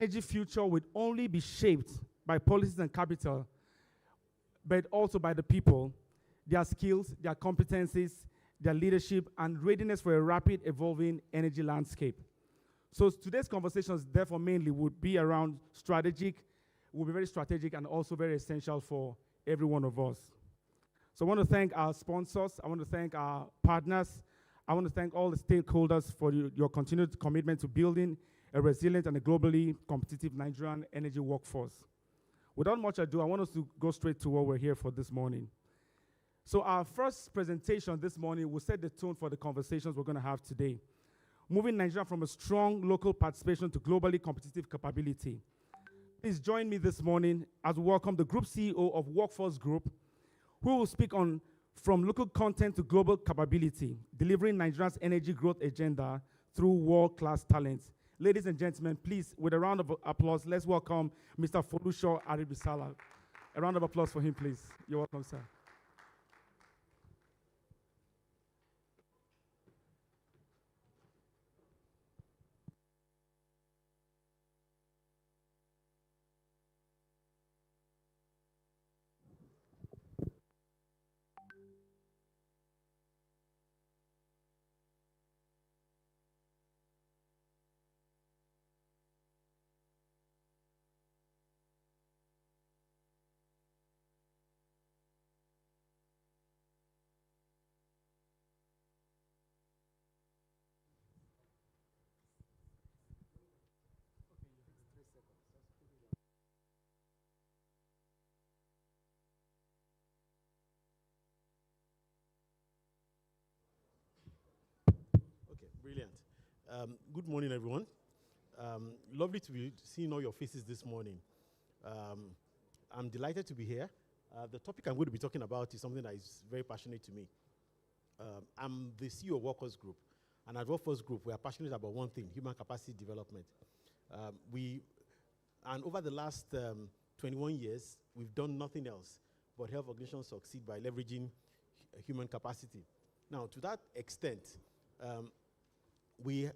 energy future would only be shaped by policies and capital, but also by the people, their skills, their competencies, their leadership, and readiness for a rapid evolving energy landscape. So today's conversations, therefore, mainly would be around will be very strategic and also very essential for every one of us. So I want to thank our sponsors. I want to thank our partners. I want to thank all the stakeholders for your continued commitment to building a resilient and a globally competitive Nigerian energy workforce. Without much ado, I want us to go straight to what we're here for this morning. So our first presentation this morning will set the tone for the conversations we're going to have today, moving Nigeria from a strong local participation to globally competitive capability. Please join me this morning as we welcome the Group CEO of Workforce Group, who will speak on from local content to global capability, delivering Nigeria's energy growth agenda through world-class talents. Ladies and gentlemen, please, with a round of applause, let's welcome Mr. Folusho Aribisala. A round of applause for him, please. You're welcome, sir. Brilliant. Good morning, everyone. Lovely to be seeing all your faces this morning. I'm delighted to be here. The topic I'm going to be talking about is something that is very passionate to me. I'm the CEO of Workforce Group, and at Workforce Group, we are passionate about one thing: human capacity development. And over the last 21 years, we've done nothing else but help organizations succeed by leveraging human capacity. Now, to that extent, we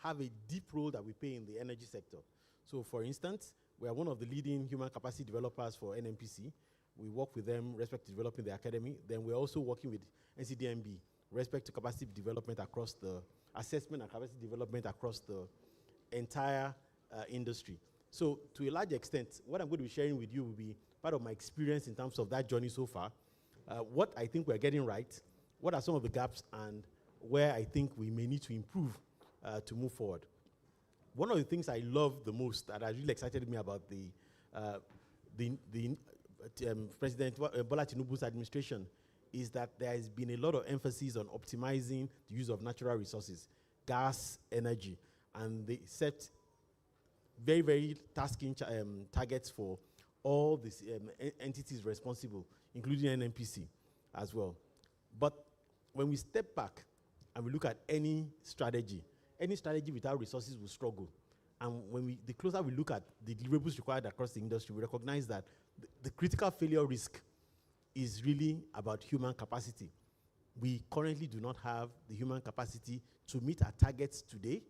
have a deep role that we play in the energy sector. So, for instance, we are one of the leading human capacity developers for NNPC. We work with them with respect to developing the academy. Then we're also working with NCDMB with respect to capacity development across the assessment and capacity development across the entire industry. So, to a large extent, what I'm going to be sharing with you will be part of my experience in terms of that journey so far, what I think we're getting right, what are some of the gaps, and where I think we may need to improve to move forward. One of the things I love the most that has really excited me about President Bola Tinubu's administration is that there has been a lot of emphasis on optimizing the use of natural resources, gas, energy, and they set very, very tasking targets for all these entities responsible, including NNPC as well. But when we step back and we look at any strategy without resources will struggle. And when the closer we look at the deliverables required across the industry, we recognize that the critical failure risk is really about human capacity. We currently do not have the human capacity to meet our targets today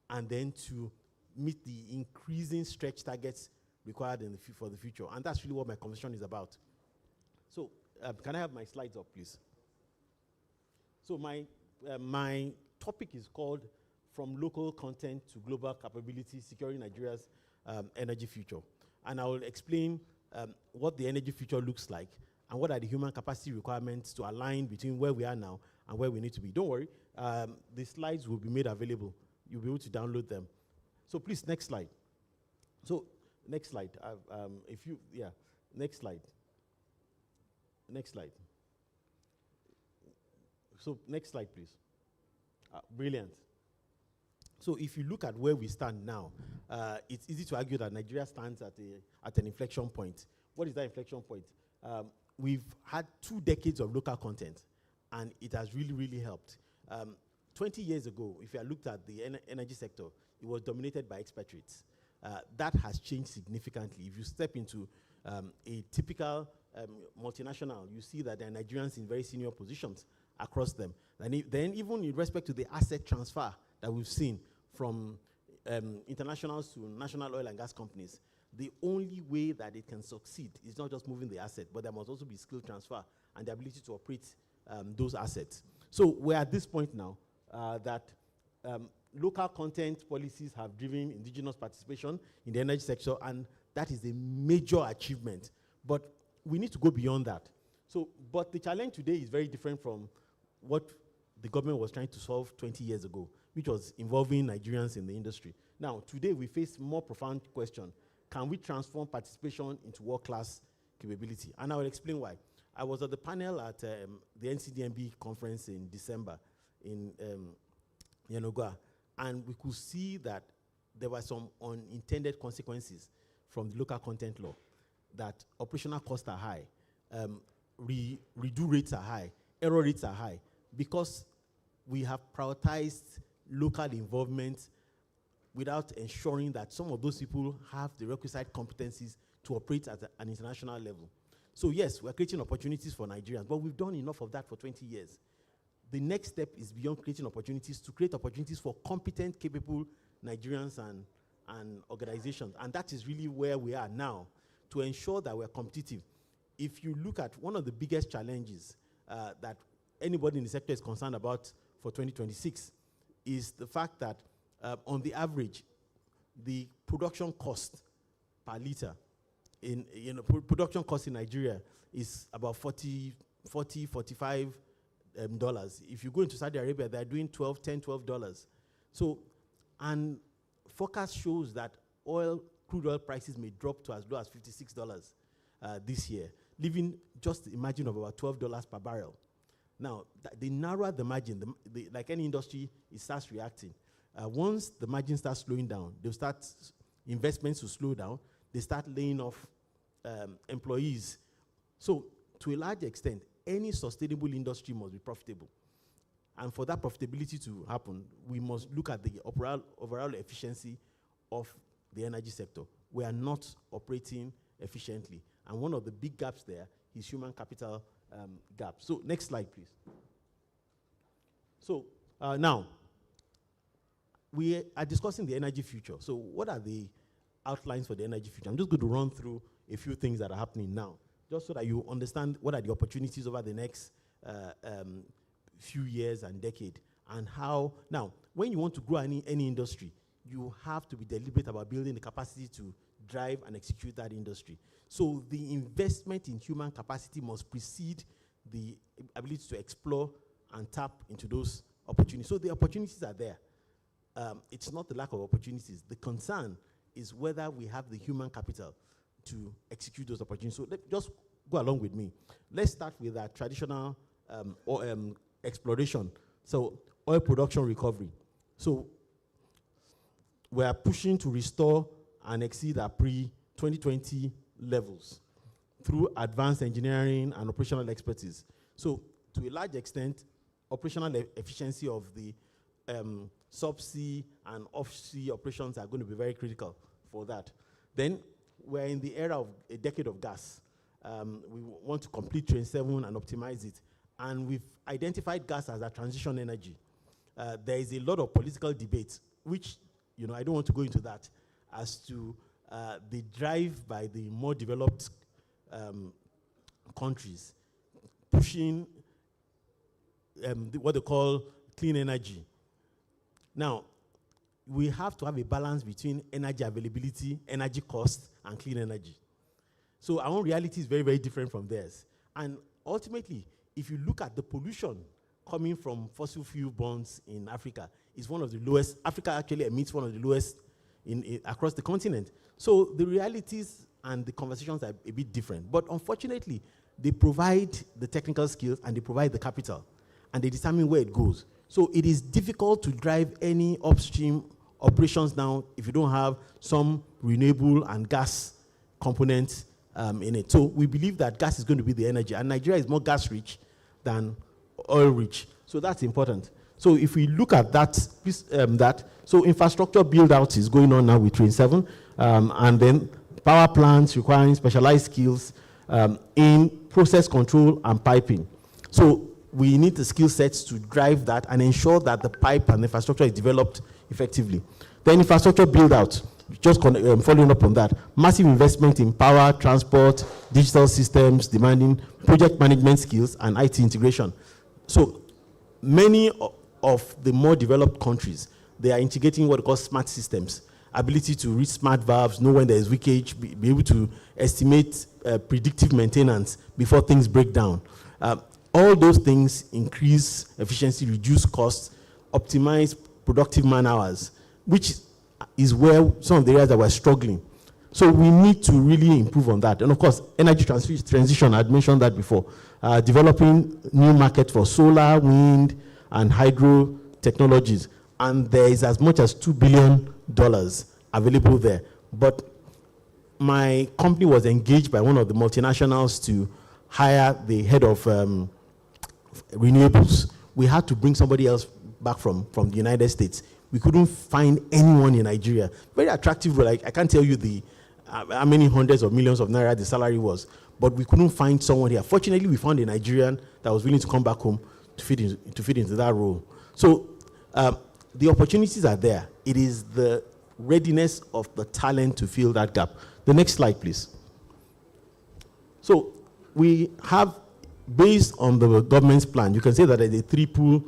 and then to meet the increasing stretch targets required for the future. And that's really what my conversation is about. So can I have my slides up, please? So my topic is called From Local Content to Global Capability, Securing Nigeria's Energy Future. And I will explain what the energy future looks like and what are the human capacity requirements to align between where we are now and where we need to be. Don't worry, the slides will be made available. You'll be able to download them. So please, next slide. So next slide. Next slide. Next slide. So next slide, please. Brilliant. So if you look at where we stand now, it's easy to argue that Nigeria stands at an inflection point. What is that inflection point? We've had 2 decades of local content, and it has really, really helped. 20 years ago, if you had looked at the energy sector, it was dominated by expatriates. That has changed significantly. If you step into a typical multinational, you see that there are Nigerians in very senior positions across them. And then even in respect to the asset transfer that we've seen from internationals to national oil and gas companies, the only way that it can succeed is not just moving the asset, but there must also be skill transfer and the ability to operate those assets. So we're at this point now that local content policies have driven indigenous participation in the energy sector, and that is a major achievement. But we need to go beyond that. So, but the challenge today is very different from what the government was trying to solve 20 years ago, which was involving Nigerians in the industry. Now, today we face more profound question. Can we transform participation into world-class capability? And I will explain why. I was at the panel at the NCDMB conference in December in Yenagoa, and we could see that there were some unintended consequences from the local content law, that operational costs are high, redo rates are high, error rates are high, because we have prioritized local involvement without ensuring that some of those people have the requisite competencies to operate at an international level. So yes, we're creating opportunities for Nigerians, but we've done enough of that for 20 years. The next step is beyond creating opportunities to create opportunities for competent, capable Nigerians and organizations. And that is really where we are now, to ensure that we're competitive. If you look at one of the biggest challenges that anybody in the sector is concerned about for 2026 is the fact that on the average, the production cost per liter production cost in Nigeria is about $45 dollars. If you go into Saudi Arabia, they're doing $12. So, and forecast shows that crude oil prices may drop to as low as $56 this year, leaving just a margin of about $12 per barrel. Now, the narrower the margin, like any industry, it starts reacting. Once the margin starts slowing down, they'll start investments to slow down. They start laying off employees. So, to a large extent, any sustainable industry must be profitable. And for that profitability to happen, we must look at the overall efficiency of the energy sector. We are not operating efficiently. And one of the big gaps there is human capital gap. So next slide, please. So now, we are discussing the energy future. So what are the outlines for the energy future? I'm just going to run through a few things that are happening now, just so that you understand what are the opportunities over the next few years and decade, and how. Now, when you want to grow any industry, you have to be deliberate about building the capacity to drive and execute that industry. So the investment in human capacity must precede the ability to explore and tap into those opportunities. So the opportunities are there. It's not the lack of opportunities. The concern is whether we have the human capital to execute those opportunities. So just go along with me. Let's start with our traditional exploration. So oil production recovery. So we are pushing to restore and exceed our pre-2020 levels through advanced engineering and operational expertise. So to a large extent, operational efficiency of the subsea and offsea operations are going to be very critical for that. Then we're in the era of a decade of gas. We want to complete Train 7 and optimize it. And we've identified gas as a transition energy. There is a lot of political debate, which, I don't want to go into that, as to the drive by the more developed countries pushing what they call clean energy. Now, we have to have a balance between energy availability, energy cost, and clean energy. So our own reality is very, very different from theirs. And ultimately, if you look at the pollution coming from fossil fuel burns in Africa, is one of the lowest. Africa actually emits one of the lowest across the continent. So the realities and the conversations are a bit different. But unfortunately, they provide the technical skills and they provide the capital, and they determine where it goes. So it is difficult to drive any upstream operations now if you don't have some renewable and gas components in it. So we believe that gas is going to be the energy, and Nigeria is more gas-rich than oil-rich. So that's important. So if we look at that, so infrastructure build-out is going on now with Train 7, and then power plants requiring specialized skills in process control and piping. So we need the skill sets to drive that and ensure that the pipe and infrastructure is developed effectively. Then infrastructure build-out, just following up on that. Massive investment in power, transport, digital systems, demanding project management skills, and IT integration. So many of the more developed countries, they are integrating what we call smart systems. Ability to read smart valves, know when there is leakage, be able to estimate predictive maintenance before things break down. All those things increase efficiency, reduce costs, optimize productive man hours, which is where some of the areas that we're struggling. So we need to really improve on that. And of course, energy transition, I'd mentioned that before. Developing new market for solar, wind, and hydro technologies. And there is as much as $2 billion available there. But my company was engaged by one of the multinationals to hire the head of renewables. We had to bring somebody else back from the United States. We couldn't find anyone in Nigeria. Very attractive role. I can't tell you how many hundreds of millions of naira the salary was, but we couldn't find someone here. Fortunately, we found a Nigerian that was willing to come back home to fit into that role. So the opportunities are there. It is the readiness of the talent to fill that gap. The next slide, please. So we have, based on the government's plan, you can say that there's a three-pool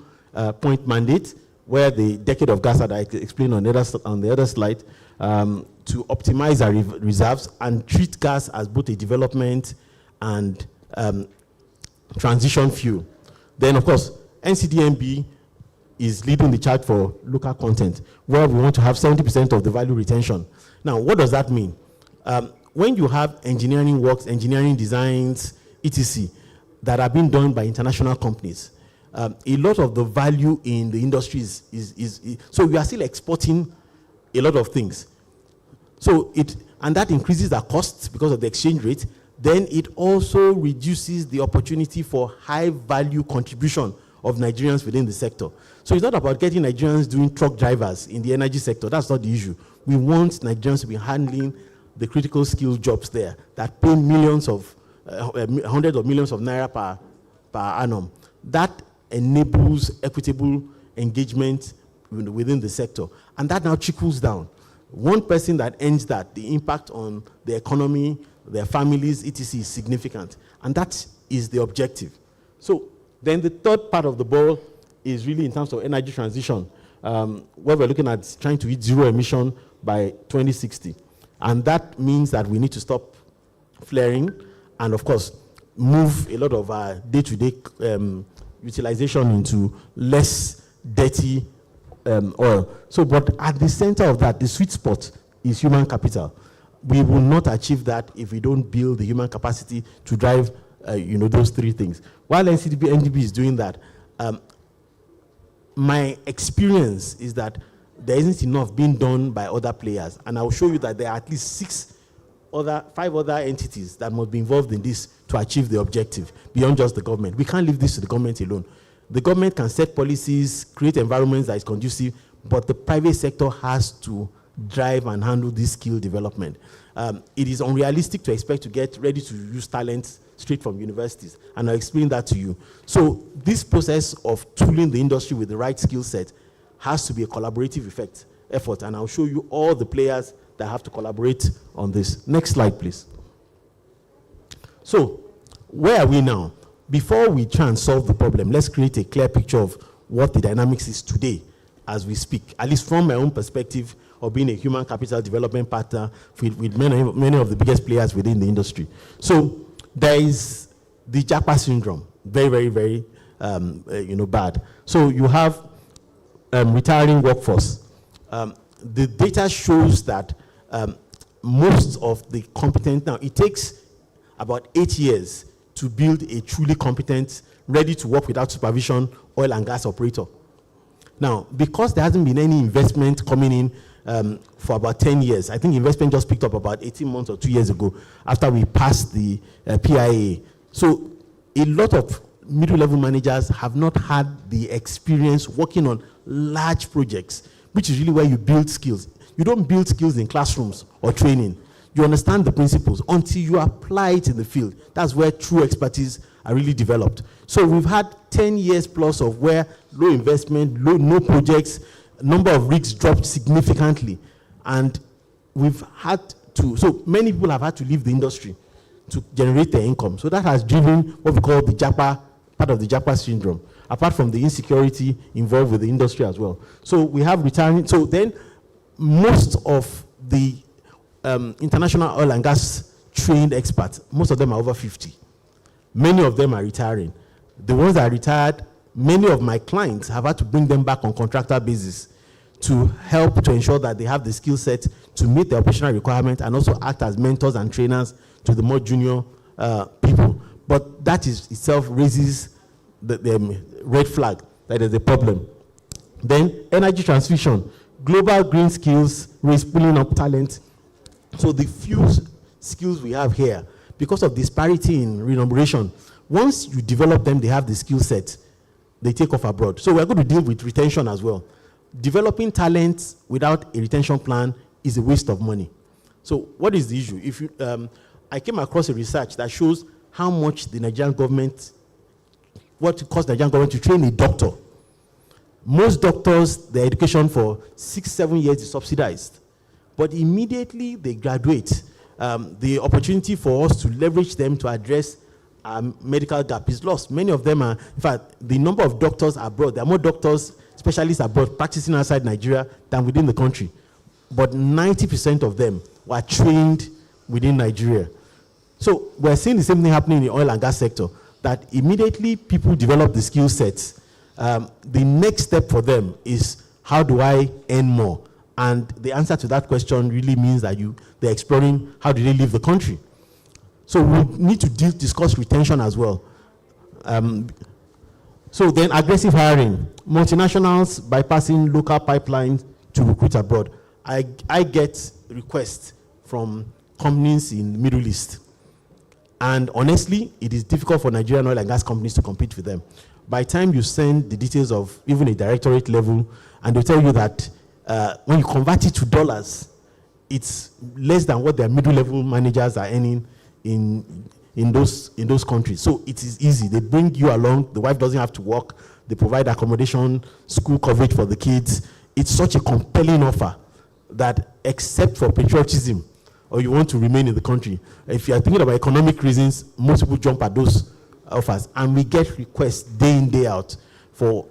point mandate, where the decade of gas that I explained on the other slide, to optimize our reserves and treat gas as both a development and transition fuel. Then, of course, NCDMB is leading the charge for local content, where we want to have 70% of the value retention. Now, what does that mean? When you have engineering works, engineering designs, etc., that are being done by international companies, a lot of the value in the industry is so we are still exporting a lot of things. So and that increases our costs because of the exchange rate. Then it also reduces the opportunity for high value contribution of Nigerians within the sector. So it's not about getting Nigerians doing truck drivers in the energy sector. That's not the issue. We want Nigerians to be handling the critical skill jobs there that pay millions of, hundreds of millions of naira per annum. That enables equitable engagement within the sector. And that now trickles down. One person that ends that, the impact on the economy, their families, etc. is significant. And that is the objective. So then the third part of the ball is really in terms of energy transition, where we're looking at trying to hit zero emission by 2060. And that means that we need to stop flaring and, of course, move a lot of our day-to-day utilization into less dirty oil. So, but at the center of that, the sweet spot is human capital. We will not achieve that if we don't build the human capacity to drive, those three things. While NDB is doing that, my experience is that there isn't enough being done by other players. And I will show you that there are at least 5 other entities that must be involved in this to achieve the objective, beyond just the government. We can't leave this to the government alone. The government can set policies, create environments that is conducive, but the private sector has to drive and handle this skill development. It is unrealistic to expect to get ready-to-use talents straight from universities, and I'll explain that to you. So this process of tooling the industry with the right skill set has to be a collaborative effort, and I'll show you all the players that have to collaborate on this. Next slide, please. So where are we now? Before we try and solve the problem, let's create a clear picture of what the dynamics is today as we speak, at least from my own perspective of being a human capital development partner with many of the biggest players within the industry. So there is the Japa syndrome, very, very, very bad. So you have retiring workforce. The data shows that most of the competent, now it takes about 8 years to build a truly competent, ready to work without supervision oil and gas operator. Now, because there hasn't been any investment coming in for about 10 years, I think investment just picked up about 18 months or 2 years ago after we passed the PIA. So a lot of middle-level managers have not had the experience working on large projects, which is really where you build skills. You don't build skills in classrooms or training. You understand the principles until you apply it in the field. That's where true expertise are really developed. So we've had 10 years plus of where low investment, no projects, number of rigs dropped significantly, and we've had to, so many people have had to leave the industry to generate their income. So that has driven what we call the Japa, part of the Japa syndrome, apart from the insecurity involved with the industry as well. So we have retiring, so then most of the international oil and gas trained experts, most of them are over 50. Many of them are retiring. The ones that are retired, many of my clients have had to bring them back on contractor basis to help to ensure that they have the skill set to meet the operational requirement and also act as mentors and trainers to the more junior people. But that is itself raises the red flag that is a problem. Then energy transition, global green skills, raise pulling up talent. So the few skills we have here, because of disparity in remuneration, once you develop them, they have the skill set, they take off abroad. So we're going to deal with retention as well. Developing talent without a retention plan is a waste of money. So what is the issue? If you, I came across a research that shows how much the Nigerian government, what it costs the Nigerian government to train a doctor. Most doctors, their education for 6-7 years is subsidized. But immediately they graduate, the opportunity for us to leverage them to address medical gap is lost. Many of them are, in fact, the number of doctors abroad, there are more doctors, specialists abroad practicing outside Nigeria than within the country. But 90% of them were trained within Nigeria. So we're seeing the same thing happening in the oil and gas sector, that immediately people develop the skill sets. The next step for them is, how do I earn more? And the answer to that question really means that they're exploring how do they leave the country. So we need to discuss retention as well. So then aggressive hiring, multinationals bypassing local pipelines to recruit abroad. I get requests from companies in the Middle East. And honestly, it is difficult for Nigerian oil and gas companies to compete with them. By the time you send the details of even a directorate level, and they'll tell you that when you convert it to dollars, it's less than what their middle-level managers are earning in those countries. So it is easy. They bring you along. The wife doesn't have to work. They provide accommodation, school coverage for the kids. It's such a compelling offer that, except for patriotism, or you want to remain in the country, if you are thinking about economic reasons, most people jump at those offers. And we get requests day in, day out for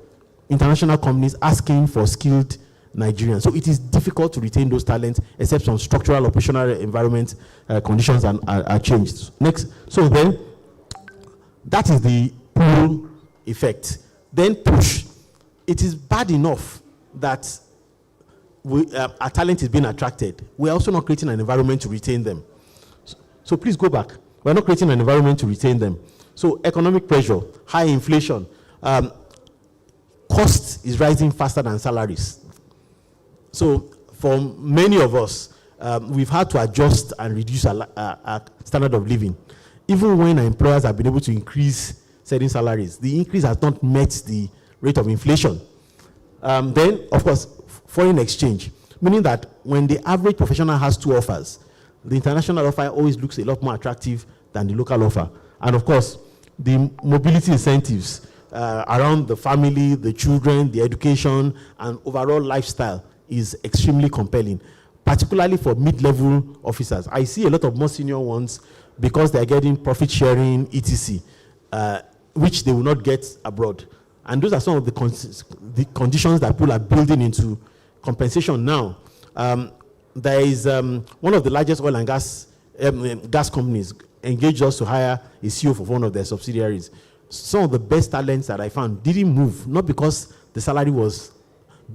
international companies asking for skilled Nigerians. So it is difficult to retain those talents, except some structural, operational environment conditions are changed. Next, so then, that is the pull effect. Then push. It is bad enough that our talent is being attracted. We're also not creating an environment to retain them. So please go back. We're not creating an environment to retain them. So economic pressure, high inflation, cost is rising faster than salaries. So for many of us, we've had to adjust and reduce our standard of living. Even when our employers have been able to increase certain salaries, the increase has not met the rate of inflation. Then, of course, foreign exchange, meaning that when the average professional has 2 offers, the international offer always looks a lot more attractive than the local offer. And of course, the mobility incentives around the family, the children, the education, and overall lifestyle is extremely compelling, particularly for mid-level officers. I see a lot of more senior ones because they're getting profit sharing, etc., which they will not get abroad. And those are some of the conditions that people are building into compensation now. There is one of the largest oil and gas companies engaged us to hire a CEO for one of their subsidiaries. Some of the best talents that I found didn't move, not because the salary was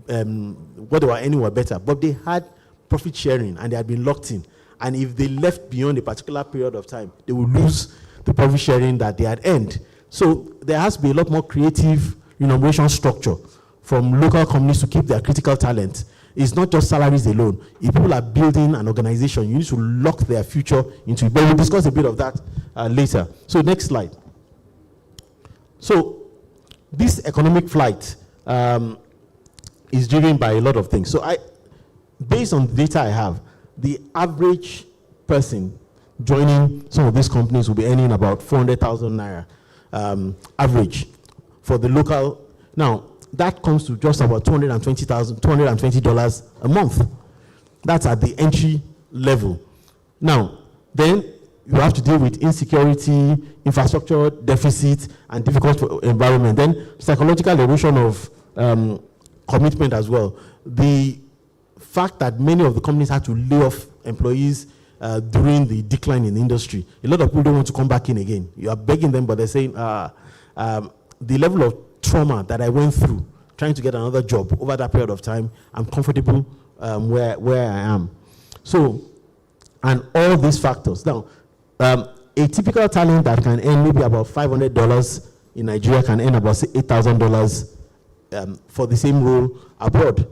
what they were earning were better, but they had profit sharing and they had been locked in. And if they left beyond a particular period of time, they would lose the profit sharing that they had earned. So there has to be a lot more creative remuneration structure from local companies to keep their critical talent. It's not just salaries alone. If people are building an organization, you need to lock their future into it. But we'll discuss a bit of that later. So next slide. So this economic flight is driven by a lot of things. So based on the data I have, the average person joining some of these companies will be earning about 400,000 naira average for the local. Now, that comes to just about $220 a month. That's at the entry level. Now, then you have to deal with insecurity, infrastructure deficit, and difficult environment. Then psychological erosion of commitment as well. The fact that many of the companies had to lay off employees during the decline in the industry. A lot of people don't want to come back in again. You are begging them, but they're saying, the level of trauma that I went through trying to get another job over that period of time, I'm comfortable where I am. So, and all these factors. Now, a typical talent that can earn maybe about $500 in Nigeria can earn about $8,000 for the same role abroad.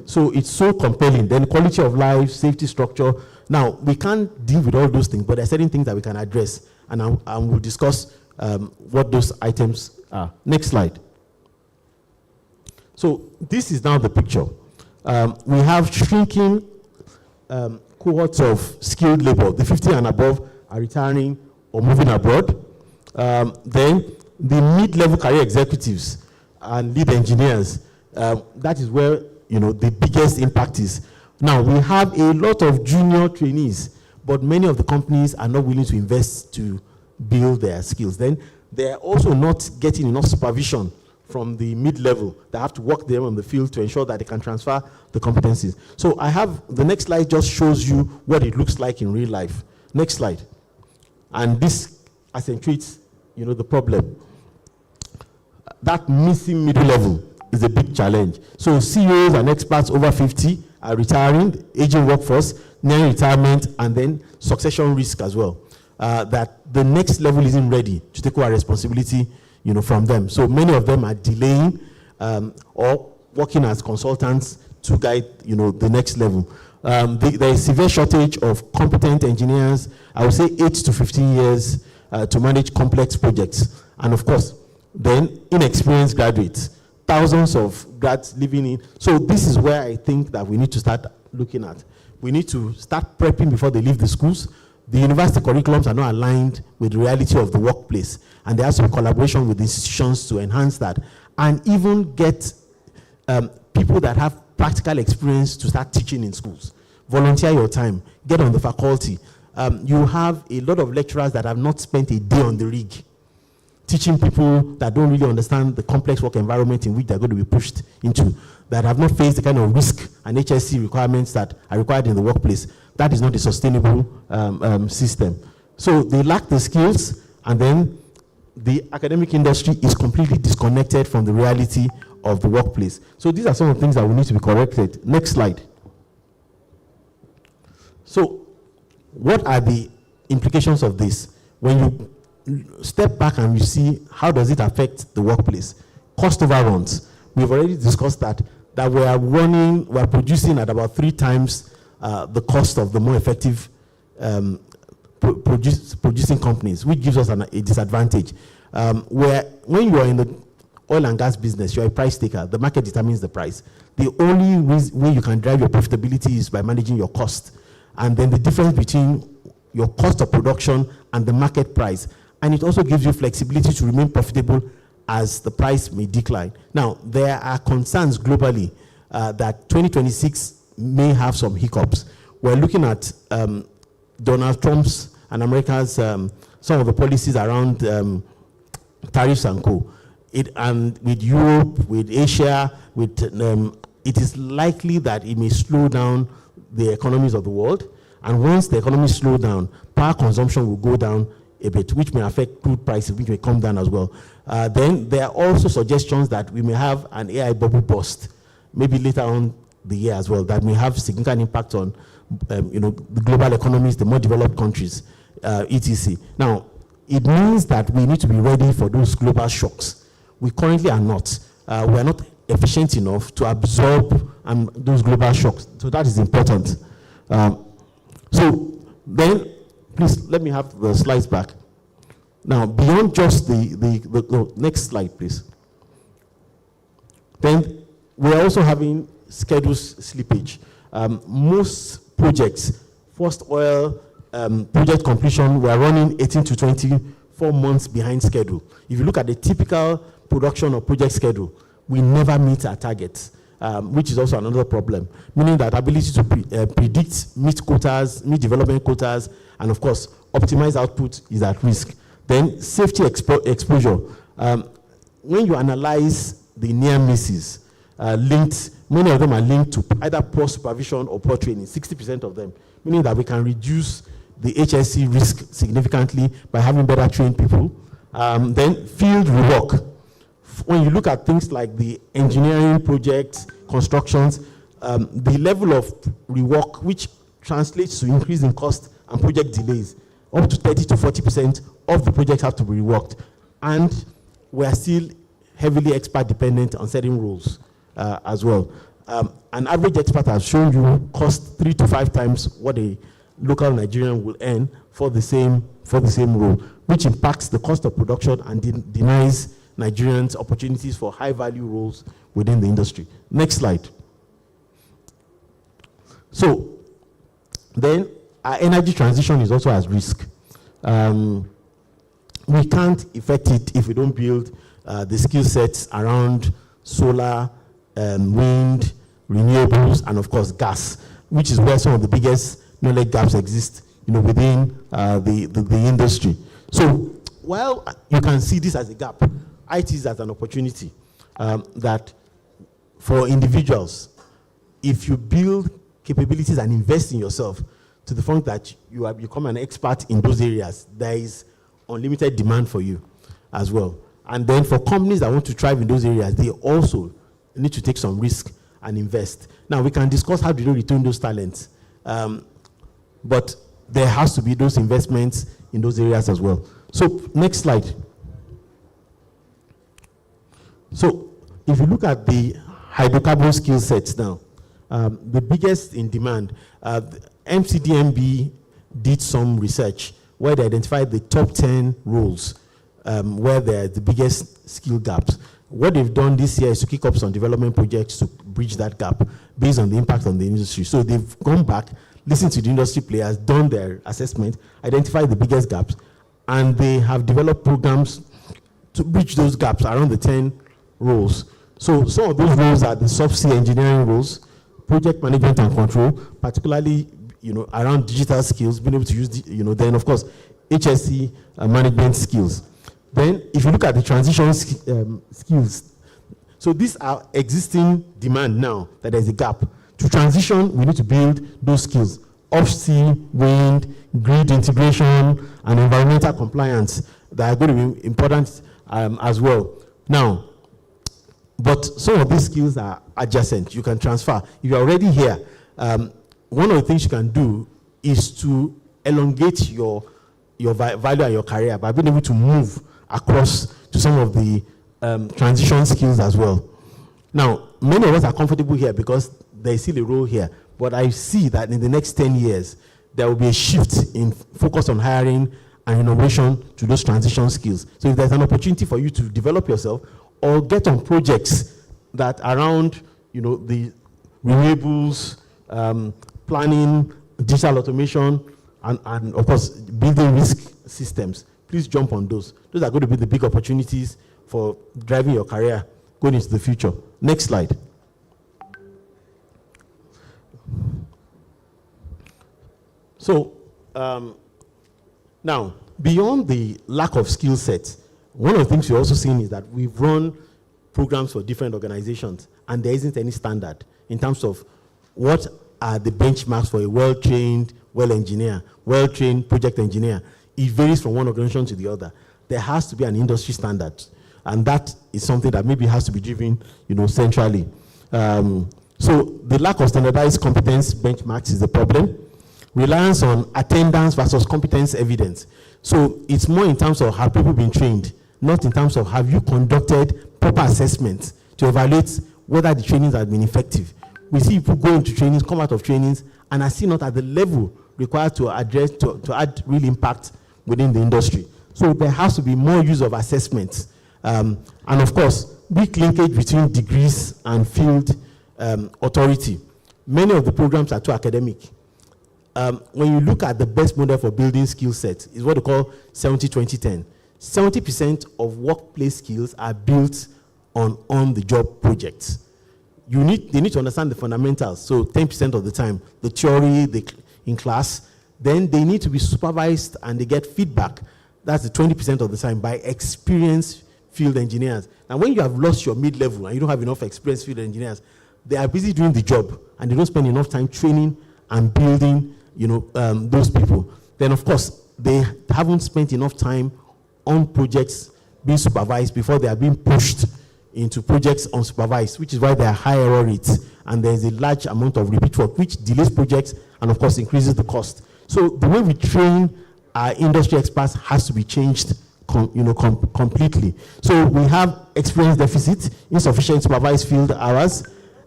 So it's so compelling. Then quality of life, safety structure. Now, we can't deal with all those things, but there are certain things that we can address, and we'll discuss what those items are. Next slide. So this is now the picture. We have shrinking cohorts of skilled labor. The 50 and above are retiring or moving abroad. Then the mid-level career executives and lead engineers, that is where the biggest impact is. Now, we have a lot of junior trainees, but many of the companies are not willing to invest to build their skills. Then they are also not getting enough supervision from the mid-level. They have to work them on the field to ensure that they can transfer the competencies. So I have, the next slide just shows you what it looks like in real life. Next slide. And this accentuates, the problem. That missing middle level is a big challenge. So CEOs and experts over 50 are retiring, aging workforce, near retirement, and then succession risk as well. That the next level isn't ready to take over responsibility, from them. So many of them are delaying or working as consultants to guide, the next level. There is severe shortage of competent engineers. I would say 8 to 15 years to manage complex projects. And of course, then inexperienced graduates, thousands of grads living in. So this is where I think that we need to start looking at. We need to start prepping before they leave the schools. The university curriculums are not aligned with the reality of the workplace. And there has to be collaboration with institutions to enhance that. And even get people that have practical experience to start teaching in schools. Volunteer your time. Get on the faculty. You have a lot of lecturers that have not spent a day on the rig, teaching people that don't really understand the complex work environment in which they're going to be pushed into, that have not faced the kind of risk and HSC requirements that are required in the workplace. That is not a sustainable system. So they lack the skills, and then the academic industry is completely disconnected from the reality of the workplace. So these are some of the things that will need to be corrected. Next slide. So what are the implications of this? When you step back and you see how does it affect the workplace? Cost overruns. We've already discussed that we are producing at about 3 times the cost of the more effective producing companies, which gives us a disadvantage. Where when you are in the oil and gas business, you're a price taker. The market determines the price. The only way you can drive your profitability is by managing your cost. And then the difference between your cost of production and the market price. And it also gives you flexibility to remain profitable as the price may decline. Now, there are concerns globally that 2026 may have some hiccups. We're looking at Donald Trump's and America's, some of the policies around tariffs and co. And with Europe, with Asia, it is likely that it may slow down the economies of the world. And once the economy slows down, power consumption will go down a bit, which may affect crude prices, which may come down as well. Then there are also suggestions that we may have an AI bubble burst, maybe later on the year as well, that may have significant impact on the global economies, the more developed countries, etc. Now, it means that we need to be ready for those global shocks. We currently are not. We are not efficient enough to absorb those global shocks. So that is important. So then, please let me have the slides back. Now, beyond just the next slide, please. Then we're also having schedule slippage. Most projects, first oil, project completion, we're running 18 to 24 months behind schedule. If you look at the typical production or project schedule, we never meet our targets, which is also another problem, meaning that ability to predict, meet quotas, meet development quotas, and of course, optimize output is at risk. Then safety exposure. When you analyze the near misses, many of them are linked to either poor supervision or poor training, 60% of them, meaning that we can reduce the HSC risk significantly by having better trained people. Then field rework. When you look at things like the engineering projects, constructions, the level of rework, which translates to increase in cost and project delays, up to 30 to 40% of the projects have to be reworked. And we are still heavily expert dependent on certain rules as well. An average expert has shown you cost 3 to 5 times what a local Nigerian will earn for the same role, which impacts the cost of production and denies Nigerians opportunities for high value roles within the industry. Next slide. So then our energy transition is also at risk. We can't effect it if we don't build the skill sets around solar, wind, renewables, and of course gas, which is where some of the biggest knowledge gaps exist, within the industry. So while you can see this as a gap, IT is as an opportunity that for individuals, if you build capabilities and invest in yourself to the point that you have become an expert in those areas, there is unlimited demand for you as well. And then for companies that want to thrive in those areas, they also need to take some risk and invest. Now, we can discuss how do you return those talents, but there has to be those investments in those areas as well. So, next slide. So, if you look at the hydrocarbon skill sets now, the biggest in demand, MCDMB did some research where they identified the top 10 roles where there are the biggest skill gaps. What they've done this year is to kick up some development projects to bridge that gap based on the impact on the industry. So they've gone back, listened to the industry players, done their assessment, identified the biggest gaps, and they have developed programs to bridge those gaps around the 10 roles. So some of those roles are the subsea engineering roles, project management and control, particularly around digital skills, being able to use, then of course, HSC management skills. Then if you look at the transition skills, so these are existing demand now that there's a gap. To transition, we need to build those skills. Offsea, wind, grid integration, and environmental compliance that are going to be important as well. Now, but some of these skills are adjacent. You can transfer. If you're already here, one of the things you can do is to elongate your value and your career by being able to move across to some of the transition skills as well. Now, many of us are comfortable here because there is still a role here, but I see that in the next 10 years, there will be a shift in focus on hiring and innovation to those transition skills. So if there's an opportunity for you to develop yourself or get on projects that around, the renewables, planning, digital automation, and of course, building risk systems, please jump on those. Those are going to be the big opportunities for driving your career going into the future. Next slide. So, now, beyond the lack of skill sets, one of the things we're also seeing is that we've run programs for different organizations, and there isn't any standard in terms of what are the benchmarks for a well-trained, well-trained project engineer. It varies from one organization to the other. There has to be an industry standard, and that is something that maybe has to be driven, centrally. So the lack of standardized competence benchmarks is the problem. Reliance on attendance versus competence evidence. So it's more in terms of have people been trained, not in terms of have you conducted proper assessments to evaluate whether the trainings have been effective. We see people go into trainings, come out of trainings, and are still not at the level required to address, to add real impact within the industry. So there has to be more use of assessments. And of course, weak linkage between degrees and field authority. Many of the programs are too academic. When you look at the best model for building skill sets, is what they call 70-20-10. 70% of workplace skills are built on on-the-job projects. They need to understand the fundamentals. So 10% of the time, the theory in class, then they need to be supervised and they get feedback. That's the 20% of the time by experienced field engineers. And when you have lost your mid-level and you don't have enough experienced field engineers, they are busy doing the job and they don't spend enough time training and building, those people. Then of course, they haven't spent enough time on projects being supervised before they are being pushed into projects unsupervised, which is why there are high error rates and there's a large amount of repeat work, which delays projects and of course increases the cost. So the way we train our industry experts has to be changed completely. So we have experience deficit, insufficient supervised field hours,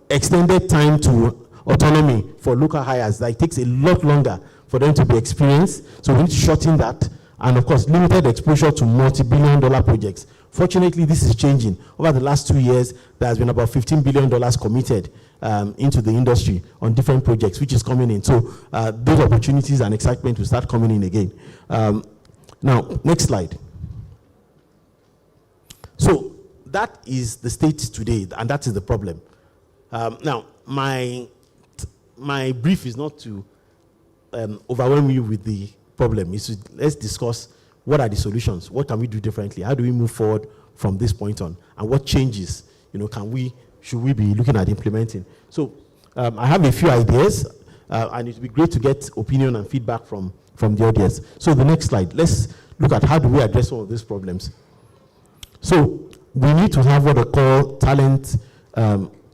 extended time to autonomy for local hires. That it takes a lot longer for them to be experienced. So we need to shorten that. And of course, limited exposure to multi-billion-dollar projects. Fortunately, this is changing. Over the last 2 years, there has been about $15 billion committed into the industry on different projects, which is coming in. So those opportunities and excitement will start coming in again. Now, next slide. So that is the state today, and that is the problem. Now, my brief is not to overwhelm you with the problem. Let's discuss what are the solutions, what can we do differently, how do we move forward from this point on, and what changes should we be looking at implementing. So I have a few ideas, and it would be great to get opinion and feedback from the audience. So the next slide, let's look at how do we address some of these problems. So we need to have what I call talent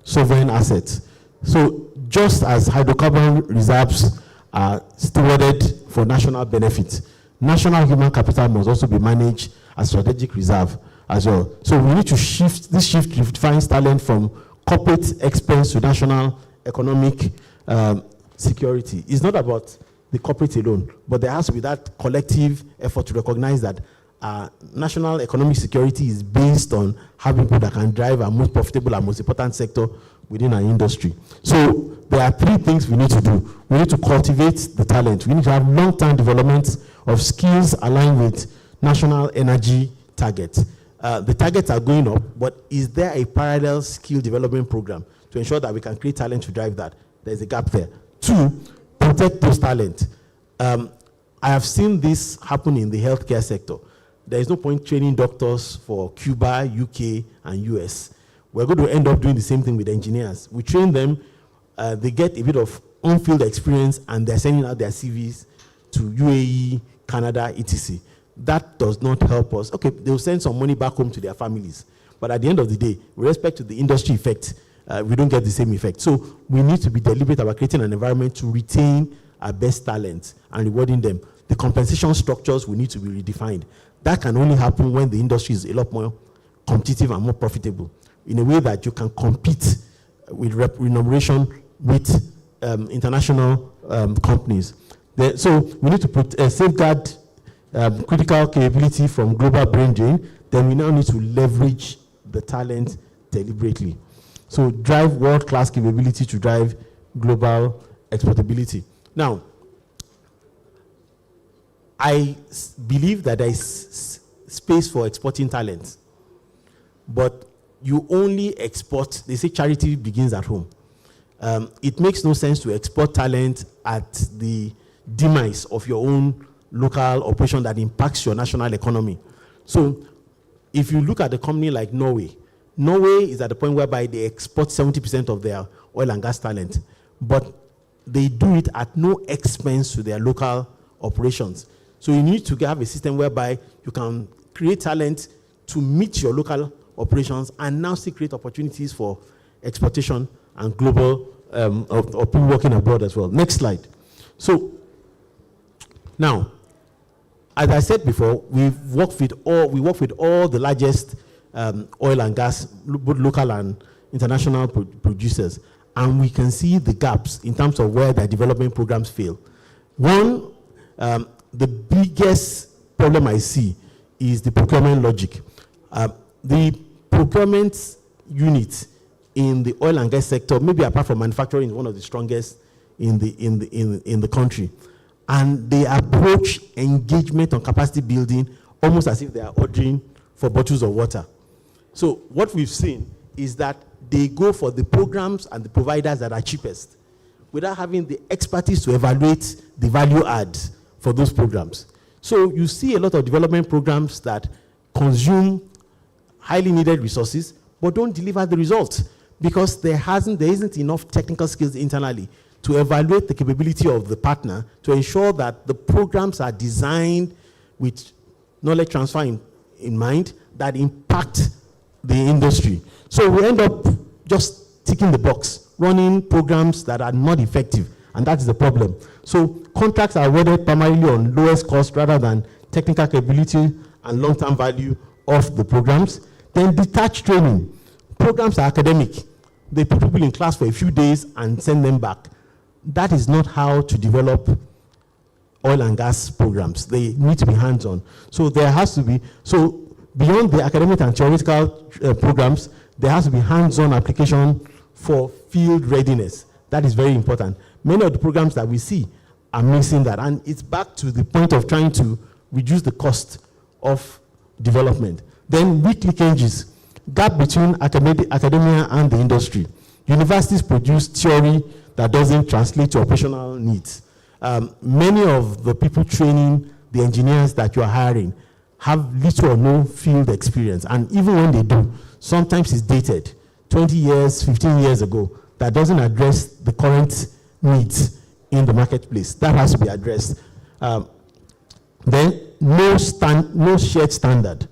sovereign assets. So just as hydrocarbon reserves are stewarded for national benefit, national human capital must also be managed as strategic reserve as well. So we need to shift, this shift defines talent from corporate expense to national economic security. It's not about the corporate alone, but there has to be that collective effort to recognize that national economic security is based on having people that can drive our most profitable and most important sector within our industry. So there are 3 things we need to do. We need to cultivate the talent. We need to have long-term development of skills aligned with national energy targets. The targets are going up, but is there a parallel skill development program to ensure that we can create talent to drive that? There's a gap there. 2, protect those talent. I have seen this happen in the healthcare sector. There is no point training doctors for Cuba, UK, and US. We're going to end up doing the same thing with engineers. We train them, they get a bit of on-field experience, and they're sending out their CVs to UAE, Canada, etc. That does not help us. Okay, they'll send some money back home to their families. But at the end of the day, with respect to the industry effect, we don't get the same effect. So we need to be deliberate about creating an environment to retain our best talents and rewarding them. The compensation structures will need to be redefined. That can only happen when the industry is a lot more competitive and more profitable, in a way that you can compete with remuneration with international companies. So we need to safeguard critical capability from global brain drain. Then we now need to leverage the talent deliberately. So drive world-class capability to drive global exportability. Now, I believe that there is space for exporting talent, but you only export, they say charity begins at home. It makes no sense to export talent at the demise of your own local operation that impacts your national economy. So if you look at a company like Norway is at the point whereby they export 70% of their oil and gas talent, but they do it at no expense to their local operations. So you need to have a system whereby you can create talent to meet your local operations and now still create opportunities for exportation and global, or people working abroad as well. Next slide. So now, as I said before, we work with all the largest oil and gas, both local and international producers, and we can see the gaps in terms of where their development programs fail. One, the biggest problem I see is the procurement logic. The procurement unit in the oil and gas sector, maybe apart from manufacturing, is one of the strongest in the country. And they approach engagement on capacity building almost as if they are ordering for bottles of water. So what we've seen is that they go for the programs and the providers that are cheapest without having the expertise to evaluate the value add for those programs. So you see a lot of development programs that consume highly needed resources but don't deliver the results because there isn't enough technical skills internally to evaluate the capability of the partner to ensure that the programs are designed with knowledge transfer in mind that impact the industry. So we end up just ticking the box, running programs that are not effective, and that's the problem. So contracts are awarded primarily on lowest cost rather than technical capability and long-term value of the programs. Then detached training. Programs are academic. They put people in class for a few days and send them back. That is not how to develop oil and gas programs. They need to be hands-on. So there has to be, so beyond the academic and theoretical programs, there has to be hands-on application for field readiness. That is very important. Many of the programs that we see are missing that, and it's back to the point of trying to reduce the cost of development. Then weak linkages, gap between academia and the industry. Universities produce theory that doesn't translate to operational needs. Many of the people training the engineers that you are hiring have little or no field experience, and even when they do, sometimes it's dated, 20 years, 15 years ago, that doesn't address the current needs in the marketplace. That has to be addressed. Then no shared standard.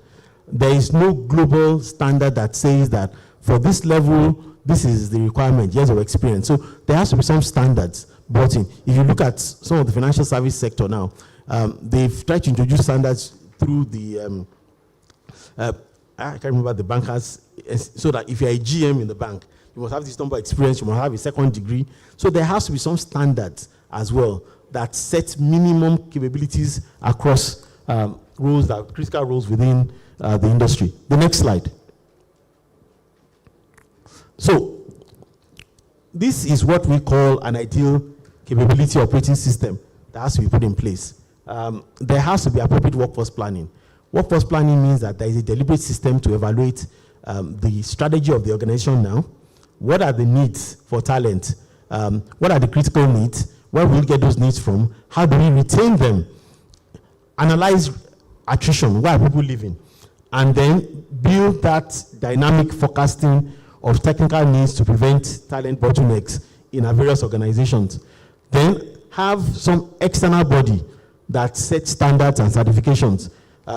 There is no global standard that says that for this level, this is the requirement, years of experience. So there has to be some standards brought in. If you look at some of the financial service sector now, they've tried to introduce standards through the, I can't remember the bankers, so that if you're a GM in the bank, you must have this number of experience, you must have a second degree. So there has to be some standards as well that set minimum capabilities across roles, that critical roles within the industry. The next slide. So this is what we call an ideal capability operating system that has to be put in place. There has to be appropriate workforce planning. Workforce planning means that there is a deliberate system to evaluate the strategy of the organization now. What are the needs for talent? What are the critical needs? Where will we get those needs from? How do we retain them? Analyze attrition, where are people living? And then build that dynamic forecasting of technical needs to prevent talent bottlenecks in our various organizations. Then have some external body that sets standards and certifications.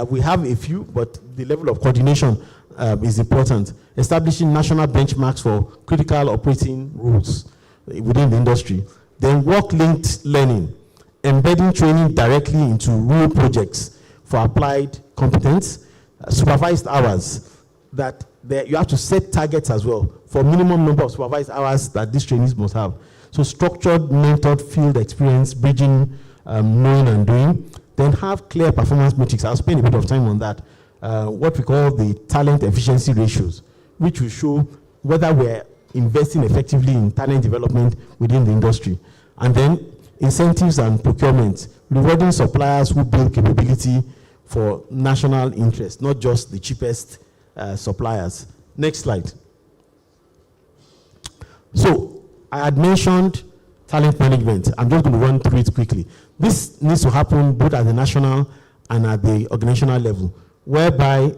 We have a few, but the level of coordination is important. Establishing national benchmarks for critical operating rules within the industry. Then work-linked learning, embedding training directly into real projects for applied competence, supervised hours, that you have to set targets as well for minimum number of supervised hours that these trainees must have. So structured, mentored field experience, bridging knowing and doing. Then have clear performance metrics. I'll spend a bit of time on that. What we call the talent efficiency ratios, which will show whether we're investing effectively in talent development within the industry. And then incentives and procurement, rewarding suppliers who build capability for national interest, not just the cheapest suppliers. Next slide. So I had mentioned talent management. I'm just going to run through it quickly. This needs to happen both at the national and at the organizational level, whereby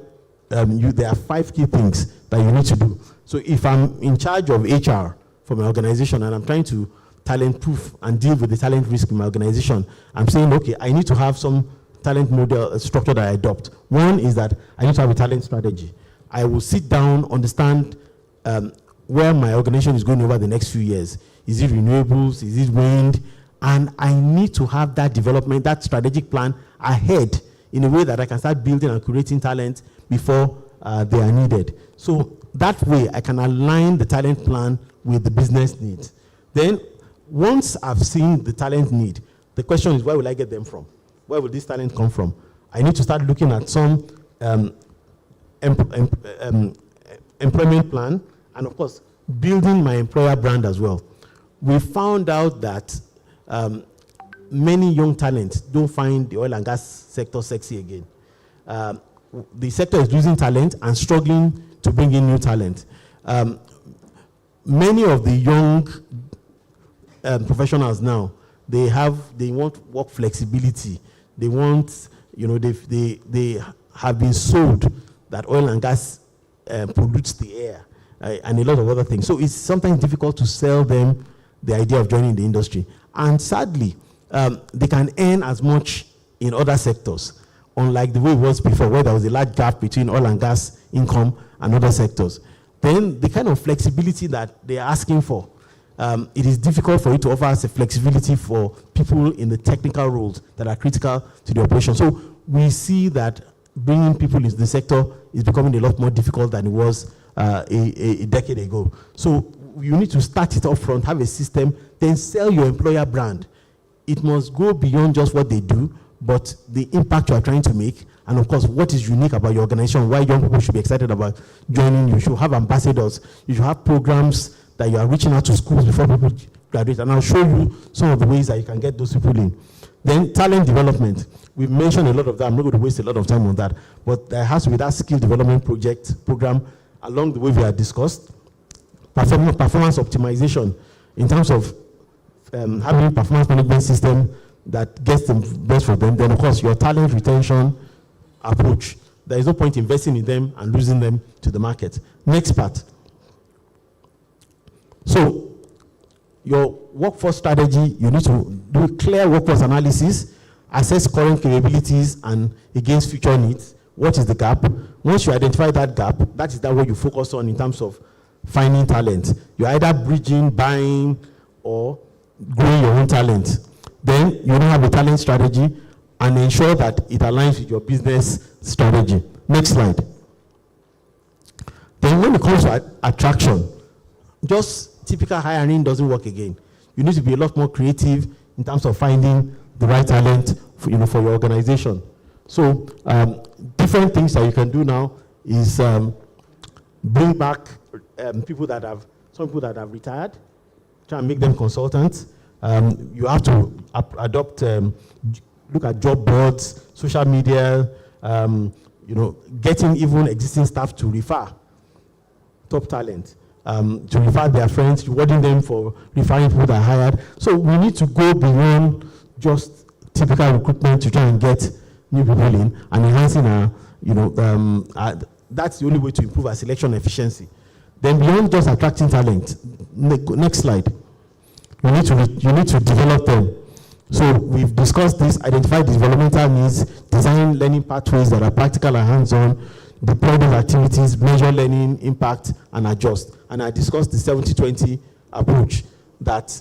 there are 5 key things that you need to do. So if I'm in charge of HR for my organization and I'm trying to talent proof and deal with the talent risk in my organization, I'm saying, okay, I need to have some talent model structure that I adopt. One is that I need to have a talent strategy. I will sit down, understand where my organization is going over the next few years. Is it renewables? Is it wind? And I need to have that development, that strategic plan ahead in a way that I can start building and creating talent before they are needed. So that way I can align the talent plan with the business needs. Then once I've seen the talent need, the question is, where will I get them from? Where will this talent come from? I need to start looking at some employment plan, and of course, building my employer brand as well. We found out that many young talents don't find the oil and gas sector sexy again. The sector is losing talent and struggling to bring in new talent. Many of the young professionals now, they want work flexibility. They want, they have been sold that oil and gas pollutes the air and a lot of other things. So it's sometimes difficult to sell them the idea of joining the industry. And sadly, they can earn as much in other sectors, unlike the way it was before, where there was a large gap between oil and gas income and other sectors. Then the kind of flexibility that they are asking for, it is difficult for you to offer us a flexibility for people in the technical roles that are critical to the operation. So we see that bringing people into the sector is becoming a lot more difficult than it was a decade ago. So you need to start it up front, have a system, then sell your employer brand. It must go beyond just what they do, but the impact you are trying to make, and of course, what is unique about your organization, why young people should be excited about joining you. You should have ambassadors. You should have programs that you are reaching out to schools before people graduate. And I'll show you some of the ways that you can get those people in. Then talent development. We've mentioned a lot of that. I'm not going to waste a lot of time on that. But there has to be that skill development program along the way we have discussed. Performance optimization in terms of having a performance management system that gets the best for them. Then, of course, your talent retention approach. There is no point investing in them and losing them to the market. Next part. So, your workforce strategy, you need to do clear workforce analysis, assess current capabilities and against future needs. What is the gap? Once you identify that gap, that is that what you focus on in terms of finding talent. You're either bridging, buying, or growing your own talent. Then you now have a talent strategy and ensure that it aligns with your business strategy. Next slide. Then when it comes to attraction, just typical hiring doesn't work again. You need to be a lot more creative in terms of finding the right talent for your organization. So different things that you can do now is bring back some people that have retired, try and make them consultants. You have to adopt, look at job boards, social media, getting even existing staff to refer top talent, to refer their friends, rewarding them for referring people that are hired. So we need to go beyond just typical recruitment to try and get new people in and enhancing that's the only way to improve our selection efficiency. Then beyond just attracting talent, next slide. You need to develop them. So we've discussed this, identify developmental needs, design learning pathways that are practical and hands-on, deploy those activities, measure learning impact, and adjust. And I discussed the 70-20 approach, that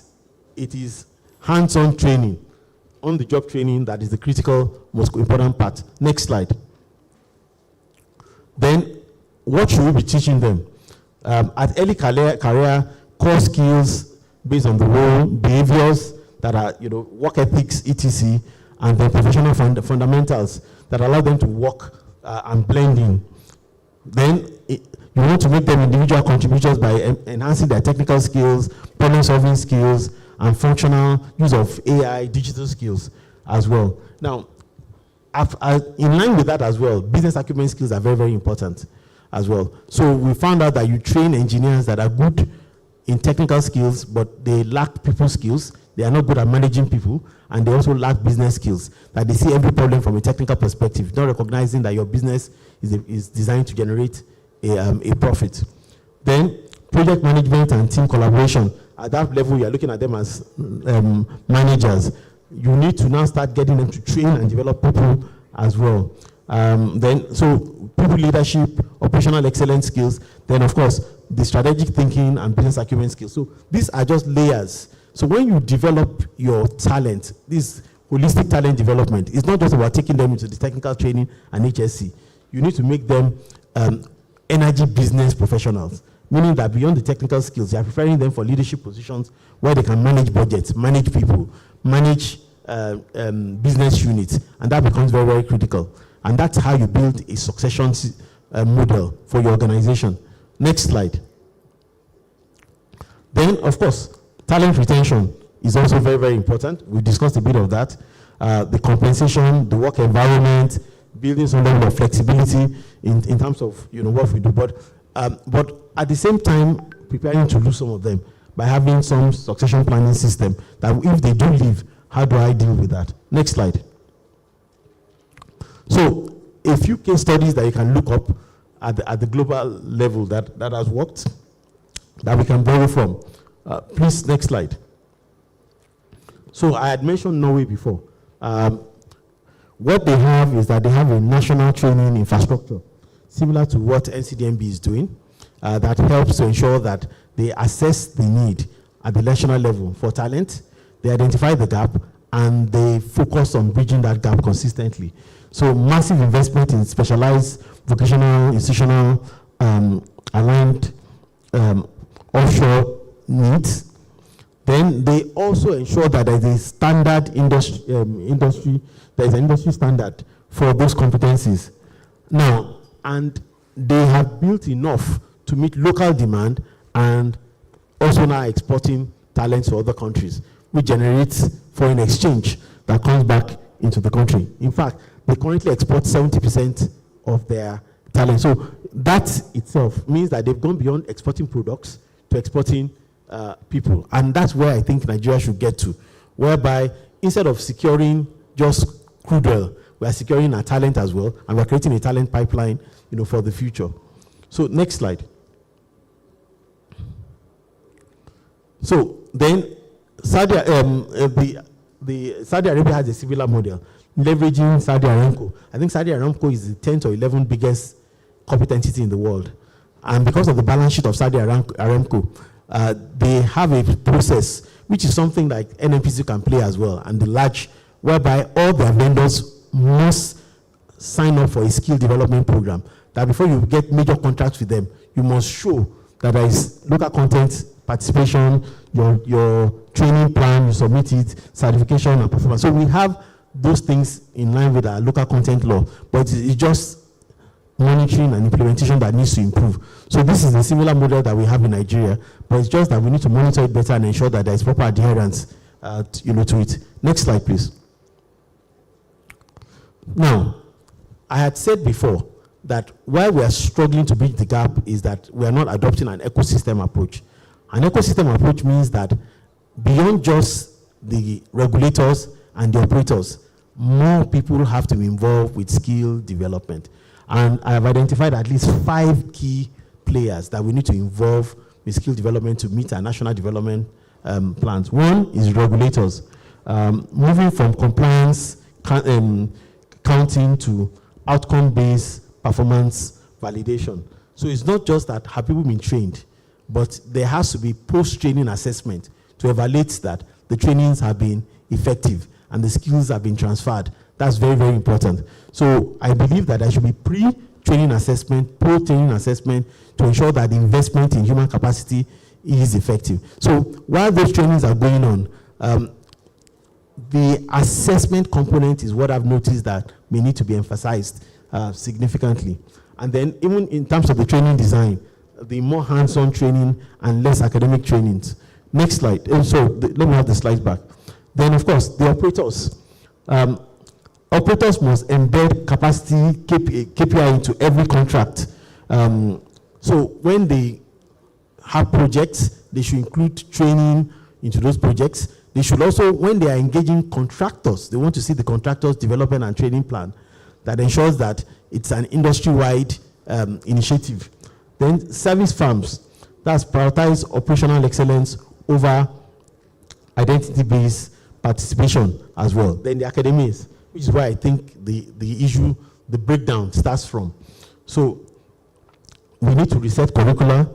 it is hands-on training, on-the-job training that is the critical, most important part. Next slide. Then, what should we be teaching them? At early career, core skills based on the role, behaviors that are, work ethics, etc., and then professional fundamentals that allow them to work and blend in. Then you want to make them individual contributors by enhancing their technical skills, problem-solving skills, and functional use of AI, digital skills as well. Now, in line with that as well, business acumen skills are very, very important as well. So we found out that you train engineers that are good in technical skills, but they lack people skills. They are not good at managing people, and they also lack business skills. That they see every problem from a technical perspective, not recognizing that your business is designed to generate a profit. Then project management and team collaboration. At that level, you are looking at them as managers. You need to now start getting them to train and develop people as well. So people leadership, operational excellence skills, then of course, the strategic thinking and business acumen skills. So these are just layers. So when you develop your talent, this holistic talent development, it's not just about taking them into the technical training and HSC. You need to make them energy business professionals, meaning that beyond the technical skills, you are preparing them for leadership positions where they can manage budgets, manage people, manage business units, and that becomes very, very critical. And that's how you build a succession model for your organization. Next slide. Then, of course, talent retention is also very, very important. We discussed a bit of that. The compensation, the work environment, building some level of flexibility in terms of what we do. But But at the same time, preparing to lose some of them by having some succession planning system that if they do leave, how do I deal with that? Next slide. So a few case studies that you can look up at the global level that has worked, that we can borrow from. Please, next slide. So I had mentioned Norway before. What they have is that they have a national training infrastructure, similar to what NCDMB is doing, that helps to ensure that they assess the need at the national level for talent, they identify the gap, and they focus on bridging that gap consistently. So massive investment in specialized vocational, institutional, aligned offshore needs. Then they also ensure that there is a standard industry, there is an industry standard for those competencies. Now, and they have built enough to meet local demand and also now exporting talents to other countries, which generates foreign exchange that comes back into the country. In fact, they currently export 70% of their talent. So that itself means that they've gone beyond exporting products to exporting people. And that's where I think Nigeria should get to, whereby instead of securing just crude oil, we are securing our talent as well, and we're creating a talent pipeline, for the future. So next slide. So then Saudi Arabia has a similar model, leveraging Saudi Aramco. I think Saudi Aramco is the 10th or 11th biggest corporate entity in the world. And because of the balance sheet of Saudi Aramco, they have a process, which is something like NNPC can play as well, and the large, whereby all their vendors must sign up for a skill development program. That before you get major contracts with them, you must show that there is local content participation, your training plan, you submit it, certification and performance. So we have those things in line with our local content law, but it's just monitoring and implementation that needs to improve. So this is a similar model that we have in Nigeria, but it's just that we need to monitor it better and ensure that there is proper adherence to it. Next slide, please. Now, I had said before that why we are struggling to bridge the gap is that we are not adopting an ecosystem approach. An ecosystem approach means that beyond just the regulators and the operators, more people have to be involved with skill development. And I have identified at least 5 key players that we need to involve with skill development to meet our national development plans. One is regulators, moving from compliance, counting to outcome-based performance validation. So it's not just that have people been trained, but there has to be post-training assessment to evaluate that the trainings have been effective and the skills have been transferred. That's very, very important. So I believe that there should be pre-training assessment, post-training assessment to ensure that the investment in human capacity is effective. So while those trainings are going on, the assessment component is what I've noticed that may need to be emphasized significantly. And then even in terms of the training design, the more hands-on training and less academic trainings. Next slide. Let me have the slides back. Then, of course, the operators. Operators must embed capacity KPI into every contract. So when they have projects, they should include training into those projects. They should also, when they are engaging contractors, they want to see the contractors' development and training plan that ensures that it's an industry-wide initiative. Then service firms, that's prioritize operational excellence over identity-based participation as well. Then the academies, which is where I think the issue, the breakdown starts from. So we need to reset curricula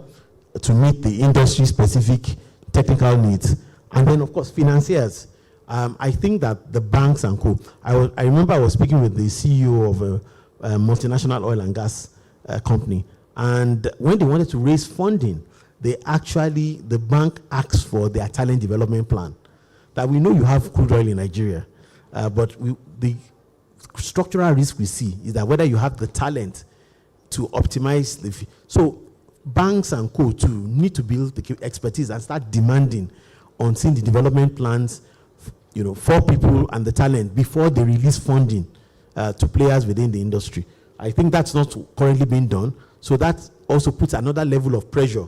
to meet the industry-specific technical needs. And then, of course, financiers. I think that the banks and co. I remember I was speaking with the CEO of a multinational oil and gas company. And when they wanted to raise funding, the bank asked for their talent development plan. That we know you have crude oil in Nigeria, but the structural risk we see is that whether you have the talent to optimize the so banks and co too need to build the expertise and start demanding on seeing the development plans, for people and the talent before they release funding to players within the industry. I think that's not currently being done. So that also puts another level of pressure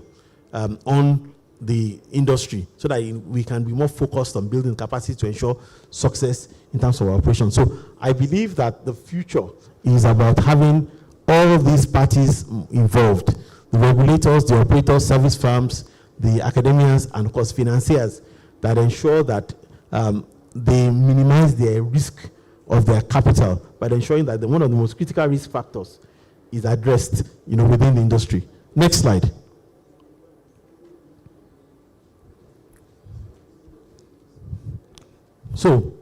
on the industry so that we can be more focused on building capacity to ensure success in terms of our operations. So I believe that the future is about having all of these parties involved, the regulators, the operators, service firms, the academians, and of course financiers, that ensure that they minimize their risk of their capital by ensuring that one of the most critical risk factors is addressed, within the industry. Next slide. So,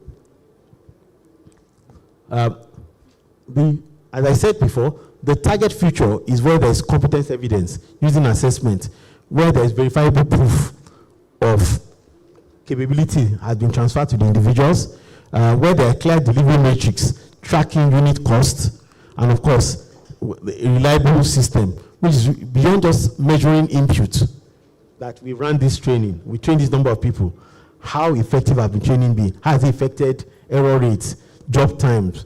as I said before, the target future is where there is competence evidence using assessment, where there is verifiable proof of capability has been transferred to the individuals, where there are clear delivery metrics, tracking unit costs, and of course, a reliable system, which is beyond just measuring input. That we ran this training, we trained this number of people. How effective have the training been? How has it affected error rates, job times,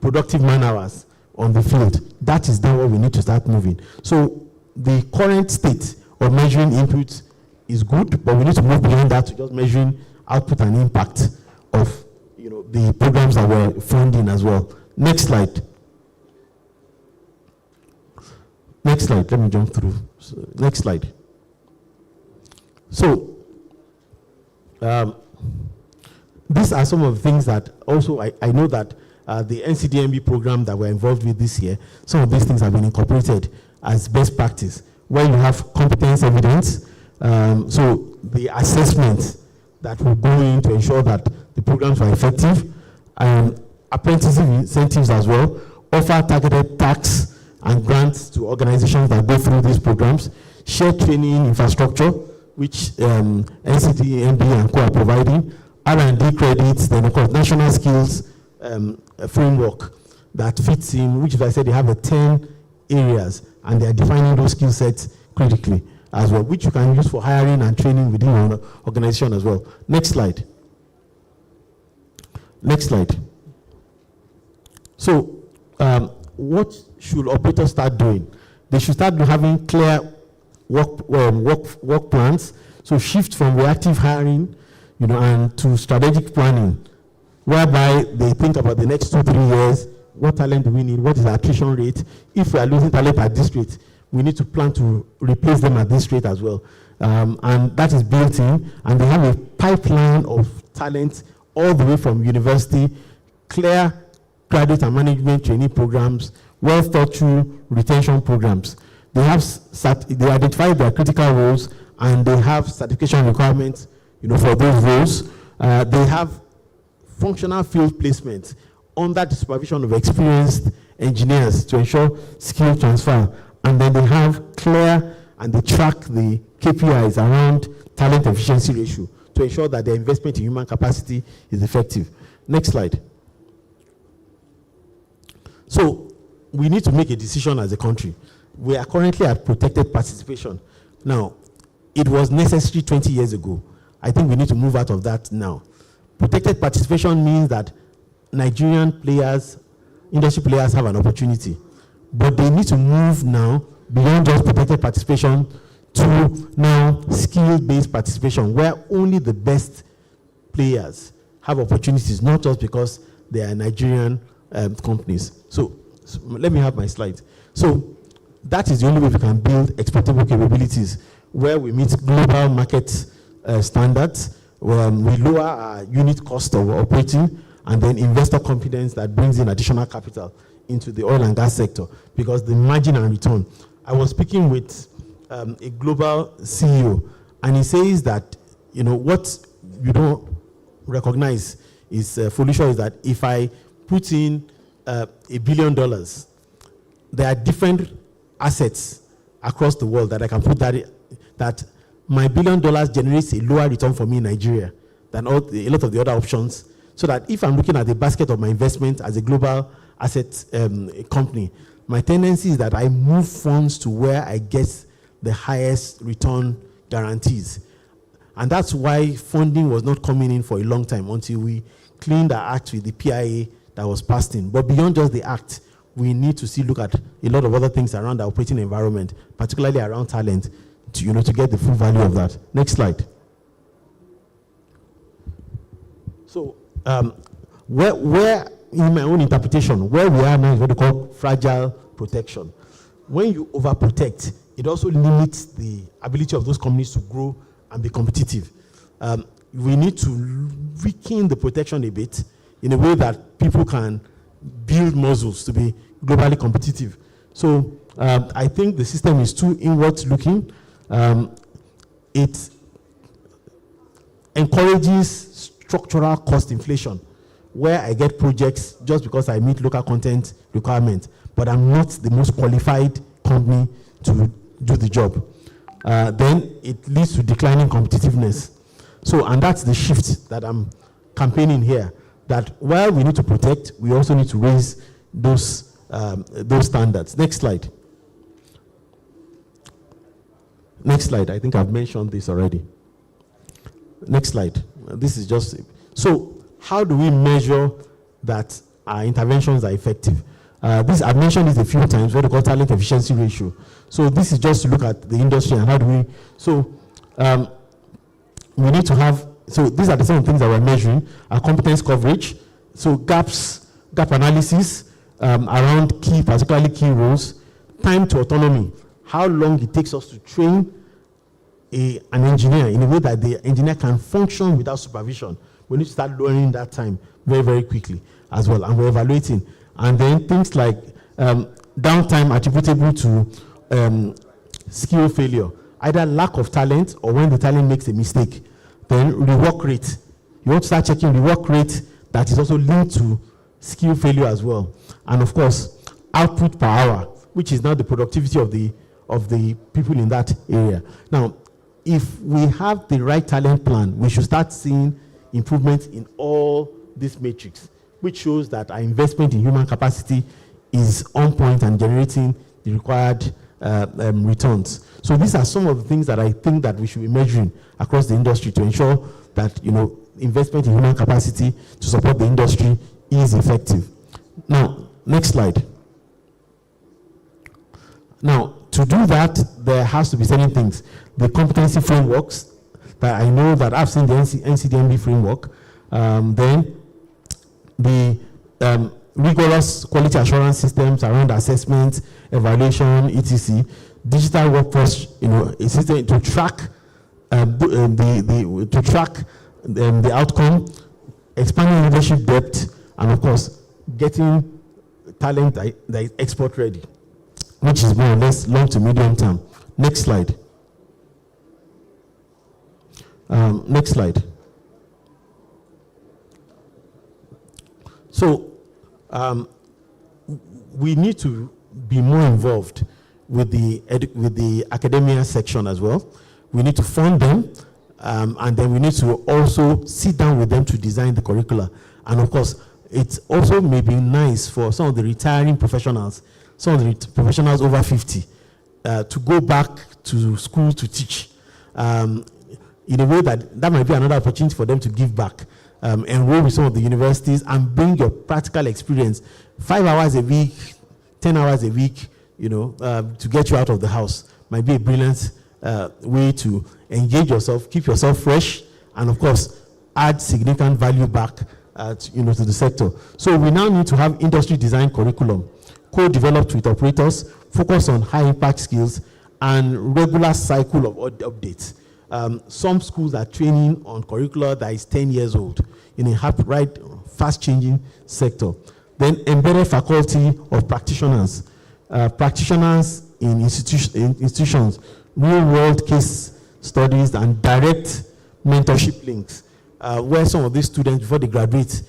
productive man hours on the field? That is then what we need to start moving. So the current state of measuring input is good, but we need to move beyond that to just measuring output and impact of the programs that we're funding as well. Next slide. Next slide. Let me jump through. So, next slide. So these are some of the things that also I know that the NCDMB program that we're involved with this year, some of these things have been incorporated as best practice, where you have competence evidence, so the assessment that will go in to ensure that the programs are effective, and apprenticeship incentives as well, offer targeted tax and grants to organizations that go through these programs, share training infrastructure, which NCDMB and co are providing, R&D credits, then of course national skills framework that fits in, which, as I said, they have 10 areas, and they are defining those skill sets critically as well, which you can use for hiring and training within your organization as well. Next slide. Next slide. So, what should operators start doing? They should start having clear work plans. So shift from reactive hiring, and to strategic planning, whereby they think about the next 2-3 years. What talent do we need? What is the attrition rate? If we are losing talent at this rate, we need to plan to replace them at this rate as well. And that is built in, and they have a pipeline of talent all the way from university, clear graduate and management training programs, well thought through retention programs. They have they identify their critical roles, and they have certification requirements, for those roles. They have functional field placement under the supervision of experienced engineers to ensure skill transfer. And then they have clear, and they track the KPIs around talent efficiency ratio to ensure that their investment in human capacity is effective. Next slide. So we need to make a decision as a country. We are currently at protected participation. Now, it was necessary 20 years ago. I think we need to move out of that now. Protected participation means that Nigerian players, industry players have an opportunity, but they need to move now beyond just protected participation to now skill-based participation, where only the best players have opportunities, not just because they are Nigerian companies. So let me have my slides. So that is the only way we can build exportable capabilities, where we meet global market standards, where we lower our unit cost of operating, and then investor confidence that brings in additional capital into the oil and gas sector, because the margin and return. I was speaking with a global CEO, and he says that, what you don't recognize is Felicia, is that if I put in $1 billion, there are different assets across the world that I can put that my $1 billion generates a lower return for me in Nigeria than a lot of the other options. So that if I'm looking at the basket of my investment as a global asset company, my tendency is that I move funds to where I get the highest return guarantees. And that's why funding was not coming in for a long time until we cleaned our act with the PIA that was passed in. But beyond just the act, we need to look at a lot of other things around the operating environment, particularly around talent, to get the full value of that. Next slide. So, where in my own interpretation, where we are now is what we call fragile protection. When you overprotect, it also limits the ability of those companies to grow and be competitive. We need to weaken the protection a bit in a way that people can build muscles to be globally competitive. So I think the system is too inward looking. It encourages structural cost inflation, where I get projects just because I meet local content requirements, but I'm not the most qualified company to do the job. Then it leads to declining competitiveness. So, and that's the shift that I'm campaigning here, that while we need to protect, we also need to raise those standards. Next slide. Next slide. I think I've mentioned this already. Next slide. This is just, so how do we measure that our interventions are effective? This, I've mentioned this a few times, what we call talent efficiency ratio. So this is just to look at the industry and how do we, so we need to have, so these are the same things that we're measuring, our competence coverage, so gap analysis around particularly key roles, time to autonomy, how long it takes us to train an engineer in a way that the engineer can function without supervision. We need to start lowering that time very, very quickly as well, and we're evaluating. And then things like downtime attributable to skill failure, either lack of talent or when the talent makes a mistake. Then rework rate. You want to start checking rework rate that is also linked to skill failure as well. And of course, output per hour, which is now the productivity of the people in that area. Now, if we have the right talent plan, we should start seeing improvements in all these metrics, which shows that our investment in human capacity is on point and generating the required returns. So these are some of the things that I think that we should be measuring across the industry to ensure that, investment in human capacity to support the industry is effective. Now, next slide. Now, to do that, there has to be certain things. The competency frameworks that I know that I've seen the NCDMB framework, then the rigorous quality assurance systems around assessment, evaluation, etc. Digital workforce, a system to track the outcome, expanding leadership depth, and of course, getting talent that is export ready, which is more or less long to medium term. Next slide. Next slide. So, we need to be more involved with the academia section as well. We need to fund them, and then we need to also sit down with them to design the curricula. And of course, it also may be nice for some of the retiring professionals, some of the professionals over 50, to go back to school to teach. In a way that might be another opportunity for them to give back, enroll with some of the universities and bring your practical experience, 5 hours a week, 10 hours a week, to get you out of the house might be a brilliant way to engage yourself, keep yourself fresh, and of course, add significant value back to the sector. So we now need to have industry design curriculum, co-developed with operators, focus on high impact skills, and regular cycle of updates. Some schools are training on curricula that is 10 years old in a fast-changing sector. Then embedded faculty of practitioners, practitioners in institutions, real-world case studies, and direct mentorship links, where some of these students, before they graduate,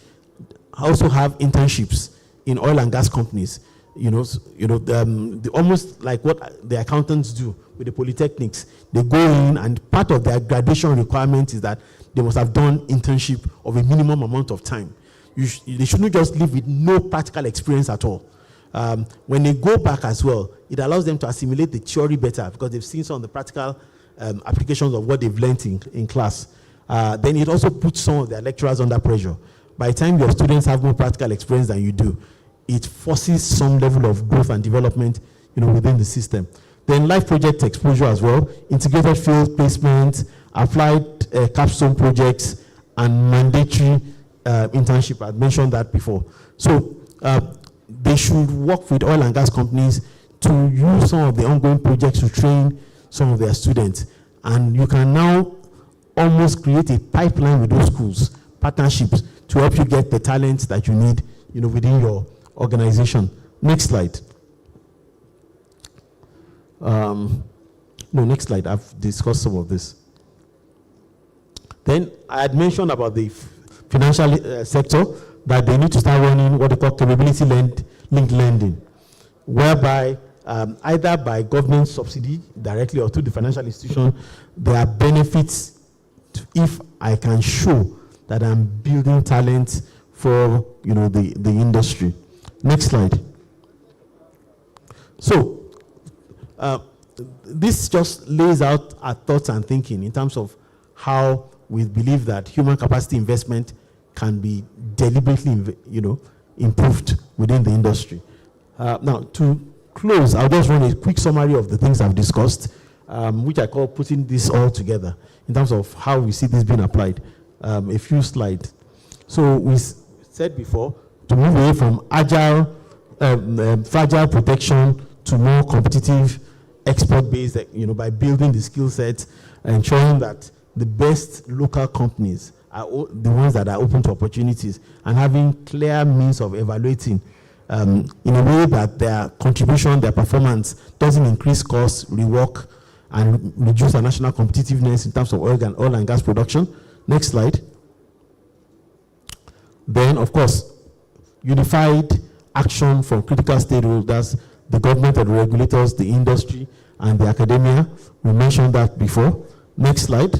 also have internships in oil and gas companies. Almost like what the accountants do with the polytechnics. They go in, and part of their graduation requirement is that they must have done internship of a minimum amount of time. They shouldn't just live with no practical experience at all. When they go back as well, it allows them to assimilate the theory better because they've seen some of the practical applications of what they've learned in class. Then it also puts some of their lecturers under pressure. By the time your students have more practical experience than you do, it forces some level of growth and development, within the system. Then life project exposure as well, integrated field placement, applied capstone projects, and mandatory internship. I mentioned that before. So they should work with oil and gas companies to use some of the ongoing projects to train some of their students. And you can now almost create a pipeline with those schools, partnerships, to help you get the talents that you need, within your organization. Next slide. Next slide. I've discussed some of this. Then I had mentioned about the financial sector, that they need to start running what they call capability linked lending, whereby either by government subsidy directly or through the financial institution, there are benefits if I can show that I'm building talent for the industry. Next slide. So this just lays out our thoughts and thinking in terms of how we believe that human capacity investment can be deliberately improved within the industry. Now, to close, I'll just run a quick summary of the things I've discussed, which I call putting this all together in terms of how we see this being applied. A few slides. So we said before, to move away from agile, fragile protection to more competitive, export-based, by building the skill sets, ensuring that the best local companies are the ones that are open to opportunities, and having clear means of evaluating in a way that their contribution, their performance doesn't increase costs, rework, and reduce our national competitiveness in terms of oil and gas production. Next slide. Then, of course, unified action from critical stakeholders, the government and the regulators, the industry, and the academia. We mentioned that before. Next slide.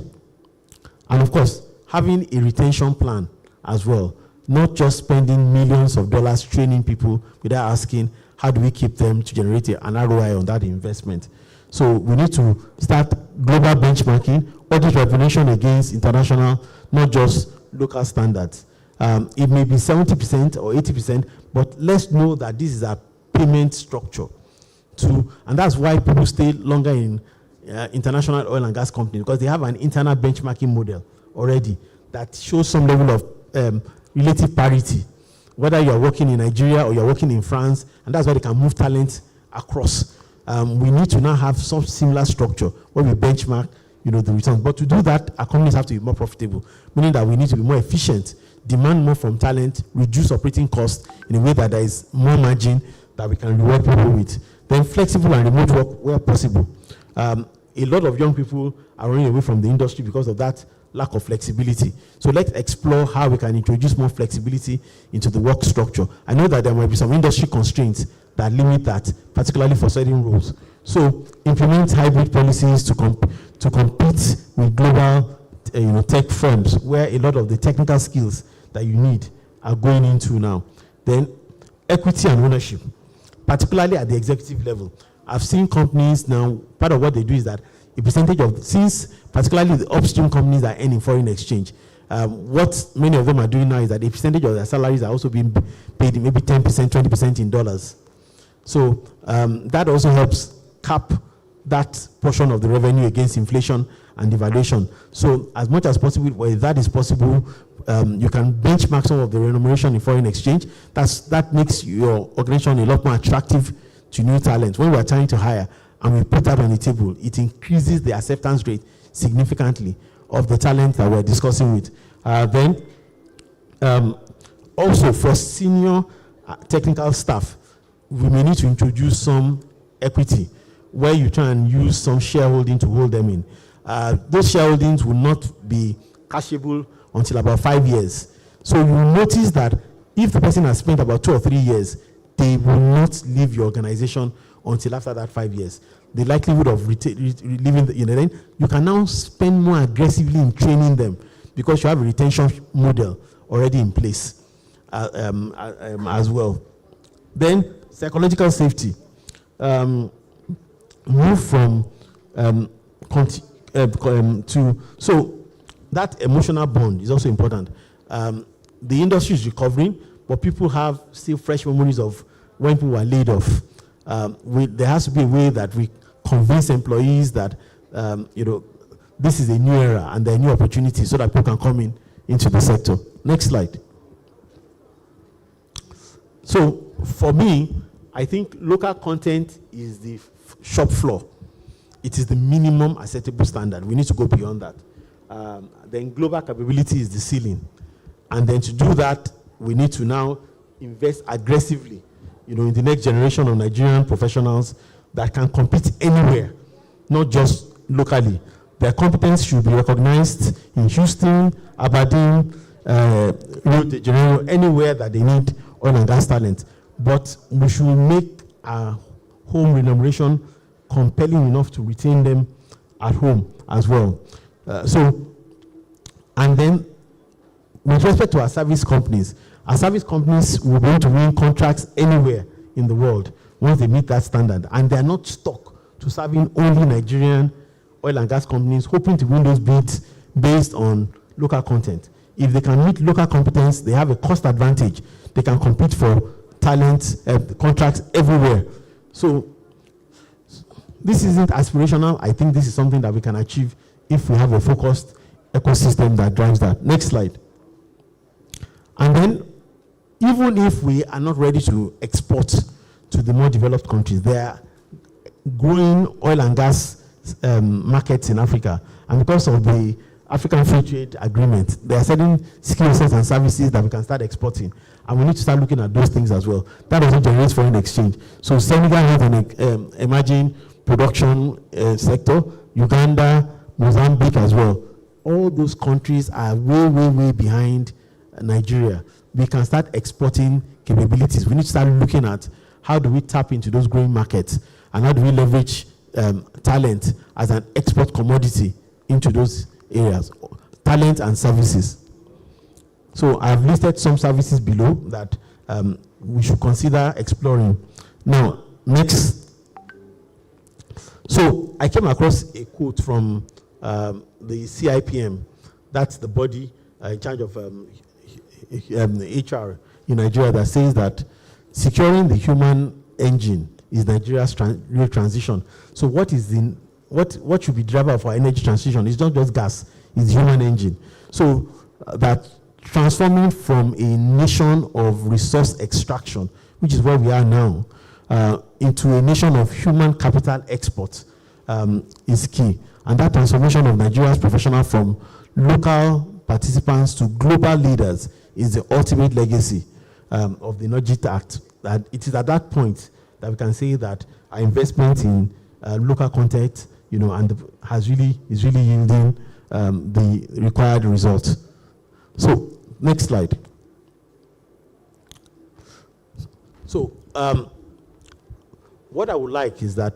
And of course, having a retention plan as well, not just spending millions of dollars training people without asking, how do we keep them to generate an ROI on that investment? So we need to start global benchmarking, audit recognition against international, not just local standards. It may be 70% or 80%, but let's know that this is a payment structure. And that's why people stay longer in international oil and gas companies, because they have an internal benchmarking model already that shows some level of relative parity, whether you're working in Nigeria or you're working in France, and that's why they can move talent across. We need to now have some similar structure where we benchmark the returns. But to do that, our companies have to be more profitable, meaning that we need to be more efficient, demand more from talent, reduce operating costs in a way that there is more margin that we can reward people with. Then flexible and remote work where possible. A lot of young people are running away from the industry because of that lack of flexibility. So let's explore how we can introduce more flexibility into the work structure. I know that there might be some industry constraints that limit that, particularly for certain roles. So implement hybrid policies to compete with global tech firms, where a lot of the technical skills that you need are going into now. Then equity and ownership, particularly at the executive level. I've seen companies now, part of what they do is that a percentage of, since particularly the upstream companies are earning foreign exchange, what many of them are doing now is that a percentage of their salaries are also being paid maybe 10%, 20% in dollars. So that also helps cap that portion of the revenue against inflation and devaluation. So as much as possible, where that is possible, you can benchmark some of the remuneration in foreign exchange. That makes your organization a lot more attractive to new talent. When we are trying to hire and we put that on the table, it increases the acceptance rate significantly of the talent that we're discussing with. Then also for senior technical staff, we may need to introduce some equity where you try and use some shareholding to hold them in. Those shareholdings will not be cashable until about 5 years. So you will notice that if the person has spent about 2 or 3 years, they will not leave your organization until after that 5 years. The likelihood of leaving, then you can now spend more aggressively in training them because you have a retention model already in place as well. Then psychological safety. Move from so that emotional bond is also important. The industry is recovering, but people have still fresh memories of when people were laid off. There has to be a way that we convince employees that this is a new era and there are new opportunities so that people can come into the sector. Next slide. So for me, I think local content is the shop floor. It is the minimum acceptable standard. We need to go beyond that. Then global capability is the ceiling. And then to do that, we need to now invest aggressively, in the next generation of Nigerian professionals that can compete anywhere, not just locally. Their competence should be recognized in Houston, Aberdeen, Rio de Janeiro, anywhere that they need oil and gas talent. But we should make our home remuneration compelling enough to retain them at home as well. And then with respect to our service companies will be able to win contracts anywhere in the world once they meet that standard. And they're not stuck to serving only Nigerian oil and gas companies, hoping to win those bids based on local content. If they can meet local competence, they have a cost advantage. They can compete for talent contracts everywhere. So this isn't aspirational. I think this is something that we can achieve if we have a focused ecosystem that drives that. Next slide. And then, even if we are not ready to export to the more developed countries, there are growing oil and gas markets in Africa. And because of the African Free Trade Agreement, there are certain skill sets and services that we can start exporting. And we need to start looking at those things as well. That also generates foreign exchange. So Senegal has an emerging production sector, Uganda, Mozambique as well. All those countries are way, way, way behind Nigeria. We can start exporting capabilities. We need to start looking at how do we tap into those growing markets and how do we leverage talent as an export commodity into those areas, talent and services. So I've listed some services below that we should consider exploring. Now, next. So I came across a quote from the CIPM, that's the body in charge of HR in Nigeria, that says that securing the human engine is Nigeria's real transition. So what should be driver for energy transition? It's not just gas, it's the human engine. So that transforming from a nation of resource extraction, which is where we are now, into a nation of human capital export is key. And that transformation of Nigeria's professionals from local participants to global leaders is the ultimate legacy of the NIES Act. That it is at that point that we can say that our investment in local content, and is really yielding the required results. So, next slide. So, what I would like is that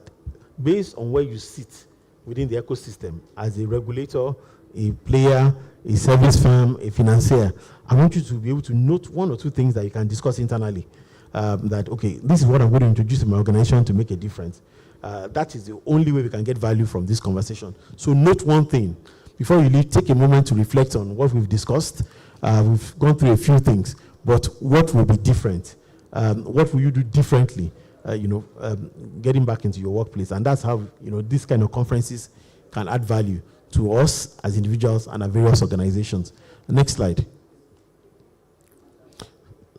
based on where you sit within the ecosystem as a regulator, a player, a service firm, a financier, I want you to be able to note one or two things that you can discuss internally. That, okay, this is what I'm going to introduce in my organization to make a difference. That is the only way we can get value from this conversation. So note one thing. Before you leave, take a moment to reflect on what we've discussed. We've gone through a few things, but what will be different? What will you do differently, getting back into your workplace? And that's how, this kind of conferences can add value to us as individuals and our various organizations. Next slide.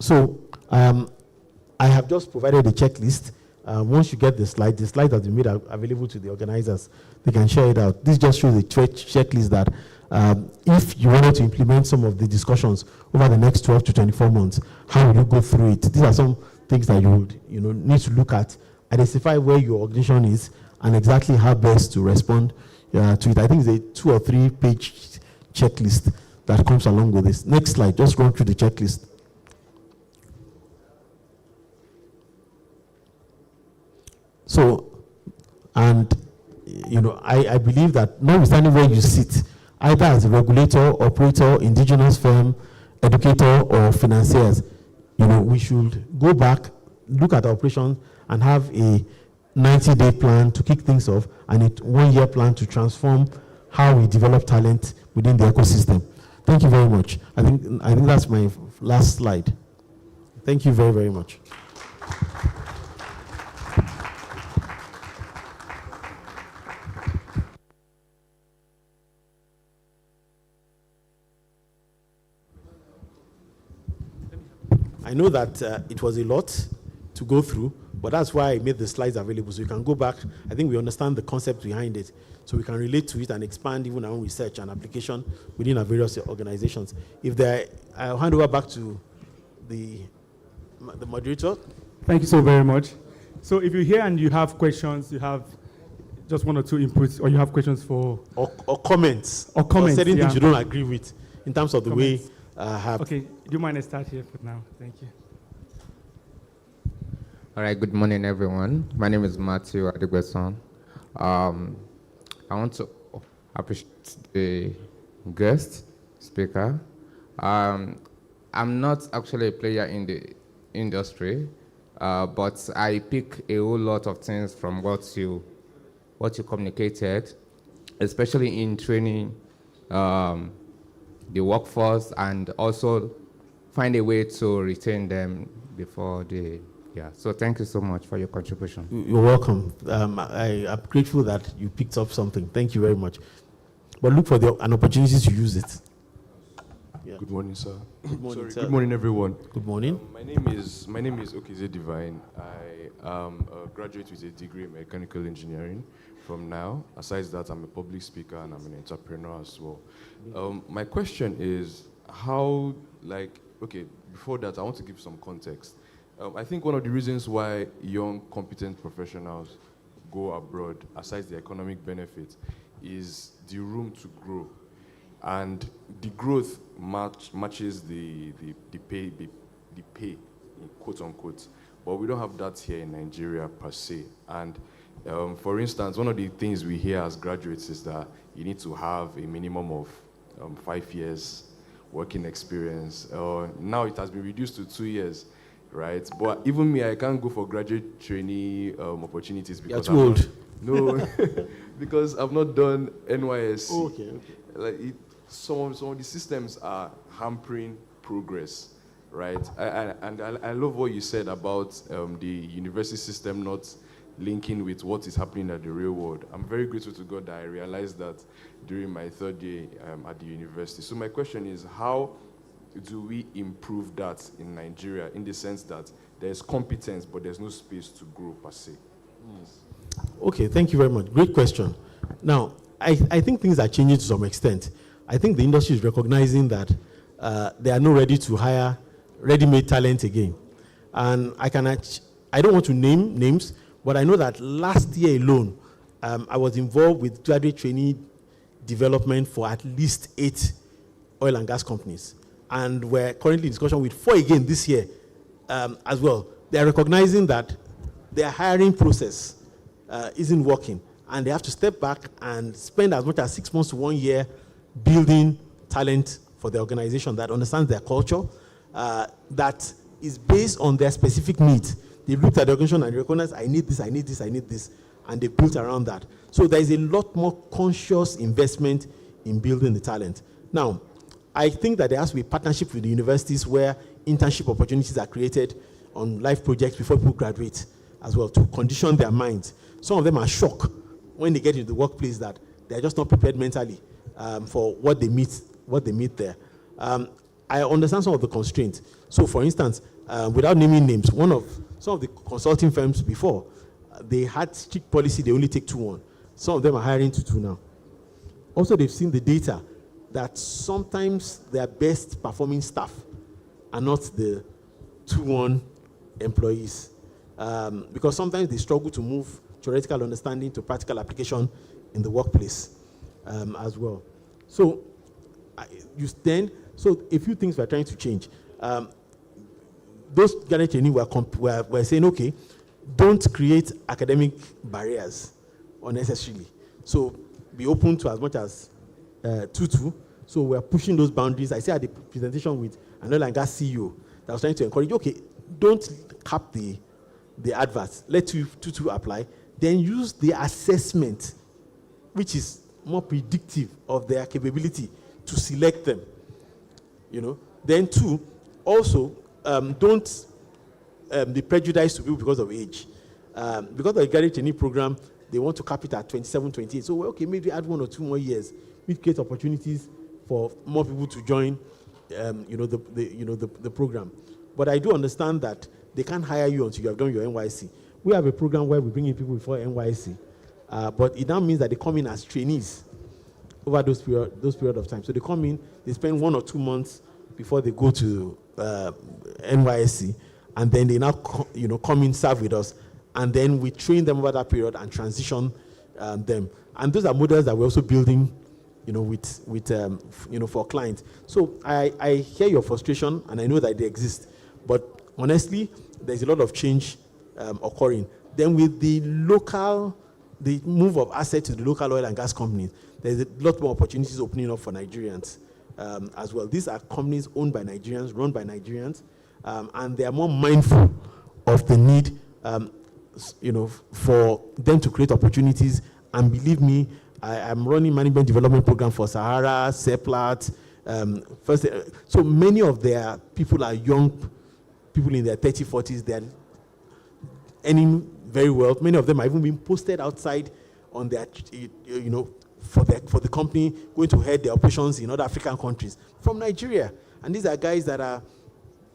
So I have just provided a checklist. Once you get the slide has been made available to the organizers. They can share it out. This just shows a checklist that if you wanted to implement some of the discussions over the next 12 to 24 months, how will you go through it? These are some things that you would need to look at, identify where your organization is, and exactly how best to respond to it. I think it's a 2 or 3 page checklist that comes along with this. Next slide, just run through the checklist. So, and I believe that notwithstanding where you sit, either as a regulator, operator, indigenous firm, educator, or financiers, we should go back, look at our operations, and have a 90-day plan to kick things off, and a 1-year plan to transform how we develop talent within the ecosystem. Thank you very much. I think that's my last slide. Thank you very, very much. I know that it was a lot to go through, but that's why I made the slides available, so you can go back. I think we understand the concept behind it, so we can relate to it and expand even our own research and application within our various organizations. I'll hand over back to the moderator. Thank you so very much. So if you're here and you have questions, you have just one or two inputs, or you have questions for... Or comments. Or comments, certain yeah. things you don't agree with in terms of the Comments. way have... Okay, do you mind I start here for now? Thank you. All right, good morning, everyone. My name is Matthew Adegbeson. I want to appreciate the guest speaker. I'm not actually a player in the industry, but I pick a whole lot of things from what you communicated, especially in training the workforce and also find a way to retain them before they... Yeah, so thank you so much for your contribution. You're welcome. I'm grateful that you picked up something. Thank you very much. But look for an opportunity to use it. Yeah. Good morning, sir. Good morning, Sorry, sir. Good morning, everyone. Good morning. My name is Okize Divine. I am a graduate with a degree in mechanical engineering from now. Aside that, I'm a public speaker and I'm an entrepreneur as well. My question is before that, I want to give some context. I think one of the reasons why young, competent professionals go abroad, aside the economic benefit, is the room to grow. And the growth matches the pay, quote unquote. But we don't have that here in Nigeria per se. And for instance, one of the things we hear as graduates is that you need to have a minimum of 5 years working experience. Now it has been reduced to 2 years. Right, but even me, I can't go for graduate trainee opportunities because you're too old. No, because I've not done NYSC. Oh, okay. Like some of the systems are hampering progress, right? I love what you said about the university system not linking with what is happening at the real world. I'm very grateful to God that I realized that during my 3rd year at the university. So my question is, how do we improve that in Nigeria, in the sense that there's competence, but there's no space to grow per se? Okay, thank you very much. Great question. Now, I think things are changing to some extent. I think the industry is recognizing that they are not ready to hire ready-made talent again. And I don't want to name names, but I know that last year alone, I was involved with graduate trainee development for at least 8 oil and gas companies. And we're currently in discussion with 4 again this year as well. They are recognizing that their hiring process isn't working, and they have to step back and spend as much as 6 months to 1 year building talent for the organization that understands their culture, that is based on their specific needs. They looked at the organization and recognized, I need this, I need this, I need this, and they built around that. So there is a lot more conscious investment in building the talent. Now, I think that there has to be partnership with the universities where internship opportunities are created on live projects before people graduate as well, to condition their minds. Some of them are shocked when they get into the workplace that they're just not prepared mentally for what they meet there. I understand some of the constraints. So for instance, without naming names, some of the consulting firms before, they had strict policy, they only take 2-1. Some of them are hiring 2-2 now. Also, they've seen the data that sometimes their best performing staff are not the 2-1 employees. Because sometimes they struggle to move theoretical understanding to practical application in the workplace as well. So, a few things we're trying to change. Those graduate trainees were saying, okay, don't create academic barriers unnecessarily. So be open to as much as 2-2. So we're pushing those boundaries. I said at the presentation with an oil and gas CEO that was trying to encourage, okay, don't cap the adverts. Let 2-2 apply. Then use the assessment, which is more predictive of their capability, to select them. Then 2, also, don't the prejudice to people because of age. Because of the graduate training program, they want to cap it at 27, 28. So, okay, maybe add 1 or 2 more years. We create opportunities for more people to join, the program. But I do understand that they can't hire you until you have done your NYC. We have a program where we bring in people before NYC, but it now means that they come in as trainees over those period of time. So they come in, they spend 1 or 2 months before they go to NYSC, and then they now come in, serve with us, and then we train them over that period and transition them. And those are models that we're also building, for clients. So I hear your frustration, and I know that they exist, but honestly, there's a lot of change occurring. Then with the move of assets to the local oil and gas companies, there's a lot more opportunities opening up for Nigerians as well. These are companies owned by Nigerians, run by Nigerians, and they are more mindful of the need, for them to create opportunities. And believe me, I'm running management development program for Sahara, Seplat. So many of their people are young people in their 30s, 40s. They're earning very well. Many of them are even being posted outside on their, for the company, going to head their operations in other African countries from Nigeria. And these are guys that are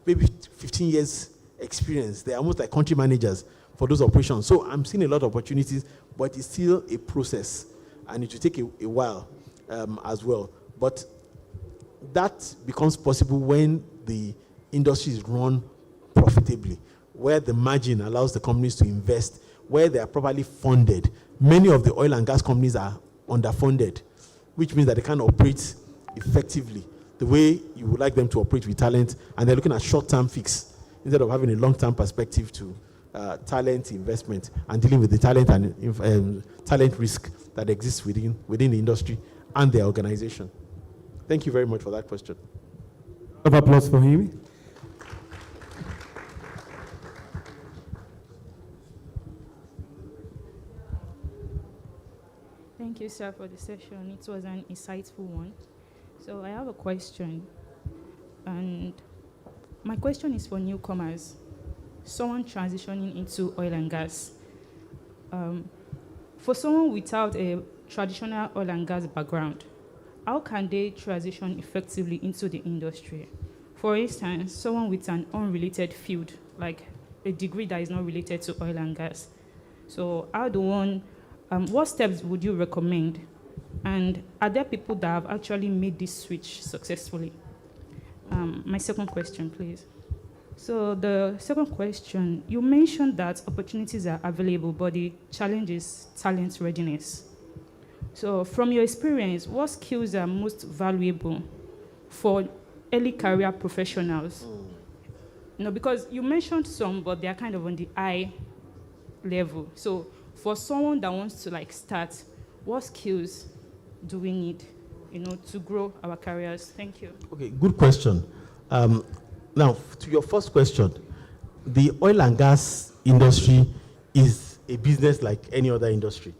maybe 15 years experience. They're almost like country managers for those operations. So I'm seeing a lot of opportunities, but it's still a process, and it will take a while as well. But that becomes possible when the industry is run profitably, where the margin allows the companies to invest, where they are properly funded. Many of the oil and gas companies are underfunded, which means that they can't operate effectively the way you would like them to operate with talent, and they're looking at short-term fix instead of having a long-term perspective to talent investment and dealing with the talent and talent risk that exists within the industry and their organization. Thank you very much for that question. Round of applause for him. Thank you, sir, for the session. It was an insightful one. So I have a question, and my question is for newcomers, someone transitioning into oil and gas. For someone without a traditional oil and gas background, how can they transition effectively into the industry? For instance, someone with an unrelated field, like a degree that is not related to oil and gas. So what steps would you recommend? And are there people that have actually made this switch successfully? My second question, please. So the second question, you mentioned that opportunities are available, but the challenge is talent readiness. So from your experience, what skills are most valuable for early career professionals? Because you mentioned some, but they are kind of on the high level. So for someone that wants to start, what skills do we need, to grow our careers? Thank you. Okay, good question. Now, to your first question, the oil and gas industry is a business like any other industry.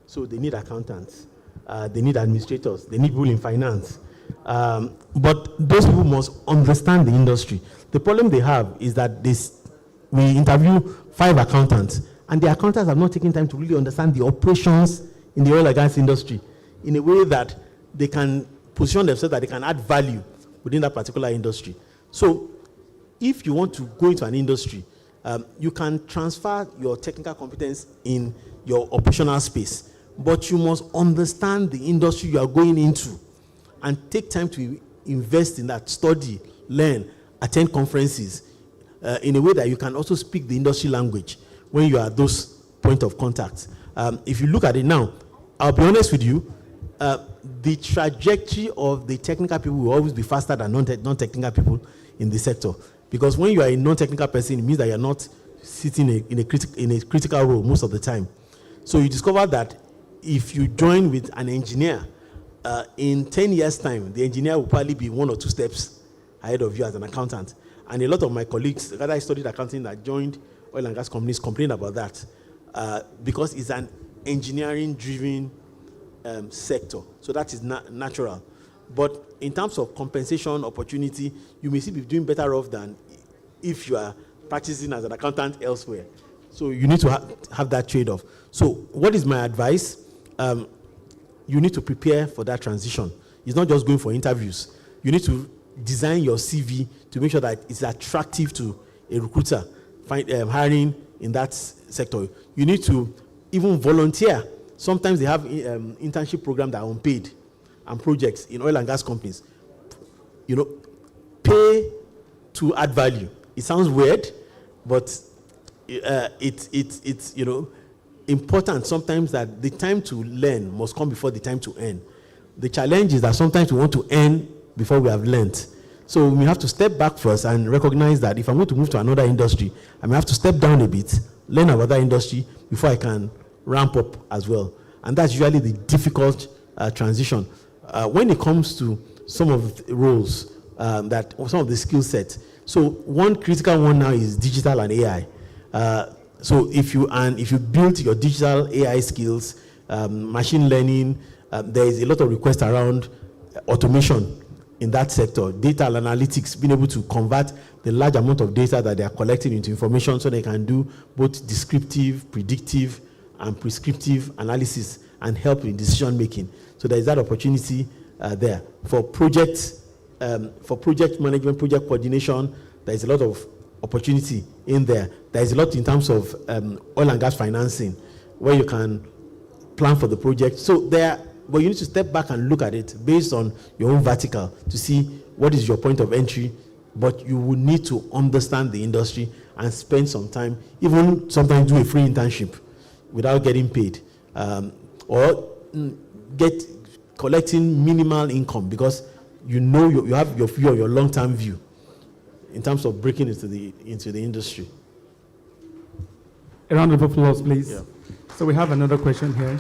So they need accountants, they need administrators, they need people in finance. But those people must understand the industry. The problem they have is that we interview 5 accountants, and the accountants have not taken time to really understand the operations in the oil and gas industry in a way that they can position themselves, that they can add value within that particular industry. So if you want to go into an industry, you can transfer your technical competence in your operational space, but you must understand the industry you are going into and take time to invest in that, study, learn, attend conferences in a way that you can also speak the industry language when you are at those point of contact. If you look at it now, I'll be honest with you, the trajectory of the technical people will always be faster than non-technical people in the sector. Because when you are a non-technical person, it means that you're not sitting in a critical role most of the time. So you discover that if you join with an engineer, in 10 years' time, the engineer will probably be 1 or 2 steps ahead of you as an accountant. And a lot of my colleagues that I studied accounting that joined oil and gas companies complain about that because it's an engineering-driven sector. So that is natural. But in terms of compensation, opportunity, you may still be doing better off than if you are practicing as an accountant elsewhere. So you need to have that trade-off. So what is my advice? You need to prepare for that transition. It's not just going for interviews. You need to design your CV to make sure that it's attractive to a recruiter hiring in that sector. You need to even volunteer. Sometimes they have internship programs that are unpaid and projects in oil and gas companies. You know, pay to add value. It sounds weird, but it's you know, important sometimes that the time to learn must come before the time to earn. The challenge is that sometimes we want to earn before we have learned. So we have to step back first and recognize that if I'm going to move to another industry, I may have to step down a bit, learn about that industry before I can ramp up as well. And that's usually the difficult transition. When it comes to some of the roles, some of the skill sets. So one critical one now is digital and AI. So if you build your digital AI skills, machine learning, there is a lot of requests around automation in that sector, data analytics, being able to convert the large amount of data that they are collecting into information so they can do both descriptive, predictive, and prescriptive analysis and help in decision making. So there is that opportunity there. For project management, project coordination, there is a lot of opportunity in there. There is a lot in terms of oil and gas financing, where you can plan for the project. So but you need to step back and look at it based on your own vertical to see what is your point of entry. But you will need to understand the industry and spend some time, even sometimes do a free internship without getting paid, or collecting minimal income, because you know you have your long-term view in terms of breaking into the industry. A round of applause, please. Yeah. So we have another question here.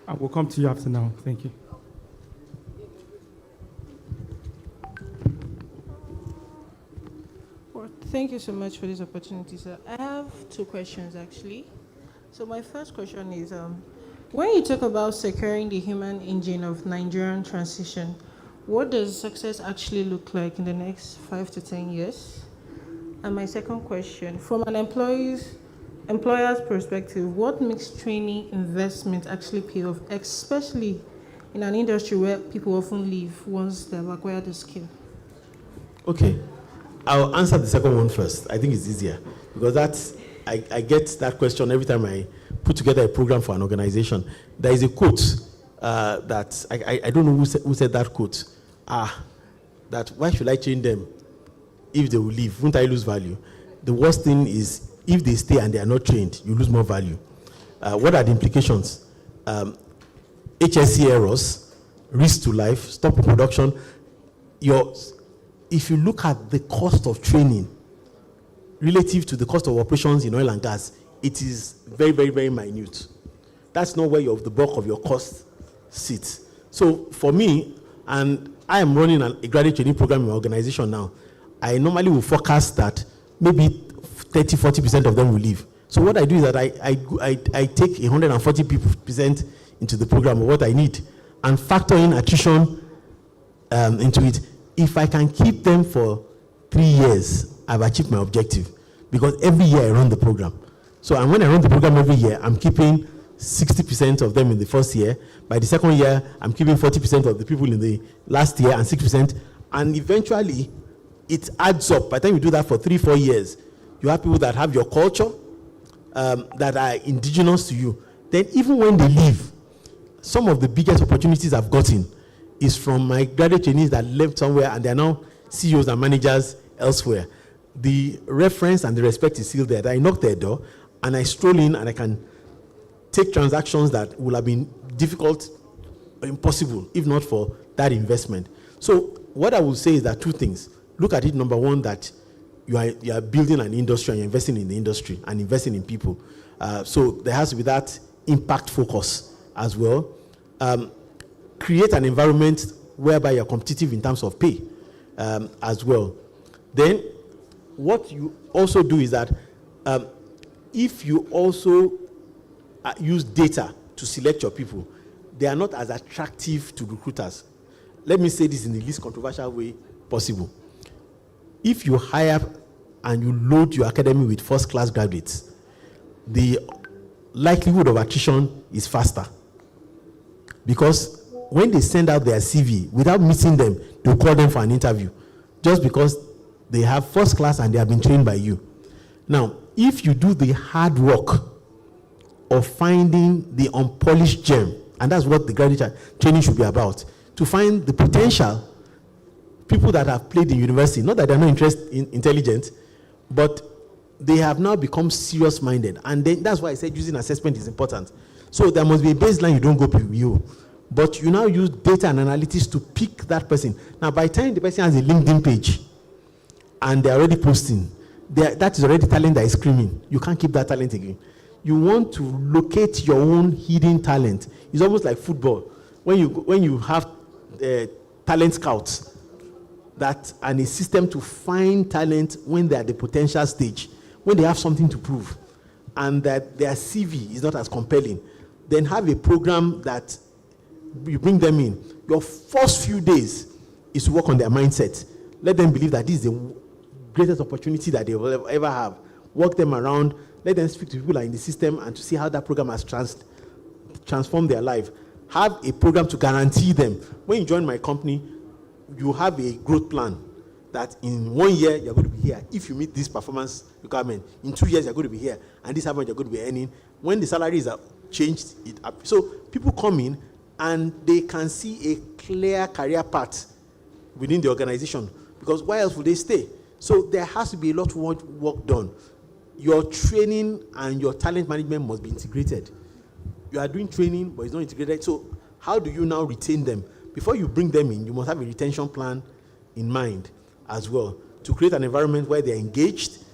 I will come to you after now. Thank you. Well, thank you so much for this opportunity, sir. I have two questions, actually. So my first question is, when you talk about securing the human engine of Nigerian transition, what does success actually look like in the next 5 to 10 years? And my second question, from an employer's perspective, what makes training investment actually pay off, especially in an industry where people often leave once they've acquired the skill? Okay, I'll answer the second one first. I think it's easier because I get that question every time I put together a program for an organization. There is a quote that I don't know who said that quote. That why should I train them if they will leave? Won't I lose value? The worst thing is if they stay and they are not trained, you lose more value. What are the implications? HSE errors, risk to life, stop production. If you look at the cost of training relative to the cost of operations in oil and gas, it is very, very, very minute. That's not where the bulk of your cost sits. So for me, and I am running a graduate training program in my organization now, I normally will forecast that maybe 30-40% of them will leave. So what I do is that I take 140% into the program of what I need and factor in attrition into it. If I can keep them for 3 years, I've achieved my objective, because every year I run the program. So and when I run the program every year, I'm keeping 60% of them in the first year. By the second year, I'm keeping 40% of the people in the last year and 6%. And eventually, it adds up. By the time you do that for 3-4 years, you have people that have your culture, that are indigenous to you. Then even when they leave, some of the biggest opportunities I've gotten is from my graduate trainees that left somewhere and they're now CEOs and managers elsewhere. The reference and the respect is still there. I knock their door and I stroll in and I can take transactions that would have been difficult or impossible if not for that investment. So what I would say is that two things. Look at it, number one, that you are building an industry and you're investing in the industry and investing in people. So there has to be that impact focus as well. Create an environment whereby you're competitive in terms of pay as well. Then what you also do is that if you also use data to select your people, they are not as attractive to recruiters. Let me say this in the least controversial way possible. If you hire and you load your academy with first-class graduates, the likelihood of attrition is faster. Because when they send out their CV, without meeting them, they'll call them for an interview, just because they have first class and they have been trained by you. Now, if you do the hard work of finding the unpolished gem, and that's what the graduate training should be about, to find the potential people that have played in university, not that they're not intelligent, but they have now become serious-minded. And then that's why I said using assessment is important. So there must be a baseline you don't go review, but you now use data and analytics to pick that person. Now, by the time the person has a LinkedIn page and they're already posting, that is already talent that is screaming. You can't keep that talent again. You want to locate your own hidden talent. It's almost like football. When you have talent scouts and a system to find talent when they're at the potential stage, when they have something to prove, and that their CV is not as compelling, then have a program that you bring them in. Your first few days is to work on their mindset. Let them believe that this is the greatest opportunity that they will ever have. Work them around. Let them speak to people that are in the system and to see how that program has transformed their life. Have a program to guarantee them. When you join my company, you have a growth plan that in 1 year, you're going to be here. If you meet this performance requirement, in 2 years, you're going to be here. And this is how much you're going to be earning. When the salary is changed, it up. So people come in and they can see a clear career path within the organization, because why else would they stay? So there has to be a lot of work done. Your training and your talent management must be integrated. You are doing training, but it's not integrated. So how do you now retain them? Before you bring them in, you must have a retention plan in mind as well, to create an environment where they're engaged,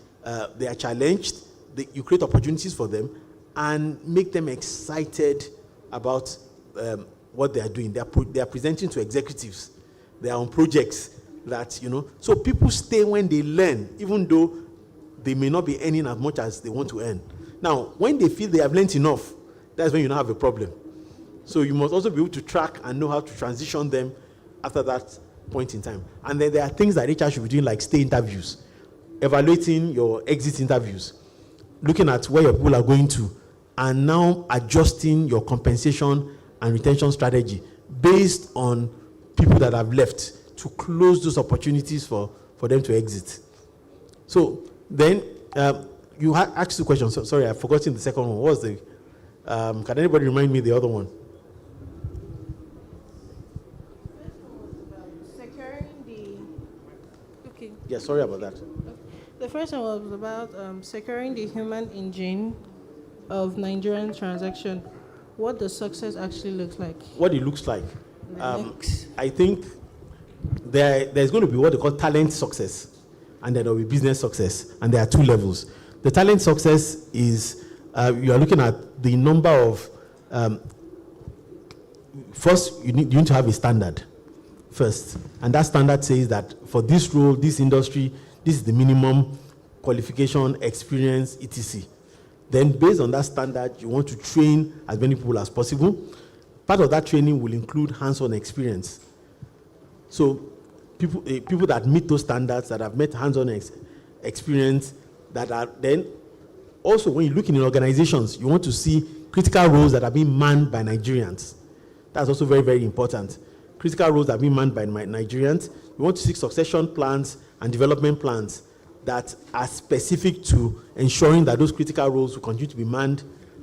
they are challenged, you create opportunities for them, and make them excited about what they are doing. They are presenting to executives. They are on projects that, so people stay when they learn, even though they may not be earning as much as they want to earn. Now, when they feel they have learned enough, that's when you now have a problem. So you must also be able to track and know how to transition them after that point in time. And then there are things that HR should be doing, like stay interviews, evaluating your exit interviews, looking at where your people are going to, and now adjusting your compensation and retention strategy based on people that have left to close those opportunities for them to exit. So then you asked the question. So, sorry, I've forgotten the second one. What was the, can anybody remind me the other one? Yeah, sorry about that. The first one was about securing the human engine of Nigerian transaction. What the success actually looks like. What it looks like. I think there's going to be what they call talent success, and then there will be business success, and there are two levels. The talent success is you are looking at the number of first you need to have a standard first, and that standard says that for this role, this industry, this is the minimum qualification, experience, etc. Then based on that standard, you want to train as many people as possible. Part of that training will include hands-on experience. So people that meet those standards, that have met hands-on experience, that are then also, when you look in organizations, you want to see critical roles that are being manned by Nigerians. That's also very, very important. Critical roles that are being manned by Nigerians. You want to see succession plans and development plans that are specific to ensuring that those critical roles will continue to be manned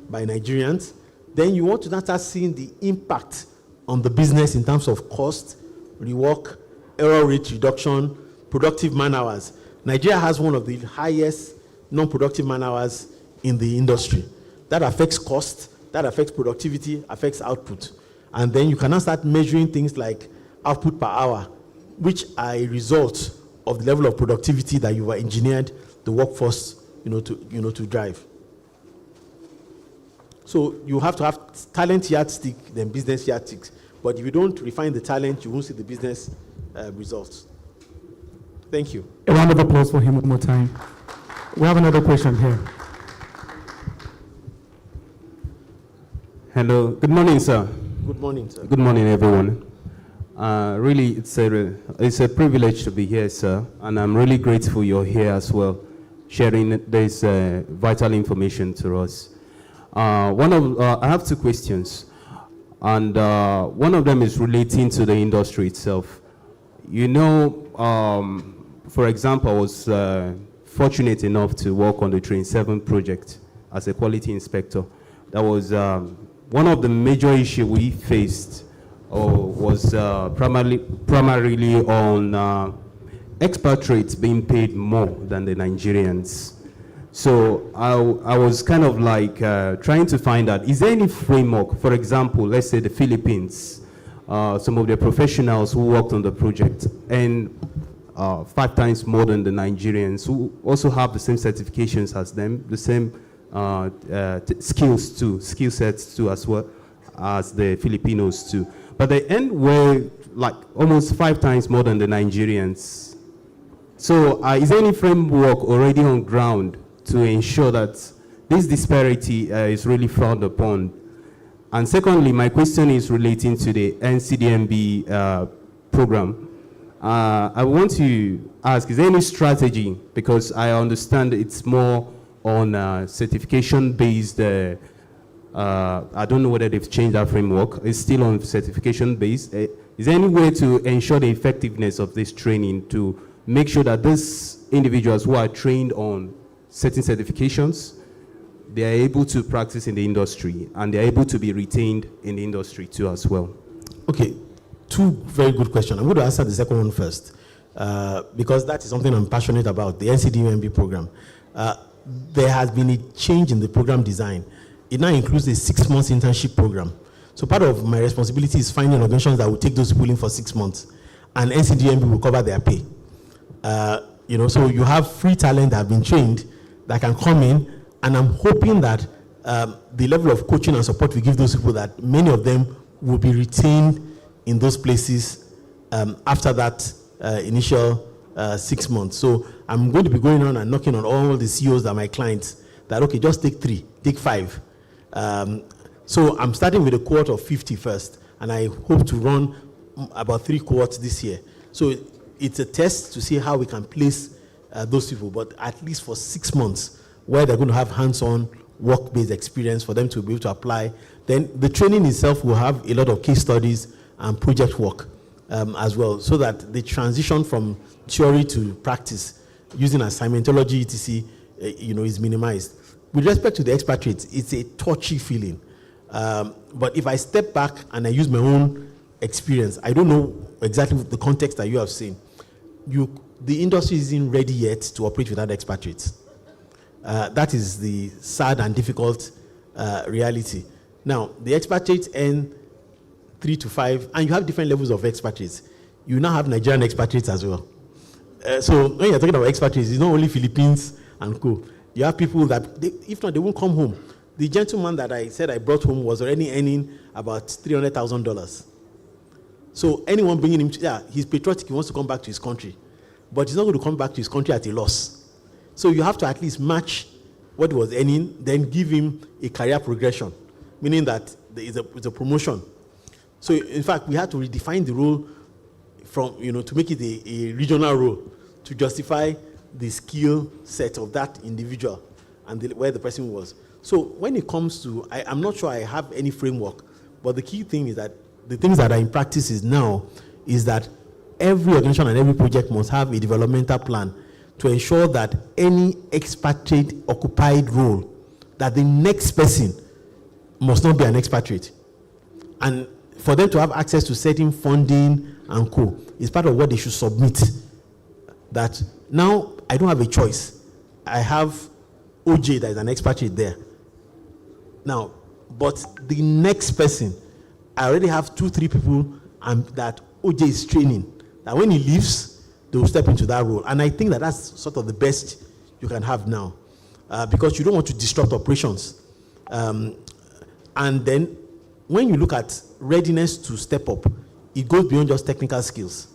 by Nigerians. Then you want to now start seeing the impact on the business in terms of cost, rework, error rate reduction, productive man hours. Nigeria has one of the highest non-productive man hours in the industry. That affects cost, that affects productivity, affects output. And then you can now start measuring things like output per hour, which are a result of the level of productivity that you have engineered the workforce to drive. So you have to have talent yardstick, then business yardsticks. But if you don't refine the talent, you won't see the business results. Thank you. A round of applause for him one more time. We have another question here. Hello. Good morning, sir. Good morning, sir. Good morning, everyone. Really, it's a privilege to be here, sir, and I'm really grateful you're here as well. sharing this vital information to us. I have two questions, and one of them is relating to the industry itself. You know, for example, I was fortunate enough to work on the Train 7 project as a quality inspector. That was one of the major issues we faced was primarily on expatriates being paid more than the Nigerians. So I was kind of like trying to find out, is there any framework, for example, let's say the Philippines, some of the professionals who worked on the project, and 5 times more than the Nigerians who also have the same certifications as them, the same skill sets too, as well as the Filipinos too. But they end were like almost 5 times more than the Nigerians. So is there any framework already on ground to ensure that this disparity is really frowned upon? And secondly, my question is relating to the NCDMB program. I want to ask, is there any strategy? Because I understand it's more on certification-based, I don't know whether they've changed that framework. It's still on certification-based. Is there any way to ensure the effectiveness of this training to make sure that these individuals who are trained on certain certifications, they are able to practice in the industry and they're able to be retained in the industry too as well? Okay, 2 very good questions. I'm going to answer the second one first because that is something I'm passionate about, the NCDMB program. There has been a change in the program design. It now includes a 6-month internship program. So part of my responsibility is finding organizations that will take those people in for 6 months, and NCDMB will cover their pay. You know, so you have free talent that have been trained that can come in, and I'm hoping that the level of coaching and support we give those people, that many of them will be retained in those places after that initial 6 months. So I'm going to be going on and knocking on all the CEOs that are my clients that, okay, just take 3, take 5. So I'm starting with a cohort of 50 first, and I hope to run about 3 cohorts this year. So it's a test to see how we can place those people, but at least for 6 months, where they're going to have hands-on work-based experience for them to be able to apply. Then the training itself will have a lot of case studies and project work as well, so that the transition from theory to practice using assignmentology, etc., you know, is minimized. With respect to the expatriates, it's a touchy feeling. But if I step back and I use my own experience, I don't know exactly the context that you have seen. The industry isn't ready yet to operate without expatriates. That is the sad and difficult reality. Now, the expatriates earn 3 to 5, and you have different levels of expatriates. You now have Nigerian expatriates as well. So when you're talking about expatriates, it's not only Philippines and co. You have people that, if not, they won't come home. The gentleman that I said I brought home was already earning about $300,000. So anyone bringing him, he's patriotic, he wants to come back to his country. But he's not going to come back to his country at a loss. So you have to at least match what he was earning, then give him a career progression, meaning that it's a promotion. So in fact, we had to redefine the role from, to make it a regional role to justify the skill set of that individual and where the person was. So when it comes to, I'm not sure I have any framework, but the key thing is that the things that are in practice is that every organization and every project must have a developmental plan to ensure that any expatriate occupied role, that the next person must not be an expatriate. And for them to have access to certain funding and co is part of what they should submit. That now I don't have a choice. I have OJ that is an expatriate there. Now, but the next person, I already have 2-3 people that OJ is training, that when he leaves, they will step into that role. And I think that that's sort of the best you can have now, because you don't want to disrupt operations. And then when you look at readiness to step up, it goes beyond just technical skills.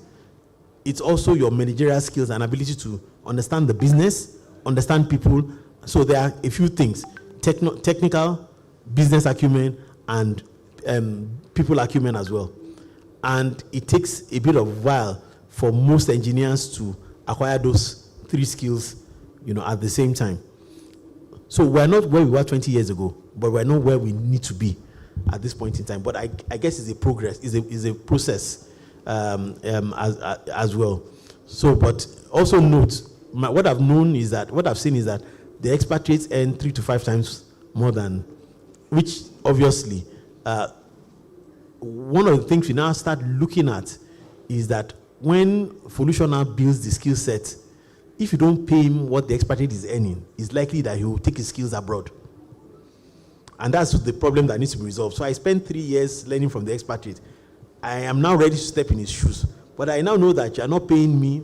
It's also your managerial skills and ability to understand the business, understand people. So there are a few things: technical, business acumen, and people acumen as well. And it takes a bit of while for most engineers to acquire those 3 skills at the same time. So we're not where we were 20 years ago, but we're not where we need to be at this point in time. But I guess it's a progress, is a process as well. So, but also note, what I've seen is that the expatriates earn 3 to 5 times more than, which obviously, one of the things we now start looking at is that when Folution now builds the skill set, if you don't pay him what the expatriate is earning, it's likely that he will take his skills abroad. And that's the problem that needs to be resolved. So I spent 3 years learning from the expatriate. I am now ready to step in his shoes. But I now know that you are not paying me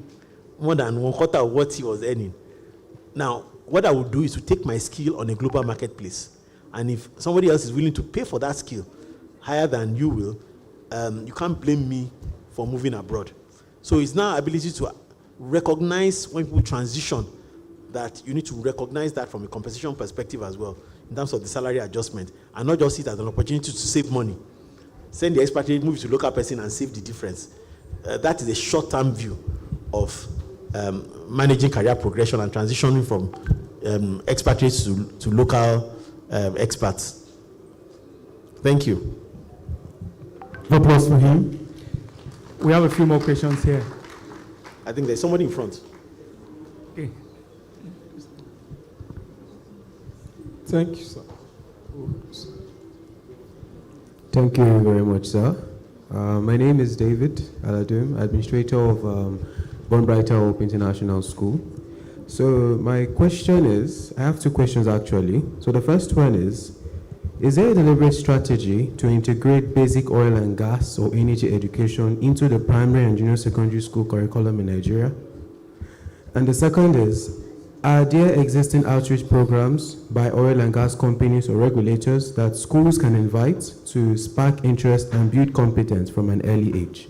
more than 1/4 of what he was earning. Now, what I would do is to take my skill on a global marketplace. And if somebody else is willing to pay for that skill higher than you will, you can't blame me for moving abroad. So it's now ability to recognize when people transition, that you need to recognize that from a compensation perspective as well, in terms of the salary adjustment, and not just see it as an opportunity to save money. Send the expatriate, move to local person and save the difference. That is a short-term view of managing career progression and transitioning from expatriates to local expats. Thank you. Applause for him. We have a few more questions here. I think there's somebody in front. Okay. Thank you, sir. Thank you very much, sir. My name is David Aladum, administrator of Born Brighter Hope International School. So my question is, I have 2 questions actually. So the first one is there a deliberate strategy to integrate basic oil and gas or energy education into the primary and junior secondary school curriculum in Nigeria? And the second is, are there existing outreach programs by oil and gas companies or regulators that schools can invite to spark interest and build competence from an early age?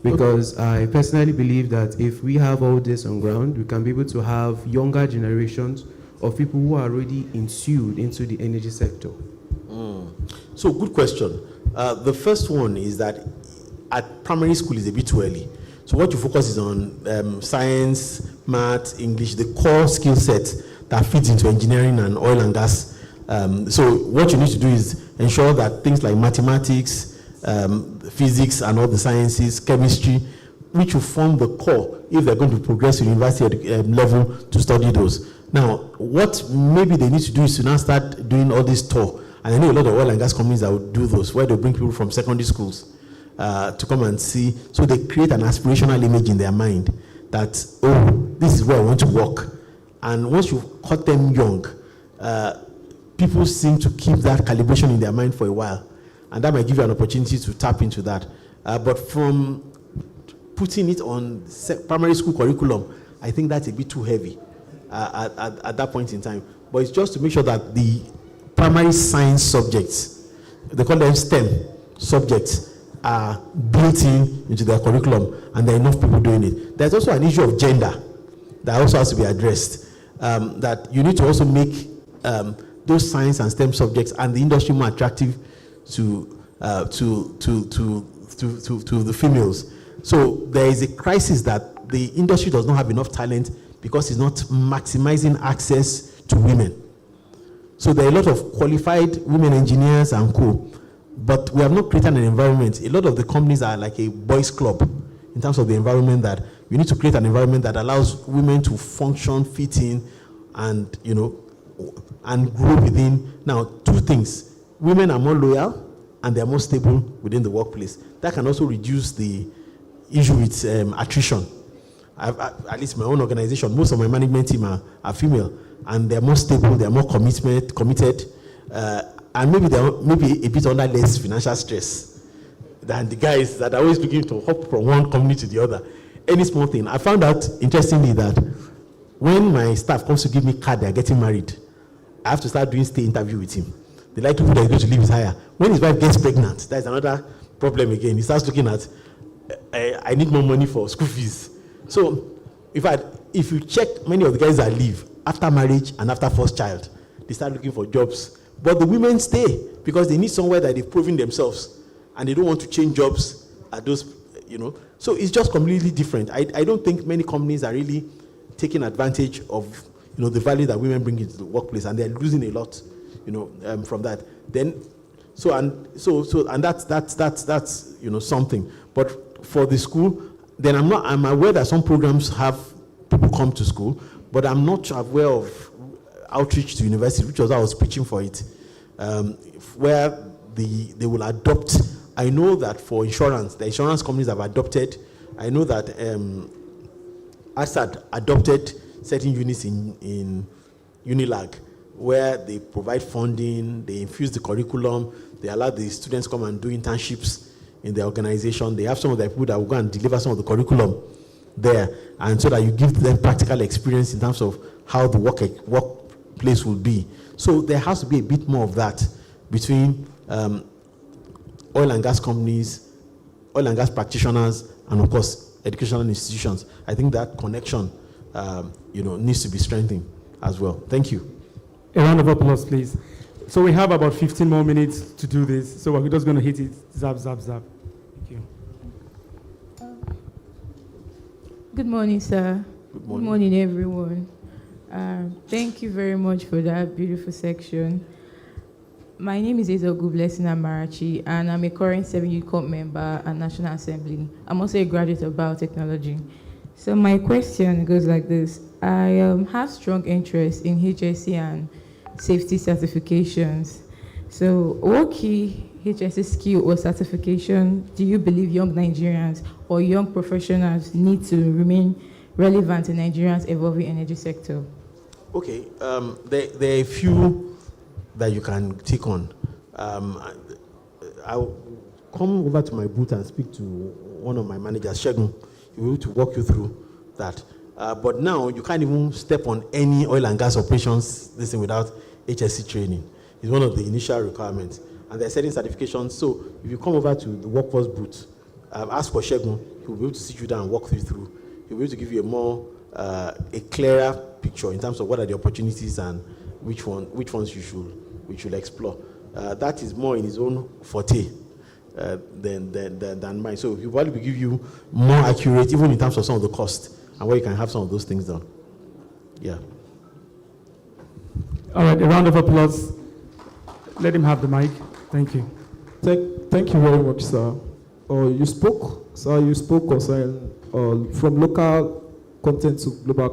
Because I personally believe that if we have all this on ground, we can be able to have younger generations of people who are already ensued into the energy sector. So good question. The first one is that at primary school is a bit too early. So what you focus is on science, math, English, the core skill set that feeds into engineering and oil and gas. So what you need to do is ensure that things like mathematics, physics and all the sciences, chemistry, which will form the core if they're going to progress to university level to study those. Now, what maybe they need to do is to now start doing all this tour. And I know a lot of oil and gas companies that would do those, where they bring people from secondary schools to come and see. So they create an aspirational image in their mind that, oh, this is where I want to work. And once you cut them young, people seem to keep that calibration in their mind for a while. And that might give you an opportunity to tap into that. But from putting it on primary school curriculum, I think that's a bit too heavy at that point in time. But it's just to make sure that the primary science subjects, they call them STEM subjects, are built into their curriculum, and there are enough people doing it. There's also an issue of gender that also has to be addressed, that you need to also make those science and STEM subjects and the industry more attractive to the females. So there is a crisis that the industry does not have enough talent because it's not maximizing access to women. So there are a lot of qualified women engineers and co, but we have not created an environment. A lot of the companies are like a boys' club in terms of the environment, that we need to create an environment that allows women to function, fit in, and and grow within. Now, 2 things: women are more loyal and they are more stable within the workplace. That can also reduce the issue with attrition. At least my own organization, most of my management team are female, and they're more stable, they're more committed, and maybe they're a bit under less financial stress than the guys that are always looking to hop from one company to the other. Any small thing. I found out, interestingly, that when my staff comes to give me card they're getting married, I have to start doing stay interview with him. The likelihood that he's going to leave is higher. When his wife gets pregnant, that's another problem again. He starts looking at, I need more money for school fees. So if you check many of the guys that leave after marriage and after first child, they start looking for jobs. But the women stay because they need somewhere that they've proven themselves, and they don't want to change jobs at those, So it's just completely different. I don't think many companies are really taking advantage of, the value that women bring into the workplace, and they're losing a lot, from that. Then, and that's something. But for the school, then I'm aware that some programs have people come to school, but I'm not aware of outreach to university, which was I was preaching for it, where they will adopt. I know that for insurance, the insurance companies have adopted. I know that ASAD adopted certain units in Unilag, where they provide funding, they infuse the curriculum, they allow the students come and do internships in the organization. They have some of the people that will go and deliver some of the curriculum there, and so that you give them practical experience in terms of how the workplace will be. So there has to be a bit more of that between oil and gas companies, oil and gas practitioners, and of course, educational institutions. I think that connection, needs to be strengthened as well. Thank you. A round of applause, please. So we have about 15 more minutes to do this. So we're just going to hit it. Zap, zap, zap. Thank you. Good morning, sir. Good morning. Good morning, everyone. Thank you very much for that beautiful section. My name is Ezogu Blessing Amarachi, and I'm a current 7 Corp member at National Assembly. I'm also a graduate of biotechnology. So my question goes like this. I have strong interest in HSC and safety certifications. So what key HSC skill or certification do you believe young Nigerians or young professionals need to remain relevant in Nigeria's evolving energy sector? Okay, there are a few that you can take on. I'll come over to my booth and speak to one of my managers, Shegun. He will to walk you through that. But now you can't even step on any oil and gas operations without HSC training. It's one of the initial requirements. And there are certain certifications. So if you come over to the workforce booth, ask for Shegun, he will be able to sit you down and walk you through. He'll be able to give you a clearer picture in terms of what are the opportunities and which ones you should explore. That is more in his own forte than mine. So he'll probably give you more accurate, even in terms of some of the cost and where you can have some of those things done. Yeah. All right, a round of applause. Let him have the mic. Thank you. Thank you very much, sir. You spoke concerning from local content to global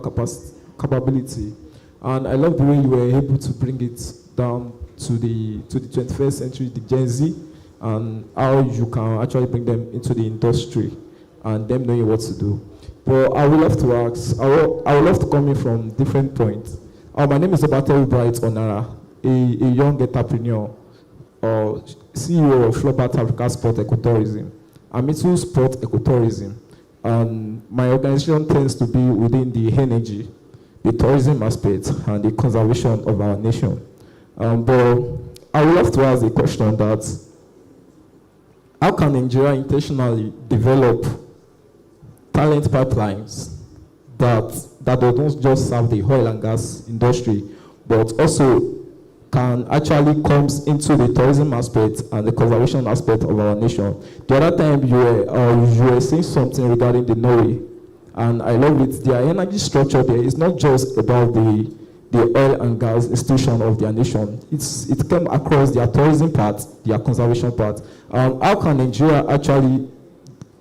capability, and I love the way you were able to bring it down to the 21st century, the Gen Z, and how you can actually bring them into the industry and them knowing what to do. But I would love to ask, I would love to come in from different points. My name is Obateru Bright Onara, a young entrepreneur, CEO of Flobert Africa Sport Ecotourism. I'm into sport ecotourism, and my organization tends to be within the energy, the tourism aspect, and the conservation of our nation. But I would love to ask a question that, how can Nigeria intentionally develop talent pipelines that don't just serve the oil and gas industry, but also can actually comes into the tourism aspect and the conservation aspect of our nation? The other time you were saying something regarding the Norway, and I love it. Their energy structure there is not just about the oil and gas institution of their nation. It came across their tourism part, their conservation part. How can Nigeria actually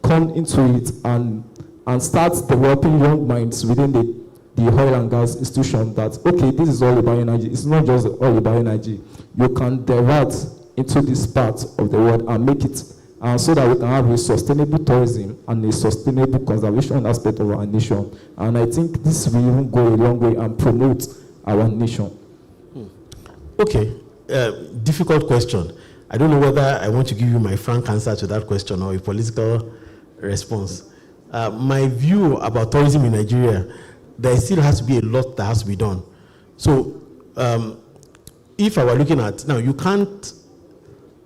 come into it and start developing young minds within the oil and gas institution that, okay, this is all about energy. It's not just all about energy. You can divert into this part of the world and make it so that we can have a sustainable tourism and a sustainable conservation aspect of our nation. And I think this will even go a long way and promote our nation. Okay, difficult question. I don't know whether I want to give you my frank answer to that question or a political response. My view about tourism in Nigeria, there still has to be a lot that has to be done. So if I were looking at, now you can't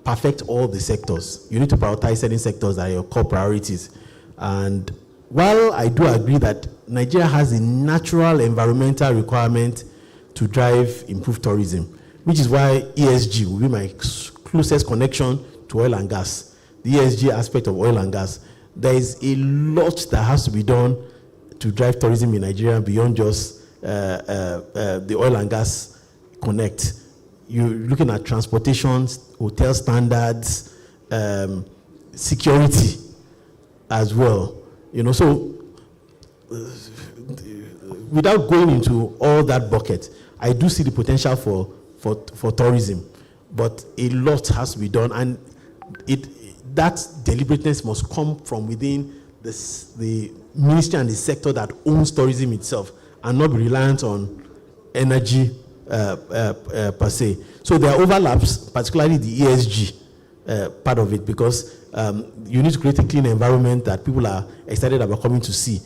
perfect all the sectors. You need to prioritize certain sectors that are your core priorities. And while I do agree that Nigeria has a natural environmental requirement to drive improved tourism, which is why ESG will be my closest connection to oil and gas. The ESG aspect of oil and gas. There is a lot that has to be done to drive tourism in Nigeria beyond just the oil and gas connect. You're looking at transportation, hotel standards, security as well. So without going into all that bucket, I do see the potential for tourism, but a lot has to be done, and that deliberateness must come from within the ministry and the sector that owns tourism itself, and not be reliant on energy per se. So there are overlaps, particularly the ESG part of it, because you need to create a clean environment that people are excited about coming to see,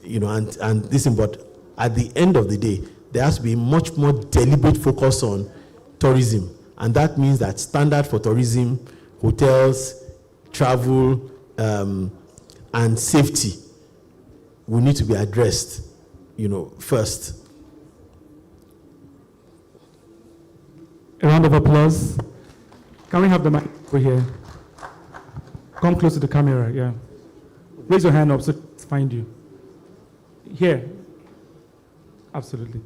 and this thing. But at the end of the day, there has to be much more deliberate focus on tourism, and that means that standard for tourism, hotels, travel, and safety will need to be addressed, first. A round of applause. Can we have the mic over here? Come close to the camera, yeah. Raise your hand up so let's find you. Here. Absolutely.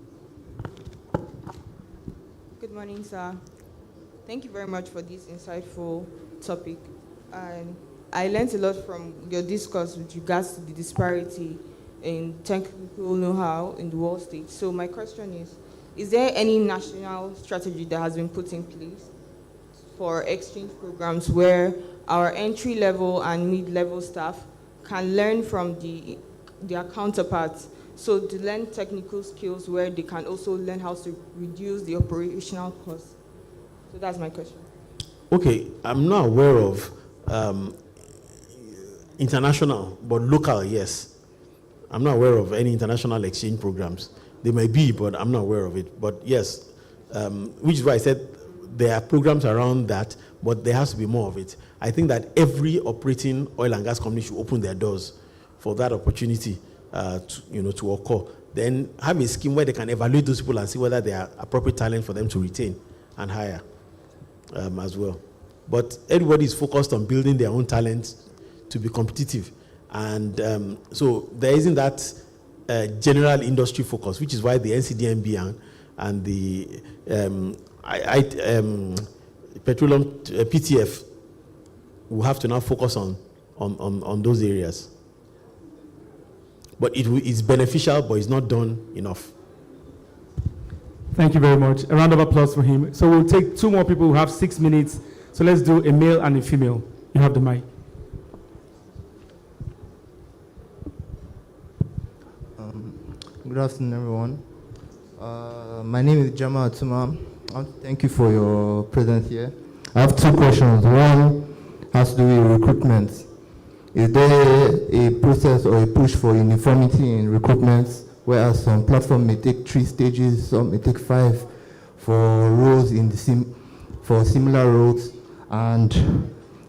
Good morning, sir. Thank you very much for this insightful topic. And I learned a lot from your discourse with regards to the disparity in technical know-how in the world stage. So my question is there any national strategy that has been put in place for exchange programs where our entry-level and mid-level staff can learn from their counterparts, so to learn technical skills where they can also learn how to reduce the operational costs? So that's my question. Okay, I'm not aware of international, but local, yes. I'm not aware of any international exchange programs. They may be, but I'm not aware of it. But yes, which is why I said there are programs around that, but there has to be more of it. I think that every operating oil and gas company should open their doors for that opportunity to occur. Then have a scheme where they can evaluate those people and see whether they are appropriate talent for them to retain and hire as well. But everybody is focused on building their own talent to be competitive. And so there isn't that general industry focus, which is why the NCDMB and the petroleum PTF will have to now focus on those areas. But it's beneficial, but it's not done enough. Thank you very much. A round of applause for him. So we'll take two more people who have 6 minutes. So let's do a male and a female. You have the mic. Good afternoon, everyone. My name is Jama Atuma. Thank you for your presence here. I have two questions. One has to do with recruitment. Is there a process or a push for uniformity in recruitment, whereas some platforms may take 3 stages, some may take 5 for roles for similar roles? And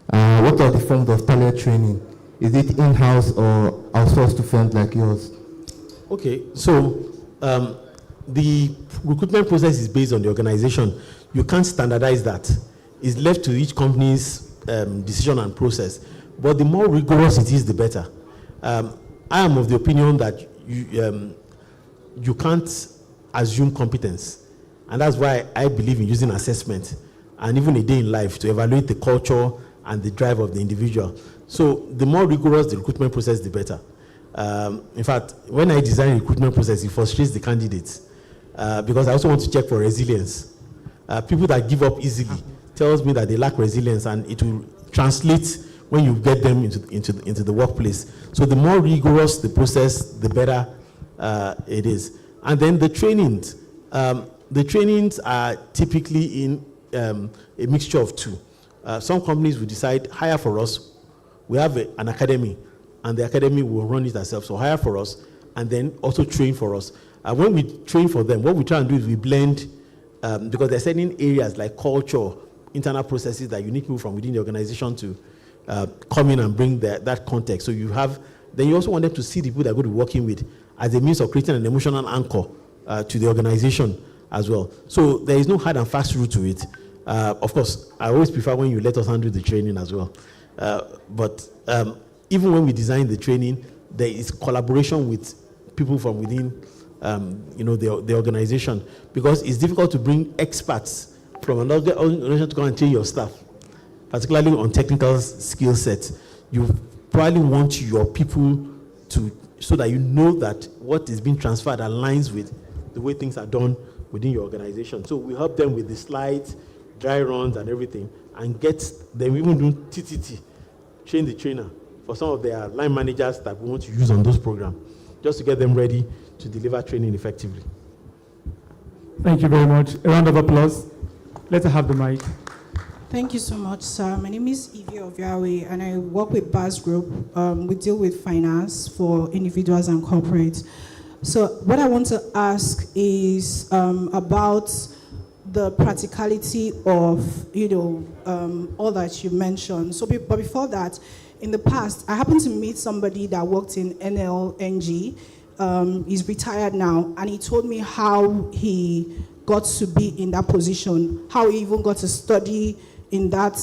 what are the forms of talent training? Is it in-house or outsourced to firms like yours? Okay, so the recruitment process is based on the organization. You can't standardize that. It's left to each company's decision and process. But the more rigorous it is, the better. I am of the opinion that you can't assume competence. And that's why I believe in using assessment and even a day in life to evaluate the culture and the drive of the individual. So the more rigorous the recruitment process, the better. In fact, when I design a recruitment process, it frustrates the candidates because I also want to check for resilience. People that give up easily tells me that they lack resilience, and it will translate when you get them into the workplace. So the more rigorous the process, the better it is. And then the trainings. The trainings are typically in a mixture of two. Some companies will decide, hire for us. We have an academy, and the academy will run it ourselves. So hire for us, and then also train for us. And when we train for them, what we try and do is we blend, because there are certain areas like culture, internal processes that you need people from within the organization to come in and bring that context. So then you also want them to see the people they're going to be working with as a means of creating an emotional anchor to the organization as well. So there is no hard and fast rule to it. Of course, I always prefer when you let us handle the training as well. But even when we design the training, there is collaboration with people from within the organization, because it's difficult to bring experts from another organization to come and train your staff, particularly on technical skill sets. You probably want your people to, so that you know that what is being transferred aligns with the way things are done within your organization. So we help them with the slides, dry runs and everything, and get them even do TTT, train the trainer, for some of their line managers that we want to use on those programs, just to get them ready to deliver training effectively. Thank you very much. A round of applause. Let's have the mic. Thank you so much, sir. My name is Evie Oviawe, and I work with BAS Group. We deal with finance for individuals and corporates. So what I want to ask is about the practicality of, all that you mentioned. So, but before that, in the past, I happened to meet somebody that worked in NLNG. He's retired now, and he told me how he got to be in that position, how he even got to study in that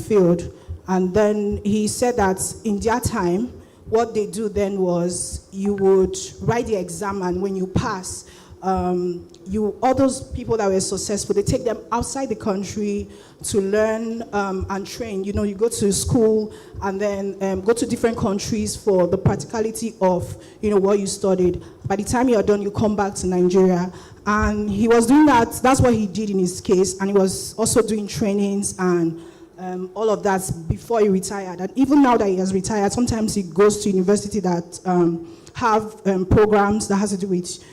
field. And then he said that in their time, what they do then was you would write the exam, and when you pass, all those people that were successful, they take them outside the country to learn and train. You go to school and then go to different countries for the practicality of what you studied. By the time you're done, you come back to Nigeria. And he was doing that. That's what he did in his case. And he was also doing trainings and all of that before he retired. And even now that he has retired, sometimes he goes to university that have programs that has to do with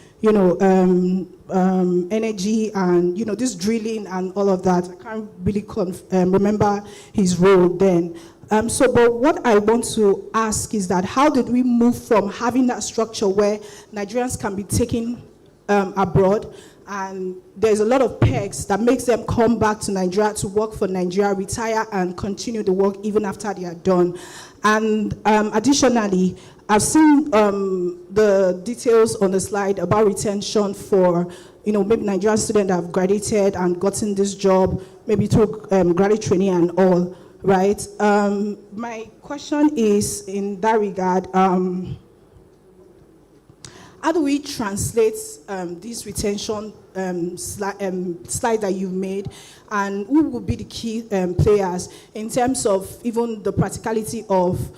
energy and this drilling and all of that. I can't really remember his role then. But what I want to ask is that how did we move from having that structure where Nigerians can be taken abroad, and there's a lot of pegs that makes them come back to Nigeria to work for Nigeria, retire, and continue the work even after they are done. And additionally, I've seen the details on the slide about retention for, maybe Nigerian students that have graduated and gotten this job, maybe through graduate training and all, right? My question is in that regard, how do we translate this retention slide that you've made, and who will be the key players in terms of even the practicality of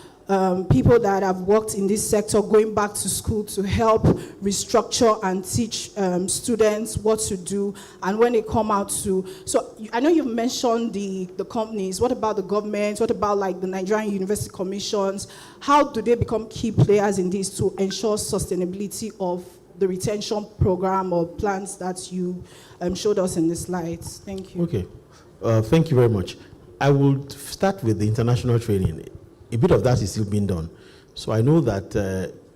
people that have worked in this sector going back to school to help restructure and teach students what to do, and when they come out to, so I know you've mentioned the companies. What about the government? What about like the Nigerian University Commissions? How do they become key players in this to ensure sustainability of the retention program or plans that you showed us in the slides? Thank you. Okay, thank you very much. I will start with the international training. A bit of that is still being done. So I know that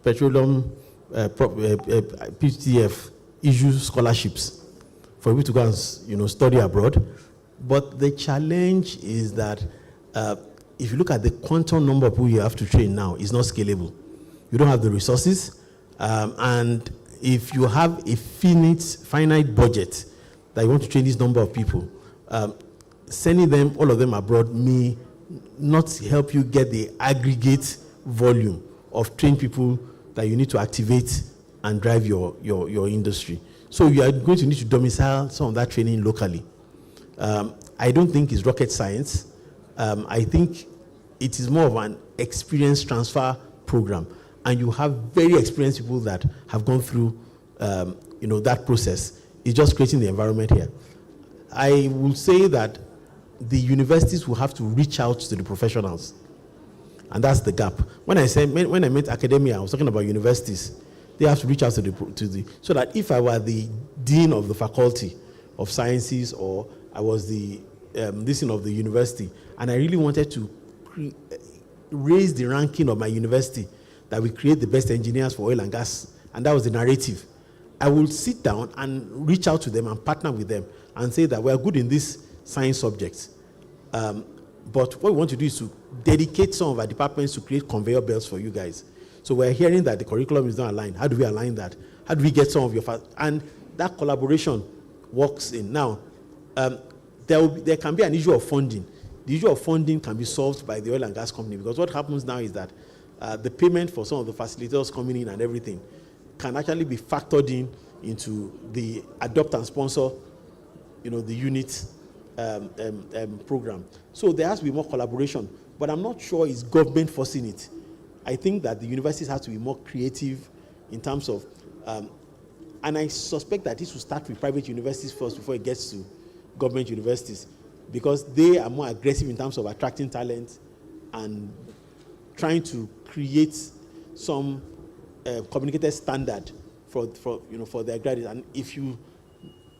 Petroleum PTF issues scholarships for you to go and study abroad. But the challenge is that if you look at the quantum number of people you have to train now, it's not scalable. You don't have the resources, and if you have a finite budget that you want to train this number of people, sending them, all of them abroad, may not help you get the aggregate volume of trained people that you need to activate and drive your industry. So you are going to need to domicile some of that training locally. I don't think it's rocket science. I think it is more of an experience transfer program, and you have very experienced people that have gone through that process. It's just creating the environment here. I will say that the universities will have to reach out to the professionals, and that's the gap. When I meant academia, I was talking about universities. They have to reach out to the so that if I were the dean of the faculty of sciences, or I was the dean of the university, and I really wanted to raise the ranking of my university, that we create the best engineers for oil and gas, and that was the narrative, I will sit down and reach out to them and partner with them and say that we are good in this science subjects. But what we want to do is to dedicate some of our departments to create conveyor belts for you guys. So we're hearing that the curriculum is not aligned. How do we align that? How do we get some of your... And that collaboration works in. Now, there can be an issue of funding. The issue of funding can be solved by the oil and gas company, because what happens now is that the payment for some of the facilitators coming in and everything, can actually be factored into the adopt and sponsor, the unit program. So there has to be more collaboration, but I'm not sure it's government forcing it. I think that the universities have to be more creative in terms of, and I suspect that this will start with private universities first before it gets to government universities, because they are more aggressive in terms of attracting talent and trying to create some communicated standard for their graduates. And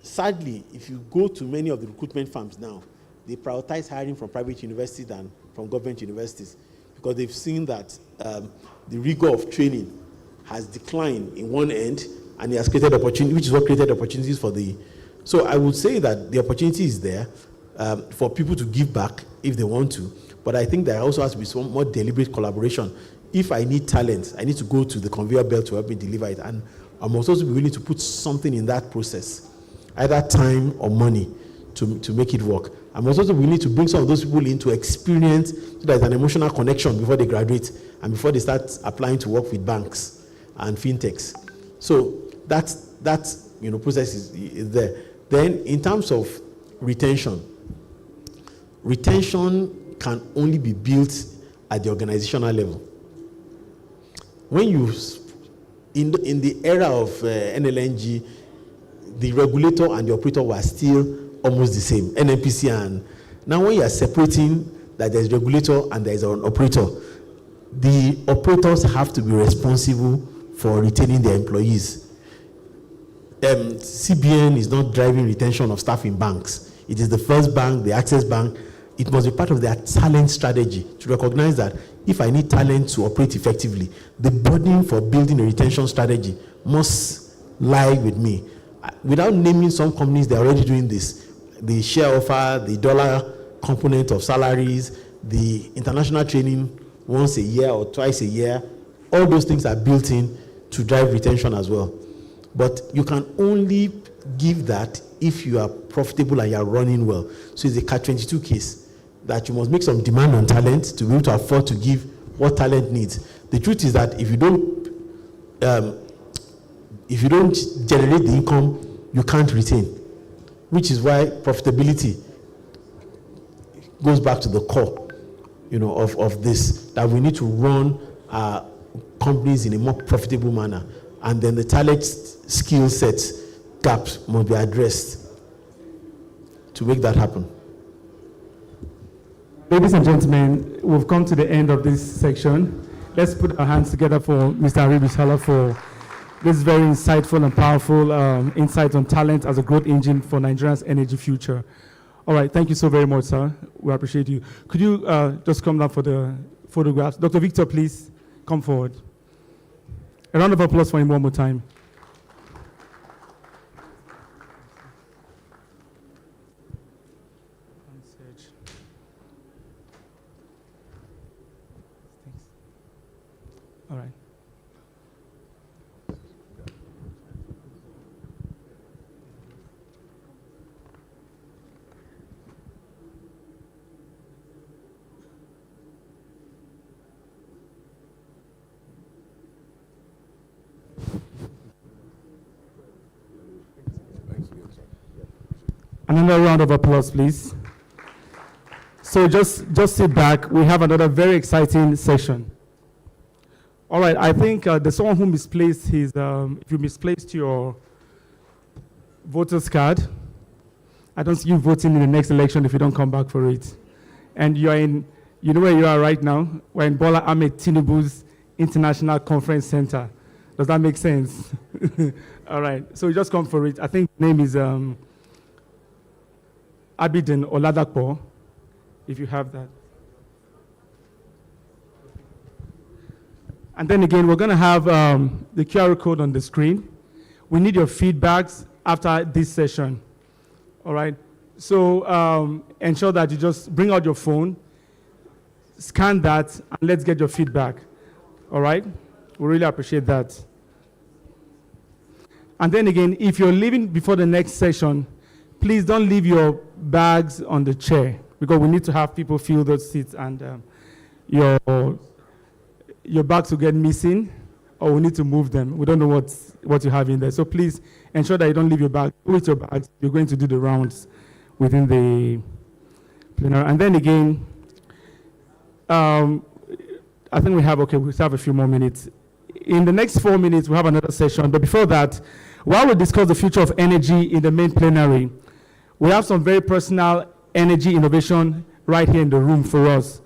sadly, if you go to many of the recruitment firms now, they prioritize hiring from private universities than from government universities, because they've seen that the rigor of training has declined in one end, and it has created opportunity, which is what created opportunities for the. So I would say that the opportunity is there for people to give back if they want to, but I think there also has to be some more deliberate collaboration. If I need talent, I need to go to the conveyor belt to help me deliver it, and I must also be willing to put something in that process, either time or money, to make it work. I must also be willing to bring some of those people in to experience, so there's an emotional connection before they graduate and before they start applying to work with banks and fintechs. So that process is there. Then in terms of retention can only be built at the organizational level. When you, in the era of NLNG, the regulator and the operator were still almost the same, NNPC, and now when you are separating that there's regulator and there's an operator, the operators have to be responsible for retaining their employees. CBN is not driving retention of staff in banks. It is the First Bank, the Access Bank. It must be part of their talent strategy to recognize that if I need talent to operate effectively, the burden for building a retention strategy must lie with me. Without naming some companies, they're already doing this. The share offer, the dollar component of salaries, the international training once a year or twice a year, all those things are built in to drive retention as well. But you can only give that if you are profitable and you are running well. So it's a catch-22 case that you must make some demand on talent to be able to afford to give what talent needs. The truth is that if you don't generate the income, you can't retain, which is why profitability goes back to the core, of this, that we need to run our companies in a more profitable manner, and then the talent skill sets gaps must be addressed to make that happen. Ladies and gentlemen, we've come to the end of this section. Let's put our hands together for Mr. Aribishala for this very insightful and powerful insight on talent as a growth engine for Nigeria's energy future. All right, thank you so very much, sir. We appreciate you. Could you just come down for the photographs? Dr. Victor, please come forward. A round of applause for him one more time. All right. Another round of applause, please. So just sit back. We have another very exciting session. All right, I think there's someone who misplaced his, if you misplaced your voter's card, I don't see you voting in the next election if you don't come back for it. And you know where you are right now? We're in Bola Ahmed Tinubu's International Conference Center. Does that make sense? All right, so you just come for it. I think the name is Abidin Oladapo, if you have that. And then again, we're going to have the QR code on the screen. We need your feedbacks after this session. All right? So ensure that you just bring out your phone, scan that, and let's get your feedback. All right? We really appreciate that. And then again, if you're leaving before the next session, please don't leave your bags on the chair, because we need to have people fill those seats, and your bags will get missing. or we need to move them. We don't know what you have in there. So please ensure that you don't leave your bag. With your bags, you're going to do the rounds within the plenary. And then again, I think we have a few more minutes. In the next 4 minutes, we have another session. But before that, while we discuss the future of energy in the main plenary, we have some very personal energy innovation right here in the room for us.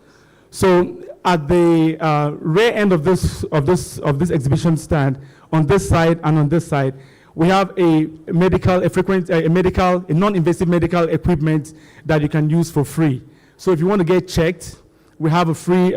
So at the rear end of this exhibition stand, on this side and on this side, we have a non-invasive medical equipment that you can use for free. So if you want to get checked, we have a free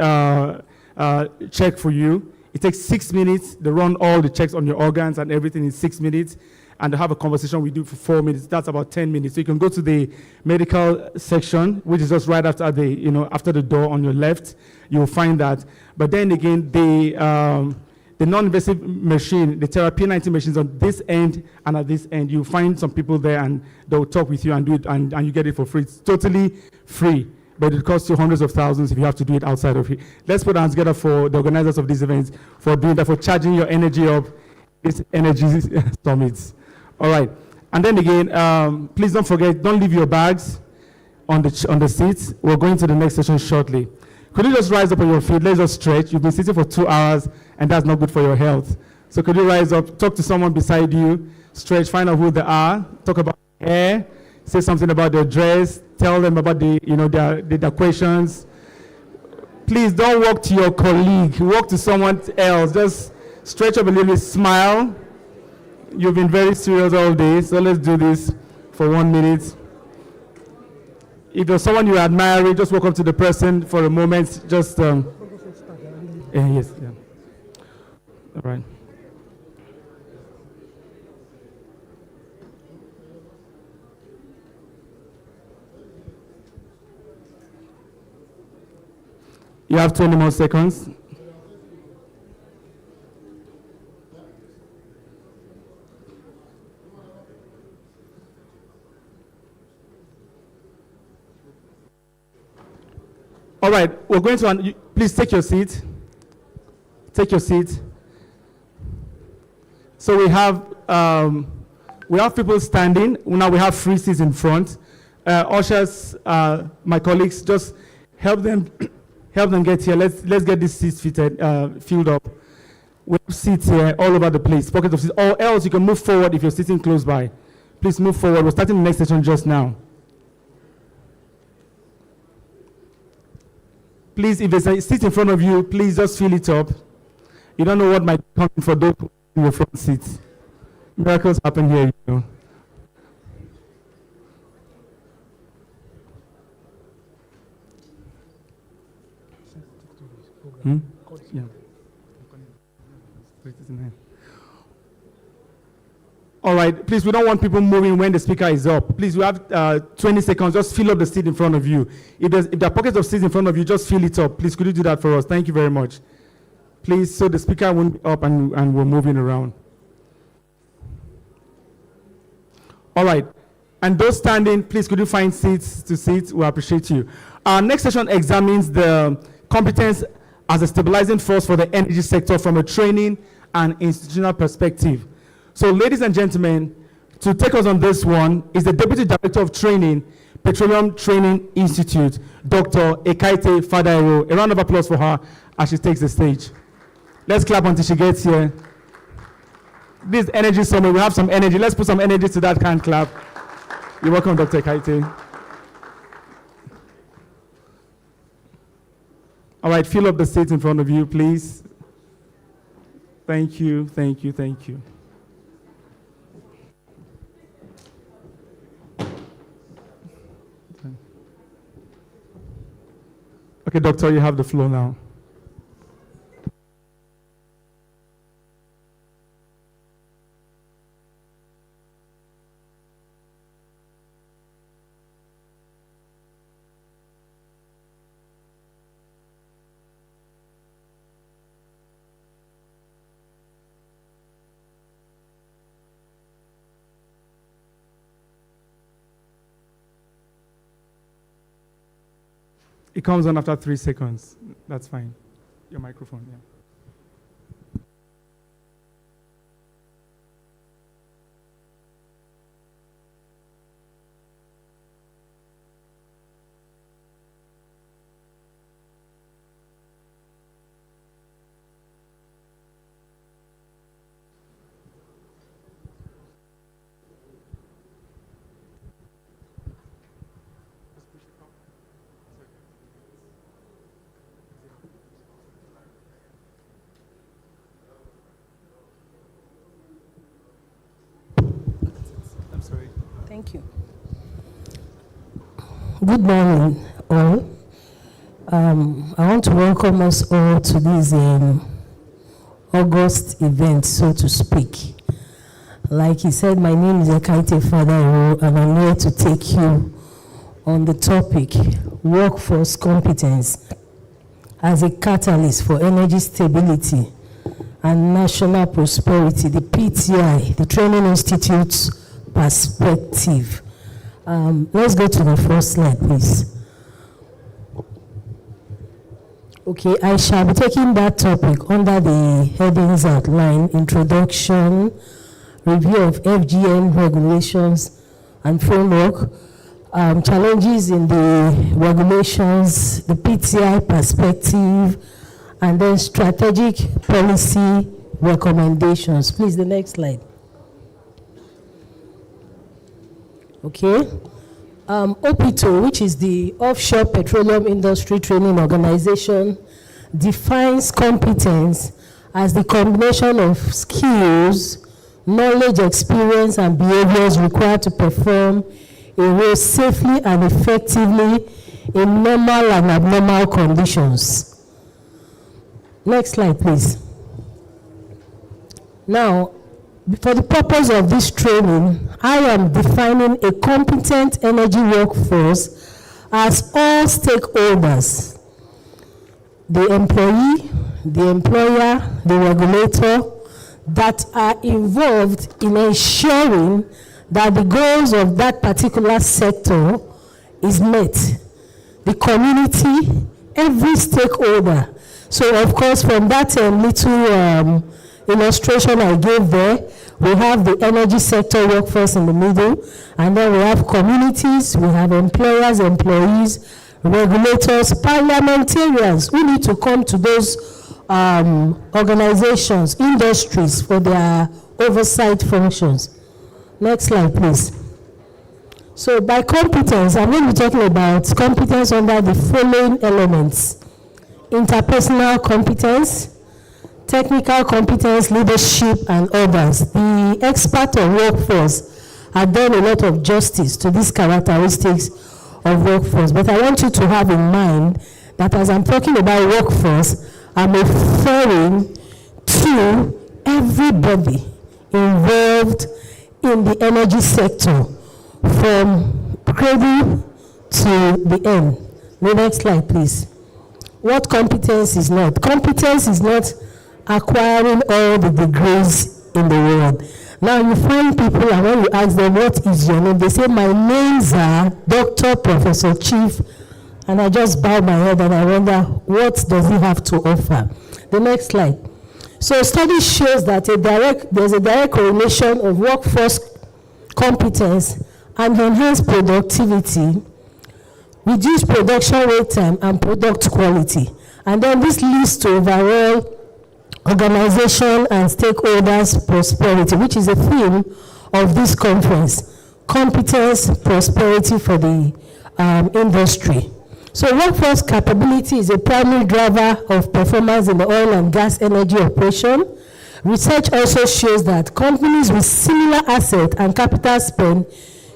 check for you. It takes 6 minutes. They run all the checks on your organs and everything in 6 minutes, and they have a conversation we do for 4 minutes. That's about 10 minutes. So you can go to the medical section, which is just right after after the door on your left. You'll find that. But then again, the non-invasive machine, the therapy 90 machines on this end and at this end, you'll find some people there and they'll talk with you and do it, and you get it for free. It's totally free, but it costs you hundreds of thousands if you have to do it outside of here. Let's put our hands together for the organizers of these events for doing that, for charging your energy up these energy summits. All right. And then again, please don't forget, don't leave your bags on the seats. We're going to the next session shortly. Could you just rise up on your feet? Let's just stretch. You've been sitting for 2 hours, and that's not good for your health. So could you rise up, talk to someone beside you, stretch, find out who they are, talk about hair, say something about their dress, tell them about their questions. Please don't walk to your colleague. Walk to someone else. Just stretch up a little bit, smile. You've been very serious all day, so let's do this for 1 minute. If there's someone you admire, just walk up to the person for a moment. Just, yes, yeah. All right. You have 20 more seconds. All right, we're going to, please take your seat. Take your seat. So we have people standing. Now we have free seats in front. Ushers, my colleagues, just help them get here. Let's get these seats filled up. We have seats here all over the place, pockets of seats. Or else you can move forward if you're sitting close by. Please move forward. We're starting the next session just now. Please, if there's a seat in front of you, please just fill it up. You don't know what might come for those in your front seat. Miracles happen here, you know. Yeah. All right, please, we don't want people moving when the speaker is up. Please, we have 20 seconds. Just fill up the seat in front of you. If there are pockets of seats in front of you, just fill it up. Please, could you do that for us? Thank you very much. Please, so the speaker won't be up and we're moving around. All right, and those standing, please, could you find seats to sit? We appreciate you. Our next session examines the competence as a stabilizing force for the energy sector from a training and institutional perspective. So, ladies and gentlemen, to take us on this one is the Deputy Director of Training, Petroleum Training Institute, Dr. Ekaite Fadairo. A round of applause for her as she takes the stage. Let's clap until she gets here. This energy summit, we have some energy. Let's put some energy to that hand clap. You're welcome, Dr. Ekaite. All right, fill up the seats in front of you, please. Thank you, thank you, thank you. Okay, Doctor, you have the floor now. It comes on after 3 seconds. That's fine. Your microphone, yeah. Thank you. Good morning, all. I want to welcome us all to this August event, so to speak. Like he said, my name is Ekaite Father, and I'm here to take you on the topic, workforce competence as a catalyst for energy stability and national prosperity, the PTI, the Training Institute's perspective. Let's go to the first slide, please. Okay, I shall be taking that topic under the headings outlined: introduction, review of FGM regulations and framework, challenges in the regulations, the PTI perspective, and then strategic policy recommendations. Please, the next slide. Okay. OPITO, which is the Offshore Petroleum Industry Training Organization, defines competence as the combination of skills, knowledge, experience, and behaviors required to perform a role safely and effectively in normal and abnormal conditions. Next slide, please. Now, for the purpose of this training, I am defining a competent energy workforce as all stakeholders: the employee, the employer, the regulator, that are involved in ensuring that the goals of that particular sector is met. The community, every stakeholder. So of course, from that little illustration I gave there, we have the energy sector workforce in the middle, and then we have communities, we have employers, employees, regulators, parliamentarians who need to come to those organizations, industries for their oversight functions. Next slide, please. So by competence, I'm going to be talking about competence under the following elements: interpersonal competence, technical competence, leadership, and others. The expert on workforce have done a lot of justice to these characteristics of workforce, but I want you to have in mind that as I'm talking about workforce, I'm referring to everybody involved in the energy sector, from cradle to the end. The next slide, please. What competence is not? Competence is not acquiring all the degrees in the world. Now you find people, and when you ask them, what is your name? They say, my names are Dr. Professor Chief, and I just bow my head and I wonder, what does he have to offer? The next slide. So a study shows that there's a direct correlation of workforce competence and enhanced productivity, reduced production wait time, and product quality. And then this leads to overall organization and stakeholders prosperity, which is a theme of this conference: competence, prosperity for the industry. So workforce capability is a primary driver of performance in the oil and gas energy operation. Research also shows that companies with similar asset and capital spend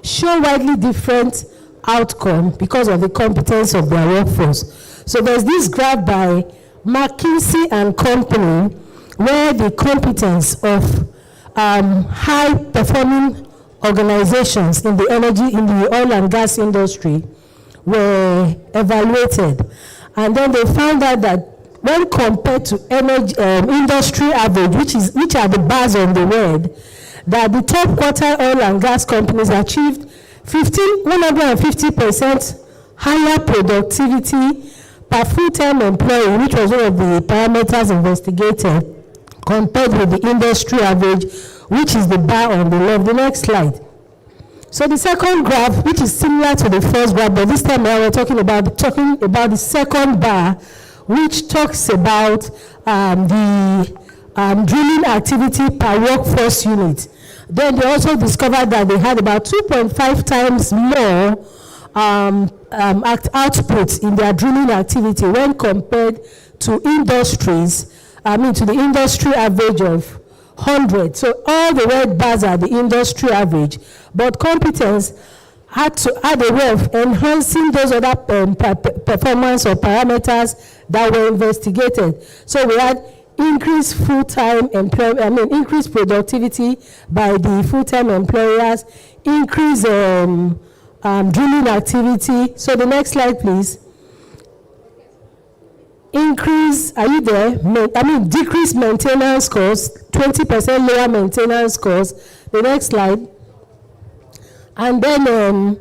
show widely different outcome because of the competence of their workforce. So there's this graph by McKinsey and Company, where the competence of high-performing organizations in the oil and gas industry were evaluated, and then they found out that when compared to industry average, which are the bars on the word, that the top quartile oil and gas companies achieved 150% higher productivity per full-time employee, which was one of the parameters investigated, compared with the industry average, which is the bar on the left. The next slide. So the second graph, which is similar to the first graph, but this time we're talking about the second bar, which talks about the drilling activity per workforce unit. Then they also discovered that they had about 2.5 times more output in their drilling activity when compared to to the industry average of 100. So all the red bars are the industry average, but competence had a way of enhancing those other performance or parameters that were investigated. So we had increased full-time employment, increased productivity by the full-time employers, increased drilling activity. So the next slide, please. Increase, are you there? Decrease maintenance costs, 20% lower maintenance costs. The next slide. And then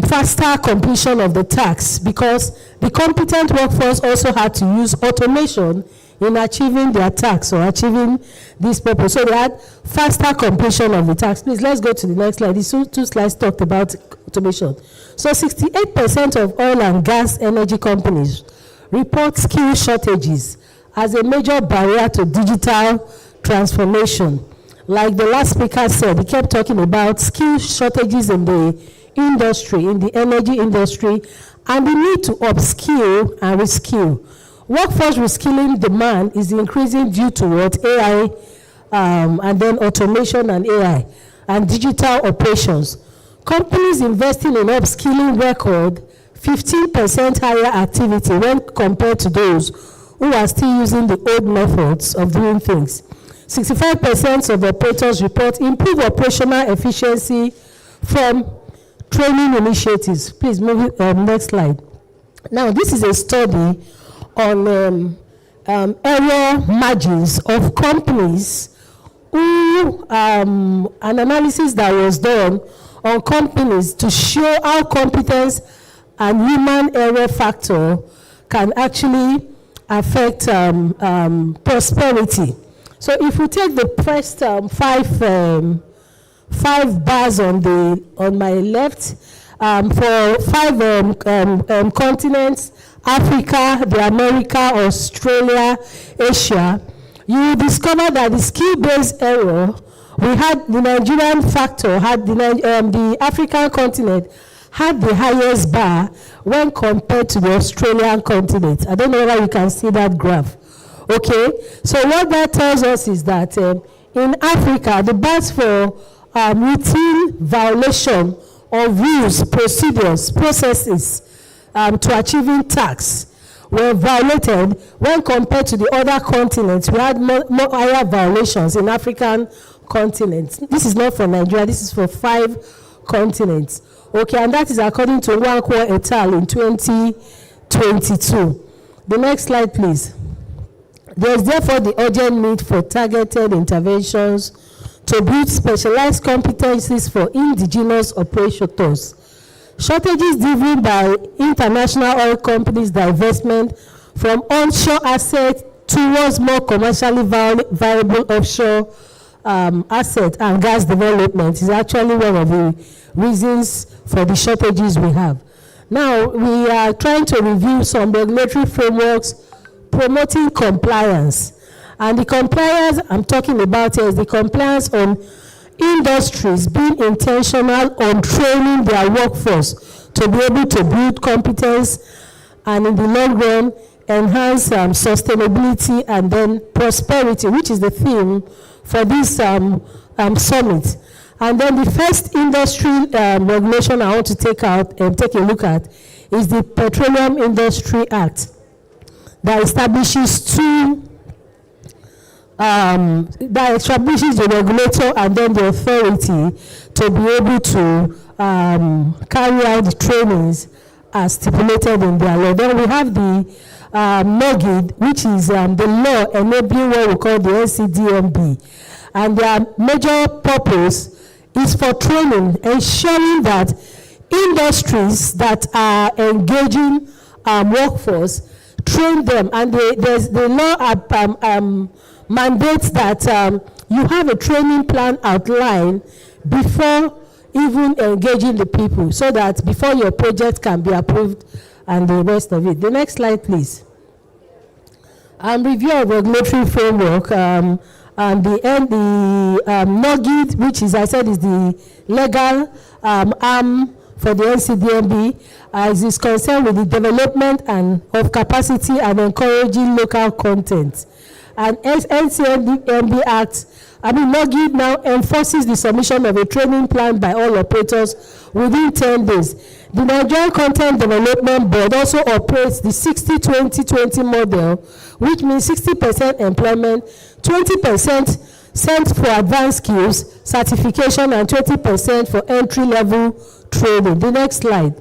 faster completion of the task, because the competent workforce also had to use automation in achieving their task or achieving this purpose. So they had faster completion of the task. Please, let's go to the next slide. These two slides talked about automation. So 68% of oil and gas energy companies report skill shortages as a major barrier to digital transformation. Like the last speaker said, he kept talking about skill shortages in the industry, in the energy industry, and the need to upskill and reskill. Workforce reskilling demand is increasing due to what? AI, and then automation and AI, and digital operations. Companies investing in upskilling record 15% higher activity when compared to those who are still using the old methods of doing things. 65% of operators report improved operational efficiency from training initiatives. Please move it, next slide. Now, this is a study on error margins of companies who, an analysis that was done on companies to show how competence and human error factor can actually affect prosperity. So if we take the first five bars on my left, for 5 continents, Africa, the America, Australia, Asia, you will discover that the skill-based error, we had the Nigerian factor, had the African continent had the highest bar when compared to the Australian continent. I don't know whether you can see that graph. Okay, so what that tells us is that in Africa, the bars for routine violation of rules, procedures, processes to achieving tasks were violated when compared to the other continents. We had more higher violations in African continents. This is not for Nigeria, this is for 5 continents. Okay, and that is according to Wankwo et al. In 2022. The next slide, please. There is therefore the urgent need for targeted interventions to build specialized competencies for indigenous operators. Shortages driven by international oil companies' divestment from onshore assets towards more commercially viable offshore asset and gas development is actually one of the reasons for the shortages we have. Now, we are trying to review some regulatory frameworks promoting compliance. And the compliance I'm talking about is the compliance on industries being intentional on training their workforce to be able to build competence and in the long run enhance sustainability and then prosperity, which is the theme for this summit. And then the first industry regulation I want to take a look at is the Petroleum Industry Act that establishes the regulator and then the authority to be able to carry out the trainings as stipulated in their law. Then we have the NIES, which is the law enabling what we call the NCDMB. And their major purpose is for training, ensuring that industries that are engaging workforce train them. And the law mandates that you have a training plan outlined before even engaging the people, so that before your project can be approved and the rest of it. The next slide, please. Review of regulatory framework. And the NIES, which is, I said, is the legal arm for the NCDMB, is concerned with the development of capacity and encouraging local content. and NCNB Act, NOGI now enforces the submission of a training plan by all operators within 10 days. The Nigerian Content Development Board also operates the 60-20-20 model, which means 60% employment, 20% sent for advanced skills, certification, and 20% for entry-level training. The next slide.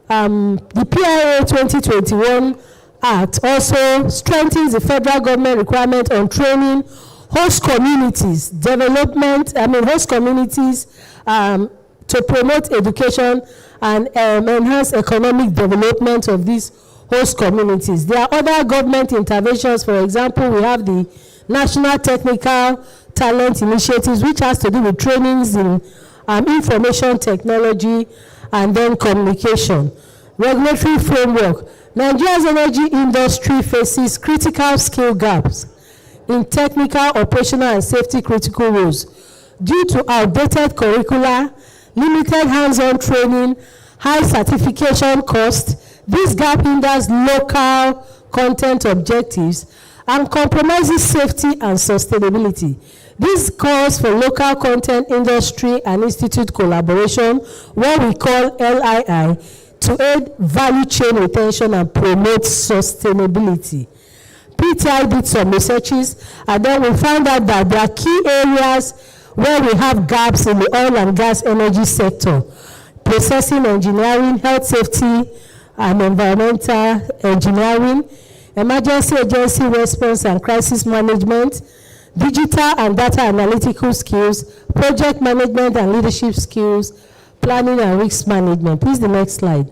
The PIA 2021 Act also strengthens the federal government requirement on training host communities, host communities to promote education and enhance economic development of these host communities. There are other government interventions. For example, we have the National Technical Talent Initiatives, which has to do with trainings in information technology and then communication. Regulatory framework. Nigeria's energy industry faces critical skill gaps in technical, operational, and safety critical roles due to outdated curricula, limited hands-on training, high certification cost. This gap hinders local content objectives and compromises safety and sustainability. This calls for local content industry and institute collaboration, what we call LII, to aid value chain retention and promote sustainability. PTI did some researches, and then we found out that there are key areas where we have gaps in the oil and gas energy sector: processing engineering, health safety and environmental engineering, emergency agency response and crisis management, digital and data analytical skills, project management and leadership skills, planning and risk management. Please, the next slide.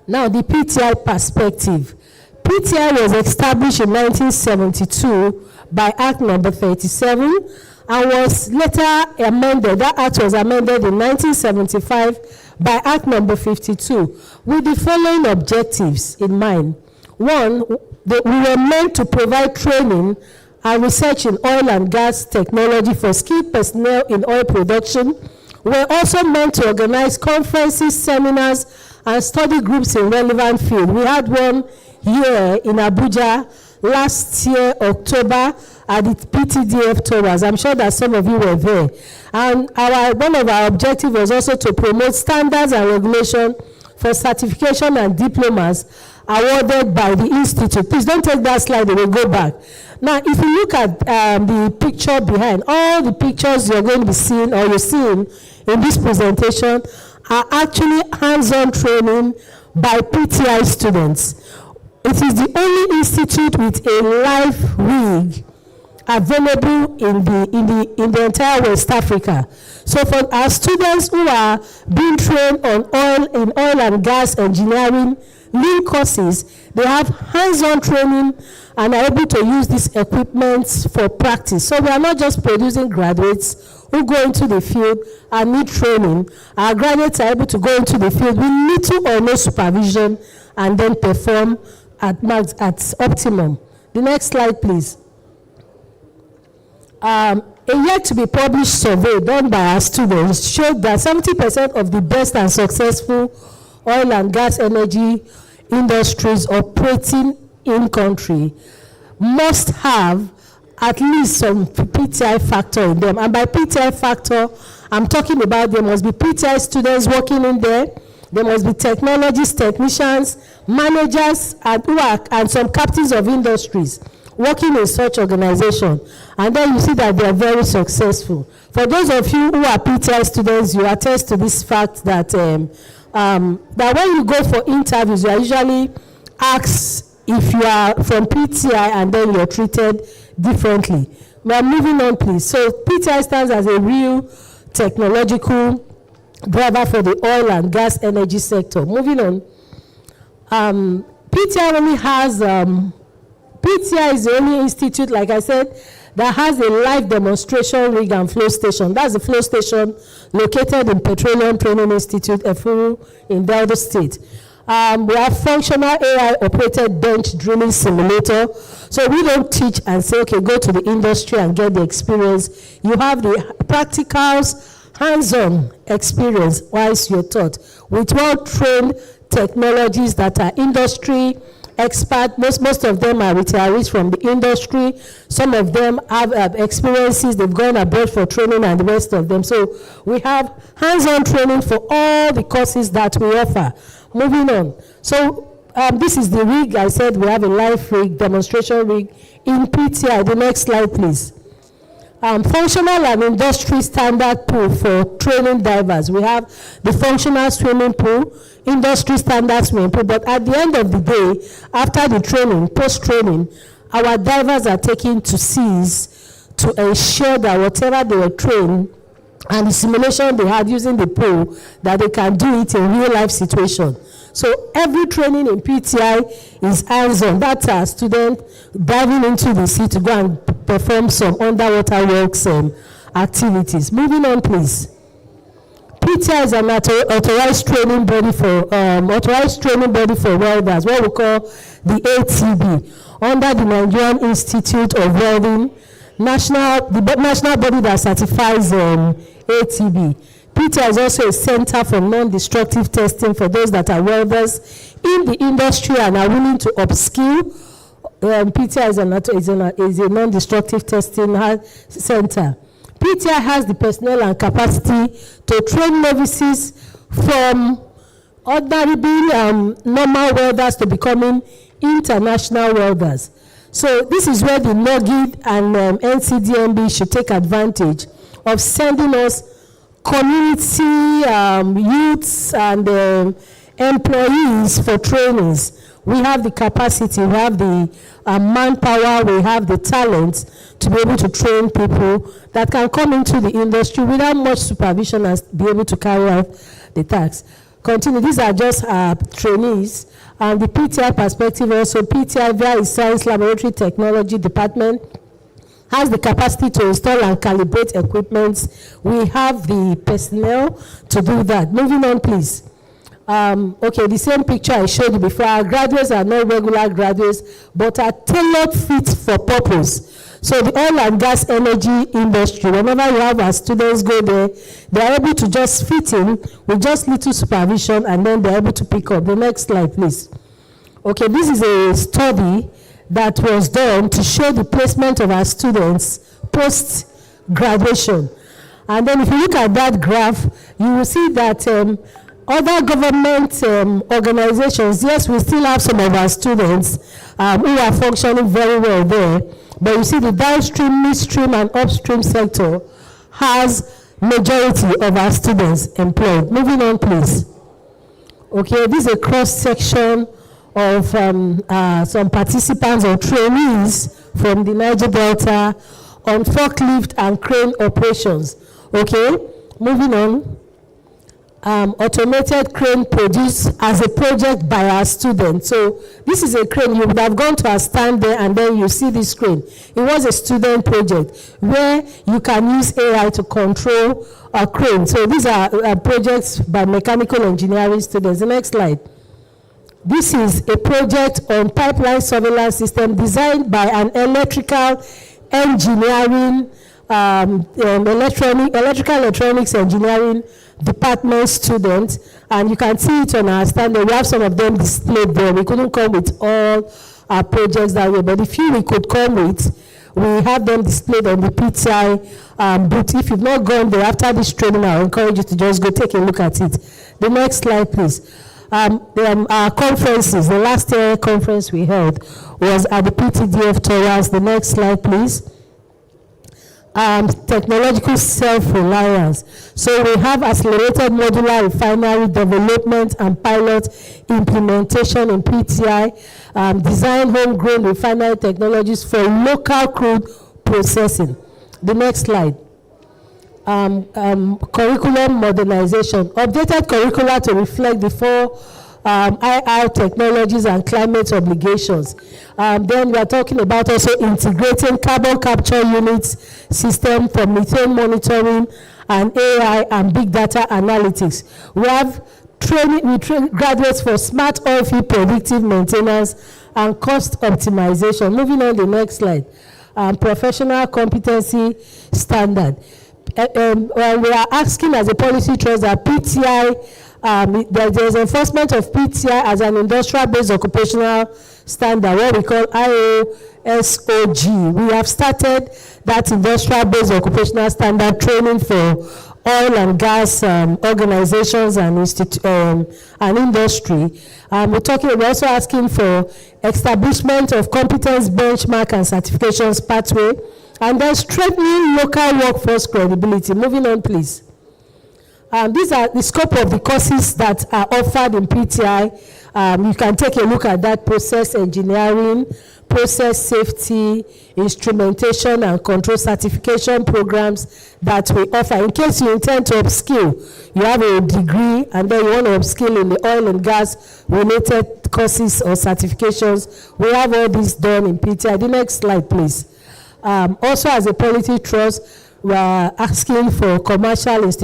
Now, the PTI perspective. PTI was established in 1972 by Act number 37 and was later amended. That Act was amended in 1975 by Act number 52 with the following objectives in mind. One, we were meant to provide training and research in oil and gas technology for skilled personnel in oil production. We're also meant to organize conferences, seminars, and study groups in relevant field. We had one here in Abuja last year, October, at the PTDF Towers. I'm sure that some of you were there. And one of our objectives was also to promote standards and regulation for certification and diplomas awarded by the Institute. Please don't take that slide, we will go back. Now, if you look at the picture behind, all the pictures you're going to be seeing or you're seeing in this presentation are actually hands-on training by PTI students. It is the only institute with a live rig available in the entire West Africa. So for our students who are being trained on oil and gas engineering lean courses, they have hands-on training and are able to use these equipment for practice. So we are not just producing graduates who go into the field and need training. Our graduates are able to go into the field with little or no supervision and then perform at optimum. The next slide, please. A yet to be published survey done by our students showed that 70% of the best and successful oil and gas energy industries operating in country must have at least some PTI factor in them. And by PTI factor, I'm talking about there must be PTI students working in there. There must be technologists, technicians, managers, and some captains of industries working in such organization. And then you see that they are very successful. For those of you who are PTI students, you attest to this fact that that when you go for interviews, you are usually asked if you are from PTI and then you're treated differently. We are moving on, please. So PTI stands as a real technological driver for the oil and gas energy sector. Moving on. PTI only has, PTI is the only institute, like I said, that has a live demonstration rig and flow station. That's the flow station located in Petroleum Training Institute, Efuru, in Delta State. We have functional AI-operated bench drilling simulator. So we don't teach and say, okay, go to the industry and get the experience. You have the practicals, hands-on experience whilst you're taught with well-trained technologies that are industry expert. Most of them are retirees from the industry. Some of them have experiences. They've gone abroad for training and the rest of them. So we have hands-on training for all the courses that we offer. Moving on. So this is the rig. I said we have a live rig, demonstration rig in PTI. The next slide, please. Functional and industry standard pool for training divers. We have the functional swimming pool, industry standard swimming pool, but at the end of the day, after the training, post-training, our divers are taken to seas to ensure that whatever they were trained and the simulation they had using the pool, that they can do it in real life situation. So every training in PTI is hands-on. That's a student diving into the sea to go and perform some underwater works activities. Moving on, please. PTI is an authorized training body for welders, what we call the ATB, under the Nigerian Institute of Welding, the national body that certifies ATB. PTI is also a center for non-destructive testing for those that are welders in the industry and are willing to upskill. PTI is a non-destructive testing center. PTI has the personnel and capacity to train novices from ordinary normal welders to becoming international welders. So this is where the NOGID and NCDMB should take advantage of sending us community youths and employees for trainings. We have the capacity, we have the manpower, we have the talent to be able to train people that can come into the industry without much supervision and be able to carry out the tasks. Continue. These are just trainees. And the PTI perspective also, PTI via its Science Laboratory Technology Department has the capacity to install and calibrate equipment. We have the personnel to do that. Moving on, please. Okay, the same picture I showed you before. Our graduates are not regular graduates, but are tailored fit for purpose. So the oil and gas energy industry, whenever you have our students go there, they are able to just fit in with just little supervision, and then they're able to pick up. The next slide, please. Okay, this is a study that was done to show the placement of our students post-graduation. And then if you look at that graph, you will see that other government organizations, yes, we still have some of our students who are functioning very well there, but you see the downstream, midstream, and upstream sector has majority of our students employed. Moving on, please. Okay, this is a cross-section of some participants or trainees from the Niger Delta on forklift and crane operations. Okay, moving on. Automated crane produced as a project by our students. So this is a crane. You would have gone to a stand there and then you see this crane. It was a student project where you can use AI to control a crane. So these are projects by mechanical engineering students. The next slide. This is a project on pipeline surveillance system designed by an electrical engineering, electrical electronics engineering department student, and you can see it on our stand. We have some of them displayed there. We couldn't come with all our projects that way, but the few we could come with, we have them displayed on the PTI booth. If you've not gone there after this training, I encourage you to just go take a look at it. The next slide, please. Our conferences, the last year conference we held was at the PTDF Towers. The next slide, please. Technological self-reliance. So we have accelerated modular refinery development and pilot implementation in PTI, design homegrown refinery technologies for local crude processing. The next slide. Curriculum modernization. Updated curricula to reflect the four IR technologies and climate obligations. Then we are talking about also integrating carbon capture units system for methane monitoring and AI and big data analytics. We have we train graduates for smart oil field predictive maintenance and cost optimization. Moving on to the next slide. Professional competency standard. We are asking as a policy trust that PTI There's enforcement of PTI as an industrial-based occupational standard, what we call IOSOG. We have started that industrial-based occupational standard training for oil and gas organizations and industry. We're also asking for establishment of competence benchmark and certifications pathway, and then strengthening local workforce credibility. Moving on, please. These are the scope of the courses that are offered in PTI. You can take a look at that: process engineering, process safety, instrumentation and control certification programs that we offer. In case you intend to upskill, you have a degree and then you want to upskill in the oil and gas related courses or certifications, we have all this done in PTI. The next slide, please. Also, as a polity trust, we are asking for commercialized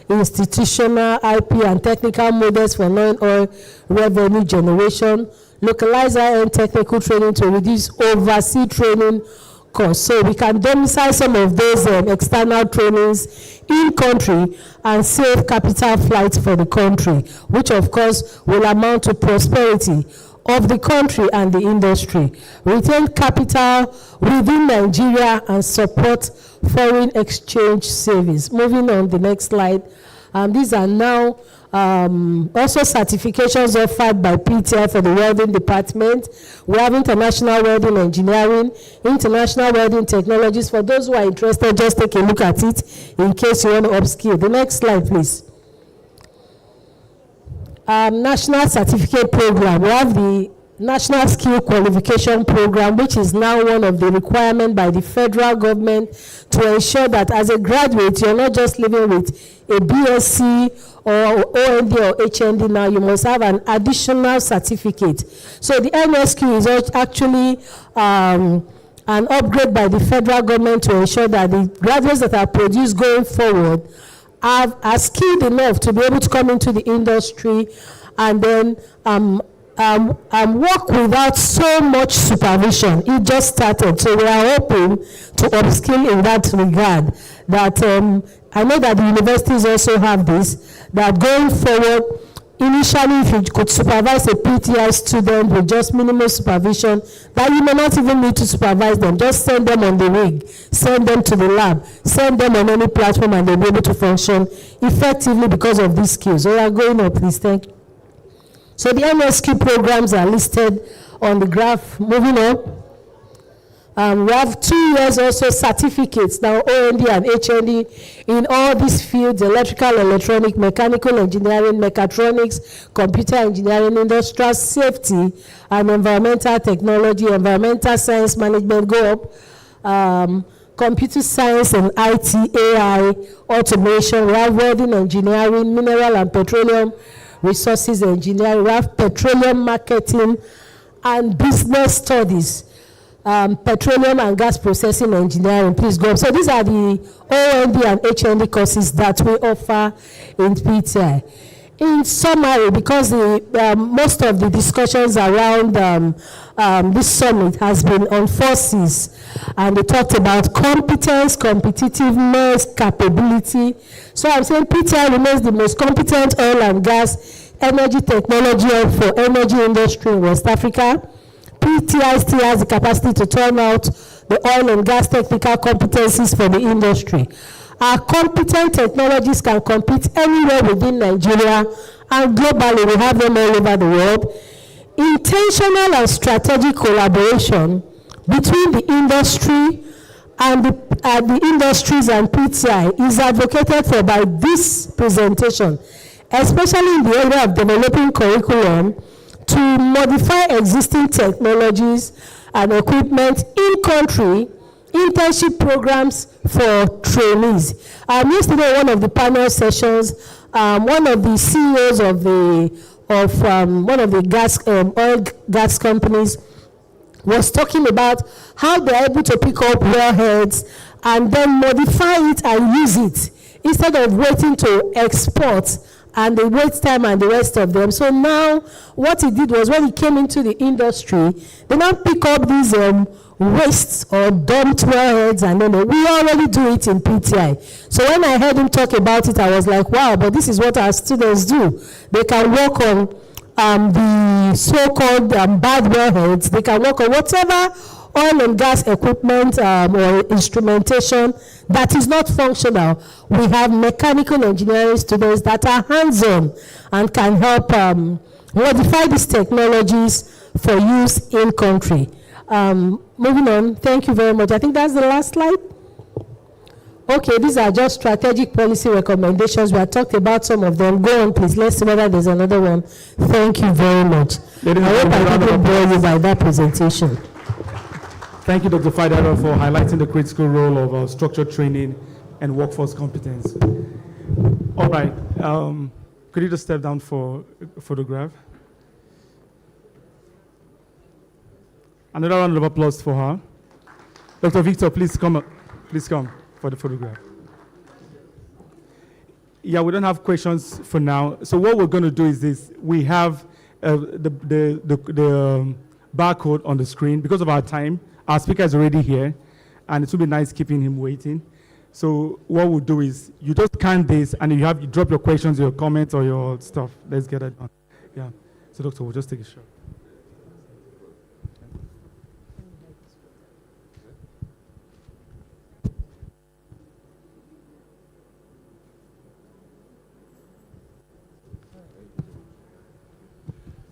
institutional IP and technical models for non-oil revenue generation, localize and technical training to reduce overseas training costs. So we can domicile some of those external trainings in country and save capital flights for the country, which of course will amount to prosperity of the country and the industry. Retain capital within Nigeria and support foreign exchange savings. Moving on, the next slide. These are now also certifications offered by PTI for the welding department. We have international welding engineering, international welding technologies. For those who are interested, just take a look at it in case you want to upskill. The next slide, please. National certificate program. We have the National Skill Qualification Program, which is now one of the requirements by the federal government to ensure that as a graduate, you're not just living with a BSc or OND or HND now, you must have an additional certificate. So the NSQ is actually an upgrade by the federal government to ensure that the graduates that are produced going forward are skilled enough to be able to come into the industry and then work without so much supervision. It just started, so we are hoping to upskill in that regard. That I know that the universities also have this, that going forward, initially if you could supervise a PTI student with just minimal supervision, that you may not even need to supervise them, just send them on the rig, send them to the lab, send them on any platform and they'll be able to function effectively because of these skills. So we are going up, please, thank you. So the MSQ programs are listed on the graph. Moving on. We have 2 years also certificates, now OND and HND in all these fields: electrical, electronic, mechanical engineering, mechatronics, computer engineering, industrial safety, and environmental technology, environmental science management, go up. Computer science and IT, AI, automation. We have welding engineering, mineral and petroleum resources engineering. We have petroleum marketing and business studies. Petroleum and gas processing engineering, please go up. So these are the OND and HND courses that we offer in PTI. In summary, because most of the discussions around this summit has been on forces, and they talked about competence, competitiveness, capability. So I'm saying PTI remains the most competent oil and gas energy technology for energy industry in West Africa. PTI still has the capacity to turn out the oil and gas technical competencies for the industry. Our competent technologies can compete anywhere within Nigeria and globally. We have them all over the world. Intentional and strategic collaboration between the industry and the industries and PTI is advocated for by this presentation, especially in the area of developing curriculum to modify existing technologies and equipment in country, internship programs for trainees. Yesterday, one of the panel sessions, one of the CEOs of one of the oil gas companies was talking about how they're able to pick up wellheads and then modify it and use it instead of waiting to export and the wait time and the rest of them. So now what he did was, when he came into the industry, they now pick up these waste or dumped wellheads, and then we already do it in PTI. So when I heard him talk about it, I was like, wow, but this is what our students do. They can work on the so-called bad wellheads. They can work on whatever oil and gas equipment or instrumentation that is not functional. We have mechanical engineering students that are hands-on and can help modify these technologies for use in country. Moving on, thank you very much. I think that's the last slide. Okay, these are just strategic policy recommendations. We have talked about some of them. Go on, please. Let's see whether there's another one. Thank you very much. I hope I didn't bore you by that presentation. Thank you, Dr. Faidara, for highlighting the critical role of structured training and workforce competence. All right, could you just step down for a photograph? Another round of applause for her. Dr. Victor, please come up. Please come for the photograph. Yeah, we don't have questions for now. So what we're going to do is this. We have the barcode on the screen. Because of our time, our speaker is already here, and it would be nice keeping him waiting. So what we'll do is you just scan this, and you drop your questions, your comments, or your stuff. Let's get it done. Yeah. So, Doctor, we'll just take a shot.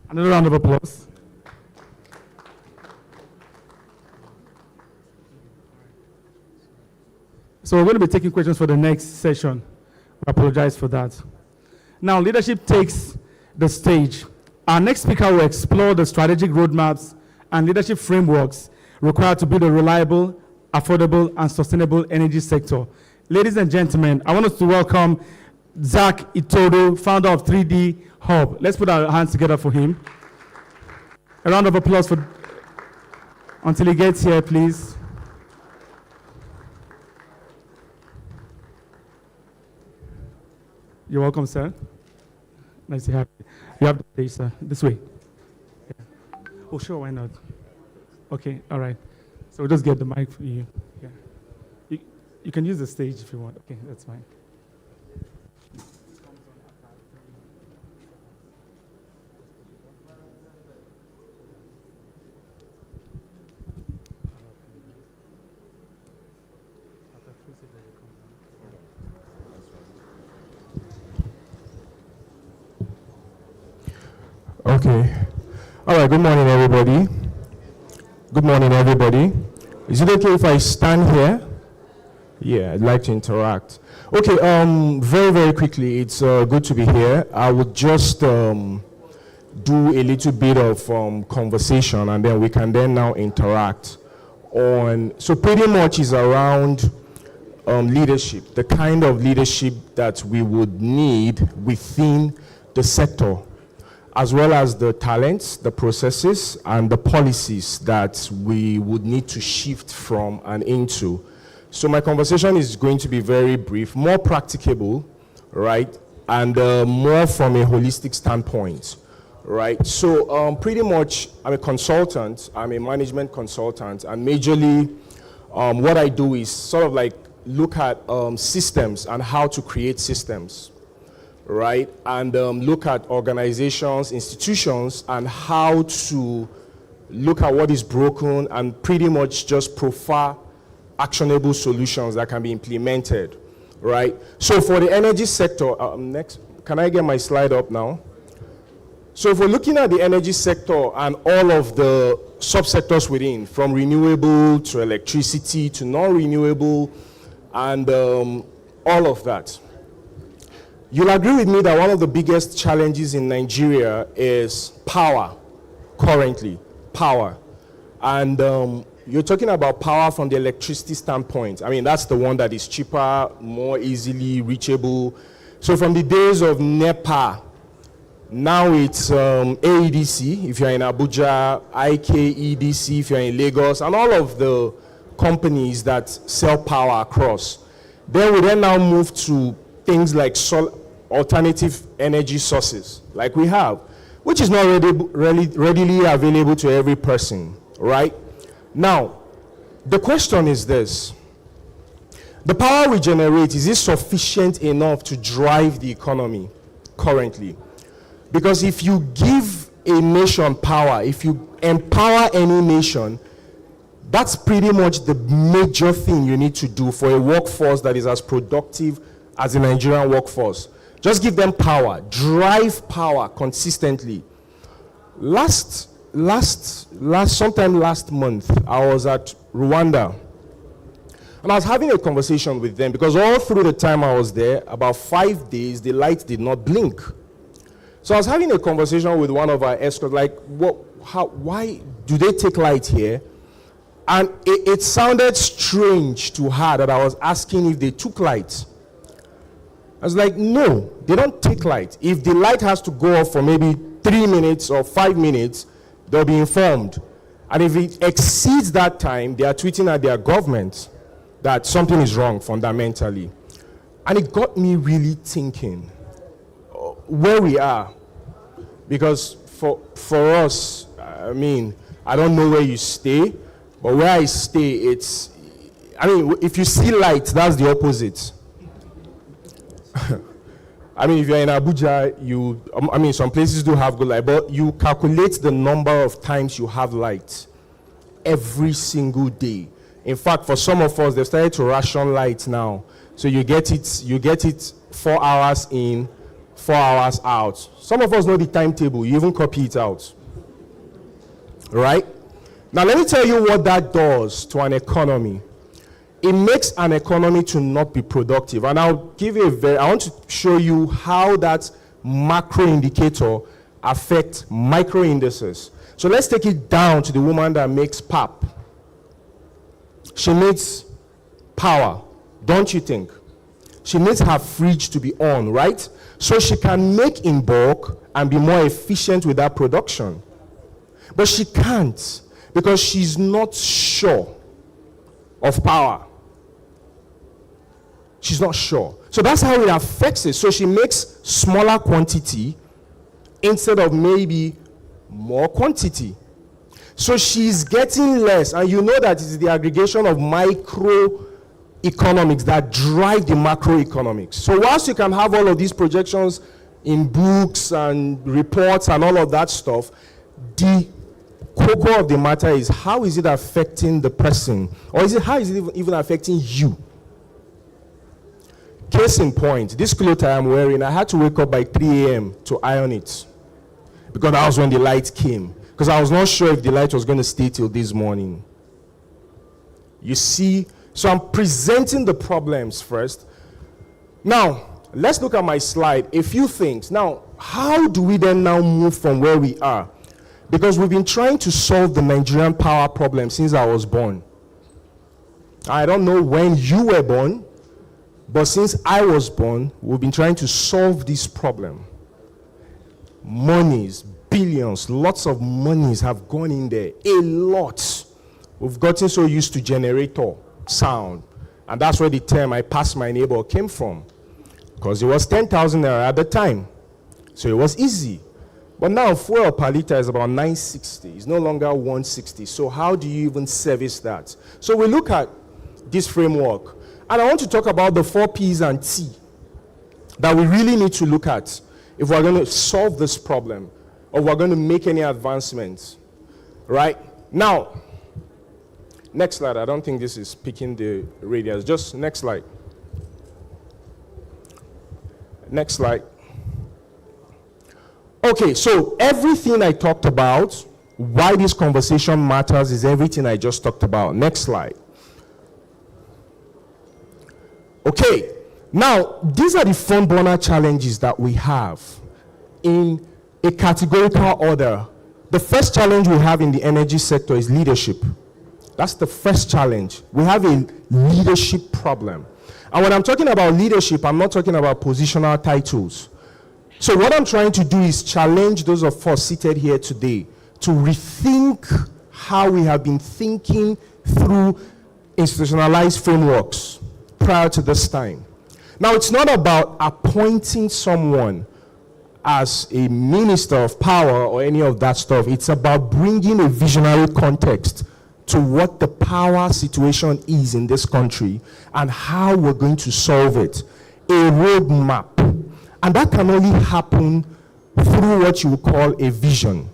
Another round of applause. So we're going to be taking questions for the next session. I apologize for that. Now, leadership takes the stage. Our next speaker will explore the strategic roadmaps and leadership frameworks required to build a reliable, affordable, and sustainable energy sector. Ladies and gentlemen, I want us to welcome Zach Itodo, founder of 3D Hub. Let's put our hands together for him. A round of applause for until he gets here, please. You're welcome, sir. Nice to have you. You have the stage, sir. This way. Yeah. Oh, sure, why not? Okay, all right. So we'll just get the mic for you. Yeah. You can use the stage if you want. Okay, that's fine. Okay. All right, good morning, everybody. Good morning, everybody. Is it okay if I stand here? Yeah, I'd like to interact. Okay, very, very quickly, it's good to be here. I would just do a little bit of conversation, and then we can then now interact on, so pretty much is around leadership, the kind of leadership that we would need within the sector, as well as the talents, the processes, and the policies that we would need to shift from and into. So my conversation is going to be very brief, more practicable, right? And more from a holistic standpoint, right? So pretty much, I'm a consultant, I'm a management consultant, and majorly what I do is sort of like look at systems and how to create systems, right? And look at organizations, institutions, and how to look at what is broken and pretty much just profile actionable solutions that can be implemented, right? So for the energy sector, next, can I get my slide up now? So if we're looking at the energy sector and all of the subsectors within, from renewable to electricity to non-renewable and all of that, you'll agree with me that one of the biggest challenges in Nigeria is power, currently, power. And you're talking about power from the electricity standpoint. I mean, that's the one that is cheaper, more easily reachable. So from the days of NEPA, now it's AEDC, if you're in Abuja, IKEDC, if you're in Lagos, and all of the companies that sell power across. Then we now move to things like alternative energy sources, like we have, which is not readily available to every person, right? Now, The question is this. The power we generate, is it sufficient enough to drive the economy currently? Because if you give a nation power, if you empower any nation, that's pretty much the major thing you need to do for a workforce that is as productive as the Nigerian workforce. Just give them power, drive power consistently. Sometime last month, I was at Rwanda, and I was having a conversation with them because all through the time I was there, about 5 days, the light did not blink. So I was having a conversation with one of our escorts, like, why do they take light here? And it sounded strange to her that I was asking if they took light. I was like, no, they don't take light. If the light has to go off for maybe 3 minutes or 5 minutes, they'll be informed. And if it exceeds that time, they are tweeting at their government that something is wrong fundamentally. And it got me really thinking where we are. Because for us, I mean, I don't know where you stay, but where I stay, if you see light, that's the opposite. If you're in Abuja, some places do have good light, but you calculate the number of times you have light every single day. In fact, for some of us, they've started to ration light now. So you get it 4 hours in, 4 hours out. Some of us know the timetable, you even copy it out. Right? Now let me tell you what that does to an economy. It makes an economy to not be productive. And I'll give you I want to show you how that macro indicator affects micro indices. So let's take it down to the woman that makes pap. She needs power, don't you think? She needs her fridge to be on, right? So she can make in bulk and be more efficient with that production. But she can't because she's not sure of power. She's not sure. So that's how it affects it. So she makes smaller quantity instead of maybe more quantity. So she's getting less. And you know that it's the aggregation of microeconomics that drive the macroeconomics. So whilst you can have all of these projections in books and reports and all of that stuff, the core of the matter is how is it affecting the person? Or how is it even affecting you? Case in point, this clothes I am wearing, I had to wake up by 3 a.m. to iron it. Because that was when the light came. Because I was not sure if the light was going to stay till this morning. You see, so I'm presenting the problems first. Now, let's look at my slide. A few things. Now, how do we then now move from where we are? Because we've been trying to solve the Nigerian power problem since I was born. I don't know when you were born, but since I was born, we've been trying to solve this problem. Monies, billions, lots of monies have gone in there. A lot. We've gotten so used to generator sound. And that's where the term "I passed my neighbor" came from. Because it was 10,000 naira at the time. So it was easy. But now fuel per liter is about 960. It's no longer 160. So how do you even service that? So we look at this framework. And I want to talk about the 4 P's and T that we really need to look at if we're going to solve this problem or we're going to make any advancements. Right? Now, next slide. I don't think this is picking the radius. Just next slide. Next slide. Okay, so everything I talked about, why this conversation matters, is everything I just talked about. Next slide. Okay, now these are the front burner challenges that we have in a categorical order. The first challenge we have in the energy sector is leadership. That's the first challenge. We have a leadership problem. And when I'm talking about leadership, I'm not talking about positional titles. So what I'm trying to do is challenge those of us seated here today to rethink how we have been thinking through institutionalized frameworks prior to this time. Now, it's not about appointing someone as a minister of power or any of that stuff. It's about bringing a visionary context to what the power situation is in this country and how we're going to solve it. A roadmap. And that can only happen through what you would call a vision.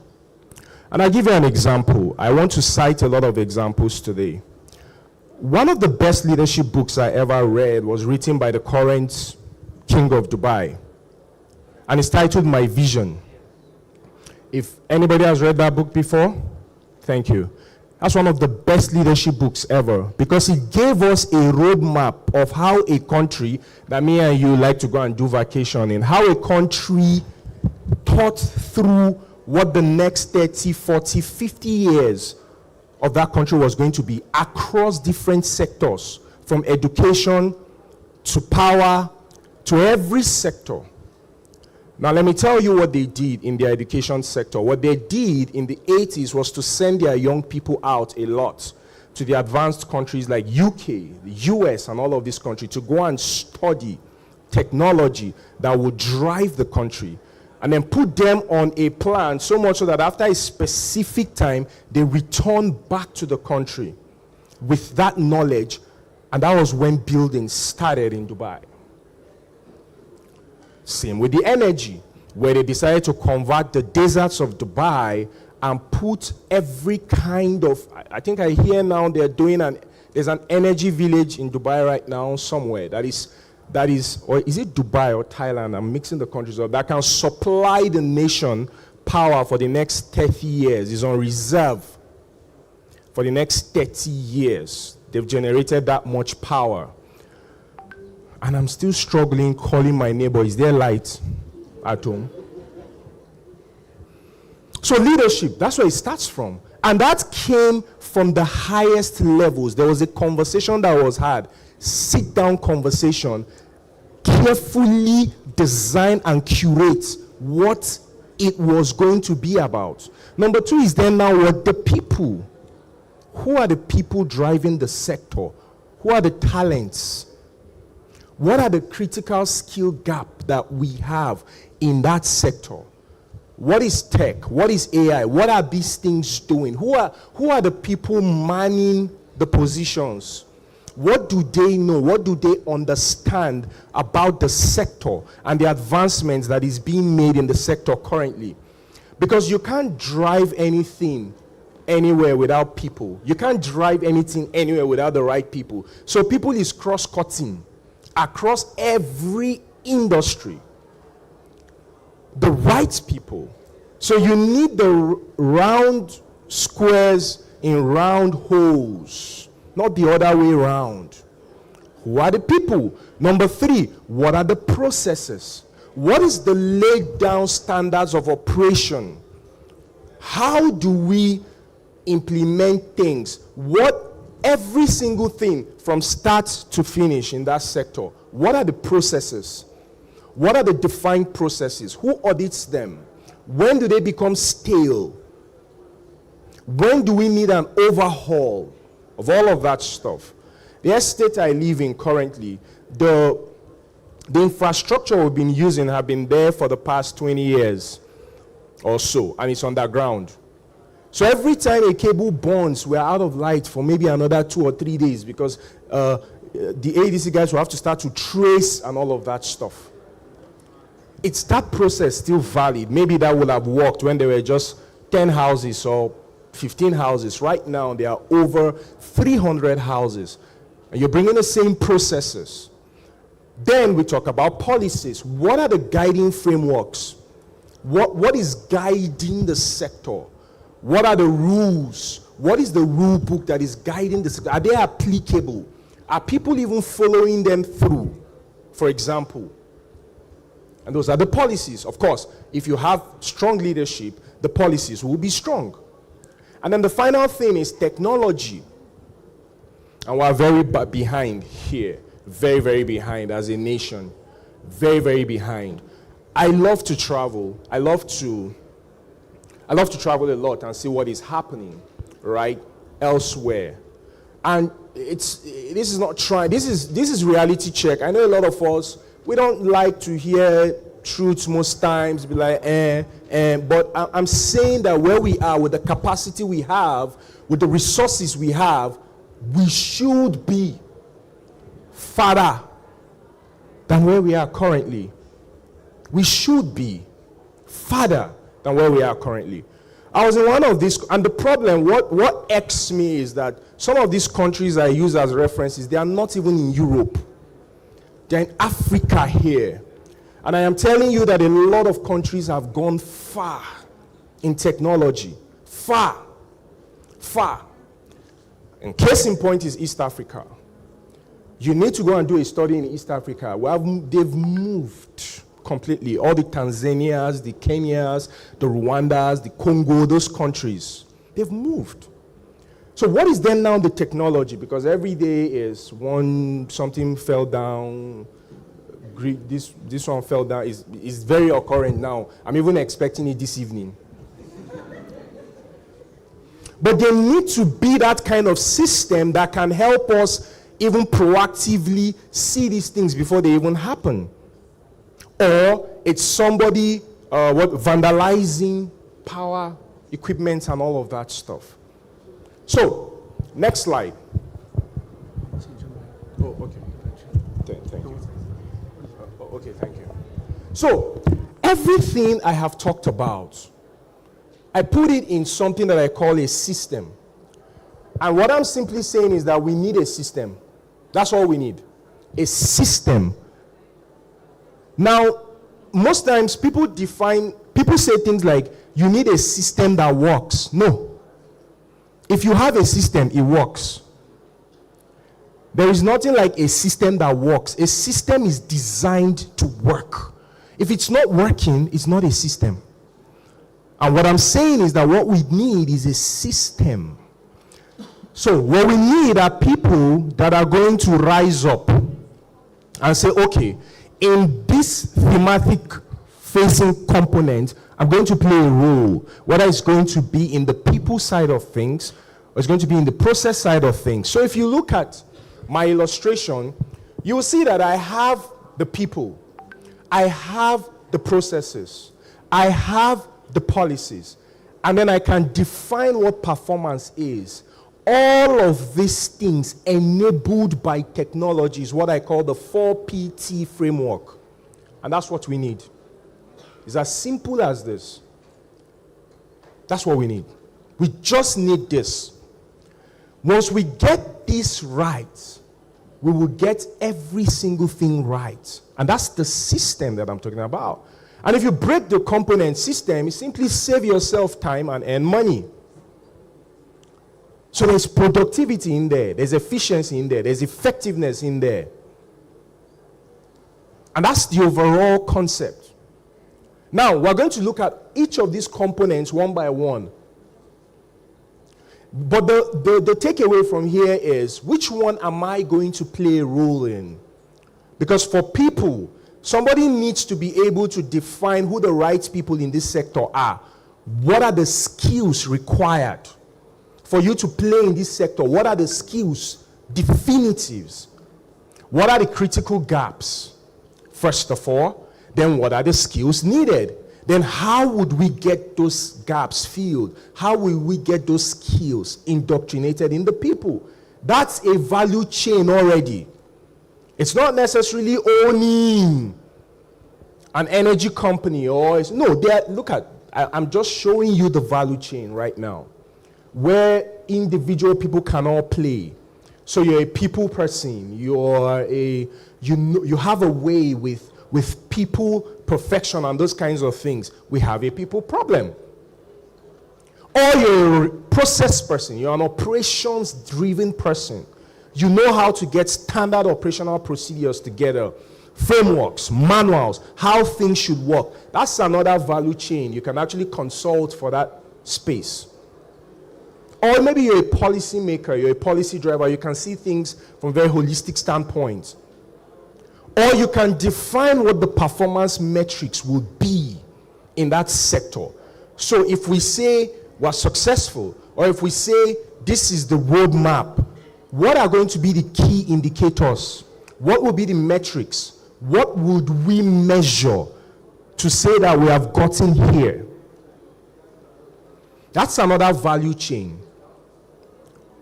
And I'll give you an example. I want to cite a lot of examples today. One of the best leadership books I ever read was written by the current King of Dubai. And it's titled My Vision. If anybody has read that book before, thank you. That's one of the best leadership books ever, because it gave us a roadmap of how a country that me and you like to go and do vacation in, how a country thought through what the next 30, 40, 50 years of that country was going to be across different sectors, from education to power to every sector. Now, let me tell you what they did in their education sector. What they did in the 80s was to send their young people out a lot to the advanced countries like UK, the US, and all of these countries to go and study technology that would drive the country, and then put them on a plan, so much so that after a specific time, they return back to the country with that knowledge. And that was when building started in Dubai. Same with the energy, where they decided to convert the deserts of Dubai and put every kind of, I think I hear now they're doing there's an energy village in Dubai right now somewhere that is, or is it Dubai or Thailand? I'm mixing the countries up. That can supply the nation power for the next 30 years. Is on reserve for the next 30 years. They've generated that much power. And I'm still struggling calling my neighbor. Is there light at home? So leadership, that's where it starts from. And that came from the highest levels. There was a conversation that was had, sit-down conversation, carefully design and curate what it was going to be about. Number two is then now what the people. Who are the people driving the sector? Who are the talents? What are the critical skill gap that we have in that sector? What is tech? What is AI? What are these things doing? Who are the people manning the positions? What do they know? What do they understand about the sector and the advancements that is being made in the sector currently? Because you can't drive anything anywhere without people. You can't drive anything anywhere without the right people. So people is cross-cutting across every industry. The right people. So you need the round squares in round holes, not the other way around. Who are the people? Number three, what are the processes? What is the laid down standards of operation? How do we implement things? Every single thing from start to finish in that sector. What are the processes? What are the defined processes? Who audits them? When do they become stale? When do we need an overhaul of all of that stuff? The estate I live in currently, the infrastructure we've been using have been there for the past 20 years or so, and it's underground. So every time a cable burns, we're out of light for maybe another 2 or 3 days, because the ADC guys will have to start to trace and all of that stuff. It's that process still valid? Maybe that would have worked when there were just 10 houses or 15 houses. Right now, there are over 300 houses. And you're bringing the same processes. Then we talk about policies. What are the guiding frameworks? What is guiding the sector? What are the rules? What is the rule book that is guiding the sector? Are they applicable? Are people even following them through? For example. And those are the policies. Of course, if you have strong leadership, the policies will be strong. And then the final thing is technology. And we're very behind here. Very, very behind as a nation. Very, very behind. I love to travel. I love to travel a lot and see what is happening, right, elsewhere. And this is reality check. I know a lot of us, we don't like to hear truths most times, be like, but I'm saying that where we are, with the capacity we have, with the resources we have, we should be farther than where we are currently. We should be farther than where we are currently. I was in one of these, and the problem, what irks me is that some of these countries I use as references, they are not even in Europe. They're in Africa here. And I am telling you that a lot of countries have gone far in technology. Far. And case in point is East Africa. You need to go and do a study in East Africa. They've moved completely. All the Tanzanias, the Kenyas, the Rwandas, the Congo, those countries, they've moved. So what is then now the technology? Because every day is something fell down, this one fell down, is very occurrent now. I'm even expecting it this evening. But there need to be that kind of system that can help us even proactively see these things before they even happen. Or it's somebody vandalizing power equipment and all of that stuff. So, next slide. Oh, okay. Thank you. Okay, thank you. So, everything I have talked about, I put it in something that I call a system. And what I'm simply saying is that we need a system. That's all we need. A system. Now, most times people say things like, you need a system that works. No. If you have a system, it works. There is nothing like a system that works. A system is designed to work. If it's not working, it's not a system. And what I'm saying is that what we need is a system. So what we need are people that are going to rise up and say, okay, in this thematic facing component, I'm going to play a role, whether it's going to be in the people side of things, or it's going to be in the process side of things. So if you look at my illustration, you will see that I have the people, I have the processes, I have the policies, and then I can define what performance is. All of these things enabled by technology is what I call the 4PT framework. And that's what we need. It's as simple as this. That's what we need. We just need this. Once we get this right, we will get every single thing right. And that's the system that I'm talking about. And if you break the component system, you simply save yourself time and earn money. So there's productivity in there, there's efficiency in there, there's effectiveness in there. And that's the overall concept. Now, we're going to look at each of these components one by one. But the takeaway from here is, which one am I going to play a role in? Because for people, somebody needs to be able to define who the right people in this sector are. What are the skills required for you to play in this sector? What are the skills, definitives? What are the critical gaps? First of all, then what are the skills needed? Then how would we get those gaps filled? How will we get those skills indoctrinated in the people? That's a value chain already. It's not necessarily owning an energy company I'm just showing you the value chain right now, where individual people can all play. So you're a people person, you have a way with people, perfection and those kinds of things. We have a people problem. Or you're a process person, you're an operations driven person. You know how to get standard operational procedures together, frameworks, manuals, how things should work. That's another value chain. You can actually consult for that space. Or maybe you're a policy maker, you're a policy driver, you can see things from a very holistic standpoint. Or you can define what the performance metrics will be in that sector. So if we say we're successful, or if we say this is the roadmap, what are going to be the key indicators? What will be the metrics? What would we measure to say that we have gotten here. That's another value chain.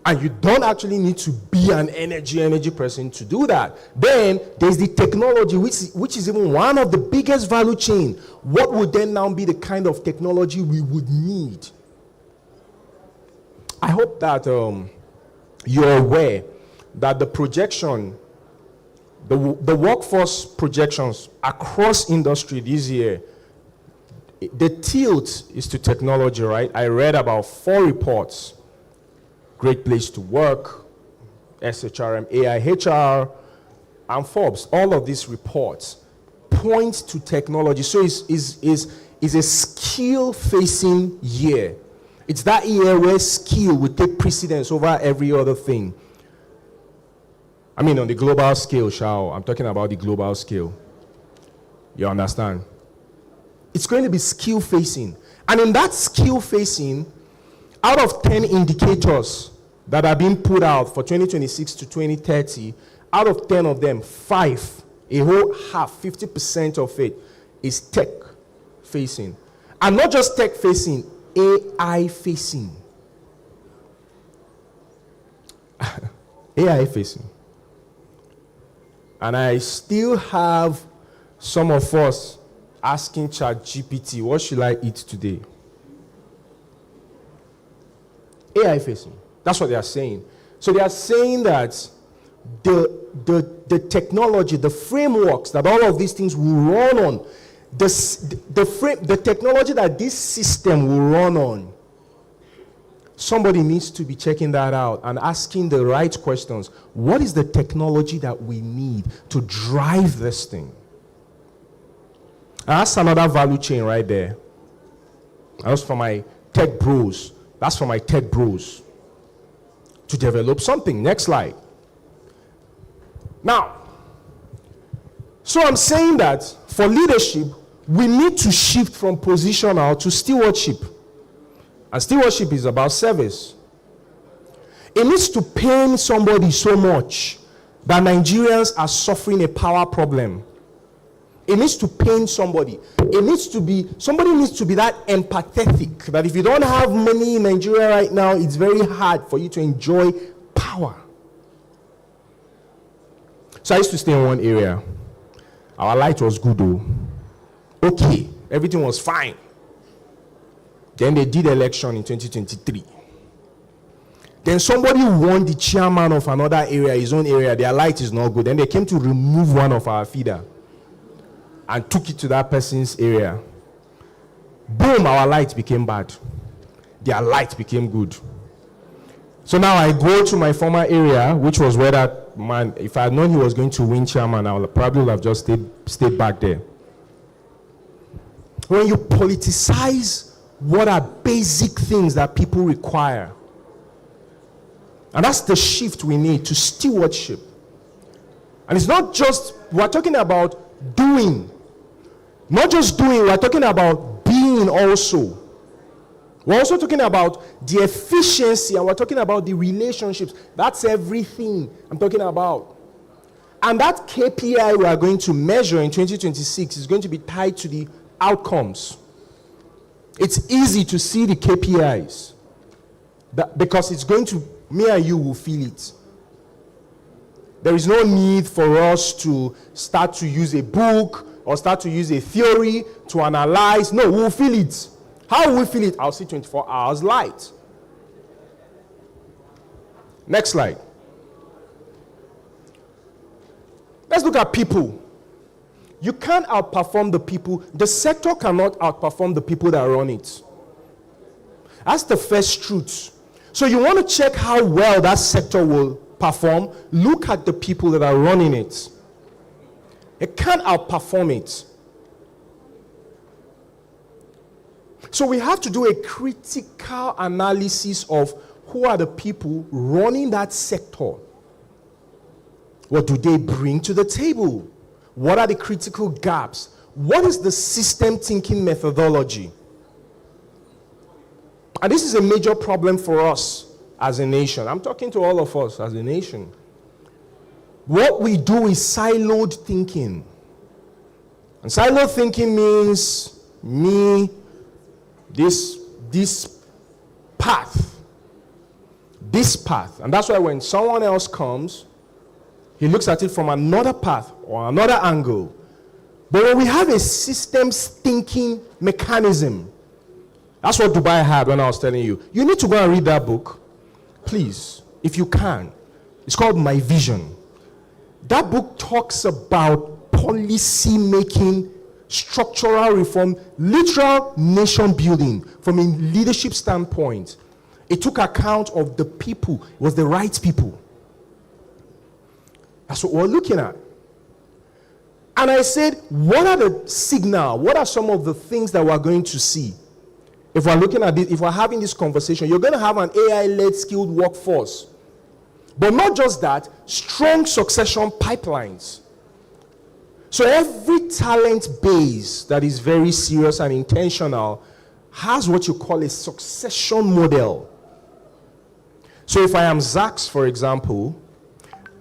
And you don't actually need to be an energy person to do that. Then there's the technology, which is even one of the biggest value chain. What would then now be the kind of technology we would need? I hope that you're aware that the projection, the workforce projections across industry this year, the tilt is to technology, right? I read about 4 reports. Great Place to Work, SHRM, AIHR, and Forbes. All of these reports point to technology. So it's a skill-facing year. It's that year where skill will take precedence over every other thing. I mean, on the global scale, I'm talking about the global scale. You understand? It's going to be skill-facing. And in that skill-facing, out of 10 indicators that are being put out for 2026 to 2030, out of 10 of them, 5, a whole half, 50% of it is tech-facing. And not just tech-facing, AI-facing. AI-facing. And I still have some of us asking ChatGPT, what should I eat today? AI-facing. That's what they are saying. So they are saying that the technology, the frameworks that all of these things will run on, the technology that this system will run on, somebody needs to be checking that out and asking the right questions. What is the technology that we need to drive this thing? And that's another value chain right there. That's for my tech bros. That's for my tech bros to develop something. Next slide. Now, so I'm saying that for leadership, we need to shift from positional to stewardship. And stewardship is about service. It needs to pain somebody so much that Nigerians are suffering a power problem. It needs to pain somebody. Somebody needs to be that empathetic that if you don't have money in Nigeria right now, it's very hard for you to enjoy power. So I used to stay in one area. Our light was good though. Okay, everything was fine. Then they did election in 2023. Then somebody won the chairman of another area, his own area, their light is not good. Then they came to remove one of our feeder and took it to that person's area. Boom, our light became bad. Their light became good. So now I go to my former area, which was where that man, if I had known he was going to win chairman, I would probably have just stayed back there. When you politicize what are basic things that people require, and that's the shift we need to stewardship. And it's not just, we're talking about doing. Not just doing, we're talking about being also. We're also talking about the efficiency, and we're talking about the relationships. That's everything I'm talking about. And that KPI we are going to measure in 2026 is going to be tied to the outcomes. It's easy to see the KPIs because it's going to, me and you will feel it. There is no need for us to start to use a book or start to use a theory to analyze. No, we'll feel it. How will we feel it? I'll see 24 hours light. Next slide. Let's look at people. You can't outperform the people. The sector cannot outperform the people that run it. That's the first truth. So you want to check how well that sector will perform, look at the people that are running it. It can't outperform it. So we have to do a critical analysis of who are the people running that sector. What do they bring to the table? What are the critical gaps? What is the system thinking methodology? And this is a major problem for us as a nation. I'm talking to all of us as a nation. What we do is siloed thinking. And silo thinking means me, this path. This path. And that's why when someone else comes, he looks at it from another path or another angle. But when we have a systems thinking mechanism, that's what Dubai had when I was telling you. You need to go and read that book, please, if you can. It's called My Vision. That book talks about policy making, structural reform, literal nation building from a leadership standpoint. It took account of the people. It was the right people. That's what we're looking at. And I said, what are the signals? What are some of the things that we're going to see? If we're looking at this, if we're having this conversation, you're going to have an AI-led skilled workforce. But not just that, strong succession pipelines. So every talent base that is very serious and intentional has what you call a succession model. So if I am Zax, for example,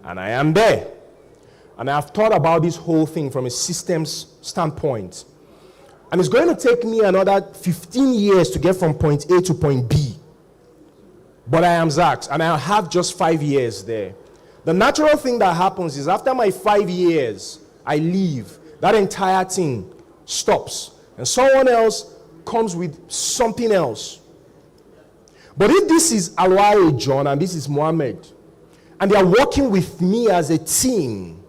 and I am there, and I've thought about this whole thing from a systems standpoint, and it's going to take me another 15 years to get from point A to point B. But I am Zax, and I have just 5 years there. The natural thing that happens is after my 5 years, I leave. That entire thing stops. And someone else comes with something else. But if this is Alwari John and this is Mohammed, and they are working with me as a team,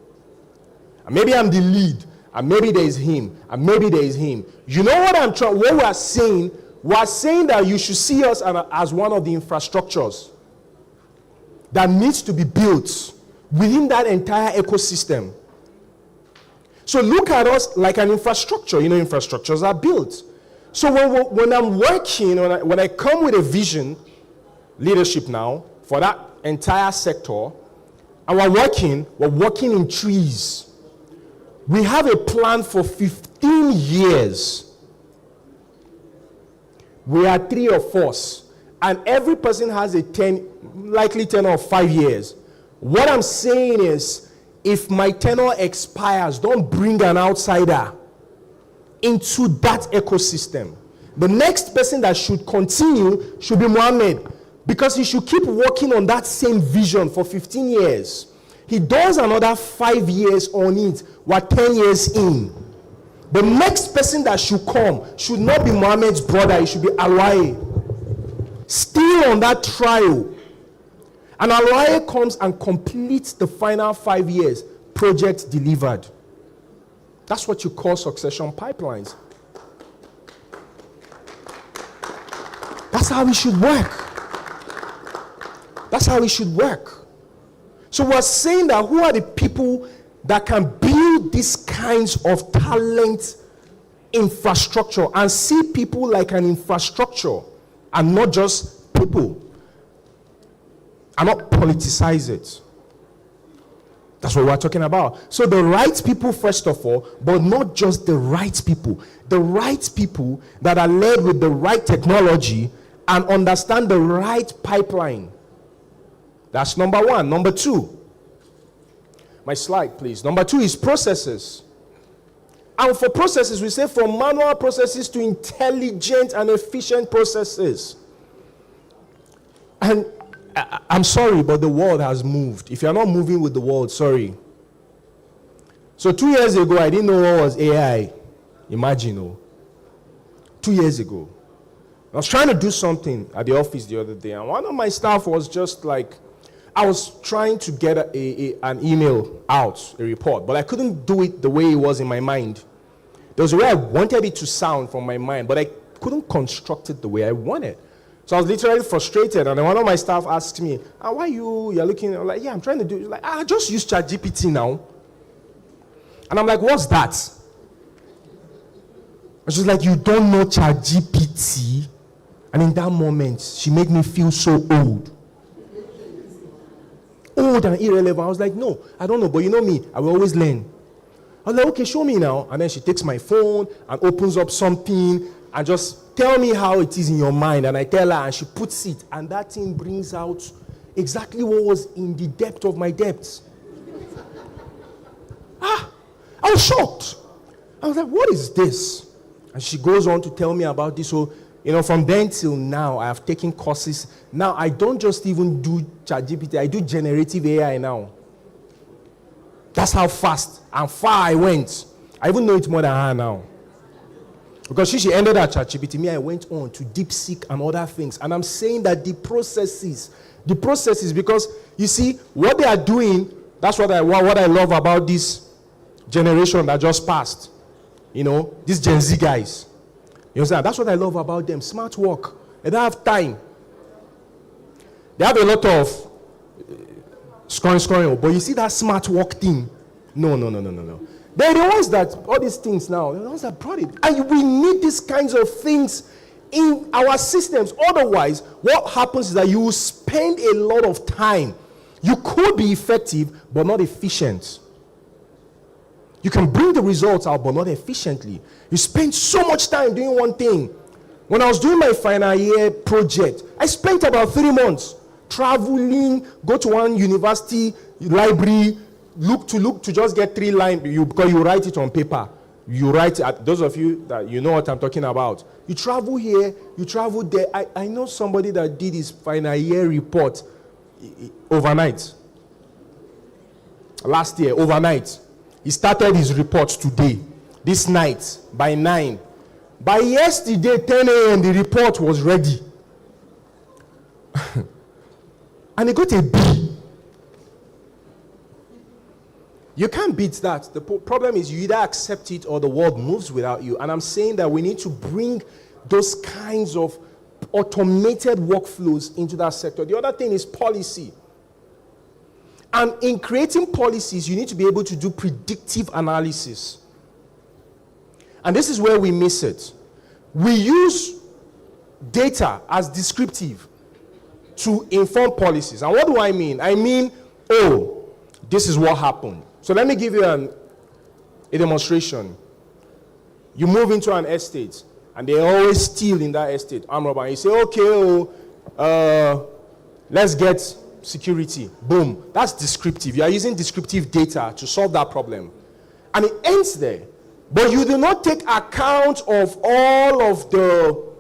and maybe I'm the lead, and maybe there is him, and maybe there is him. You know what what we are saying? We are saying that you should see us as one of the infrastructures that needs to be built within that entire ecosystem. So look at us like an infrastructure. You know, infrastructures are built. So when I'm working, when I come with a vision, leadership now, for that entire sector, and we're working in trees. We have a plan for 15 years. We are 3 of us, and every person has a likely tenure of 5 years. What I'm saying is, if my tenure expires, don't bring an outsider into that ecosystem. The next person that should continue should be Mohammed, because he should keep working on that same vision for 15 years. He does another 5 years on it. We're 10 years in. The next person that should come should not be Mohammed's brother. It should be Alwaye. Still on that trial. And Alwaye comes and completes the final 5 years. Project delivered. That's what you call succession pipelines. That's how it should work. That's how it should work. So we're saying that who are the people that can build these kinds of talent infrastructure and see people like an infrastructure and not just people, and not politicize it. That's what we're talking about. So the right people first of all, but not just the right people. The right people that are led with the right technology and understand the right pipeline. That's number one. Number two. My slide, please. Number two is processes. And for processes, we say from manual processes to intelligent and efficient processes. And I'm sorry, but the world has moved. If you're not moving with the world, sorry. So 2 years ago, I didn't know what was AI. Imagine, 2 years ago. I was trying to do something at the office the other day, and one of my staff was just like, I was trying to get an email out, a report, but I couldn't do it the way it was in my mind. There was a way I wanted it to sound from my mind, but I couldn't construct it the way I wanted. So I was literally frustrated, and then one of my staff asked me, why you're looking? I'm like, yeah, I'm trying to do it. Like, I just use ChatGPT now. And I'm like, what's that? And she's like, you don't know ChatGPT? And in that moment, she made me feel so old. Old and irrelevant. I was like, no, I don't know, but you know me, I will always learn. I was like, okay, show me now. And then she takes my phone and opens up something and just tell me how it is in your mind. And I tell her, and she puts it, and that thing brings out exactly what was in the depth of my depths. I was shocked. I was like, what is this? And she goes on to tell me about this. So, from then till now, I have taken courses. Now, I don't just even do ChatGPT, I do generative AI now. That's how fast and far I went. I even know it more than her now. Because she ended at ChatGPT, me, I went on to DeepSeek and other things. And I'm saying that the processes, because you see, what they are doing, that's what I love about this generation that just passed. These Gen Z guys. You understand? That's what I love about them. Smart work. They don't have time. They have a lot of scoring. But you see that smart work thing? No. They're the ones that, all these things now, they're the ones that brought it. And we need these kinds of things in our systems. Otherwise, what happens is that you will spend a lot of time. You could be effective, but not efficient. You can bring the results out, but not efficiently. You spend so much time doing one thing. When I was doing my final year project, I spent about 3 months traveling, go to one university library, look to just get 3 lines, because you write it on paper. You write it, those of you that you know what I'm talking about. You travel here, you travel there. I know somebody that did his final year report overnight. Last year, overnight. He started his report today, this night, by 9. By yesterday, 10 a.m., the report was ready. And he got a B. You can't beat that. The problem is you either accept it or the world moves without you. And I'm saying that we need to bring those kinds of automated workflows into that sector. The other thing is policy. And in creating policies, you need to be able to do predictive analysis. And this is where we miss it. We use data as descriptive to inform policies. And what do I mean? I mean, this is what happened. So let me give you a demonstration. You move into an estate, and they always steal in that estate, armed robber. You say, okay, let's get security. Boom. That's descriptive. You are using descriptive data to solve that problem. And it ends there. But you do not take account of all of the